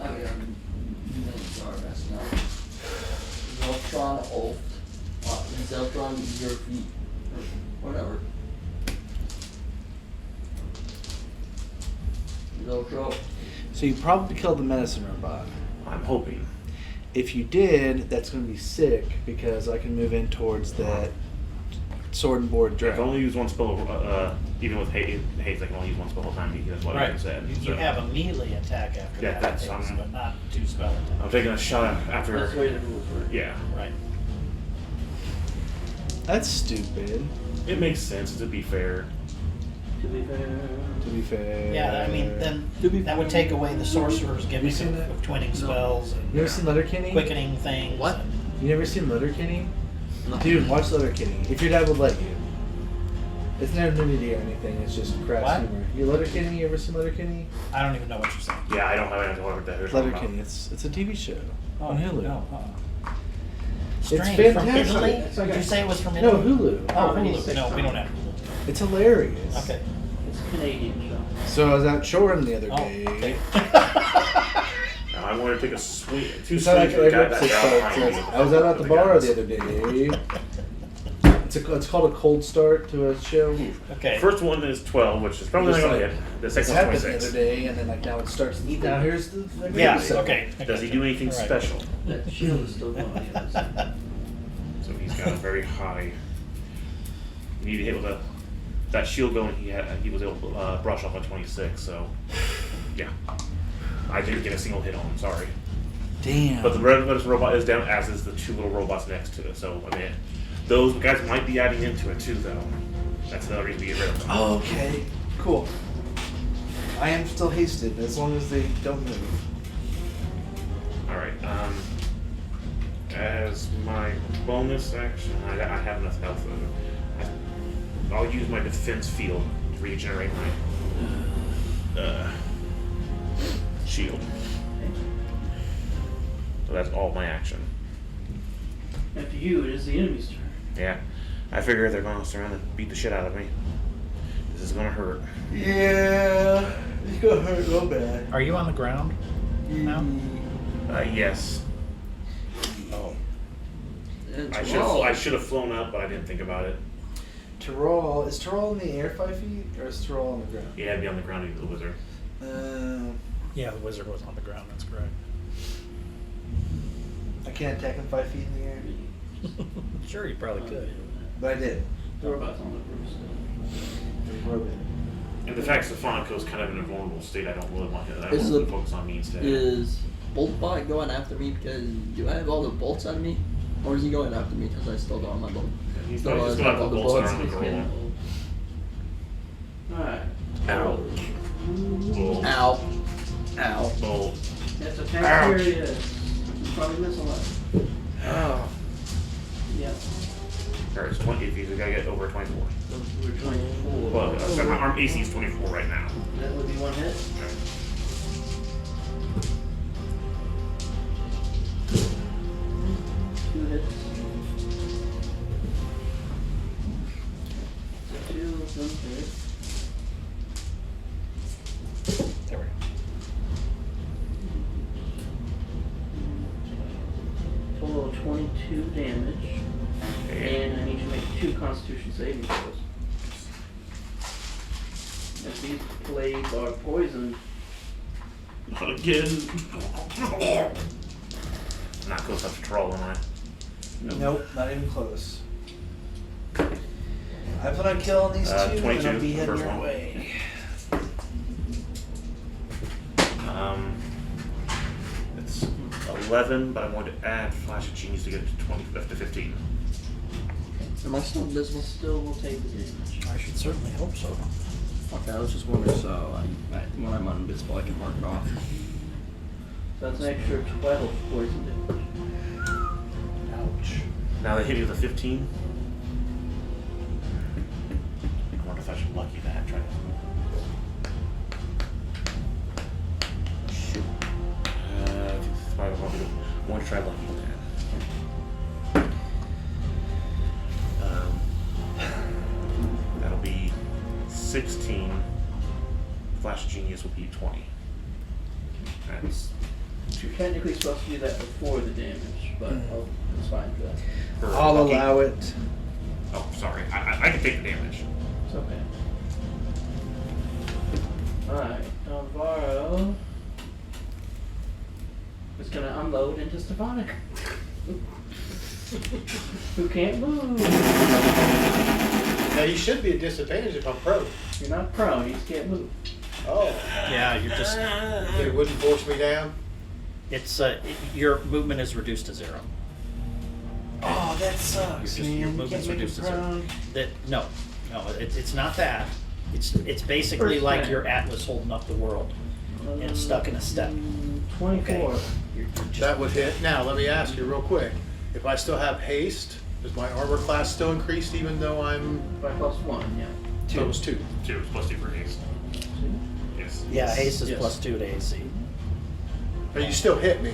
I got names are best now. Zeltron Ulf. Zeltron your feet. Whatever. Zeltron. So you probably killed the medicine robot. I'm hoping. If you did, that's going to be sick because I can move in towards that sword and board I can dragon. only use one spell, even with haze, I can only use one spell at a time. That's what I Right. said. You So have a melee attack after Yeah, that, that's, phase, um, but not two spell attacks. I'm taking a shot after. That's the way the rules work. Yeah. Right. That's stupid, It makes sense to be fair. To be fair. to be fair. Yeah, I mean, then To be that would take away the sorcerer's gimmick seen of, that? of twinning spells You ever and seen Letterkenny? quickening things. What? and- You never seen Letterkenny? Dude, watch Letterkenny. If your dad would let you. It's not nudity or anything, it's just crass What? humor. You Letterkenny? You ever seen Letterkenny? I don't even know what you're saying. Yeah, I don't have any idea what that is. Letterkenny, it's a TV show on Hulu. No, It's Strange. From fantastic. Italy? It's like Did a- you say it was from No, Italy? Hulu. Oh, Hulu. No, we don't have Hulu. It's hilarious. Okay. It's a Canadian show. So I was out shoring the other Oh, day. okay. Now, I wanted to take a swing, two It's not swings actually at the guy episode, that so got behind me. I was out at the bar guns. the other day. It's called a cold start to a show. Okay. First one is 12, which is probably not Just going to like- hit. The This second happened one's the 26. other day, and then like now it starts. Now here's the. Yeah. So- Okay. I Does he gotcha. do anything All right. special? That shield is still going. Yes. So he's got a very high. You need to hit with a that shield going. He was able to brush off a 26. So yeah, I didn't get a single hit on him. Sorry. Damn. But the red robot is down, as is the two little robots next to it. So I mean, those guys might be adding into it too, though. That's another reason to get rid of them. Oh, okay. Cool. I am still hasted as long as they don't move. All right. As my bonus action, I have enough health. I'll use my defense field to regenerate my shield. So that's all my action. After you, it is the enemy's turn. Yeah. I figure they're going to surround and beat the shit out of me. This is going to hurt. Yeah, it's gonna hurt real bad. Are you on the ground now? Yes. Oh. And I should have flown up, but I didn't think about it. Tyrol, is Tyrol in the air 5 feet, or is Tyrol on the ground? He had me on the ground. He was a wizard. Yeah, the wizard was on the ground. That's correct. I can't attack him 5 feet in the air, Sure, you probably could. but I did. The robot's on the roof still. Robot. And the fact Stephanico's kind of in a vulnerable state, I don't really want to. I Is want to the- focus on me instead. Is Boltbot going after me because do I have all the bolts on me? Or is he going after me because I still don't have my bolt? He's No, just I going to have all put the bolts bullets around the in his girl. Alright. Ow. Bolt. Ow. Ow. Bolt. That's a bacteria. You probably miss a lot. Oh. Yeah. Or it's 20 if you gotta get over 24. We're 24. Well, my arm AC is 24 right now. That would be one hit. Two hits. So two of them hit. There we go. Total of 22 damage. Okay. And I need you to make 2 Constitution saving throws. If these plagues are poisoned, Not again. I'm not close enough to troll, am I? Nope, not even close. I plan on killing these two, and 22, I'll be heading first your one. way. It's 11, but I'm going to add Flash of Genius to get it to 20 to 15. Am I still invisible? still will take the damage. I should certainly hope so. Okay, I was just wondering, so when I'm invisible, I can mark it off. So that's an extra 12 poison damage. Ouch. Now they hit you with a 15. I wonder if I should lucky that. Try to. Shoot. I'm going to try lucky that. That'll be 16. Flash Genius will be 20. That's You're technically supposed to do that before the damage, but it's fine for that. for I'll lucky. allow it. Oh, sorry. I can take the damage. It's okay. Alright, Alvaro is gonna unload into Stefanik. Who can't move. Now, you should be at disadvantage if I'm prone. You're not prone, you just can't move. Oh. Yeah, you're just. It wouldn't force me down? It's your movement is reduced to 0. Oh, that sucks, Your man. You movement's can't make reduced it to 0. prone. No, it's not that. It's basically First like time. your Atlas holding up the world and stuck in a step. 24. You're just- That would hit. Now, let me ask you real quick. If I still have haste, does my armor class still increase even though I'm... By +1, yeah. So it was 2. 2 is plus 2 for haste. Yes. Yeah, haste is Yes. +2 to AC. But you still hit me.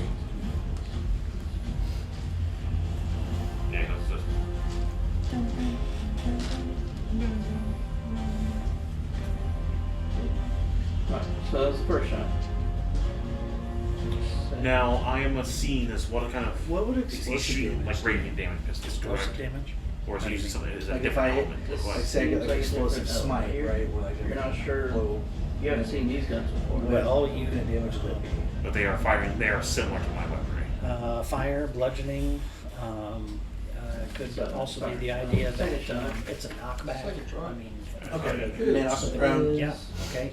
Yeah, that's just. Right, so that was the first shot. Now I am seen as what kind of What would is he explosive shooting? damage Like radiant damage pistols, Explosive correct? damage. Or is it using something that's a Like if different I, element? like Like, say I get like Like a explosive different smite, element here. right? Where like You're not sure. blow You haven't seen these guns before. right? Well, what you kind of damage would that be? but they are firing. They are similar to my weaponry. fire, bludgeoning. Could So, also be fire. the idea that Second try. it's a knockback. Second try. I mean, Okay. Man, off the ground. yeah. Okay,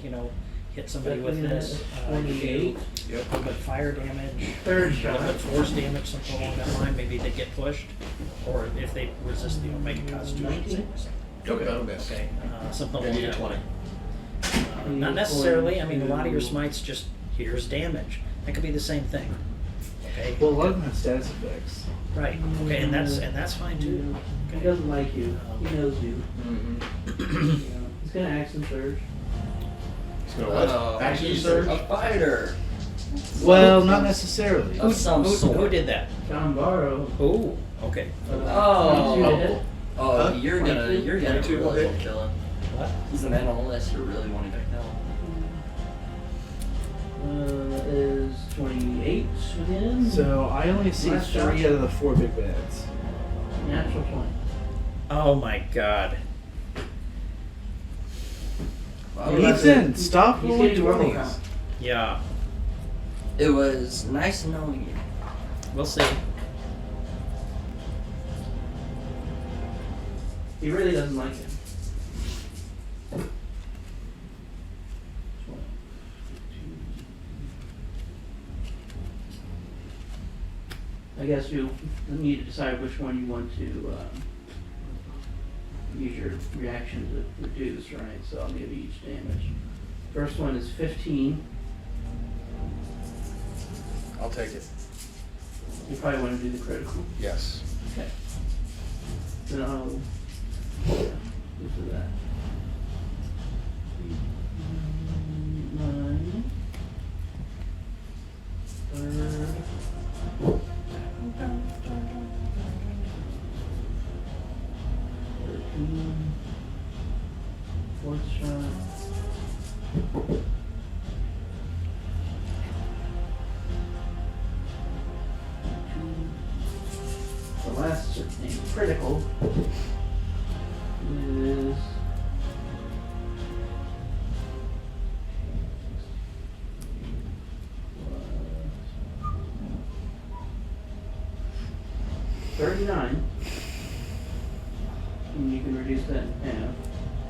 hit somebody with this. 28. A little bit of fire damage. Third A little bit shot. of force damage, something along that line. Maybe they get pushed, or if they resist, make a Constitution saving. Okay. That'll miss. Okay, something I along need a that 20. line. Not necessarily. I mean, a lot of your smites just here's damage. That could be the same thing. Okay. Well, a lot of them have status effects. Right. Okay, and that's fine too. He doesn't like you. He knows you. Mm-hmm. He's gonna action surge. He's gonna what? Action He's surge? a fighter. Well, not necessarily. Of some Who sort. did that? John Barrow. Oh, okay. Oh. Oh, Huh? you're gonna 22 really will hit. want to kill him. What? He's the man on the list who really wanted to kill him. Is 28 within? So I only see Last 3 shot. out of the 4 big bads. Natural 20. Oh my God. Ethan, stop He's rolling getting roll 20s. count. Yeah. It was nice knowing you. We'll see. He really doesn't like him. I guess you need to decide which one you want to use your reaction to reduce, right? So I'll give you each damage. First one is 15. I'll take it. You probably want to do the critical. Yes. Okay. Then I'll do that. 9. Third. 13. Fourth shot. The last thing, critical, is $39. And you can reduce that in half.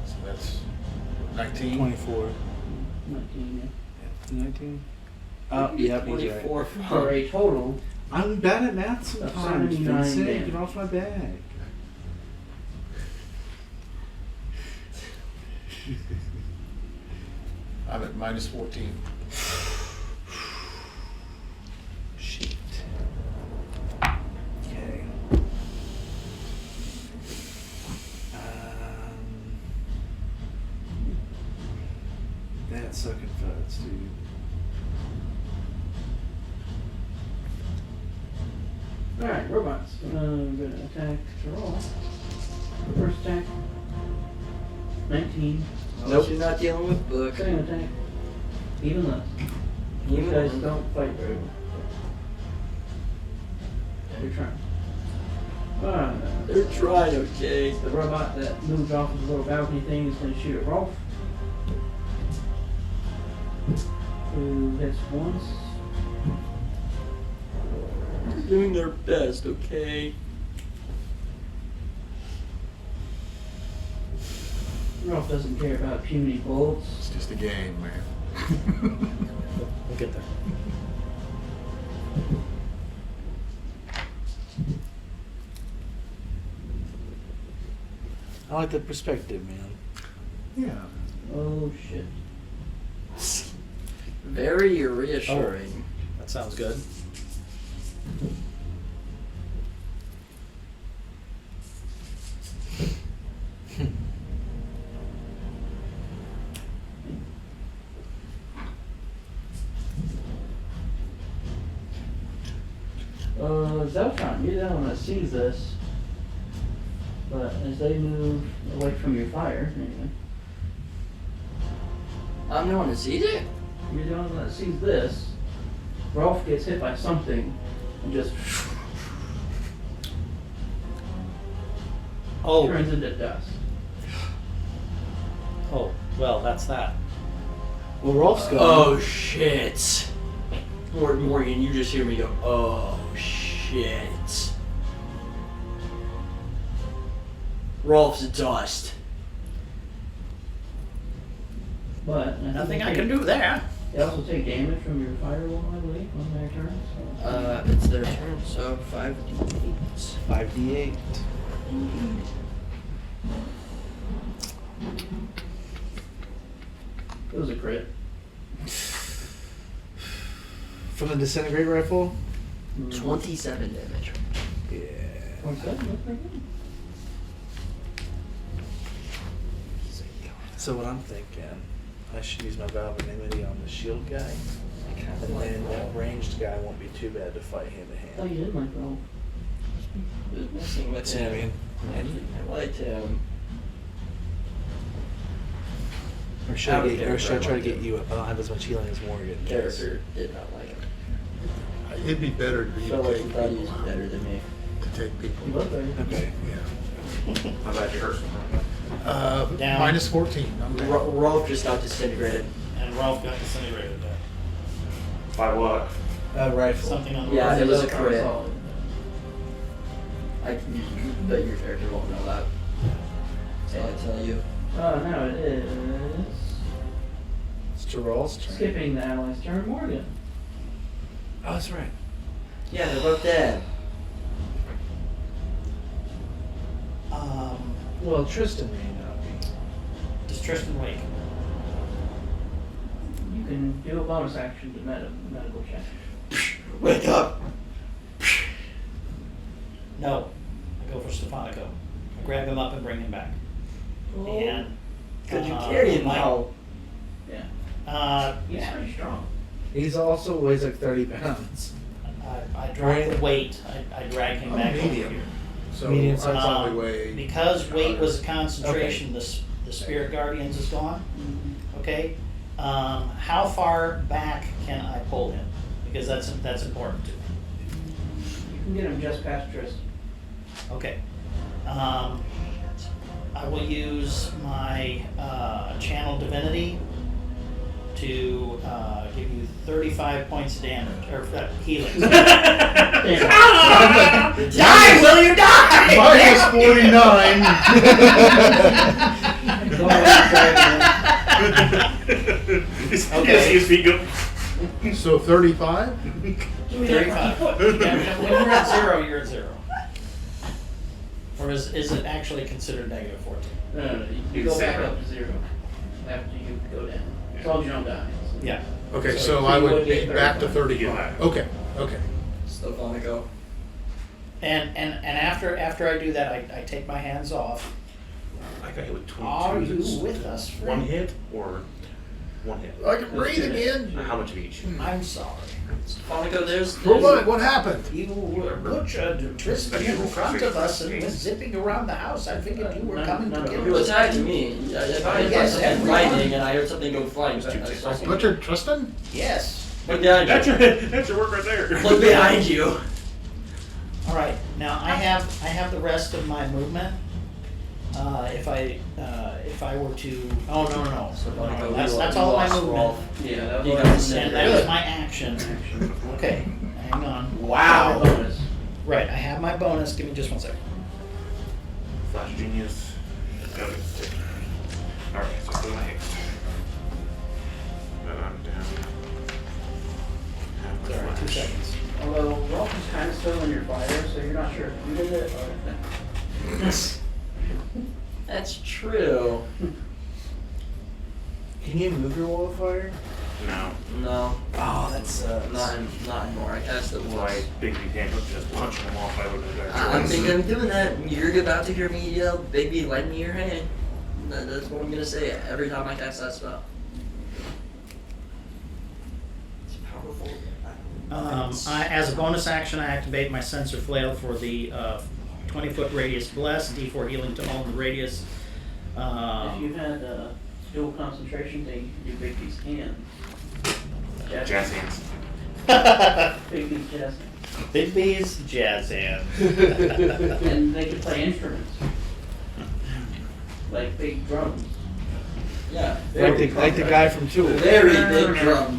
So that's 19. 24. 19, 19? Oh, yep, he's right. 24 yeah. For from. a total I'm bad at math sometimes, 79 Vincent. damage. Get off my back. I'm at minus 14. Shit. Okay. That's sucking fuds, dude. Alright, robots. I'm gonna attack to roll. First attack. 19. Nope. You're not dealing with book. Second attack. Even less. You Even guys less. don't fight very well. You're trying. They're trying, okay. The robot that moved off of the little balcony thing is gonna shoot at Rolf. Who hits once. They're doing their best, okay. Rolf doesn't care about puny bolts. It's just a game, man. We'll get there. I like the perspective, man. Yeah. Oh shit. Very reassuring. That sounds good. Zeltron, you're the one that sees this. But as they move away from your fire, anyway, I'm the one that sees it. you're the only one that sees this. Rolf gets hit by something and just Oh. turns into dust. Oh, well, that's that. Well, Rolf's going. Oh shit! Morgan, you just hear me go, oh shit. Rolf's dust. But Nothing I can do there. They also take damage from your firewall, I believe, on their turn. So. It's their turn, so 5d8. 5d8. It was a crit. From the disintegrate rifle? 27 damage. Yeah. What's that? That's pretty good. So what I'm thinking, I should use my Vow of Enmity on the shield guy. And then that ranged guy won't be too bad to fight hand to I thought hand. you did like roll. Who's messing with Yeah, I him? mean, I liked him. or should I try to get you? I don't have as much healing as Morgan. Character did not like him. It'd be better for you Felt to like he take thought he was people. better than me. To take You people. both are. Okay. Yeah. How about you hurt someone? Down. Minus 14. I'm down. Rolf just got disintegrated. And Ralph got disintegrated there. By what? Rifle. Something on the Yeah, roof. it was a Both are crit. solid. I bet your character won't know that. So I tell you. No, it is. It's Jarrell's turn. Skipping the ally's turn, Morgan. Oh, that's right. Yeah, they're both dead. Well, Tristan may not be. Does Tristan wake? You can do a bonus action to medical check. Wake up! No. I go for Stefanico. I grab him up and bring him back. And Could you carry him my- now? Yeah. He's Yeah. pretty strong. He's also weighs like 30 pounds. I drag the weight. I drag him I'm back over medium. here. So Medium I size. probably weigh. Because weight was a concentration, the Spirit Guardians is gone. Okay? How far back can I pull him? Because that's important to me. You can get him just past Tristan. Okay. I will use my Channel Divinity to give you 35 points of damage, or healing. Die, will you die? Minus 49. Go ahead and try Okay. Yes, his feet go. So 35? it. 35. Yeah, when you're at 0, you're at 0. Or is it actually considered negative 14? No, you go back up to 0 after you go down. As long as you don't die. Yeah. Okay, So so I you would would be get back to 35. 35. Okay, okay. Stefanico. And after I do that, I take my hands off. I got hit with 22. Are you That's with us, One friend? hit or one hit? I can breathe again. How much of each? I'm sorry. Stefanico, there's. For what? What happened? You were butchered, Tristan, in front of us and was zipping around the house. I figured you were coming to kill You us. attacked me. I thought I heard Yes, something everyone. lightning and I heard something go flying. Butcher Tristan? Yes. Look behind That's you. that's your work right there. Look behind you. All right. Now I have the rest of my movement. If I were to, oh no, that's all my movement. Yeah, that You was guys And that was my action. Okay, hang on. Wow. bonus. Right, I have my bonus. Give me just 1 second. Flash genius. Okay. Alright, so go my haste. Then I'm down. Half my Sorry, 2 flash. seconds. Although Rolf is kind of still in your fire, so you're not sure if you did it or That's true. Can you move your wall of fire? No. No, Oh, that's not anymore. I cast it That's why once. Bigby's hand was just punching them off. I would I'm thinking of doing that. You're about to hear me yell, "Baby, lend me your hand." That's what I'm gonna say every time I cast that spell. It's powerful. As a bonus action, I activate my sensor flail for the 20-foot radius bless, D4 healing to all in the radius. if you had dual concentration thing, you do Big B's hands. Jazz hands. Big B's jazz hands. Big B's jazz hands. And they could play instruments. Like big drums. Yeah. Like the guy from Tool. Very big drums.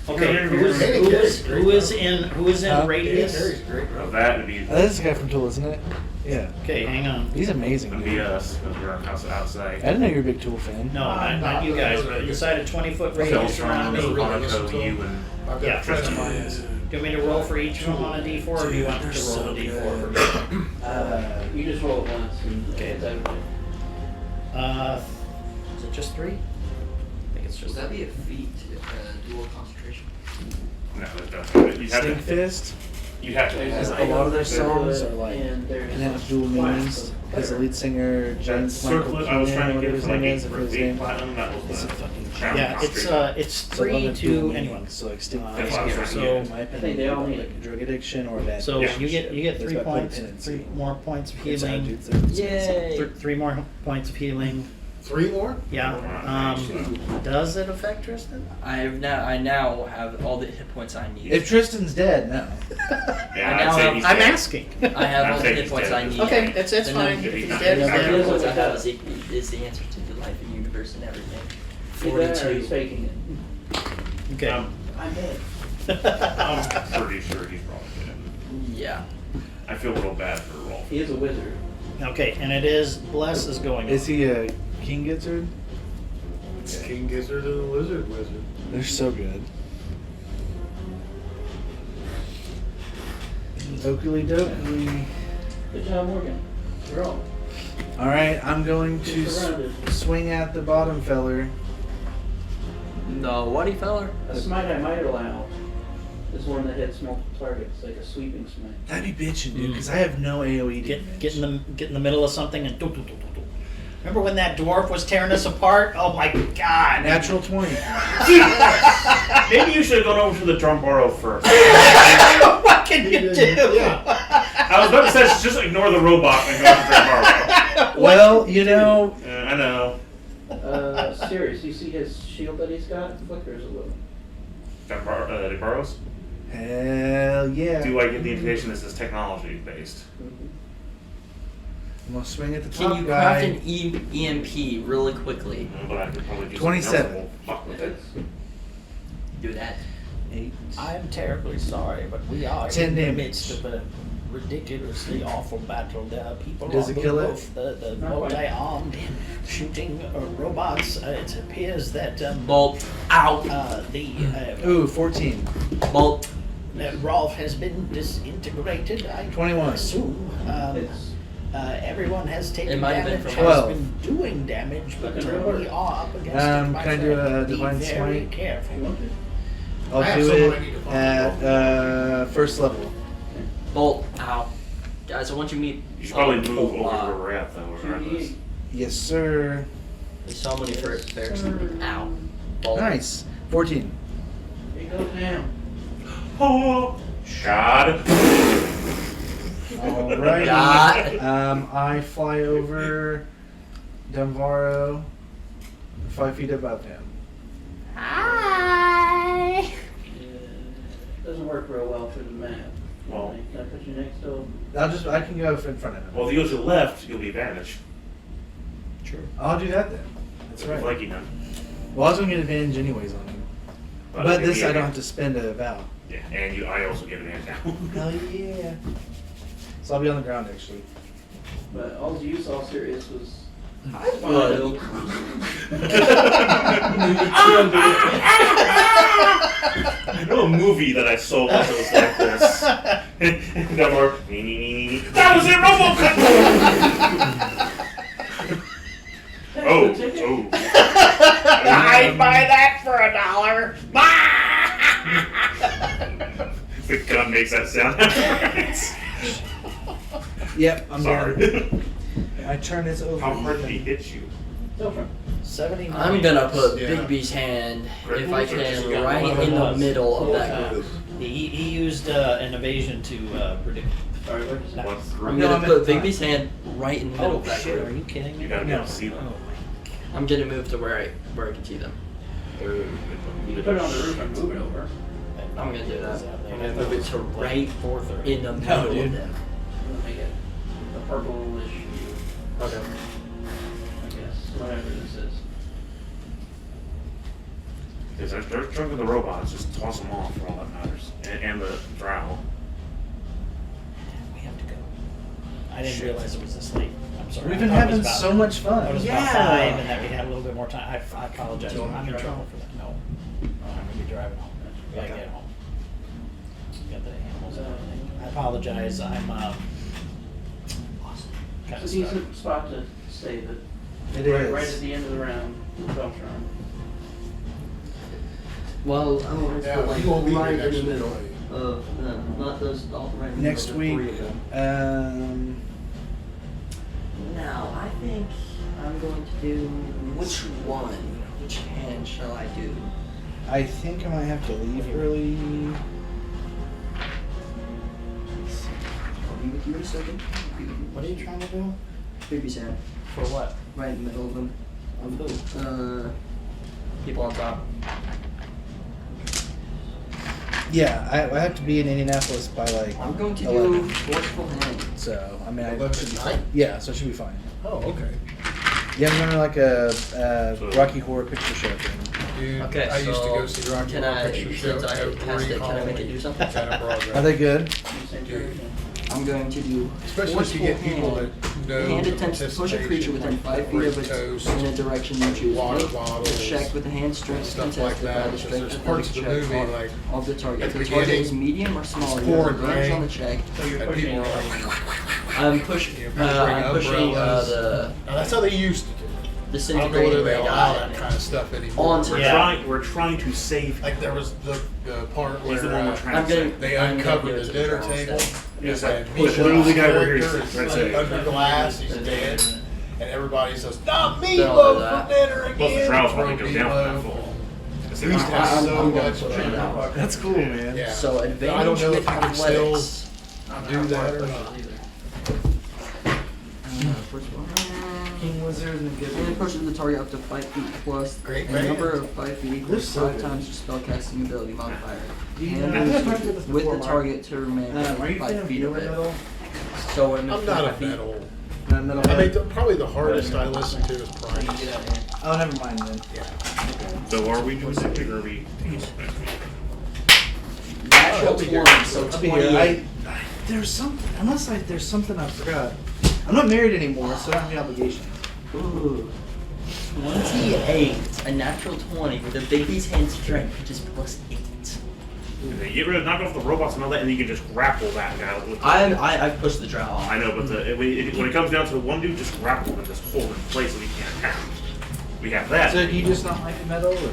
Okay, who is in radius? Carrie's a great Well, drum. that would be That is the guy from Tool, isn't it? Yeah. Okay, hang on. He's amazing. would Dude. be us because we're outside. I didn't know you were a big Tool fan. No, not you guys. We decided 20-foot Phil, radius around Sean, me. Monaco, you, and I've got Yeah. a friend of mine that's Do you want me to roll for each of them on a d4, or do you want to roll a d4 for me? You just roll it once and Okay. it's everything. Is it just 3? I think it's Would just. that be a feat? Dual concentration. no, it doesn't. You have Stink to. Fist. You have to. There's A lot of their songs are like and there's can have dual meanings. His lead singer, James Michael Circlet. I was trying to whatever get it his for like name 8 is, if for his 8 name. platinum. That was It's a the fucking crown Yeah, concentration. it's So 3 other dual to meanings, anyone. So like Stink Uh, Fist, yeah, gives so- you, in my I think opinion, they all like need- drug addiction or bad. So Yeah. you get That's 3 about points, penancy. 3 more points of It's how healing. dudes are- Yay! 3 more points of healing. 3 more? Yeah. Does it affect Tristan? I now have all the hit points I need. If Tristan's dead, no. Yeah, I now I'd say have- he's I'm dead. asking. I have I'd all the say hit he's points dead. I need. Okay, it's The fine. number- If he's the dead, The he's number dead. of hit points I have is the answer to the life and universe and everything. Either that or 42. he's faking it. Okay. I'm dead. I'm pretty sure he's probably dead. Yeah. I feel real bad for Rolf. He is a wizard. Okay, and it is Bless is going. Is he a King Gizzard? King Gizzard and the Lizard Wizard. They're so good. Oakley dokley. Good job, Morgan. You're all. Alright, I'm going to You're surrounded. swing at the bottom feller. No, what feller? A smite I might allow is one that hits multiple targets, like a sweeping smite. That'd be bitchin', dude, because I have no AoE Get in the middle of something and do. Remember when that dwarf was tearing us apart? Oh my god! Natural 20. Maybe you should have gone over to the Drumbaro first. What can you do? Yeah. I was about to say just ignore the robot and go to Drumbaro. Well, you know, I know. Sirius, you see his shield that he's got? Flickers a little. Drumbaro? hell yeah. Do I get the indication this is technology based? I'm gonna swing at the top Can you guy. craft an EMP really quickly? But I could probably do 27. something else that will fuck with it. Do that. 8. I'm terribly sorry, but we are 10 in the damage. midst of a ridiculously awful battle. There are people Does on it kill it? both the Not quite. multi-armed shooting robots. It appears that Bolt. Ow. Ooh, 14. Bolt. Rolf has been disintegrated. I 21. assume. It's Everyone has taken It might have been damage, from has 12. been doing damage, but Okay. we are up against Um, it, my can I do friend. a Be divine very smite? careful. you want it. I'll I have do someone I it need to find. at first level. Bolt. Ow. Guys, I want you to meet. You should probably move Bolt. over where we're at though, regardless. 2d8. Yes, sir. There's so many fairs. Ow. Bolt. Nice. 14. It goes down. Oh, God. Alright. God. I fly over Dumvaro 5 feet above him. Yeah, doesn't work real well through the map. Well- Can I put you next to him? I can go in front of him. Well, if you go to the left, you'll be advantaged. True. I'll do that then. That's right. Flanking him. Well, I was gonna get advantage anyways on him. But this I don't have to spend a vow. Yeah, and I also get advantage now. Hell yeah. So I'll be on the ground actually. But all you saw Sirius was Blood. I know a movie that I saw once that was like this. And I'm more, that was it, RoboCop! Oh. I'd buy that for $1. The gun makes that sound. Yep, I'm Sorry. done. My turn is over. How hard did he hit you? Silver. 79. I'm gonna put Yeah. Big B's hand, Red if I Bulls or just can, got right one of in the those? middle of that group. He used an evasion to predict. Sorry, what did you say? One I'm through. No, gonna I'm at put the Big top. B's hand right in the middle Oh of that shit! Are group. you kidding me? You gotta be able to see Oh them. my. I'm gonna move to where I can see them. You can put it on the roof and move it over. I'm gonna do that. I'm I'm gonna move it to right 430. in the middle dude. of them. I'm gonna make it a purplish. Okay. whatever this is. Because they're chunking the robots, just toss them off for all that matters. And the drow. We have to go. I didn't realize it was this late. I'm sorry. We've I been thought it was having about- so much It fun. was about 5 and that we had a little bit more time. I apologize. Do you want me I'm to in drive trouble home? for that. No. I'm going to be driving home. We gotta Okay. get home. Got the animals and everything. I apologize. I'm kind It's of a stuck. decent spot to save it. It right, is. right at the end of the round. Beltron. Well, I want to Yeah, put like you won't be here right in next the week, middle will of not those all right in the Next middle, the week, three of them. um, Now I think I'm going to do which one? Which hand shall I do? I think I might have to leave early. I'll be with you in a second. What are you trying to do? Baby's hand, For what? right in the middle of them. Of who? People on top. Yeah, I have to be in Indianapolis by like I'm going to 11. do forceful hand. So I mean, I 11 should be at fine. night? Yeah, so it should be fine. Oh, okay. You haven't done like a Rocky Horror Picture Show thing? Dude, Okay, I used to so go see Rocky can Horror I, Picture Show. since I every cast it, can I make it Halloween. do something? Kind of broad, Are right? they good? Same Dude. turn, I'm going to do Especially if you get forceful people hand. that know The hand the attempts to push a creature within participation, 5 feet of like it toast, in a direction you choose. water Make bottles, a check with the hand strength stuff like contested by that, the because strength there's athletic parts of the check movie, like, of the target. at If the the target beginning, is medium or small, you pouring have advantage on the rain. check. So you're and pushing people are it. like, I'm pushing. You know, bring I'm pushing umbrellas. Now, that's how they used to do it. the I don't know whether disintegrating they ray allow dot that kind of stuff anymore. onto We're trying to save. Like there was the part where He's the one we're trying I'm to gonna. save. they I'm gonna uncovered give it the to dinner Charles table. then. It's And like, Misha's literally the guy we're here character is is right like there. under glass, he's dead, and everybody says, "Not Don't do meatloaf that. for dinner again." Plus the trials Throw probably go down meatloaf. that fall. We used to have I'm- so I'm gonna much put of it that. down. That's cool, man. Yeah. So I advantage don't know if with you can still athletics. do that or not. First one. King Wizard and And Gibbon. pushes the target up to 5 feet plus Great the man. number of 5 feet They're equals so 5 good. times your spellcasting ability modifier. Yeah, And I've moves tried to do this with before, the Mark. target to remain Are you 5 playing feet of it. metal? So it moves I'm not 5 a feet. metal. No, metal. I mean, probably the hardest I listen to is Primus. Oh, never mind then. So are we doing next week or are we taking it next week? Natural I'll be here. 20, so I'll be here. 28. There's something, unless there's something I forgot. I'm not married anymore, so I don't have any obligation. Ooh. 28. A natural 20 with a baby's hand strength, which is plus 8. And then get rid of, knock off the robots and all that, and you can just grapple that guy. With the, I pushed the drow off. I know, but when it comes down to the one dude, just grapple him and just hold him in place so he can't attack. We have that. So do you just not like the metal? Or?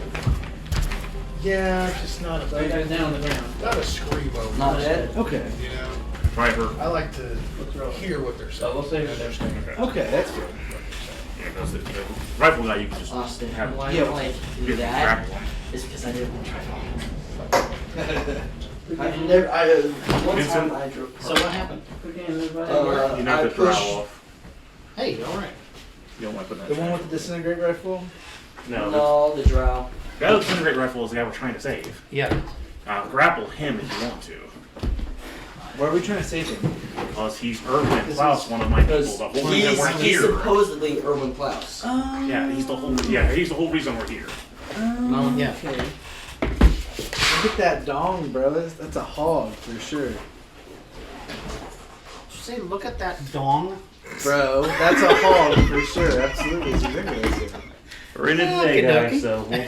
Yeah, just not a That guy's down on the ground. not a screamo. Not person, dead? Okay. You know, Driver. I like to hear what they're So saying. we'll save it there. Okay. Okay, that's good. Yeah, because the rifle guy, you can just Austin, have why Yeah, don't I you do can that? grapple him. It's because I didn't want to try I've never, one Vincent? time I drove. So what happened? Quick game, everybody. You knock I the drow pushed. off. Hey, all right. You don't want to put The that. one with the disintegrate rifle? No. No, the drow. The guy with the disintegrate rifle is the guy we're trying to save. Yeah. Grapple him if you want to. Why are we trying to save him? Because he's Irvin and Klaus, one of my people. Because The whole reason he's, we're he's here. supposedly Erwin Klaus. Yeah, he's the whole reason we're here. Yeah. Okay. Look at that dong, bro. That's a hog for sure. Did you say, look at that dong? Bro, that's a hog for sure. Absolutely. It's exactly what I said. We're in it today, today, guys, guys. So we'll